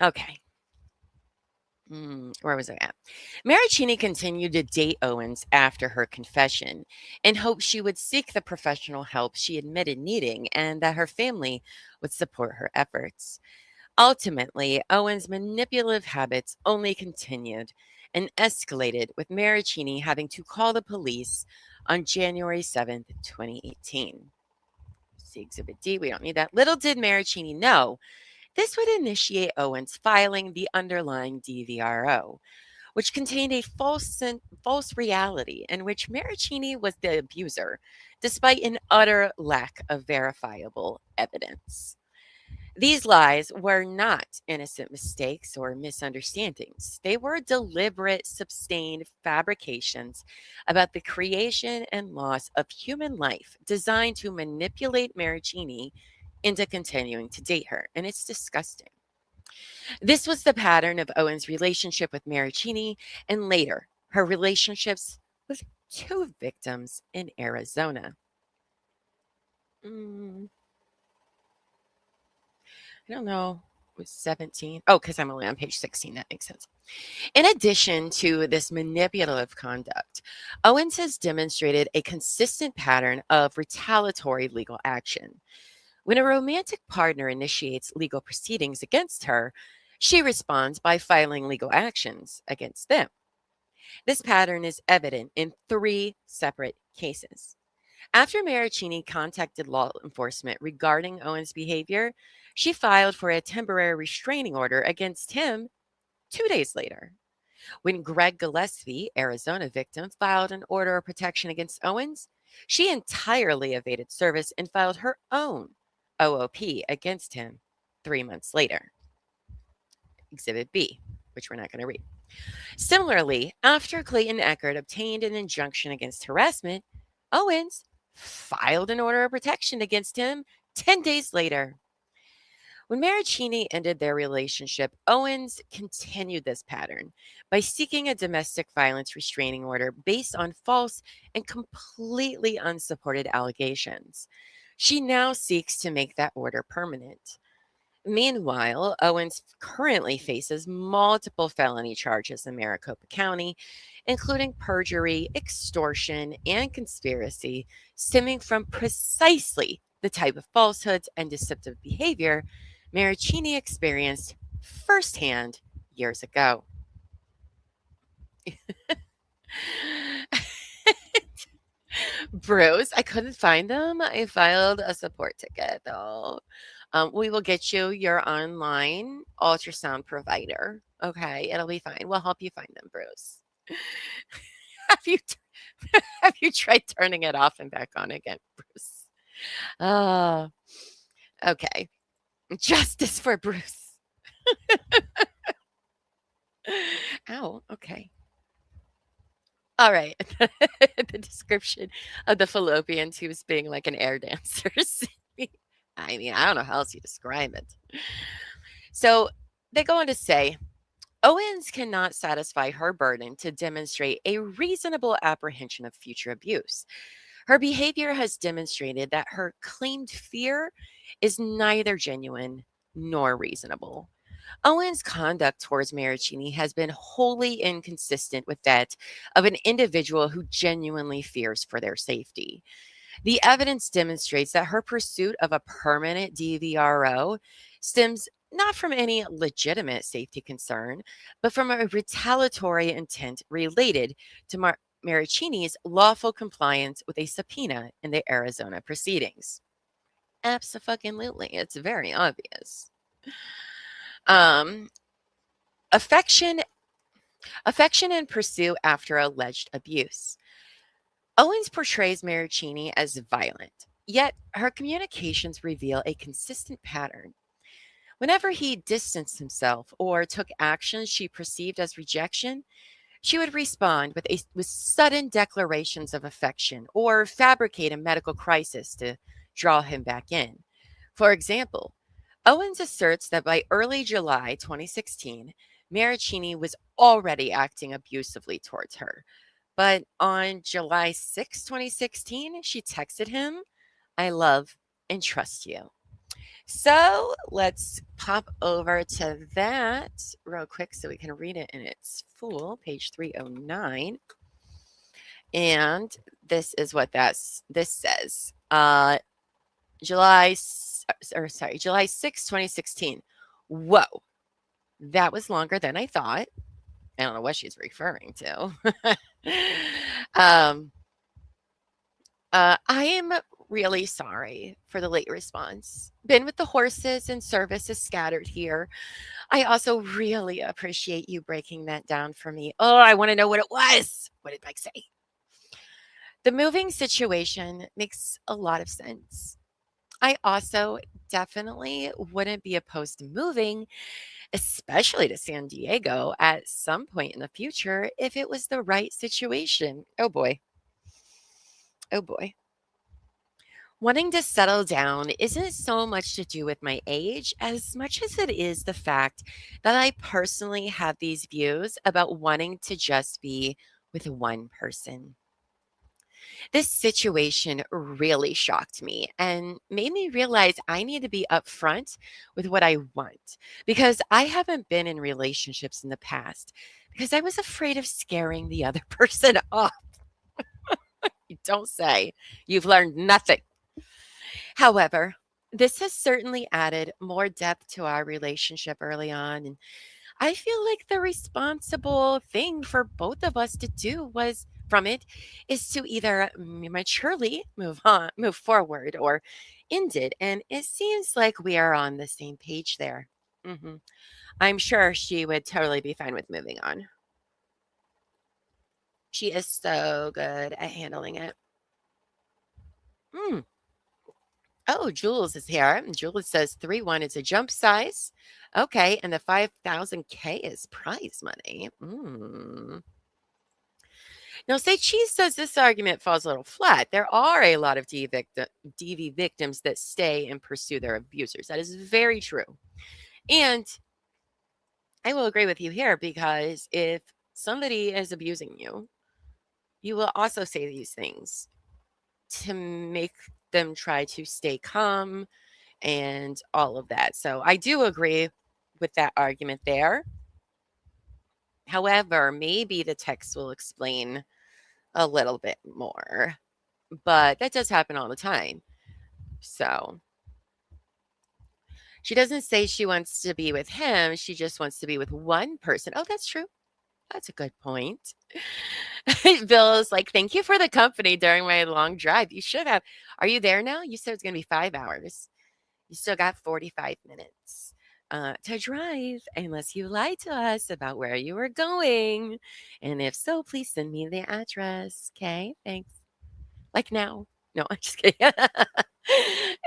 Okay. Where was I at? Marraccini continued to date Owens after her confession in hopes she would seek the professional help she admitted needing and that her family would support her efforts. Ultimately, Owens' manipulative habits only continued and escalated, with Marraccini having to call the police on January 7th, 2018. See Exhibit D, we don't need that. Little did Marraccini know this would initiate Owens filing the underlying DVRO, which contained a false reality in which Marraccini was the abuser, despite an utter lack of verifiable evidence. These lies were not innocent mistakes or misunderstandings. They were deliberate, sustained fabrications about the creation and loss of human life designed to manipulate Marraccini into continuing to date her. And it's disgusting. This was the pattern of Owen's relationship with Marraccini and later her relationships with 2 victims in Arizona. I don't know. It was 17. Oh, because I'm only on page 16. That makes sense. In addition to this manipulative conduct, Owens has demonstrated a consistent pattern of retaliatory legal action. When a romantic partner initiates legal proceedings against her, she responds by filing legal actions against them. This pattern is evident in 3 separate cases. After Marraccini contacted law enforcement regarding Owens' behavior, she filed for a temporary restraining order against him 2 days later. When Greg Gillespie, Arizona victim, filed an order of protection against Owens, she entirely evaded service and filed her own OOP against him 3 months later. Exhibit B, which we're not going to read. Similarly, after Clayton Eckert obtained an injunction against harassment, Owens filed an order of protection against him 10 days later. When Marraccini ended their relationship, Owens continued this pattern by seeking a domestic violence restraining order based on false and completely unsupported allegations. She now seeks to make that order permanent. Meanwhile, Owens currently faces multiple felony charges in Maricopa County, including perjury, extortion, and conspiracy, stemming from precisely the type of falsehoods and deceptive behavior Marraccini experienced firsthand years ago. Bruce, I couldn't find them. I filed a support ticket, though. We will get you your online ultrasound provider. Okay, it'll be fine. We'll help you find them, Bruce. have you have you tried turning it off and back on again, Bruce? Okay. Justice for Bruce. Ow. Okay. All right. The description of the fallopian tubes being like an air dancer. I mean, I don't know how else you describe it. So they go on to say, Owens cannot satisfy her burden to demonstrate a reasonable apprehension of future abuse. Her behavior has demonstrated that her claimed fear is neither genuine nor reasonable. Owens' conduct towards Marraccini has been wholly inconsistent with that of an individual who genuinely fears for their safety. The evidence demonstrates that her pursuit of a permanent DVRO stems not from any legitimate safety concern, but from a retaliatory intent related to Marraccini's lawful compliance with a subpoena in the Arizona proceedings. Abso-fucking-lutely. It's very obvious. Affection and pursuit after alleged abuse. Owens portrays Marraccini as violent, yet her communications reveal a consistent pattern. Whenever he distanced himself or took actions she perceived as rejection, She would respond with sudden declarations of affection or fabricate a medical crisis to draw him back in. For example, Owens asserts that by early July 2016, Marraccini was already acting abusively towards her. But on July 6, 2016, she texted him, "I love and trust you." So let's pop over to that real quick so we can read it in its full, page 309. And this is what this says. July 6, 2016. Whoa, that was longer than I thought. I don't know what she's referring to. I am really sorry for the late response. Been with the horses and service is scattered here. I also really appreciate you breaking that down for me. Oh, I want to know what it was. What did Mike say? The moving situation makes a lot of sense. I also definitely wouldn't be opposed to moving, especially to San Diego at some point in the future if it was the right situation. Oh boy. Oh boy. Wanting to settle down isn't so much to do with my age as much as it is the fact that I personally have these views about wanting to just be with one person. This situation really shocked me and made me realize I need to be upfront with what I want because I haven't been in relationships in the past because I was afraid of scaring the other person off. You don't say. You've learned nothing. However, this has certainly added more depth to our relationship early on. And I feel like the responsible thing for both of us to do is to either maturely move forward or end it. And it seems like we are on the same page there. Mhm. I'm sure she would totally be fine with moving on. She is so good at handling it. Mm. Oh, Jules is here. And Jules says 3-1 is a jump size. Okay. And the 5,000K is prize money. Now, say Cheese says this argument falls a little flat. There are a lot of DV victims that stay and pursue their abusers. That is very true. And I will agree with you here because if somebody is abusing you, you will also say these things to make them try to stay calm and all of that. So I do agree with that argument there. However, maybe the text will explain a little bit more, but that does happen all the time. So she doesn't say she wants to be with him. She just wants to be with one person. Oh, that's true. That's a good point. Bill's like, thank you for the company during my long drive. You should have. Are you there now? You said it's going to be 5 hours. You still got 45 minutes to drive, unless you lied to us about where you were going. And if so, please send me the address. Okay, thanks. Like now. No, I'm just kidding.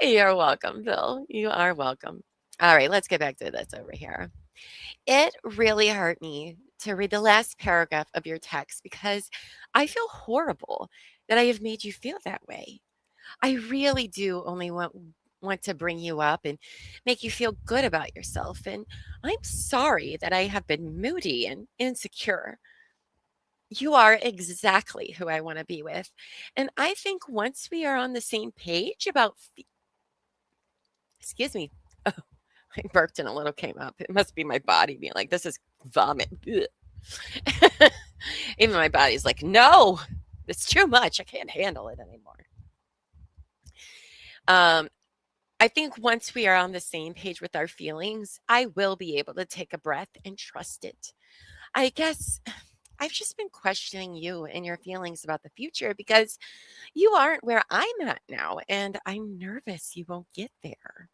You're welcome, Bill. You are welcome. All right, let's get back to this over here. It really hurt me to read the last paragraph of your text because I feel horrible that I have made you feel that way. I really do only want to bring you up and make you feel good about yourself. And I'm sorry that I have been moody and insecure. You are exactly who I want to be with. And I think once we are on the same page about, excuse me, oh, I burped and a little came up. It must be my body being like, this is vomit. Even my body's like, no, it's too much. I can't handle it anymore. I think once we are on the same page with our feelings, I will be able to take a breath and trust it. I guess I've just been questioning you and your feelings about the future because you aren't where I'm at now, and I'm nervous you won't get there,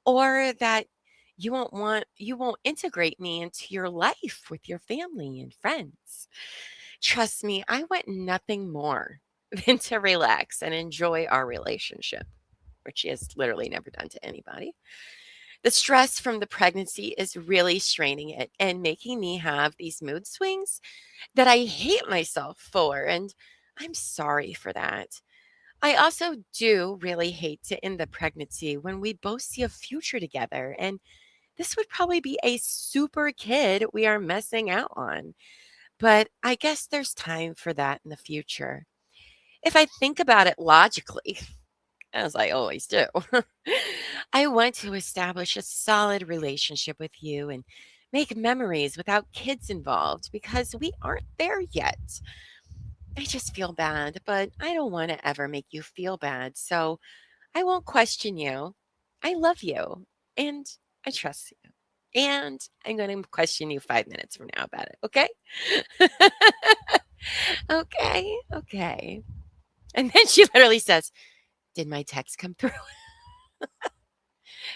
or that you won't integrate me into your life with your family and friends. Trust me, I want nothing more than to relax and enjoy our relationship, which she has literally never done to anybody. The stress from the pregnancy is really straining it and making me have these mood swings that I hate myself for. And I'm sorry for that. I also do really hate to end the pregnancy when we both see a future together. And this would probably be a super kid we are missing out on. But I guess there's time for that in the future. If I think about it logically, as I always do, I want to establish a solid relationship with you and make memories without kids involved because we aren't there yet. I just feel bad, but I don't want to ever make you feel bad. So I won't question you. I love you and I trust you. And I'm going to question you 5 minutes from now about it. Okay? Okay. Okay. And then she literally says, did my text come through?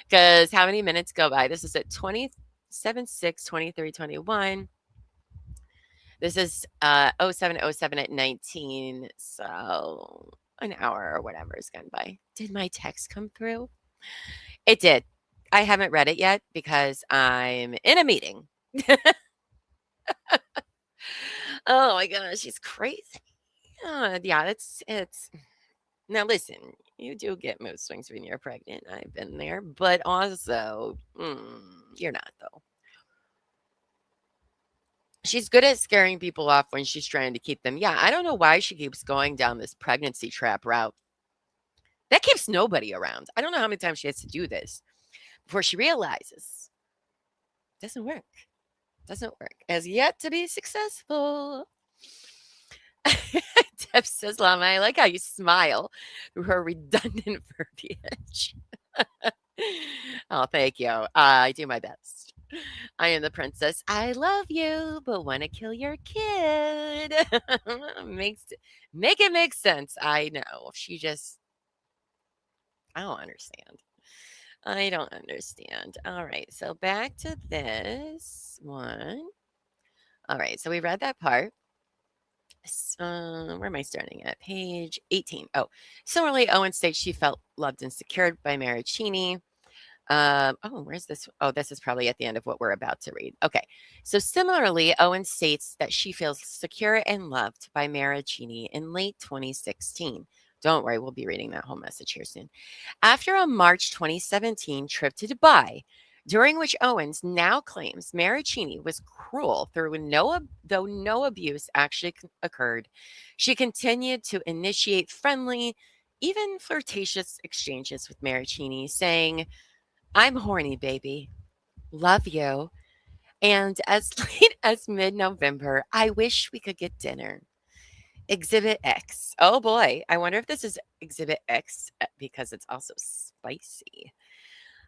Because how many minutes go by? This is at 27, 6, 23, 21. This is 0707 at 19. So an hour or whatever is gone by. Did my text come through? It did. I haven't read it yet because I'm in a meeting. Oh my gosh, she's crazy. Yeah, it's now listen, you do get mood swings when you're pregnant. I've been there, but also you're not though. She's good at scaring people off when she's trying to keep them. Yeah, I don't know why she keeps going down this pregnancy trap route. That keeps nobody around. I don't know how many times she has to do this before she realizes it doesn't work. Doesn't work. Has yet to be successful. Deb says, Llama, I like how you smile through her redundant verbiage. Oh, thank you. I do my best. I am the princess. I love you, but want to kill your kid. Make it make sense. I know. I don't understand. I don't understand. All right. So back to this one. All right. So we read that part. Where am I starting at? Page 18. Oh, similarly, Owens states she felt loved and secured by Marraccini. Where's this? Oh, this is probably at the end of what we're about to read. Okay. So similarly, Owens states that she feels secure and loved by Marraccini in late 2016. Don't worry, we'll be reading that whole message here soon. After a March 2017 trip to Dubai, during which Owens now claims Marraccini was cruel though no abuse actually occurred, she continued to initiate friendly, even flirtatious exchanges with Marraccini, saying, I'm horny, baby. Love you. And as late as mid-November, I wish we could get dinner. Exhibit X. Oh boy. I wonder if this is Exhibit X because it's also spicy.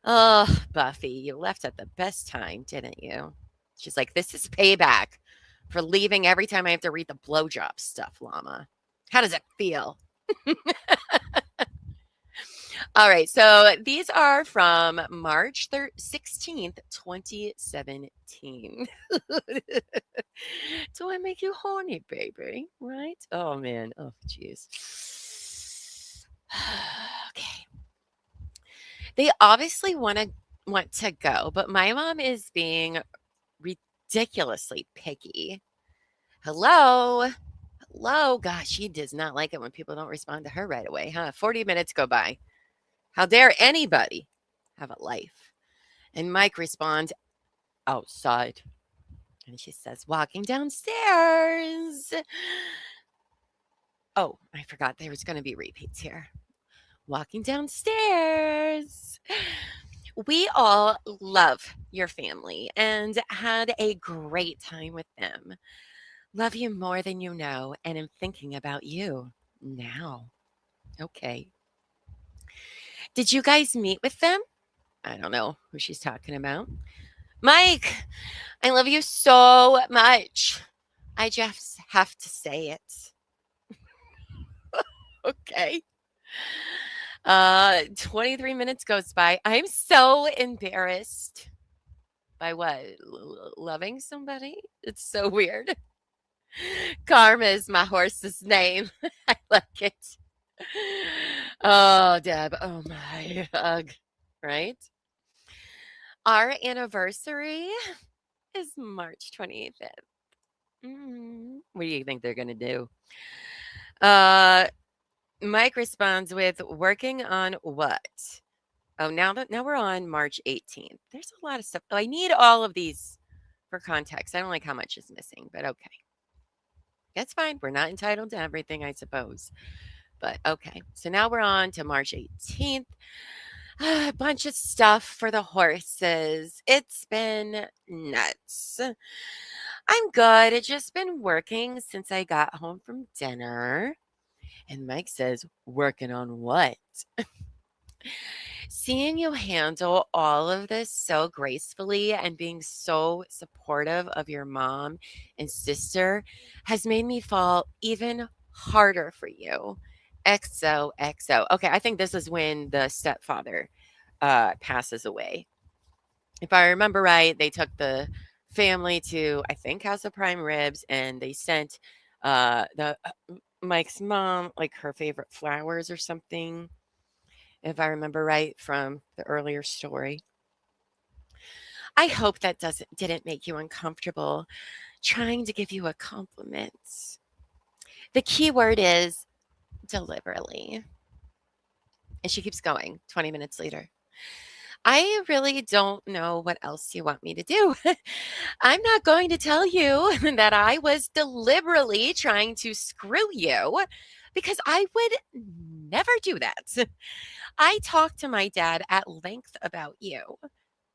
Oh, Buffy, you left at the best time, didn't you? She's like, this is payback for leaving every time I have to read the blowjob stuff, Llama. How does it feel? All right. So these are from March 16th, 2017. Do I make you horny, baby? Right? Oh, man. Oh, jeez. Okay. They obviously want to go, but my mom is being ridiculously picky. Hello. Gosh, she does not like it when people don't respond to her right away, huh? 40 minutes go by. How dare anybody have a life? And Mike responds, outside. And she says, walking downstairs. Oh, I forgot there was going to be repeats here. Walking downstairs. We all love your family and had a great time with them. Love you more than you know, and am thinking about you now. Okay. Did you guys meet with them? I don't know who she's talking about. Mike, I love you so much. I just have to say it. Okay. 23 minutes goes by. I'm so embarrassed. By what? Loving somebody? It's so weird. Karma is my horse's name. I like it. Oh, Deb. Oh, my. Ugh. Right? Our anniversary is March 25th. What do you think they're going to do? Mike responds with working on what? Oh, now we're on March 18th. There's a lot of stuff. I need all of these for context. I don't like how much is missing, but okay. That's fine. We're not entitled to everything, I suppose. But okay. So now we're on to March 18th. A bunch of stuff for the horses. It's been nuts. I'm good. It's just been working since I got home from dinner. And Mike says, working on what? Seeing you handle all of this so gracefully and being so supportive of your mom and sister has made me fall even harder for you. XOXO. Okay, I think this is when the stepfather passes away. If I remember right, they took the family to, I think, House of Prime Ribs, and they sent the Mike's mom like her favorite flowers or something, if I remember right from the earlier story. I hope that didn't make you uncomfortable trying to give you a compliment. The key word is deliberately. And she keeps going 20 minutes later. I really don't know what else you want me to do. I'm not going to tell you that I was deliberately trying to screw you because I would never do that. I talked to my dad at length about you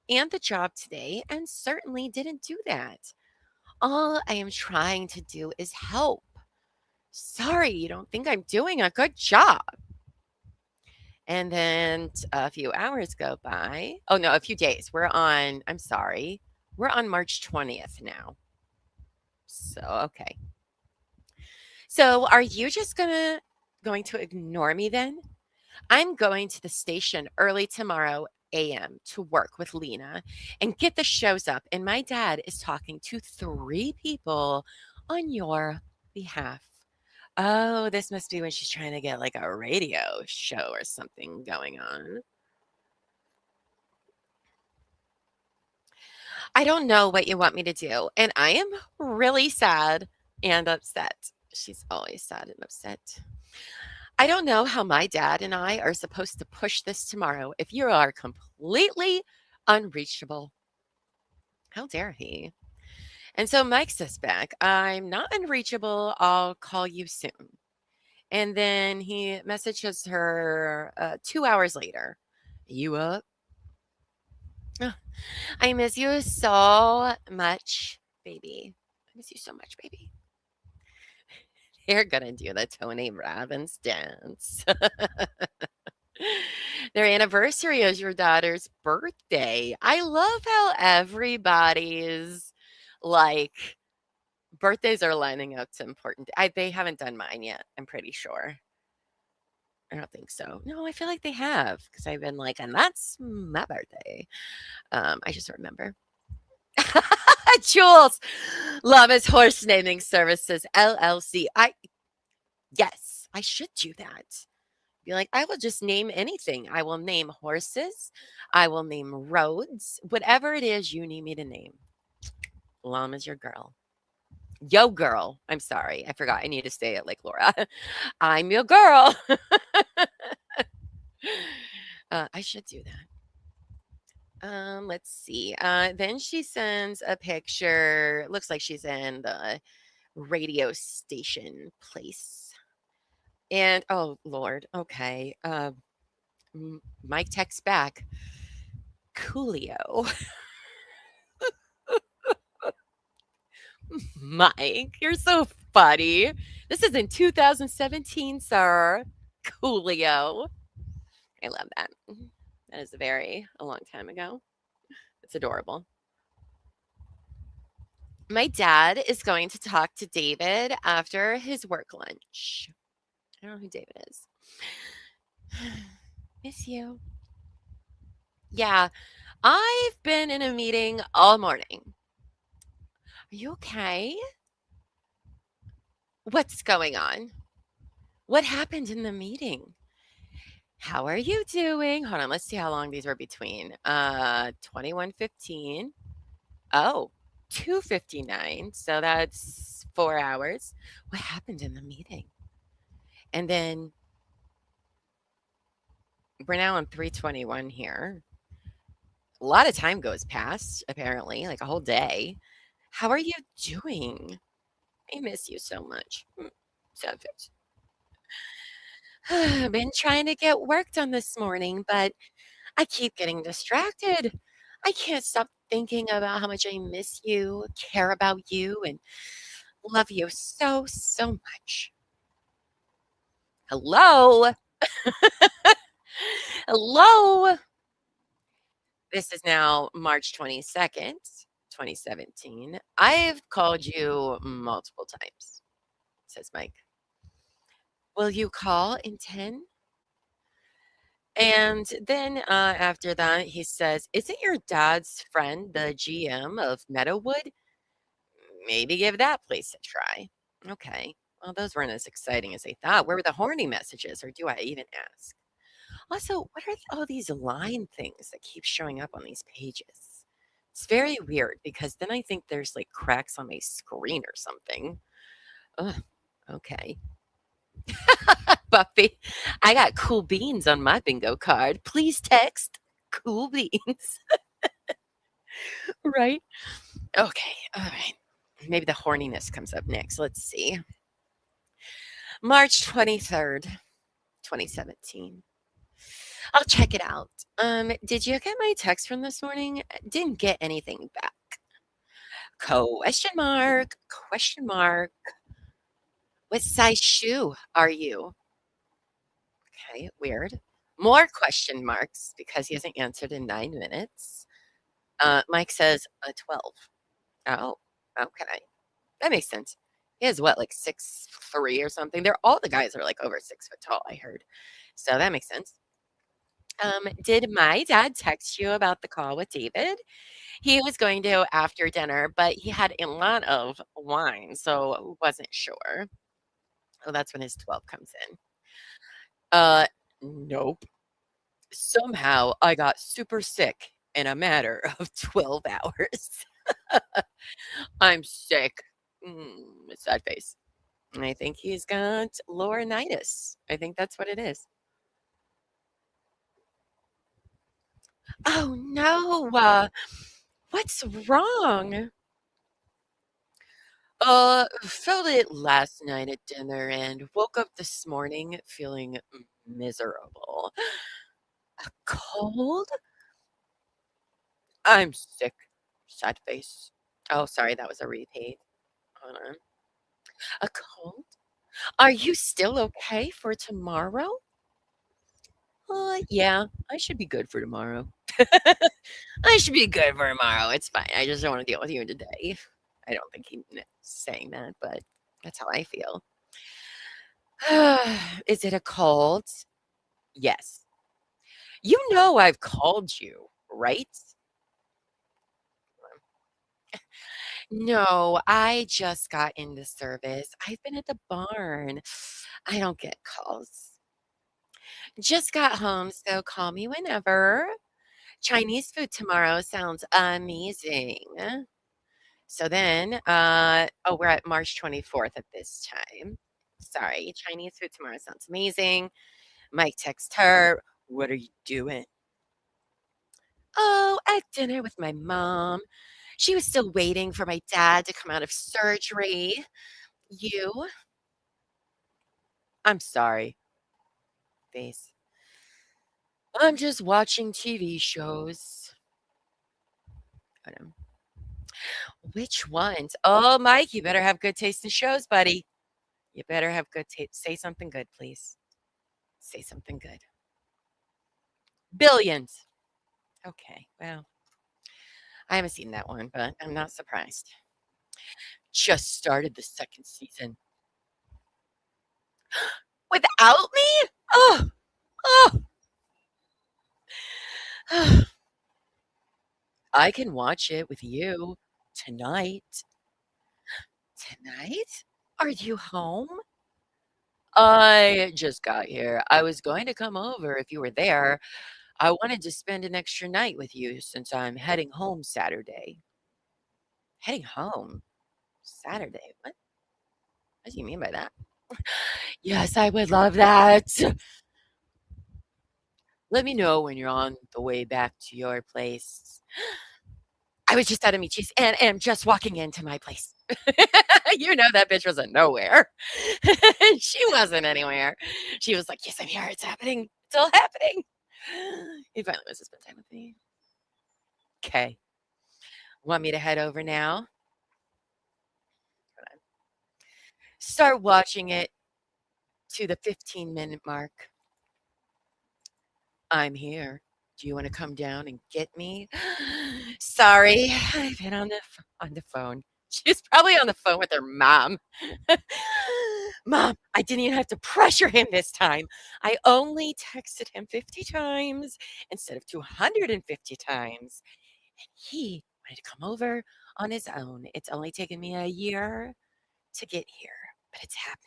and the job today and certainly didn't do that. All I am trying to do is help. Sorry, you don't think I'm doing a good job. And then a few hours go by. Oh, no, a few days. I'm sorry. We're on March 20th now. So, okay. So are you just going to ignore me then? I'm going to the station early tomorrow a.m. to work with Lena and get the shows up. And my dad is talking to 3 people on your behalf. Oh, this must be when she's trying to get like a radio show or something going on. I don't know what you want me to do, and I am really sad and upset. She's always sad and upset. I don't know how my dad and I are supposed to push this tomorrow if you are completely unreachable. How dare he? And so Mike says back, I'm not unreachable. I'll call you soon. And then he messages her 2 hours later. You up? "Oh, I miss you so much, baby. I miss you so much, baby." They're going to do the Tony Robbins dance. Their anniversary is your daughter's birthday. I love how everybody's like birthdays are lining up to important. They haven't done mine yet, I'm pretty sure. I don't think so. No, I feel like they have because I've been like, and that's my birthday. I just don't remember. Jules, Llama's Horse Naming Services LLC. Yes, I should do that. Be like, I will just name anything. I will name horses. I will name roads. Whatever it is you need me to name. Llama's your girl. Yo, girl. I'm sorry. I forgot. I need to say it like Laura. I'm your girl. I should do that. Let's see. Then she sends a picture. Looks like she's in the radio station place. And oh Lord, okay. Mike texts back, Coolio. Mike, you're so funny. This is in 2017, sir. Coolio. I love that. That is a long time ago. It's adorable. My dad is going to talk to David after his work lunch. I don't know who David is. Miss you. Yeah, I've been in a meeting all morning. Are you okay? What's going on? What happened in the meeting? How are you doing? Hold on, let's see how long these were between. 21:15. Oh, 2:59. So that's 4 hours. What happened in the meeting? And then we're now on 3:21 here. A lot of time goes past, apparently, like a whole day. How are you doing? I miss you so much. Sad face. I've been trying to get work done this morning, but I keep getting distracted. I can't stop thinking about how much I miss you, care about you, and love you so, so much. Hello? Hello? This is now March 22nd, 2017. I've called you multiple times, says Mike. Will you call in 10? And then after that, he says, isn't your dad's friend the GM of Meadowwood? Maybe give that place a try. Okay. Well, those weren't as exciting as I thought. Where were the horny messages, or do I even ask? Also, what are all these line things that keep showing up on these pages? It's very weird because then I think there's like cracks on my screen or something. Ugh, okay. Buffy, I got cool beans on my bingo card. Please text cool beans. Right? Okay. All right. Maybe the horniness comes up next. Let's see. March 23rd, 2017. I'll check it out. Did you get my text from this morning? Didn't get anything back. Question mark. Question mark. What size shoe are you? Okay, weird. More question marks because he hasn't answered in 9 minutes. Mike says a 12. Oh, okay. That makes sense. He is what, like 6'3" or something? All the guys are like over 6 foot tall, I heard. So that makes sense. Did my dad text you about the call with David? He was going to after dinner, but he had a lot of wine, so wasn't sure. Oh, that's when his 12 comes in. Nope. Somehow I got super sick in a matter of 12 hours. I'm sick. Sad face. I think he's got laurinaitis. I think that's what it is. Oh no. What's wrong? Felt it last night at dinner and woke up this morning feeling miserable. A cold? I'm sick. Sad face. Oh, sorry, that was a repeat. Hold on. A cold? Are you still okay for tomorrow? Yeah, I should be good for tomorrow. I should be good for tomorrow. It's fine. I just don't want to deal with you today. I don't think he's saying that, but that's how I feel. Is it a cold? Yes. You know I've called you, right? No, I just got into service. I've been at the barn. I don't get calls. Just got home, so call me whenever. Chinese food tomorrow sounds amazing. So then, we're at March 24th at this time. Sorry, Chinese food tomorrow sounds amazing. Mike texts her, what are you doing? Oh, at dinner with my mom. She was still waiting for my dad to come out of surgery. You? I'm sorry. Face. I'm just watching TV shows. Which ones? Oh, Mike, you better have good taste in shows, buddy. You better have good taste. Say something good, please. Say something good. Billions. Okay, well, I haven't seen that one, but I'm not surprised. Just started the second season. Without me? Oh, oh. I can watch it with you tonight. Tonight? Are you home? I just got here. I was going to come over if you were there. I wanted to spend an extra night with you since I'm heading home Saturday. Heading home? Saturday? What do you mean by that? Yes, I would love that. Let me know when you're on the way back to your place. I was just out of Michi's and am just walking into my place. You know that bitch wasn't nowhere. She wasn't anywhere. She was like, yes, I'm here. It's happening. It's all happening. He finally wants to spend time with me. Okay. Want me to head over now? Start watching it to the 15-minute mark. I'm here. Do you want to come down and get me? Sorry, I've been on the phone. She's probably on the phone with her mom. Mom, I didn't even have to pressure him this time. I only texted him 50 times instead of 250 times. And he wanted to come over on his own. It's only taken me a year to get here, but it's happening.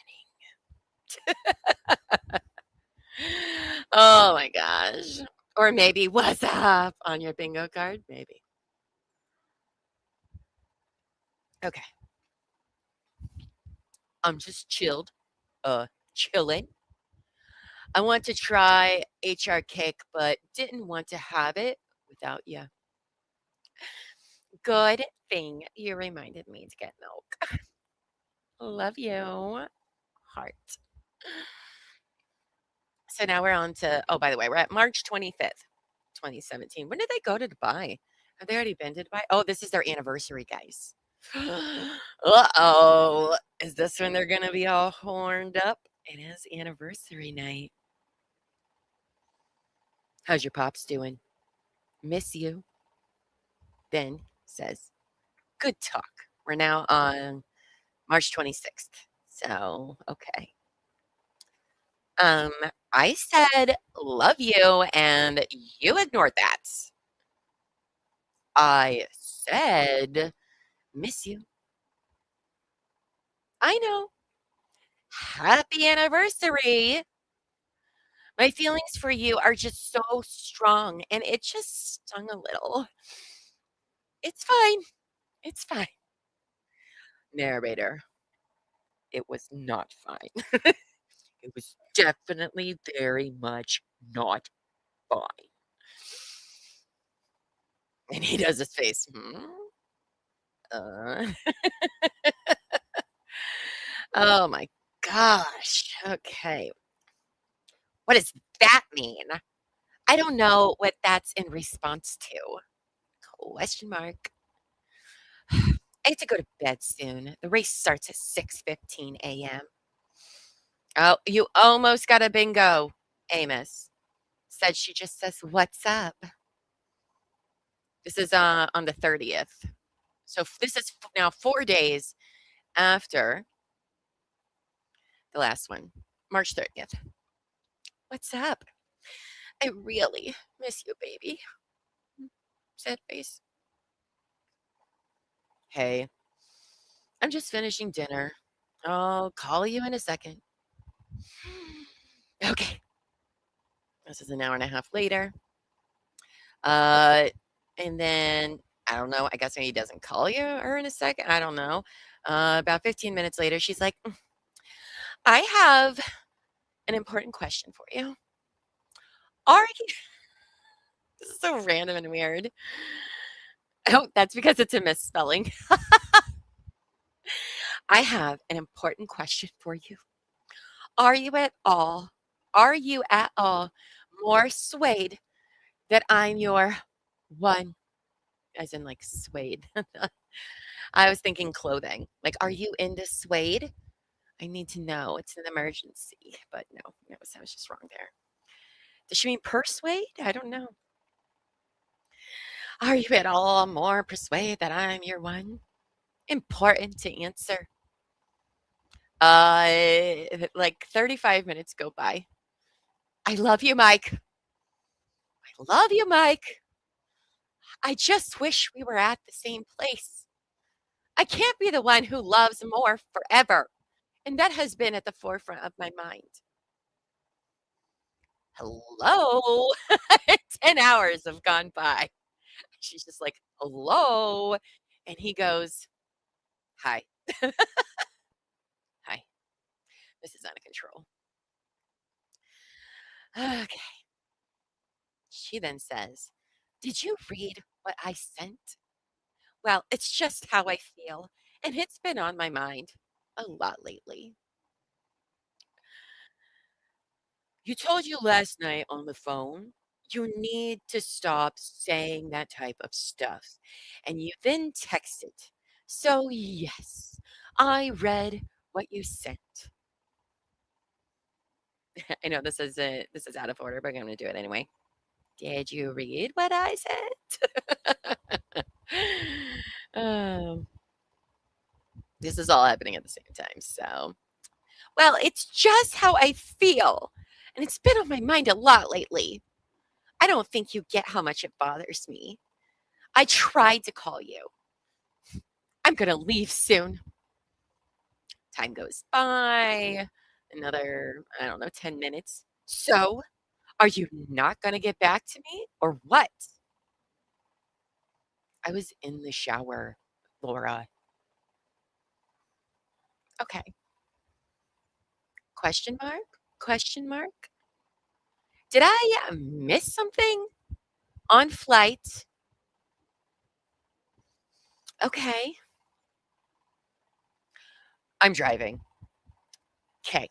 Oh my gosh. Or maybe what's up on your bingo card? Maybe. Okay. I'm just chilling. I want to try HR cake, but didn't want to have it without you. Good thing you reminded me to get milk. Love you. Heart. So now we're on to, oh, by the way, we're at March 25th, 2017. When did they go to Dubai? Have they already been to Dubai? Oh, this is their anniversary, guys. Uh-oh. Is this when they're going to be all horned up? It is anniversary night. How's your pops doing? Miss you. Ben says, good talk. We're now on March 26th. So, okay. I said love you and you ignored that. I said miss you. I know. Happy anniversary. My feelings for you are just so strong and it just stung a little. It's fine. It's fine. Narrator. It was not fine. It was definitely very much not fine. And he does his face. Oh my gosh. Okay. What does that mean? I don't know what that's in response to. Question mark. I have to go to bed soon. The race starts at 6:15 a.m. Oh, you almost got a bingo, Amos. Said she just says, what's up? This is on the 30th. So this is now 4 days after the last one, March 30th. What's up? I really miss you, baby. Sad face. Hey, I'm just finishing dinner. I'll call you in a second. Okay. This is an hour and a half later. And then, I don't know, I guess maybe he doesn't call you or in a second. I don't know. About 15 minutes later, she's like, I have an important question for you. Are you... This is so random and weird. Oh, that's because it's a misspelling. I have an important question for you. Are you at all more swayed that I'm your one? As in like suede. I was thinking clothing. Like, are you into suede? I need to know. It's an emergency. But no, I was just wrong there. Does she mean persuade? I don't know. Are you at all more persuaded that I'm your one? Important to answer. Like 35 minutes go by. I love you, Mike. I love you, Mike. I just wish we were at the same place. I can't be the one who loves more forever And that has been at the forefront of my mind. Hello? 10 hours have gone by. She's just like, hello? And he goes, hi. Hi. This is out of control. Okay. She then says, did you read what I sent? Well, it's just how I feel, and it's been on my mind a lot lately. You told you last night on the phone, you need to stop saying that type of stuff. And you then texted. So, yes, I read what you sent. I know this is out of order, but I'm going to do it anyway. Did you read what I sent? This is all happening at the same time. So, well, it's just how I feel. And it's been on my mind a lot lately. I don't think you get how much it bothers me. I tried to call you. I'm going to leave soon. Time goes by. Another, 10 minutes. So, are you not going to get back to me or what? I was in the shower, Laura. Okay. Question mark? Question mark? Did I miss something on flight? Okay. I'm driving. Okay.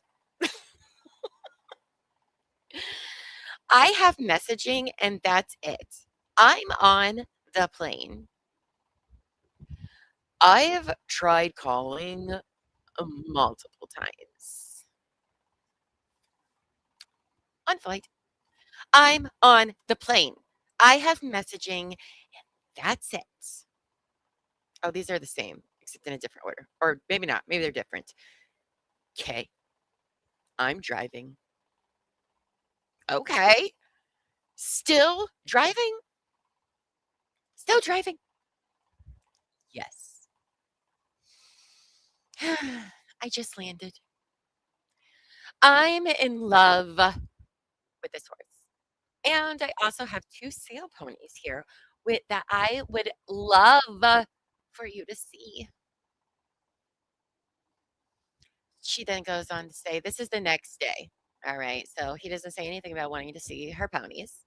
I have messaging and that's it. I'm on the plane. I've tried calling multiple times. On flight. I'm on the plane. I have messaging and that's it. Oh, these are the same, except in a different order. Or maybe not. Maybe they're different. Okay. I'm driving. Okay. Still driving? Still driving? Yes. I just landed. I'm in love with this horse. And I also have 2 sale ponies here that I would love for you to see. She then goes on to say, this is the next day. All right. So he doesn't say anything about wanting to see her ponies.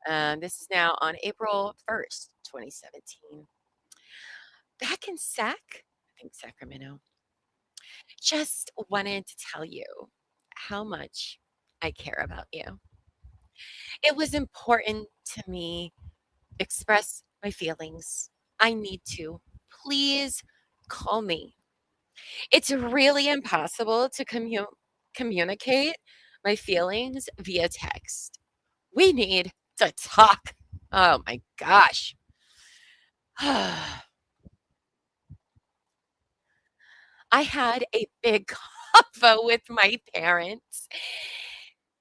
This is now on April 1st, 2017. Back in Sacramento. Just wanted to tell you how much I care about you. It was important to me express my feelings. I need to. Please call me. It's really impossible to communicate my feelings via text. We need to talk. Oh my gosh. I had a big convo with my parents.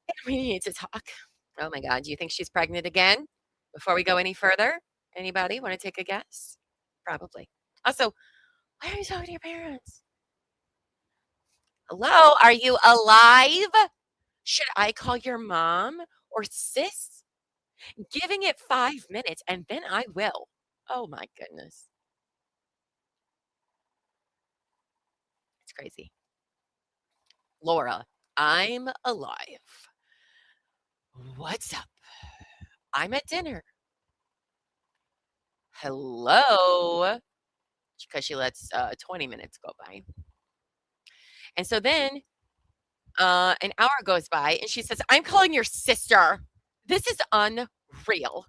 And we need to talk. Oh my God. Do you think she's pregnant again? Before we go any further, anybody want to take a guess? Probably. Also, why are you talking to your parents? Hello, are you alive? Should I call your mom or sis? Giving it 5 minutes and then I will. Oh my goodness. It's crazy. Laura, I'm alive. What's up? I'm at dinner. Hello? Because she lets 20 minutes go by. And so then an hour goes by and she says, I'm calling your sister. This is unreal.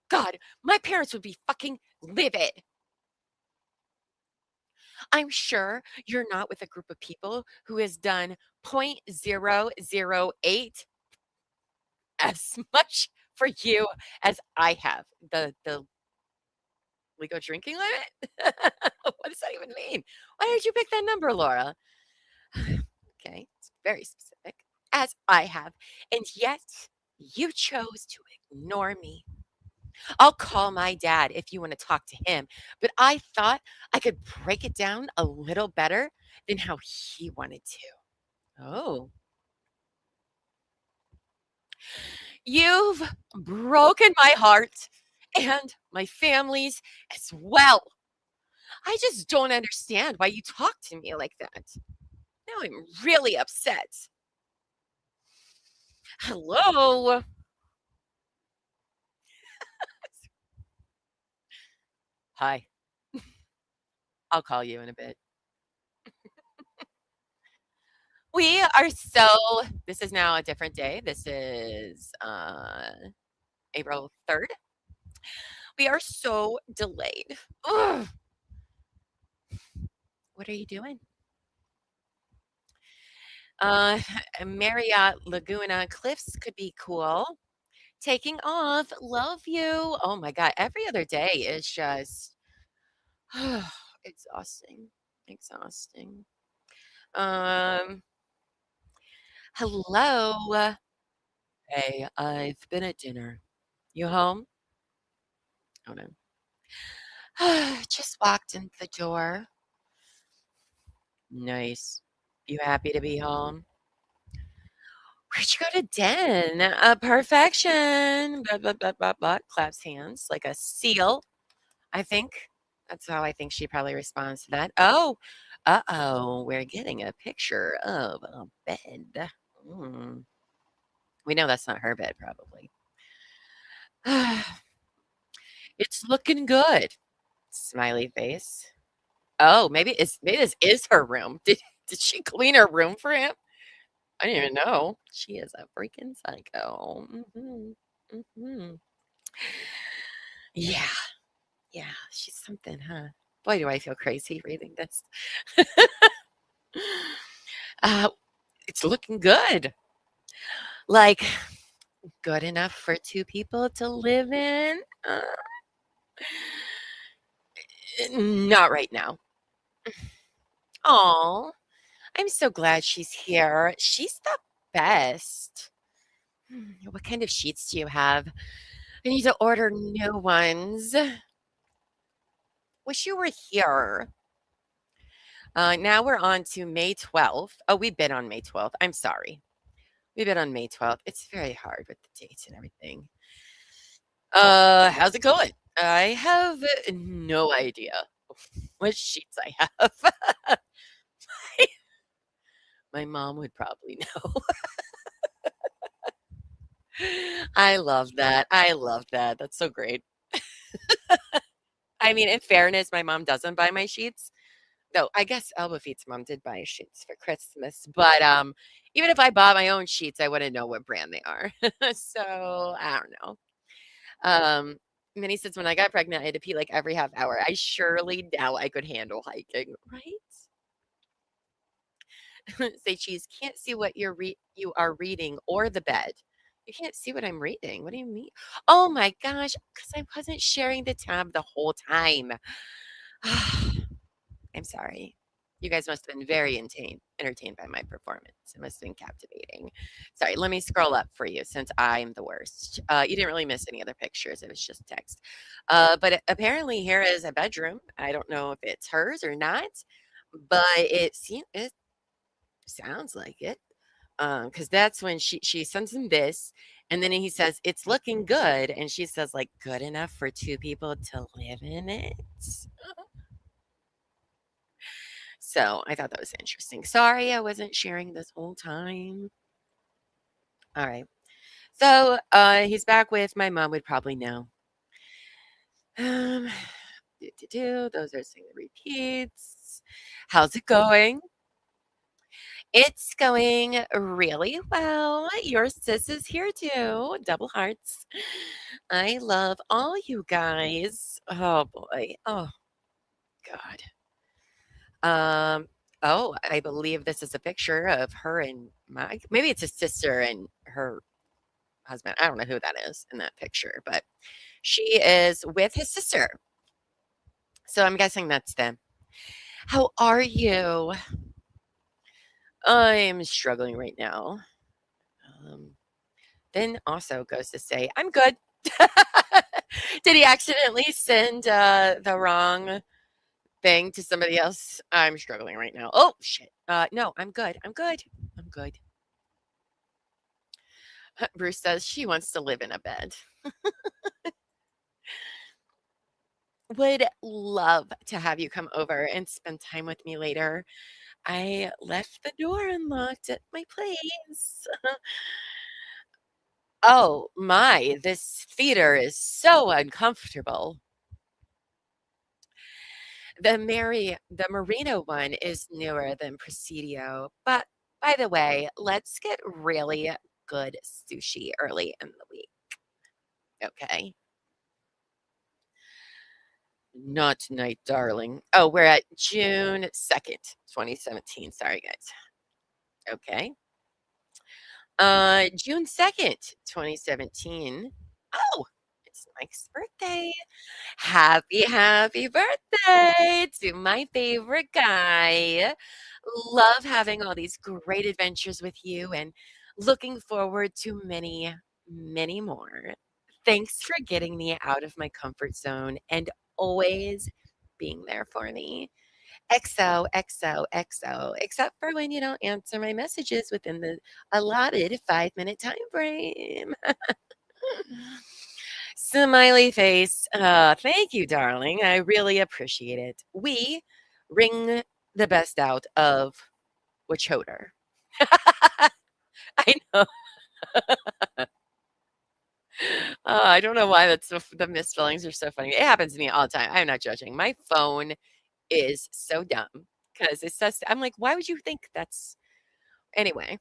God, my parents would be fucking livid. I'm sure you're not with a group of people who has done 0.008 as much for you as I have. The legal drinking limit? What does that even mean? Why did you pick that number, Laura? Okay, it's very specific, as I have. And yet you chose to ignore me. I'll call my dad if you want to talk to him. But I thought I could break it down a little better than how he wanted to. Oh, you've broken my heart and my family's as well. I just don't understand why you talk to me like that. Now I'm really upset. Hello? Hi. I'll call you in a bit. We are so this is now a different day. This is April 3rd. We are so delayed. Ugh. What are you doing? Uh, Marriott Laguna Cliffs could be cool. Taking off. Love you. Oh my God. Every other day is just exhausting. Exhausting. Um, hello. Hey, I've been at dinner. You home? Oh no. Just walked in the door. Nice. You happy to be home? Where'd you go to den? Perfection. Blah, blah, blah, blah, blah. Claps hands like a seal, I think. That's how I think she probably responds to that. Oh, uh-oh. We're getting a picture of a bed. Mm. We know that's not her bed, probably. It's looking good. Smiley face. Oh, maybe this is her room. Did she clean her room for him? I didn't even know. She is a freaking psycho. Yeah, yeah, she's something, huh? Boy, do I feel crazy reading this. uh, it's looking good. Like, good enough for two people to live in? Not right now. Oh, I'm so glad she's here. She's the best. What kind of sheets do you have? I need to order new ones. Wish you were here. Now we're on to May 12th. Oh, we've been on May 12th. I'm sorry. We've been on May 12th. It's very hard with the dates and everything. How's it going? I have no idea what sheets I have. My mom would probably know. I love that. I love that. That's so great. I mean, in fairness, my mom doesn't buy my sheets. Though I guess Elba Feet's mom did buy sheets for Christmas. But even if I bought my own sheets, I wouldn't know what brand they are. So I don't know. Minnie says, when I got pregnant, I had to pee like every half hour. I surely doubt I could handle hiking, right? Say cheese can't see what you are reading or the bed. You can't see what I'm reading. What do you mean? Oh my gosh, because I wasn't sharing the tab the whole time. I'm sorry. You guys must have been very entertained by my performance. It must have been captivating. Sorry, let me scroll up for you since I'm the worst. You didn't really miss any other pictures. It was just text. But apparently here is a bedroom. I don't know if it's hers or not, but it sounds like it. Because that's when she sends him this, and then he says, it's looking good. And she says, like, good enough for two people to live in it. So I thought that was interesting. Sorry, I wasn't sharing this whole time. All right. So he's back with my mom would probably know. Those are saying the repeats. How's it going? It's going really well. Your sis is here too. Double hearts. I love all you guys. Oh boy. Oh God. Oh, I believe this is a picture of her and Mike. Maybe it's his sister and her husband. I don't know who that is in that picture, but she is with his sister. So I'm guessing that's them. How are you? I'm struggling right now. Then also goes to say, I'm good. Did he accidentally send the wrong thing to somebody else? I'm struggling right now. Oh shit. No, I'm good. I'm good. I'm good. Bruce says she wants to live in a bed. Would love to have you come over and spend time with me later. I left the door unlocked at my place. Oh my, this theater is so uncomfortable. The Merino one is newer than Presidio, but by the way, let's get really good sushi early in the week. Okay. Not tonight, darling. Oh, we're at June 2nd, 2017. Sorry, guys. Okay. June 2nd, 2017. Oh, it's Mike's birthday. Happy birthday to my favorite guy. Love having all these great adventures with you and looking forward to many, many more. Thanks for getting me out of my comfort zone and always being there for me. XOXOXO, except for when you don't answer my messages within the allotted 5-minute time frame. Smiley face. Thank you, darling. I really appreciate it. We wring the best out of Wachoder. I know. I don't know why that's the misspellings are so funny. It happens to me all the time. I'm not judging. My phone is so dumb because it says, I'm like, why would you think that's anyway?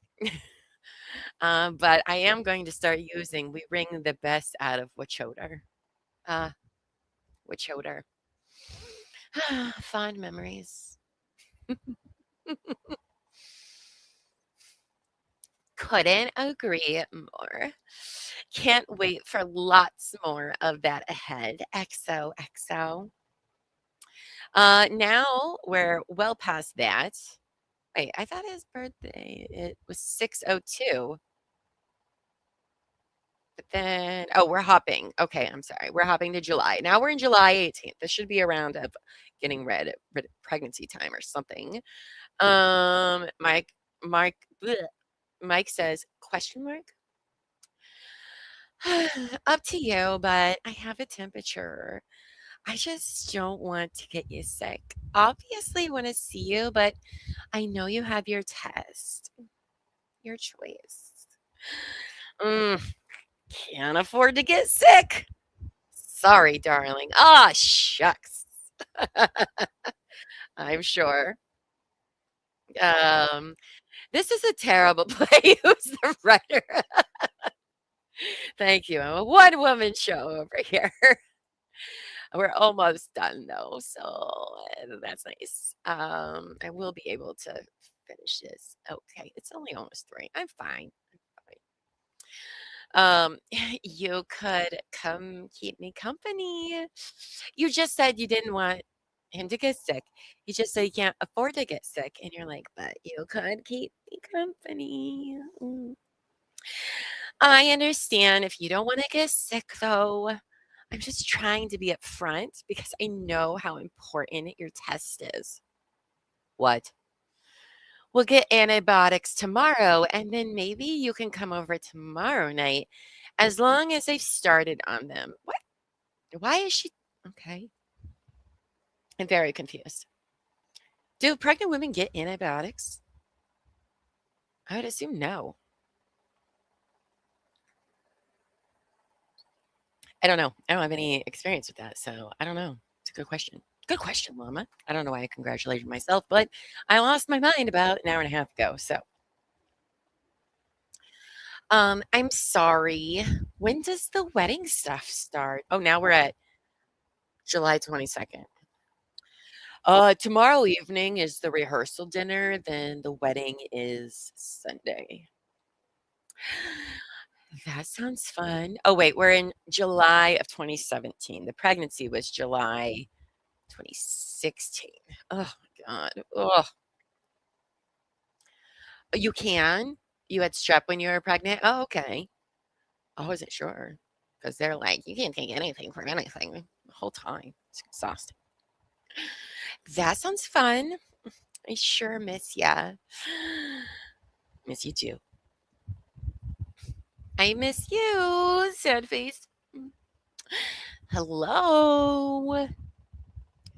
But I am going to start using we wring the best out of Wachoder. Wachoder. Fond memories. Couldn't agree more. Can't wait for lots more of that ahead. XOXO. Now we're well past that. Wait, I thought his birthday, it was 6:02. But then, oh, we're hopping. Okay, I'm sorry. We're hopping to July. Now we're in July 18th. This should be around of getting rid of pregnancy time or something. Mike, bleh. Mike says, question mark? Up to you, but I have a temperature. I just don't want to get you sick. Obviously want to see you, but I know you have your test. Your choice. Can't afford to get sick. Sorry, darling. Ah, shucks. I'm sure. This is a terrible play. Who's the writer? Thank you. I'm a one-woman show over here. We're almost done though, so that's nice. I will be able to finish this. Okay, it's only almost 3. I'm fine. You could come keep me company. You just said you didn't want him to get sick. You just said you can't afford to get sick, and you're like, but you could keep me company. I understand if you don't want to get sick, though. I'm just trying to be upfront because I know how important your test is. What? We'll get antibiotics tomorrow, and then maybe you can come over tomorrow night as long as I've started on them. What? Why is she? Okay. I'm very confused. Do pregnant women get antibiotics? I would assume no. I don't know. I don't have any experience with that, so I don't know. It's a good question. Good question, Llama. I don't know why I congratulated myself, but I lost my mind about an hour and a half ago. So, I'm sorry. When does the wedding stuff start? Oh, now we're at July 22nd. Tomorrow evening is the rehearsal dinner. Then the wedding is Sunday. That sounds fun. Oh, wait, we're in July of 2017. The pregnancy was July 2016. Oh my God. Oh, you can? You had strep when you were pregnant? Oh, okay. I wasn't sure. because they're like, you can't take anything for anything the whole time. It's exhausting. That sounds fun. I sure miss ya. Miss you too. I miss you, sad face. Hello.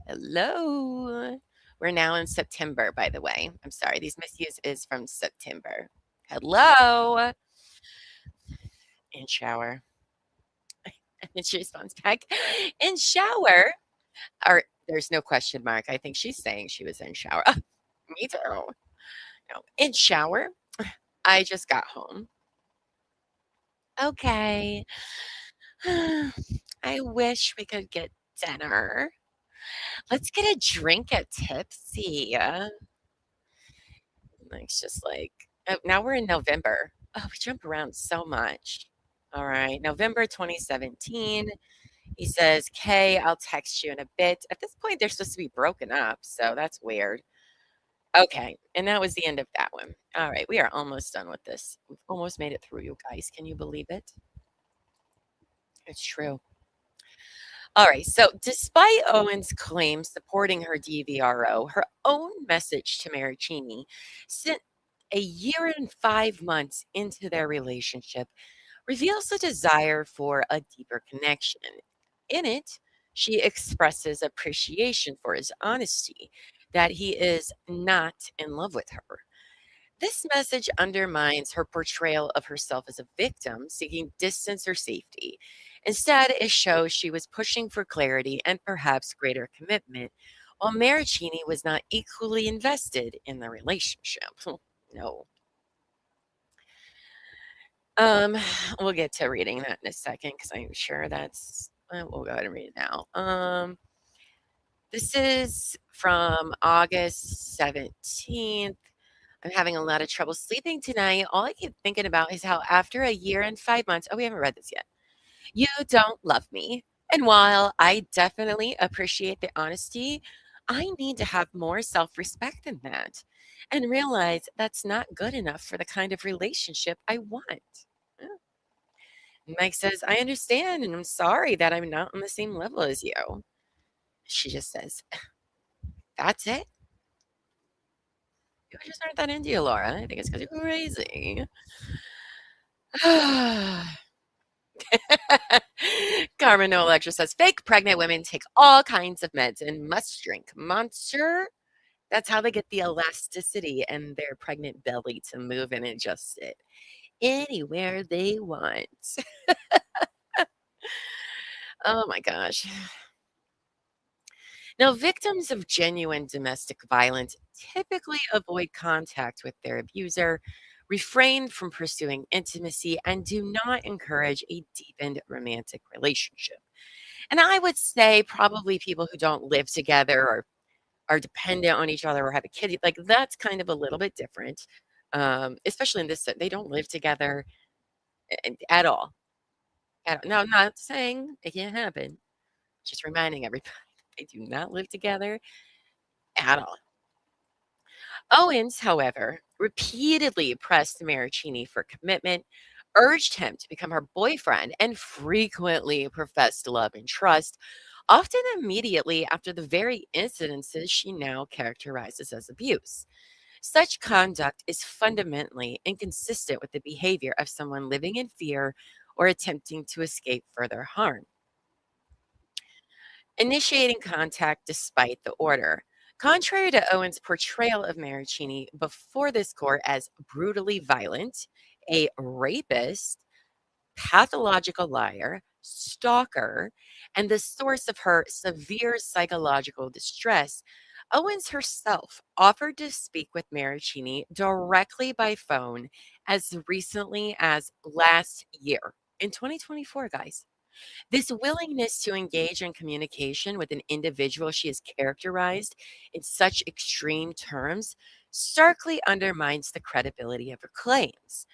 Hello. We're now in September, by the way. I'm sorry. These misuse is from September. Hello. In shower. And then she responds back, in shower. Or there's no question mark. I think she's saying she was in shower. Me too. No, in shower. I just got home. Okay. I wish we could get dinner. Let's get a drink at Tipsy. It's just like, oh, now we're in November. Oh, we jump around so much. All right, November 2017. He says, Kay, I'll text you in a bit. At this point, they're supposed to be broken up, so that's weird. Okay, and that was the end of that one. All right, we are almost done with this. We've almost made it through, you guys. Can you believe it? It's true. All right, so despite Owens' claims supporting her DVRO, her own message to Marraccini sent a year and 5 months into their relationship reveals a desire for a deeper connection. In it, she expresses appreciation for his honesty, that he is not in love with her. This message undermines her portrayal of herself as a victim seeking distance or safety. Instead, it shows she was pushing for clarity and perhaps greater commitment, while Marraccini was not equally invested in the relationship. No. We'll get to reading that in a second because I'm sure that's. We'll go ahead and read it now. This is from August 17th. I'm having a lot of trouble sleeping tonight. All I keep thinking about is how after a year and 5 months, oh, we haven't read this yet. You don't love me. And while I definitely appreciate the honesty, I need to have more self-respect than that and realize that's not good enough for the kind of relationship I want. Yeah. Mike says, I understand and I'm sorry that I'm not on the same level as you. She just says, that's it. You just aren't that into you, Laura. I think it's because you're crazy. Carmen No Electra says, fake pregnant women take all kinds of meds and must drink Monster. That's how they get the elasticity in their pregnant belly to move and adjust it anywhere they want. Oh my gosh. Now, victims of genuine domestic violence typically avoid contact with their abuser, refrain from pursuing intimacy, and do not encourage a deepened romantic relationship. And I would say probably people who don't live together or are dependent on each other or have a kid, like that's kind of a little bit different, especially in this, they don't live together at all. Now, I'm not saying it can't happen, just reminding everybody they do not live together at all. Owens, however, repeatedly pressed Marraccini for commitment, urged him to become her boyfriend, and frequently professed love and trust, often immediately after the very incidences she now characterizes as abuse. Such conduct is fundamentally inconsistent with the behavior of someone living in fear or attempting to escape further harm. Initiating contact despite the order. Contrary to Owen's portrayal of Marraccini before this court as brutally violent, a rapist, pathological liar, stalker, and the source of her severe psychological distress, Owens herself offered to speak with Marraccini directly by phone as recently as last year in 2024, guys. This willingness to engage in communication with an individual she has characterized in such extreme terms starkly undermines the credibility of her claims.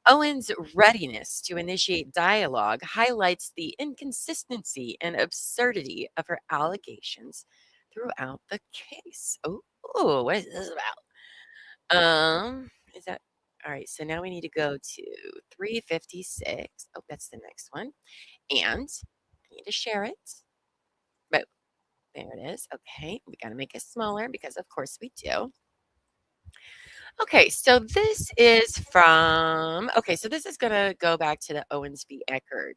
Owen's readiness to initiate dialogue highlights the inconsistency and absurdity of her allegations throughout the case. Oh, what is this about? Is that all right? So now we need to go to 356. Oh, that's the next one. And I need to share it. But there it is. Okay, we got to make it smaller because of course we do. Okay, so this is so this is going to go back to the Owens v. Eckerd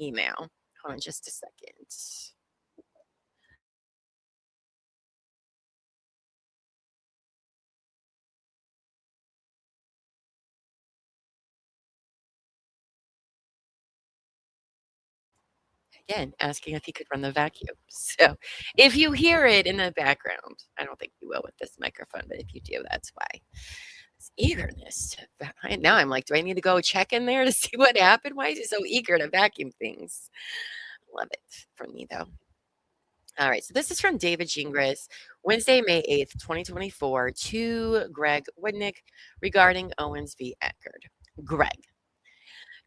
email. Hold on just a second. Again, asking if he could run the vacuum. So if you hear it in the background, I don't think you will with this microphone, but if you do, that's why. It's eagerness. Now I'm like, do I need to go check in there to see what happened? Why is he so eager to vacuum things? Love it from me, though. All right, so this is from David Gingras, Wednesday, May 8th, 2024, to Greg Woodnick regarding Owens v. Eckerd. Greg,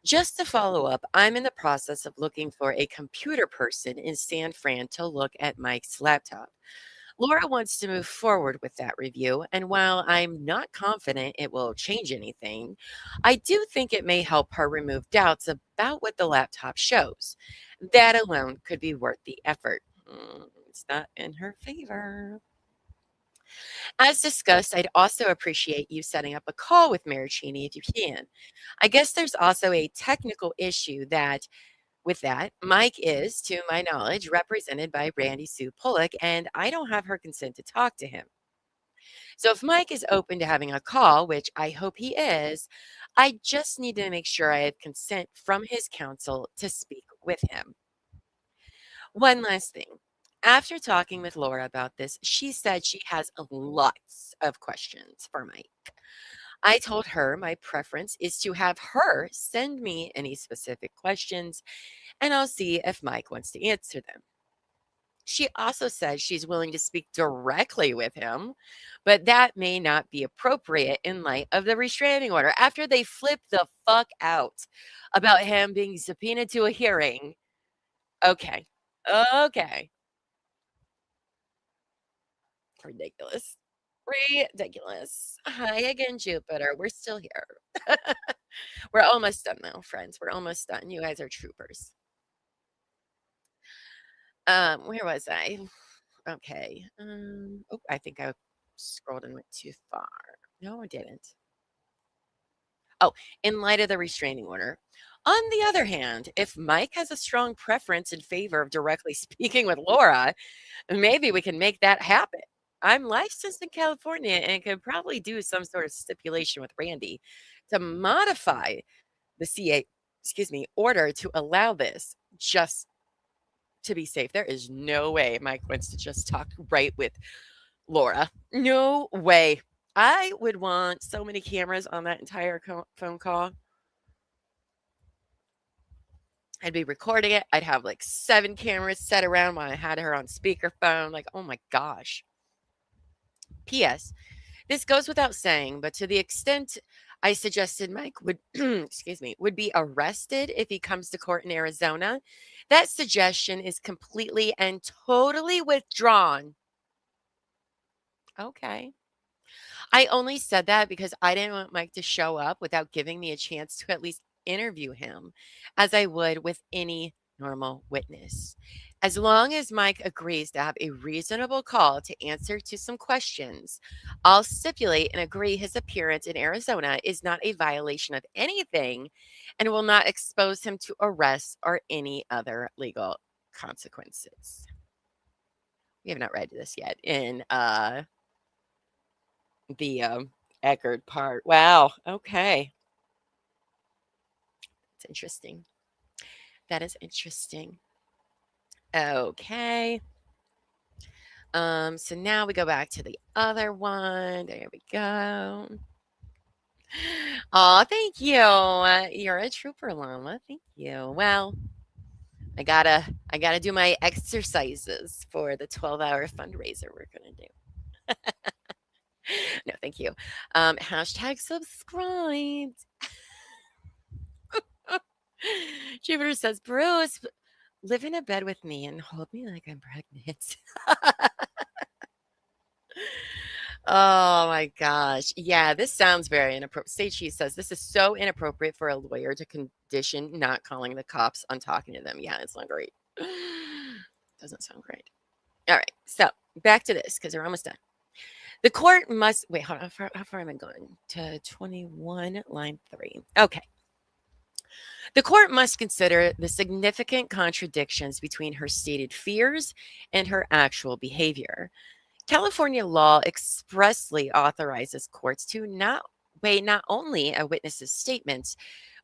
just to follow up, I'm in the process of looking for a computer person in San Fran to look at Mike's laptop. Laura wants to move forward with that review, and while I'm not confident it will change anything, I do think it may help her remove doubts about what the laptop shows. That alone could be worth the effort. It's not in her favor. As discussed, I'd also appreciate you setting up a call with Marraccini if you can. I guess there's also a technical issue with that, Mike is, to my knowledge, represented by Brandy Sue Bullock, and I don't have her consent to talk to him. So if Mike is open to having a call, which I hope he is, I just need to make sure I have consent from his counsel to speak with him. One last thing. After talking with Laura about this, she said she has lots of questions for Mike. I told her my preference is to have her send me any specific questions, and I'll see if Mike wants to answer them. She also said she's willing to speak directly with him, but that may not be appropriate in light of the restraining order. After they flipped the fuck out about him being subpoenaed to a hearing. Okay. Ridiculous. Ridiculous. Hi again, Jupiter. We're still here. We're almost done now, friends. We're almost done. You guys are troopers. Where was I? Okay. Oh, I think I scrolled and went too far. No, I didn't. Oh, in light of the restraining order. On the other hand, if Mike has a strong preference in favor of directly speaking with Laura, maybe we can make that happen. I'm licensed in California and could probably do some sort of stipulation with Randy to modify the order to allow this, just to be safe. There is no way Mike wants to just talk right with Laura. No way. I would want so many cameras on that entire phone call. I'd be recording it. I'd have like 7 cameras set around while I had her on speakerphone. Like, oh my gosh. P.S. This goes without saying, but to the extent I suggested Mike would, would be arrested if he comes to court in Arizona, that suggestion is completely and totally withdrawn. Okay. I only said that because I didn't want Mike to show up without giving me a chance to at least interview him, as I would with any normal witness. As long as Mike agrees to have a reasonable call to answer to some questions, I'll stipulate and agree his appearance in Arizona is not a violation of anything and will not expose him to arrest or any other legal consequences. We have not read this yet in the Eckerd part. Wow. Okay. It's interesting. That is interesting. Okay. So now we go back to the other one. There we go. Oh, thank you. You're a trooper, Llama. Thank you. Well, I gotta do my exercises for the 12-hour fundraiser we're gonna do. No, thank you. Hashtag subscribed. Jupiter says, Bruce, live in a bed with me and hold me like I'm pregnant. Oh my gosh. Yeah, this sounds very inappropriate. Sage Cheese says this is so inappropriate for a lawyer to condition not calling the cops on talking to them. Yeah, it's not great. Doesn't sound great. All right. So back to this because we're almost done. The court must wait. Hold on. How far am I going? To 21, line 3. Okay. The court must consider the significant contradictions between her stated fears and her actual behavior. California law expressly authorizes courts to weigh not only a witness's statements,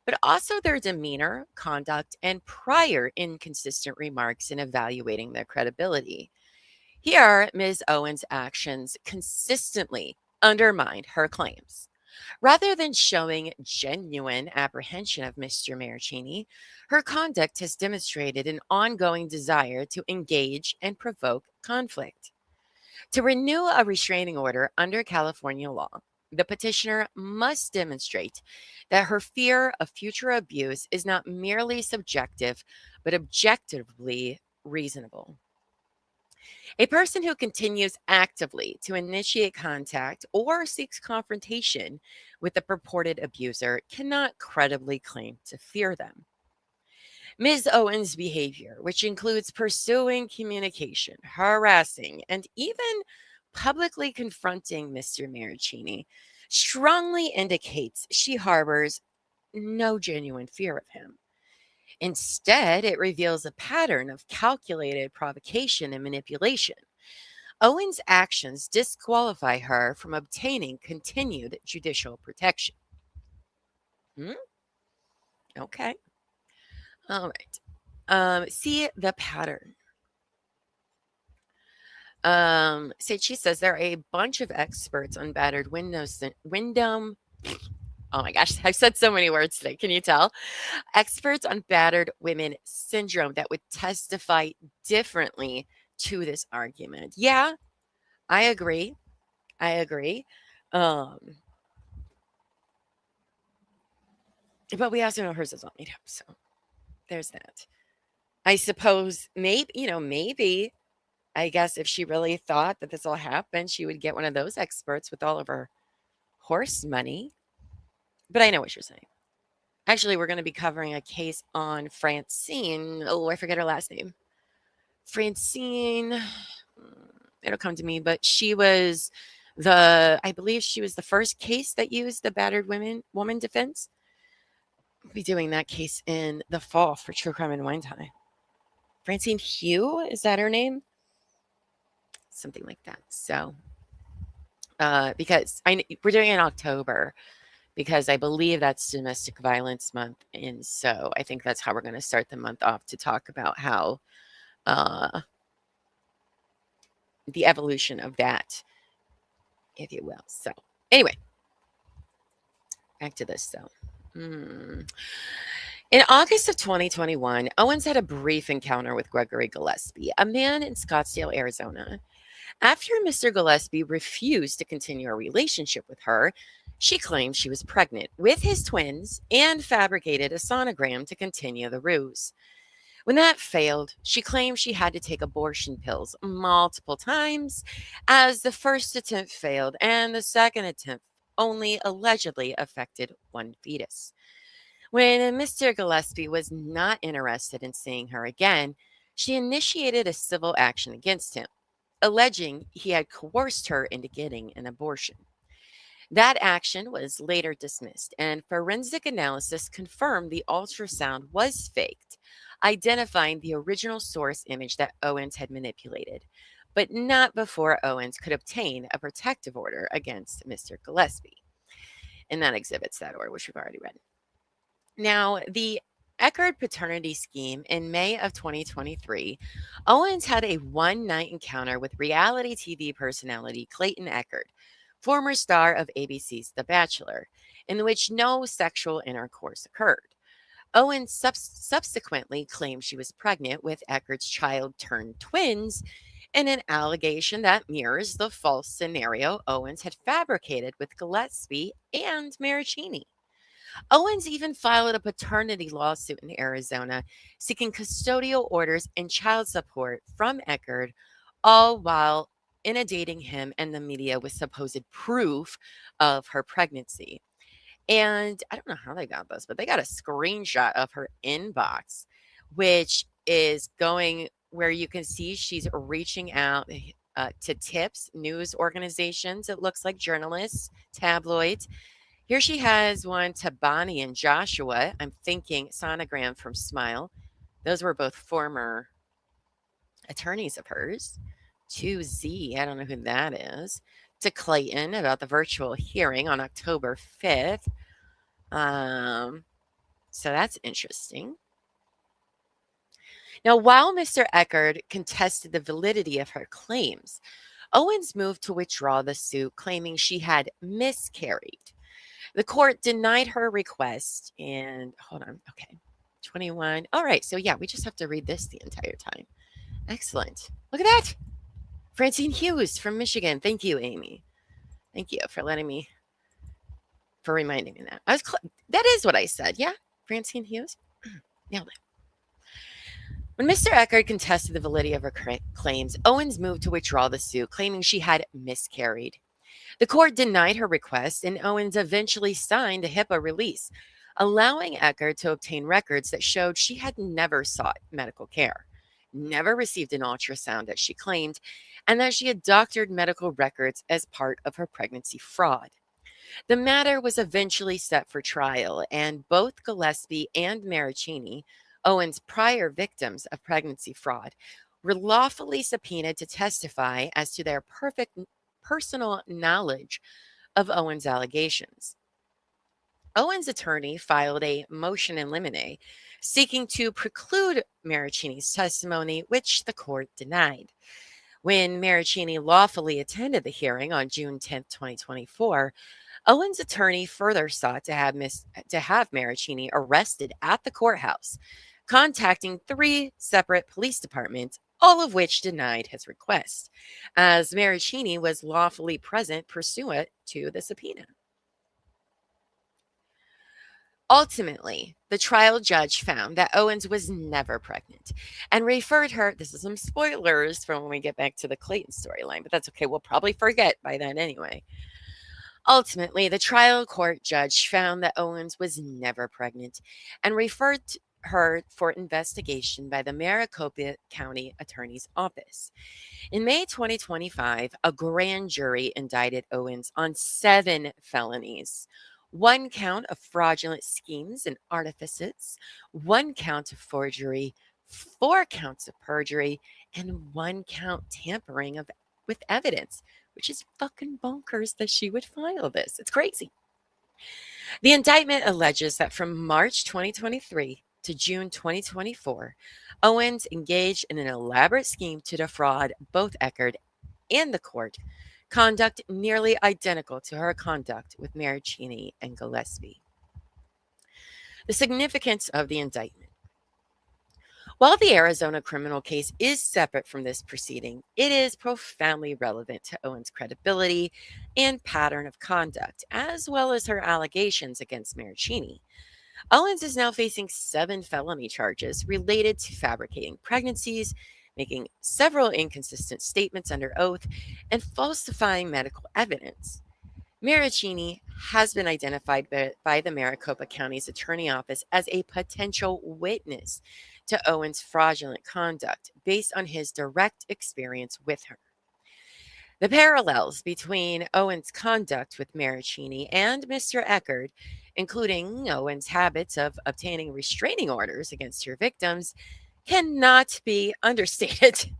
but also their demeanor, conduct, and prior inconsistent remarks in evaluating their credibility. Here, Ms. Owens' actions consistently undermined her claims. Rather than showing genuine apprehension of Mr. Marraccini, her conduct has demonstrated an ongoing desire to engage and provoke conflict. To renew a restraining order under California law, the petitioner must demonstrate that her fear of future abuse is not merely subjective, but objectively reasonable. A person who continues actively to initiate contact or seeks confrontation with the purported abuser cannot credibly claim to fear them. Ms. Owens' behavior, which includes pursuing communication, harassing, and even publicly confronting Mr. Marraccini, strongly indicates she harbors no genuine fear of him. Instead, it reveals a pattern of calculated provocation and manipulation. Owens' actions disqualify her from obtaining continued judicial protection. Okay. All right. See the pattern. She says there are a bunch of experts on battered oh my gosh, I've said so many words today. Can you tell? Experts on battered women syndrome that would testify differently to this argument. Yeah, I agree. But we also know hers is all made up. So there's that. I suppose maybe, I guess if she really thought that this all happened, she would get one of those experts with all of her horse money. But I know what you're saying. Actually, we're going to be covering a case on Francine. Oh, I forget her last name. Francine, it'll come to me, but she was I believe she was the first case that used the battered woman defense. We'll be doing that case in the fall for True Crime and Wine Time. Francine Hugh, is that her name? Something like that. So, because we're doing it in October, because I believe that's Domestic Violence Month. And so I think that's how we're going to start the month off, to talk about how the evolution of that, if you will. So anyway, back to this though. In August of 2021, Owens had a brief encounter with Gregory Gillespie, a man in Scottsdale, Arizona. After Mr. Gillespie refused to continue a relationship with her, she claimed she was pregnant with his twins and fabricated a sonogram to continue the ruse. When that failed, she claimed she had to take abortion pills multiple times, as the first attempt failed and the second attempt only allegedly affected one fetus. When Mr. Gillespie was not interested in seeing her again, she initiated a civil action against him, alleging he had coerced her into getting an abortion. That action was later dismissed, and forensic analysis confirmed the ultrasound was faked, identifying the original source image that Owens had manipulated, but not before Owens could obtain a protective order against Mr. Gillespie. And that exhibits that order, which we've already read. Now, the Eckerd paternity scheme in May of 2023, Owens had a one-night encounter with reality TV personality Clayton Eckerd, former star of ABC's The Bachelor, in which no sexual intercourse occurred. Owens subsequently claimed she was pregnant with Eckerd's child-turned-twins, in an allegation that mirrors the false scenario Owens had fabricated with Gillespie and Marraccini. Owens even filed a paternity lawsuit in Arizona, seeking custodial orders and child support from Eckerd, all while inundating him and the media with supposed proof of her pregnancy. And I don't know how they got this, but they got a screenshot of her inbox, which is going where you can see she's reaching out to tips, news organizations, it looks like journalists, tabloids. Here she has one to Bonnie and Joshua. I'm thinking Sonogram from Smile. Those were both former attorneys of hers. To Z, I don't know who that is. To Clayton about the virtual hearing on October 5th. So that's interesting. Now, while Mr. Eckerd contested the validity of her claims, Owens moved to withdraw the suit, claiming she had miscarried. The court denied her request, and hold on, okay, 21. All right, so yeah, we just have to read this the entire time. Excellent. Look at that. Francine Hughes from Michigan. Thank you, Amy. Thank you for reminding me that. That is what I said, yeah? Francine Hughes? Nailed it. When Mr. Eckerd contested the validity of her claims, Owens moved to withdraw the suit, claiming she had miscarried. The court denied her request, and Owens eventually signed a HIPAA release, allowing Eckerd to obtain records that showed she had never sought medical care, never received an ultrasound as she claimed, and that she had doctored medical records as part of her pregnancy fraud. The matter was eventually set for trial, and both Gillespie and Marraccini, Owens' prior victims of pregnancy fraud, were lawfully subpoenaed to testify as to their perfect personal knowledge of Owens' allegations. Owens' attorney filed a motion in limine seeking to preclude Marraccini's testimony, which the court denied. When Marraccini lawfully attended the hearing on June 10, 2024, Owens' attorney further sought to have Marraccini arrested at the courthouse, contacting 3 separate police departments, all of which denied his request, as Marraccini was lawfully present pursuant to the subpoena. Ultimately, the trial judge found that Owens was never pregnant and referred her, this is some spoilers from when we get back to the Clayton storyline, but that's okay, we'll probably forget by then anyway. Ultimately, the trial court judge found that Owens was never pregnant and referred her for investigation by the Maricopa County Attorney's Office. In May 2025, a grand jury indicted Owens on 7 felonies. 1 count of fraudulent schemes and artifices, 1 count of forgery, 4 counts of perjury, and 1 count tampering with evidence, which is fucking bonkers that she would file this. It's crazy. The indictment alleges that from March 2023 to June 2024, Owens engaged in an elaborate scheme to defraud both Eckerd and the court, conduct nearly identical to her conduct with Marraccini and Gillespie. The significance of the indictment. While the Arizona criminal case is separate from this proceeding, it is profoundly relevant to Owens' credibility and pattern of conduct, as well as her allegations against Marraccini. Owens is now facing 7 felony charges related to fabricating pregnancies, making several inconsistent statements under oath, and falsifying medical evidence. Marraccini has been identified by the Maricopa County's Attorney Office as a potential witness to Owens' fraudulent conduct based on his direct experience with her. The parallels between Owens' conduct with Marraccini and Mr. Eckerd, including Owens' habits of obtaining restraining orders against her victims, cannot be understated.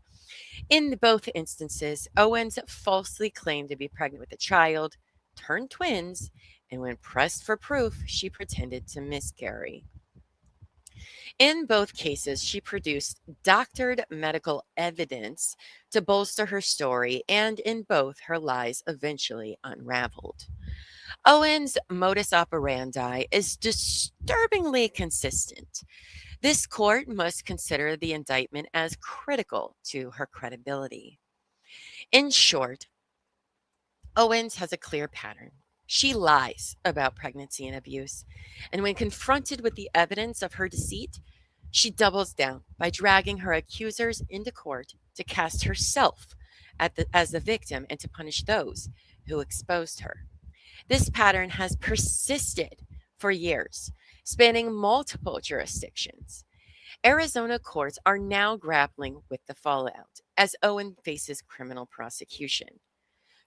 In both instances, Owens falsely claimed to be pregnant with a child, turned twins, and when pressed for proof, she pretended to miscarry. In both cases, she produced doctored medical evidence to bolster her story, and in both, her lies eventually unraveled. Owens' modus operandi is disturbingly consistent. This court must consider the indictment as critical to her credibility. In short, Owens has a clear pattern. She lies about pregnancy and abuse, and when confronted with the evidence of her deceit, she doubles down by dragging her accusers into court to cast herself as the victim and to punish those who exposed her. This pattern has persisted for years, spanning multiple jurisdictions. Arizona courts are now grappling with the fallout as Owen faces criminal prosecution.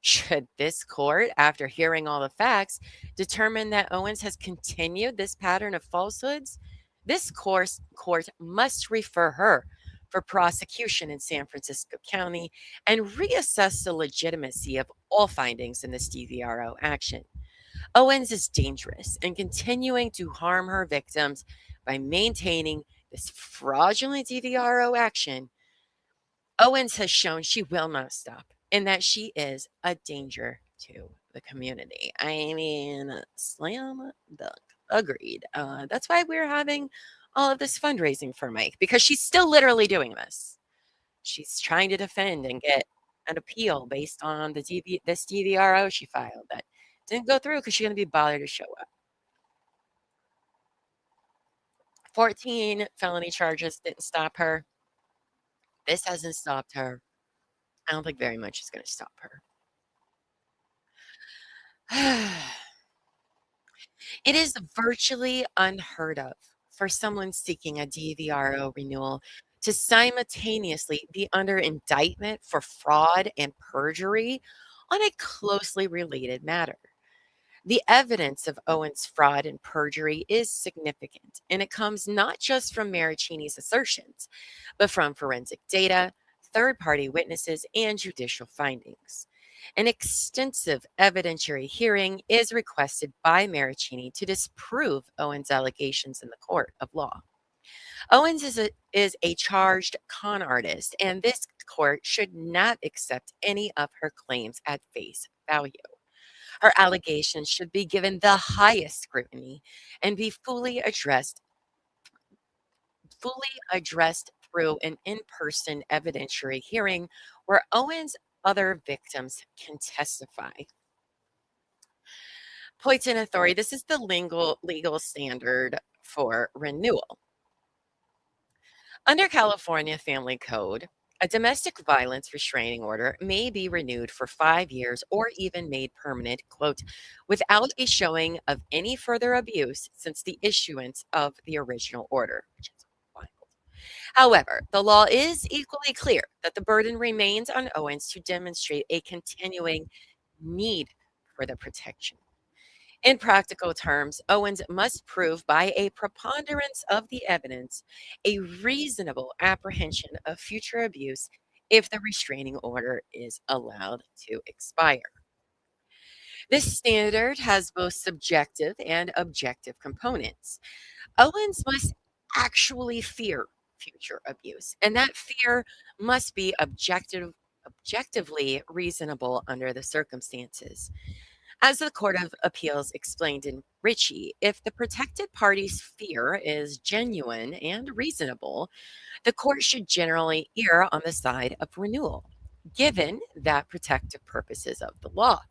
Should this court, after hearing all the facts, determine that Owens has continued this pattern of falsehoods, this court must refer her for prosecution in San Francisco County and reassess the legitimacy of all findings in this DVRO action. Owens is dangerous and continuing to harm her victims by maintaining this fraudulent DVRO action. Owens has shown she will not stop and that she is a danger to the community. I mean, slam dunk. Agreed. That's why we're having all of this fundraising for Mike, because she's still literally doing this. She's trying to defend and get an appeal based on this DVRO she filed that didn't go through because she's going to be bothered to show up. 14 felony charges didn't stop her. This hasn't stopped her. I don't think very much is going to stop her. It is virtually unheard of for someone seeking a DVRO renewal to simultaneously be under indictment for fraud and perjury on a closely related matter. The evidence of Owens' fraud and perjury is significant, and it comes not just from Marraccini's assertions, but from forensic data, third-party witnesses, and judicial findings. An extensive evidentiary hearing is requested by Marraccini to disprove Owens' allegations in the court of law. Owens is a charged con artist, and this court should not accept any of her claims at face value. Her allegations should be given the highest scrutiny and be fully addressed through an in-person evidentiary hearing where Owens' other victims can testify. Points in authority. This is the legal standard for renewal. Under California Family Code, a domestic violence restraining order may be renewed for 5 years or even made permanent, quote, without a showing of any further abuse since the issuance of the original order, which is wild. However, the law is equally clear that the burden remains on Owens to demonstrate a continuing need for the protection. In practical terms, Owens must prove by a preponderance of the evidence a reasonable apprehension of future abuse if the restraining order is allowed to expire. This standard has both subjective and objective components. Owens must actually fear future abuse, and that fear must be objectively reasonable under the circumstances. As the Court of Appeals explained in Ritchie, if the protected party's fear is genuine and reasonable, the court should generally err on the side of renewal, given that protective purposes of the law.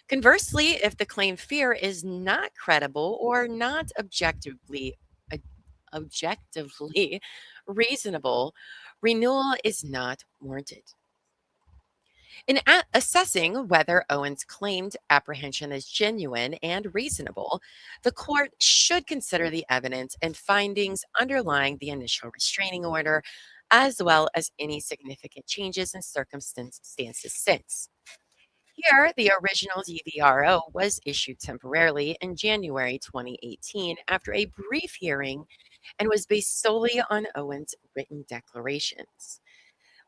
Conversely, if the claimed fear is not credible or not objectively reasonable, renewal is not warranted. In assessing whether Owens' claimed apprehension is genuine and reasonable, the court should consider the evidence and findings underlying the initial restraining order, as well as any significant changes in circumstances since. Here, the original DVRO was issued temporarily in January 2018 after a brief hearing and was based solely on Owens' written declarations.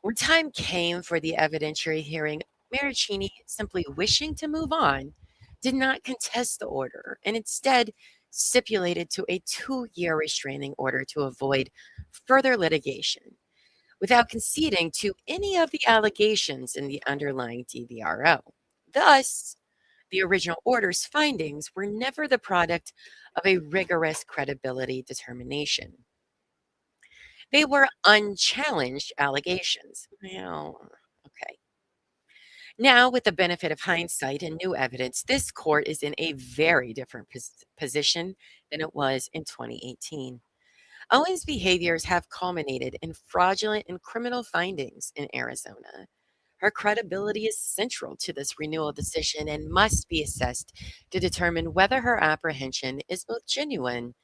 When time came for the evidentiary hearing, Marraccini, simply wishing to move on, did not contest the order and instead stipulated to a 2-year restraining order to avoid further litigation, without conceding to any of the allegations in the underlying DVRO. Thus, the original order's findings were never the product of a rigorous credibility determination. They were unchallenged allegations. Well, okay. Now, with the benefit of hindsight and new evidence, this court is in a very different position than it was in 2018. Owens' behaviors have culminated in fraudulent and criminal findings in Arizona. Her credibility is central to this renewal decision and must be assessed to determine whether her apprehension is both genuine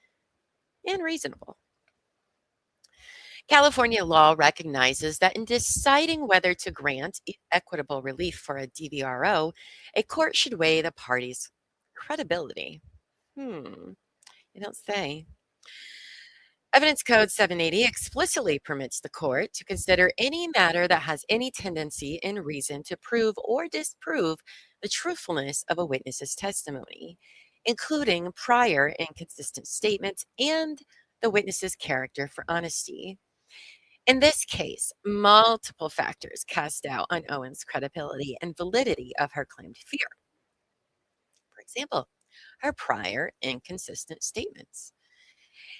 and reasonable. California law recognizes that in deciding whether to grant equitable relief for a DVRO, a court should weigh the parties' credibility. You don't say. Evidence Code 780 explicitly permits the court to consider any matter that has any tendency and reason to prove or disprove the truthfulness of a witness's testimony, including prior inconsistent statements and the witness's character for honesty. In this case, multiple factors cast doubt on Owens' credibility and validity of her claimed fear. For example, her prior inconsistent statements.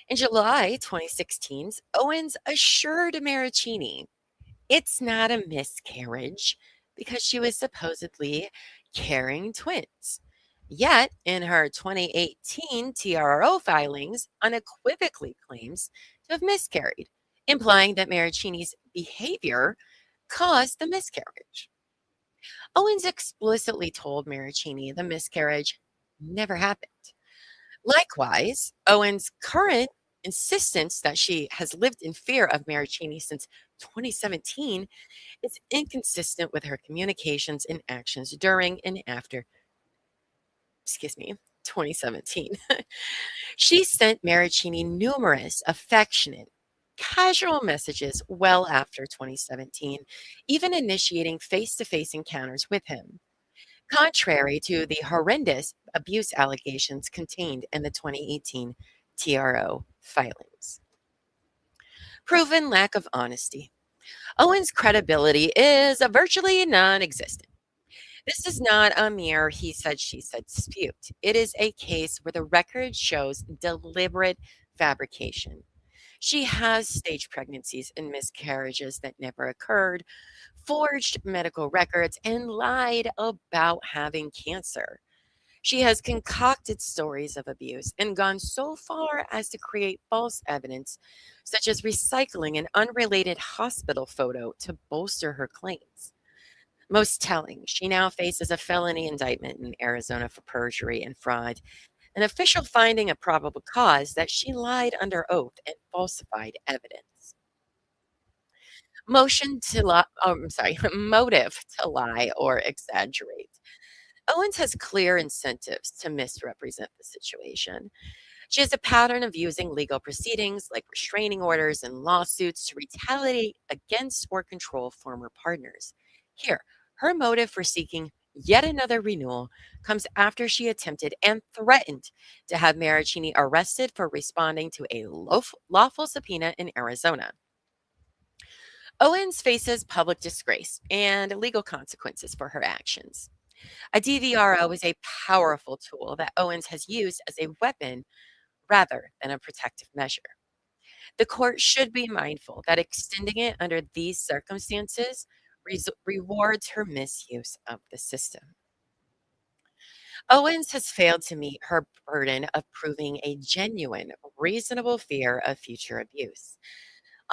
In July 2016, Owens assured Marraccini it's not a miscarriage because she was supposedly carrying twins. Yet, in her 2018 TRO filings, unequivocally claims to have miscarried, implying that Marraccini's behavior caused the miscarriage. Owens explicitly told Marraccini the miscarriage never happened. Likewise, Owens' current insistence that she has lived in fear of Marraccini since 2017 is inconsistent with her communications and actions during and after, 2017. She sent Marraccini numerous affectionate, casual messages well after 2017, even initiating face-to-face encounters with him, contrary to the horrendous abuse allegations contained in the 2018 TRO filings. Proven lack of honesty. Owens' credibility is virtually non-existent. This is not a mere he said, she said dispute. It is a case where the record shows deliberate fabrication. She has staged pregnancies and miscarriages that never occurred, forged medical records, and lied about having cancer. She has concocted stories of abuse and gone so far as to create false evidence, such as recycling an unrelated hospital photo to bolster her claims. Most telling, she now faces a felony indictment in Arizona for perjury and fraud, an official finding of probable cause that she lied under oath and falsified evidence. Motive to lie or exaggerate. Owens has clear incentives to misrepresent the situation. She has a pattern of using legal proceedings like restraining orders and lawsuits to retaliate against or control former partners. Here, her motive for seeking yet another renewal comes after she attempted and threatened to have Marraccini arrested for responding to a lawful subpoena in Arizona. Owens faces public disgrace and legal consequences for her actions. A DVRO is a powerful tool that Owens has used as a weapon rather than a protective measure. The court should be mindful that extending it under these circumstances rewards her misuse of the system. Owens has failed to meet her burden of proving a genuine, reasonable fear of future abuse.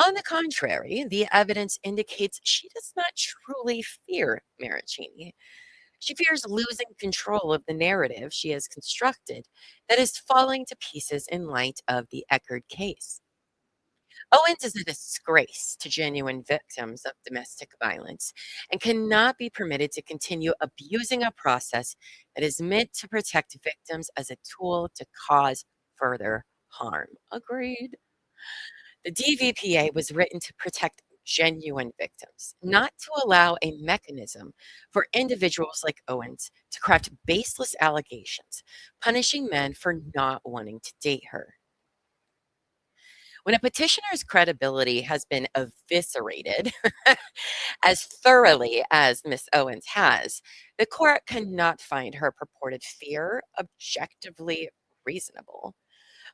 On the contrary, the evidence indicates she does not truly fear Marraccini. She fears losing control of the narrative she has constructed that is falling to pieces in light of the Eckerd case. Owens is a disgrace to genuine victims of domestic violence and cannot be permitted to continue abusing a process that is meant to protect victims as a tool to cause further harm. Agreed. The DVPA was written to protect genuine victims, not to allow a mechanism for individuals like Owens to craft baseless allegations, punishing men for not wanting to date her. When a petitioner's credibility has been eviscerated as thoroughly as Miss Owens has, the court cannot find her purported fear objectively reasonable.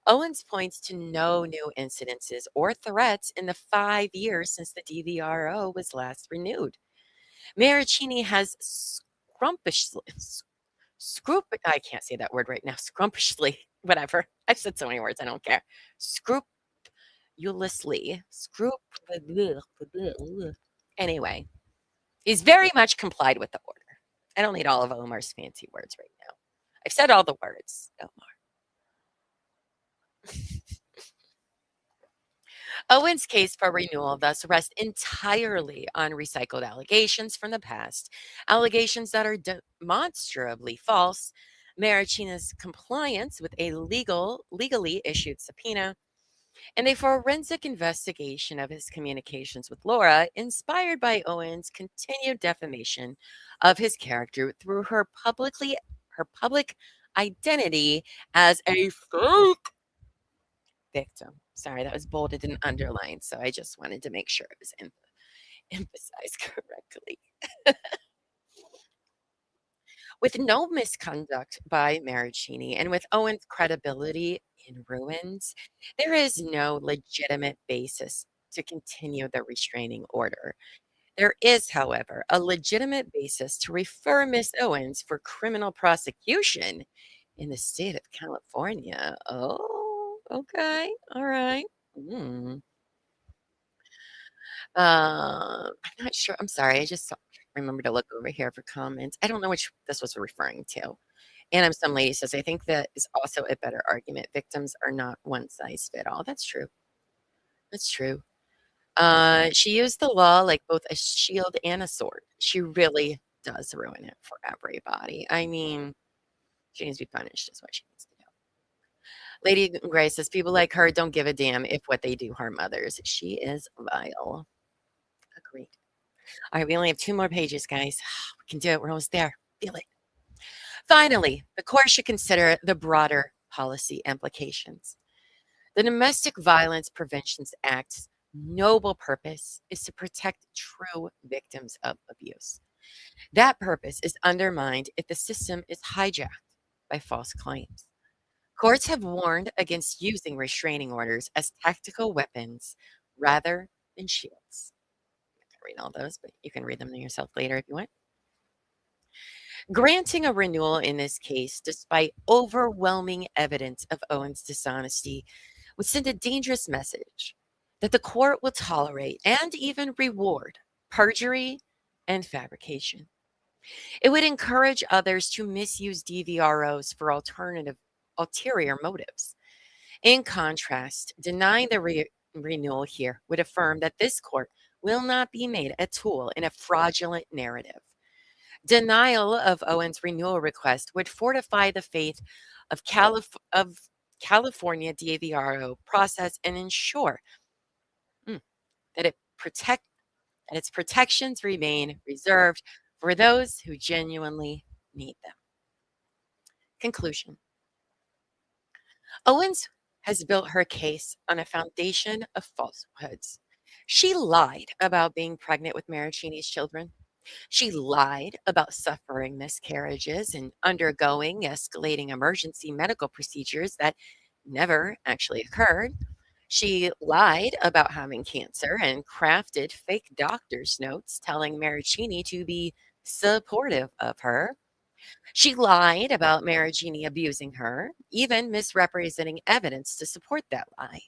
Owens points to no new incidences or threats in the 5 years since the DVRO was last renewed. Marraccini has I can't say that word right now, scrumptiously, whatever. I've said so many words, I don't care. Anyway, He's very much complied with the order. I don't need all of Omar's fancy words right now. I've said all the words, Omar. Owens' case for renewal thus rests entirely on recycled allegations from the past, allegations that are demonstrably false, Marraccini's compliance with a legally issued subpoena, and a forensic investigation of his communications with Laura, inspired by Owens' continued defamation of his character through her public identity as a fake victim. Sorry, that was bolded and underlined, so I just wanted to make sure it was emphasized correctly. With no misconduct by Marraccini and with Owens' credibility in ruins, there is no legitimate basis to continue the restraining order. There is, however, a legitimate basis to refer Miss Owens for criminal prosecution in the state of California. Oh, okay. All right. I'm not sure. I'm sorry. I just remember to look over here for comments. I don't know which this was referring to. And some lady says, I think that is also a better argument. Victims are not one size fit all. That's true. That's true. She used the law like both a shield and a sword. She really does ruin it for everybody. I mean, she needs to be punished, is what she needs to do. Lady Gray says, people like her don't give a damn if what they do harm others. She is vile. Agreed. All right, we only have 2 more pages, guys. We can do it. We're almost there. Feel it. Finally, the court should consider the broader policy implications. The Domestic Violence Prevention Act's noble purpose is to protect true victims of abuse. That purpose is undermined if the system is hijacked by false claims. Courts have warned against using restraining orders as tactical weapons rather than shields. I'm not going to read all those, but you can read them yourself later if you want. Granting a renewal in this case, despite overwhelming evidence of Owens' dishonesty, would send a dangerous message that the court will tolerate and even reward perjury and fabrication. It would encourage others to misuse DVROs for ulterior motives. In contrast, denying the renewal here would affirm that this court will not be made a tool in a fraudulent narrative. Denial of Owens' renewal request would fortify the faith of California DVRO process and ensure that its protections remain reserved for those who genuinely need them. Conclusion. Owens has built her case on a foundation of falsehoods. She lied about being pregnant with Marraccini's children. She lied about suffering miscarriages and undergoing escalating emergency medical procedures that never actually occurred. She lied about having cancer and crafted fake doctor's notes telling Marraccini to be supportive of her. She lied about Marraccini abusing her, even misrepresenting evidence to support that lie.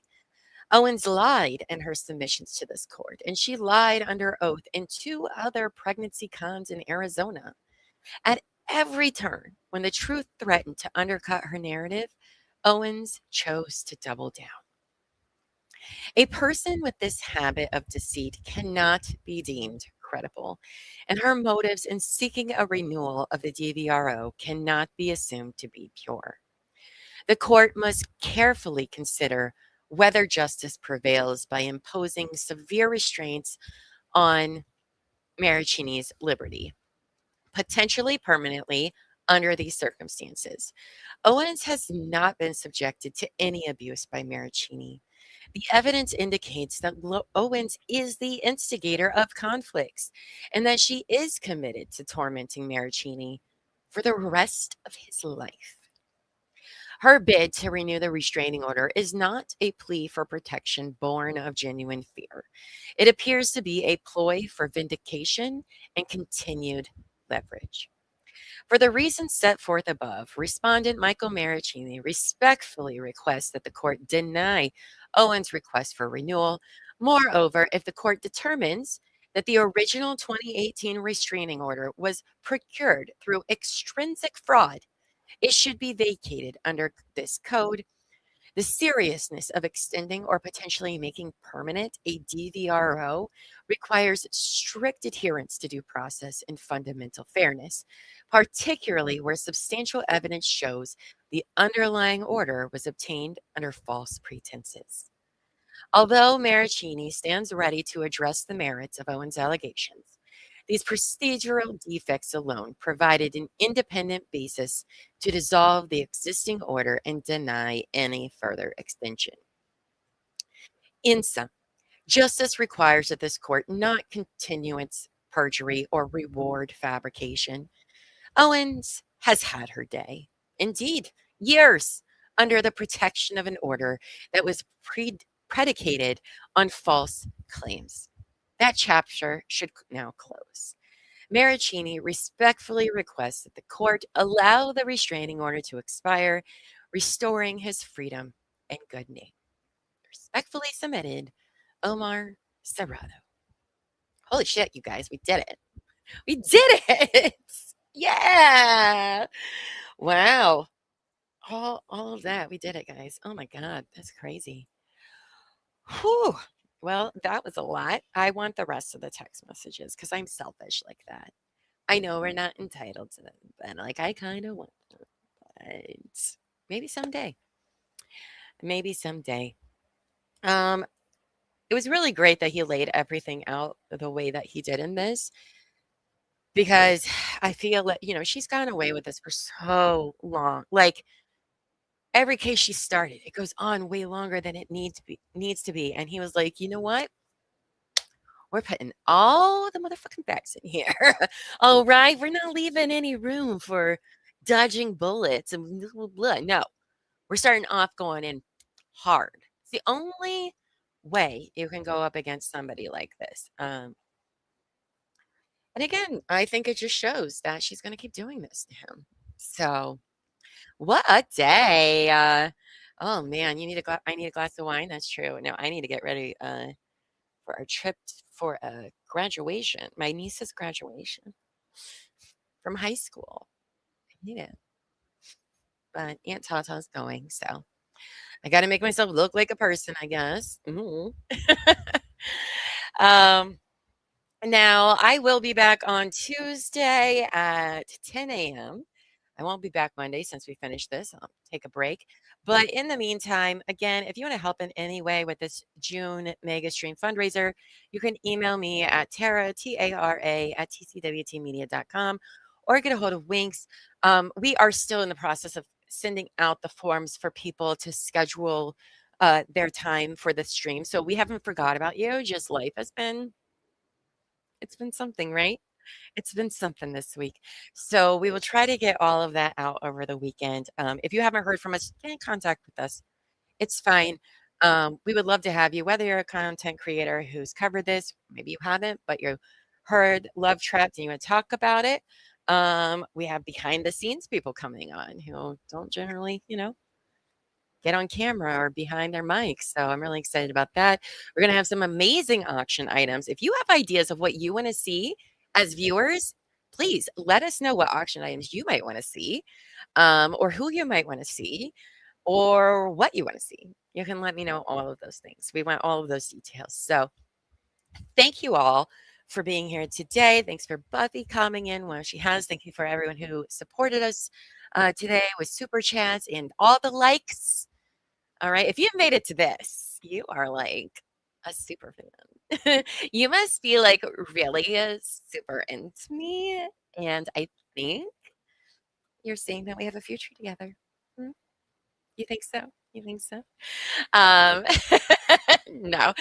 Owens lied in her submissions to this court, and she lied under oath in 2 other pregnancy cons in Arizona. At every turn, when the truth threatened to undercut her narrative, Owens chose to double down. A person with this habit of deceit cannot be deemed credible, and her motives in seeking a renewal of the DVRO cannot be assumed to be pure. The court must carefully consider whether justice prevails by imposing severe restraints on Marraccini's liberty, potentially permanently under these circumstances. Owens has not been subjected to any abuse by Marraccini. The evidence indicates that Owens is the instigator of conflicts and that she is committed to tormenting Marraccini for the rest of his life. Her bid to renew the restraining order is not a plea for protection born of genuine fear. It appears to be a ploy for vindication and continued leverage. For the reasons set forth above, Respondent Michael Marraccini respectfully requests that the court deny Owens' request for renewal. Moreover, if the court determines that the original 2018 restraining order was procured through extrinsic fraud, it should be vacated under this code. The seriousness of extending or potentially making permanent a DVRO requires strict adherence to due process and fundamental fairness, particularly where substantial evidence shows the underlying order was obtained under false pretenses. Although Marraccini stands ready to address the merits of Owens' allegations, these procedural defects alone provided an independent basis to dissolve the existing order and deny any further extension. In sum, justice requires that this court not continuance perjury or reward fabrication. Owens has had her day, indeed, years under the protection of an order that was predicated on false claims. That chapter should now close. Marraccini respectfully requests that the court allow the restraining order to expire, restoring his freedom and good name. Respectfully submitted, Omar Serrano. Holy shit, you guys, we did it. We did it. Yeah. Wow. All of that. We did it, guys. Oh my God. That's crazy. Whew. Well, that was a lot. I want the rest of the text messages because I'm selfish like that. I know we're not entitled to them, but like I kind of want them. But maybe someday. Maybe someday. It was really great that he laid everything out the way that he did in this, because I feel that, she's gone away with this for so long. Like every case she started, it goes on way longer than it needs to be. And he was like, you know what? We're putting all the motherfucking facts in here. All right. We're not leaving any room for dodging bullets and blah, blah. No, we're starting off going in hard. It's the only way you can go up against somebody like this. And again, I think it just shows that she's going to keep doing this to him. So what a day. Oh man, I need a glass of wine. That's true. No, I need to get ready for our trip for a graduation. My niece's graduation from high school. I need it. But Aunt Tata's going, so I got to make myself look like a person, I guess. Now, I will be back on Tuesday at 10 a.m. I won't be back Monday since we finished this. I'll take a break. But in the meantime, again, if you want to help in any way with this June Mega-Stream Fundraiser, you can email me at Tara, Tara, at tcwtmedia.com, or get a hold of Winks. We are still in the process of sending out the forms for people to schedule their time for the stream. So we haven't forgot about you. Just life has been, it's been something, right? It's been something this week. So we will try to get all of that out over the weekend. If you haven't heard from us, get in contact with us. It's fine. We would love to have you, whether you're a content creator who's covered this, maybe you haven't, but you heard Love Trapped and you want to talk about it. We have behind the scenes people coming on who don't generally, get on camera or behind their mics. So I'm really excited about that. We're going to have some amazing auction items. If you have ideas of what you want to see as viewers, please let us know what auction items you might want to see, or who you might want to see, or what you want to see. You can let me know all of those things. We want all of those details. So thank you all for being here today. Thanks for Buffy coming in when she has. Thank you for everyone who supported us today with super chats and all the likes. All right. If you've made it to this, you are like a super fan. You must be like really super into me. And I think you're saying that we have a future together. You think so? You think so? No.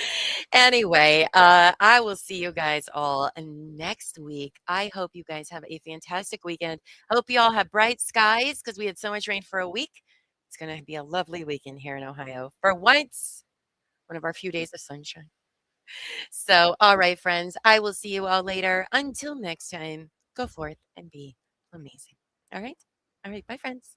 Anyway, I will see you guys all next week. I hope you guys have a fantastic weekend. I hope you all have bright skies because we had so much rain for a week. It's going to be a lovely weekend here in Ohio. For once, one of our few days of sunshine. So, all right, friends, I will see you all later. Until next time, go forth and be amazing. All right? All right, bye, friends.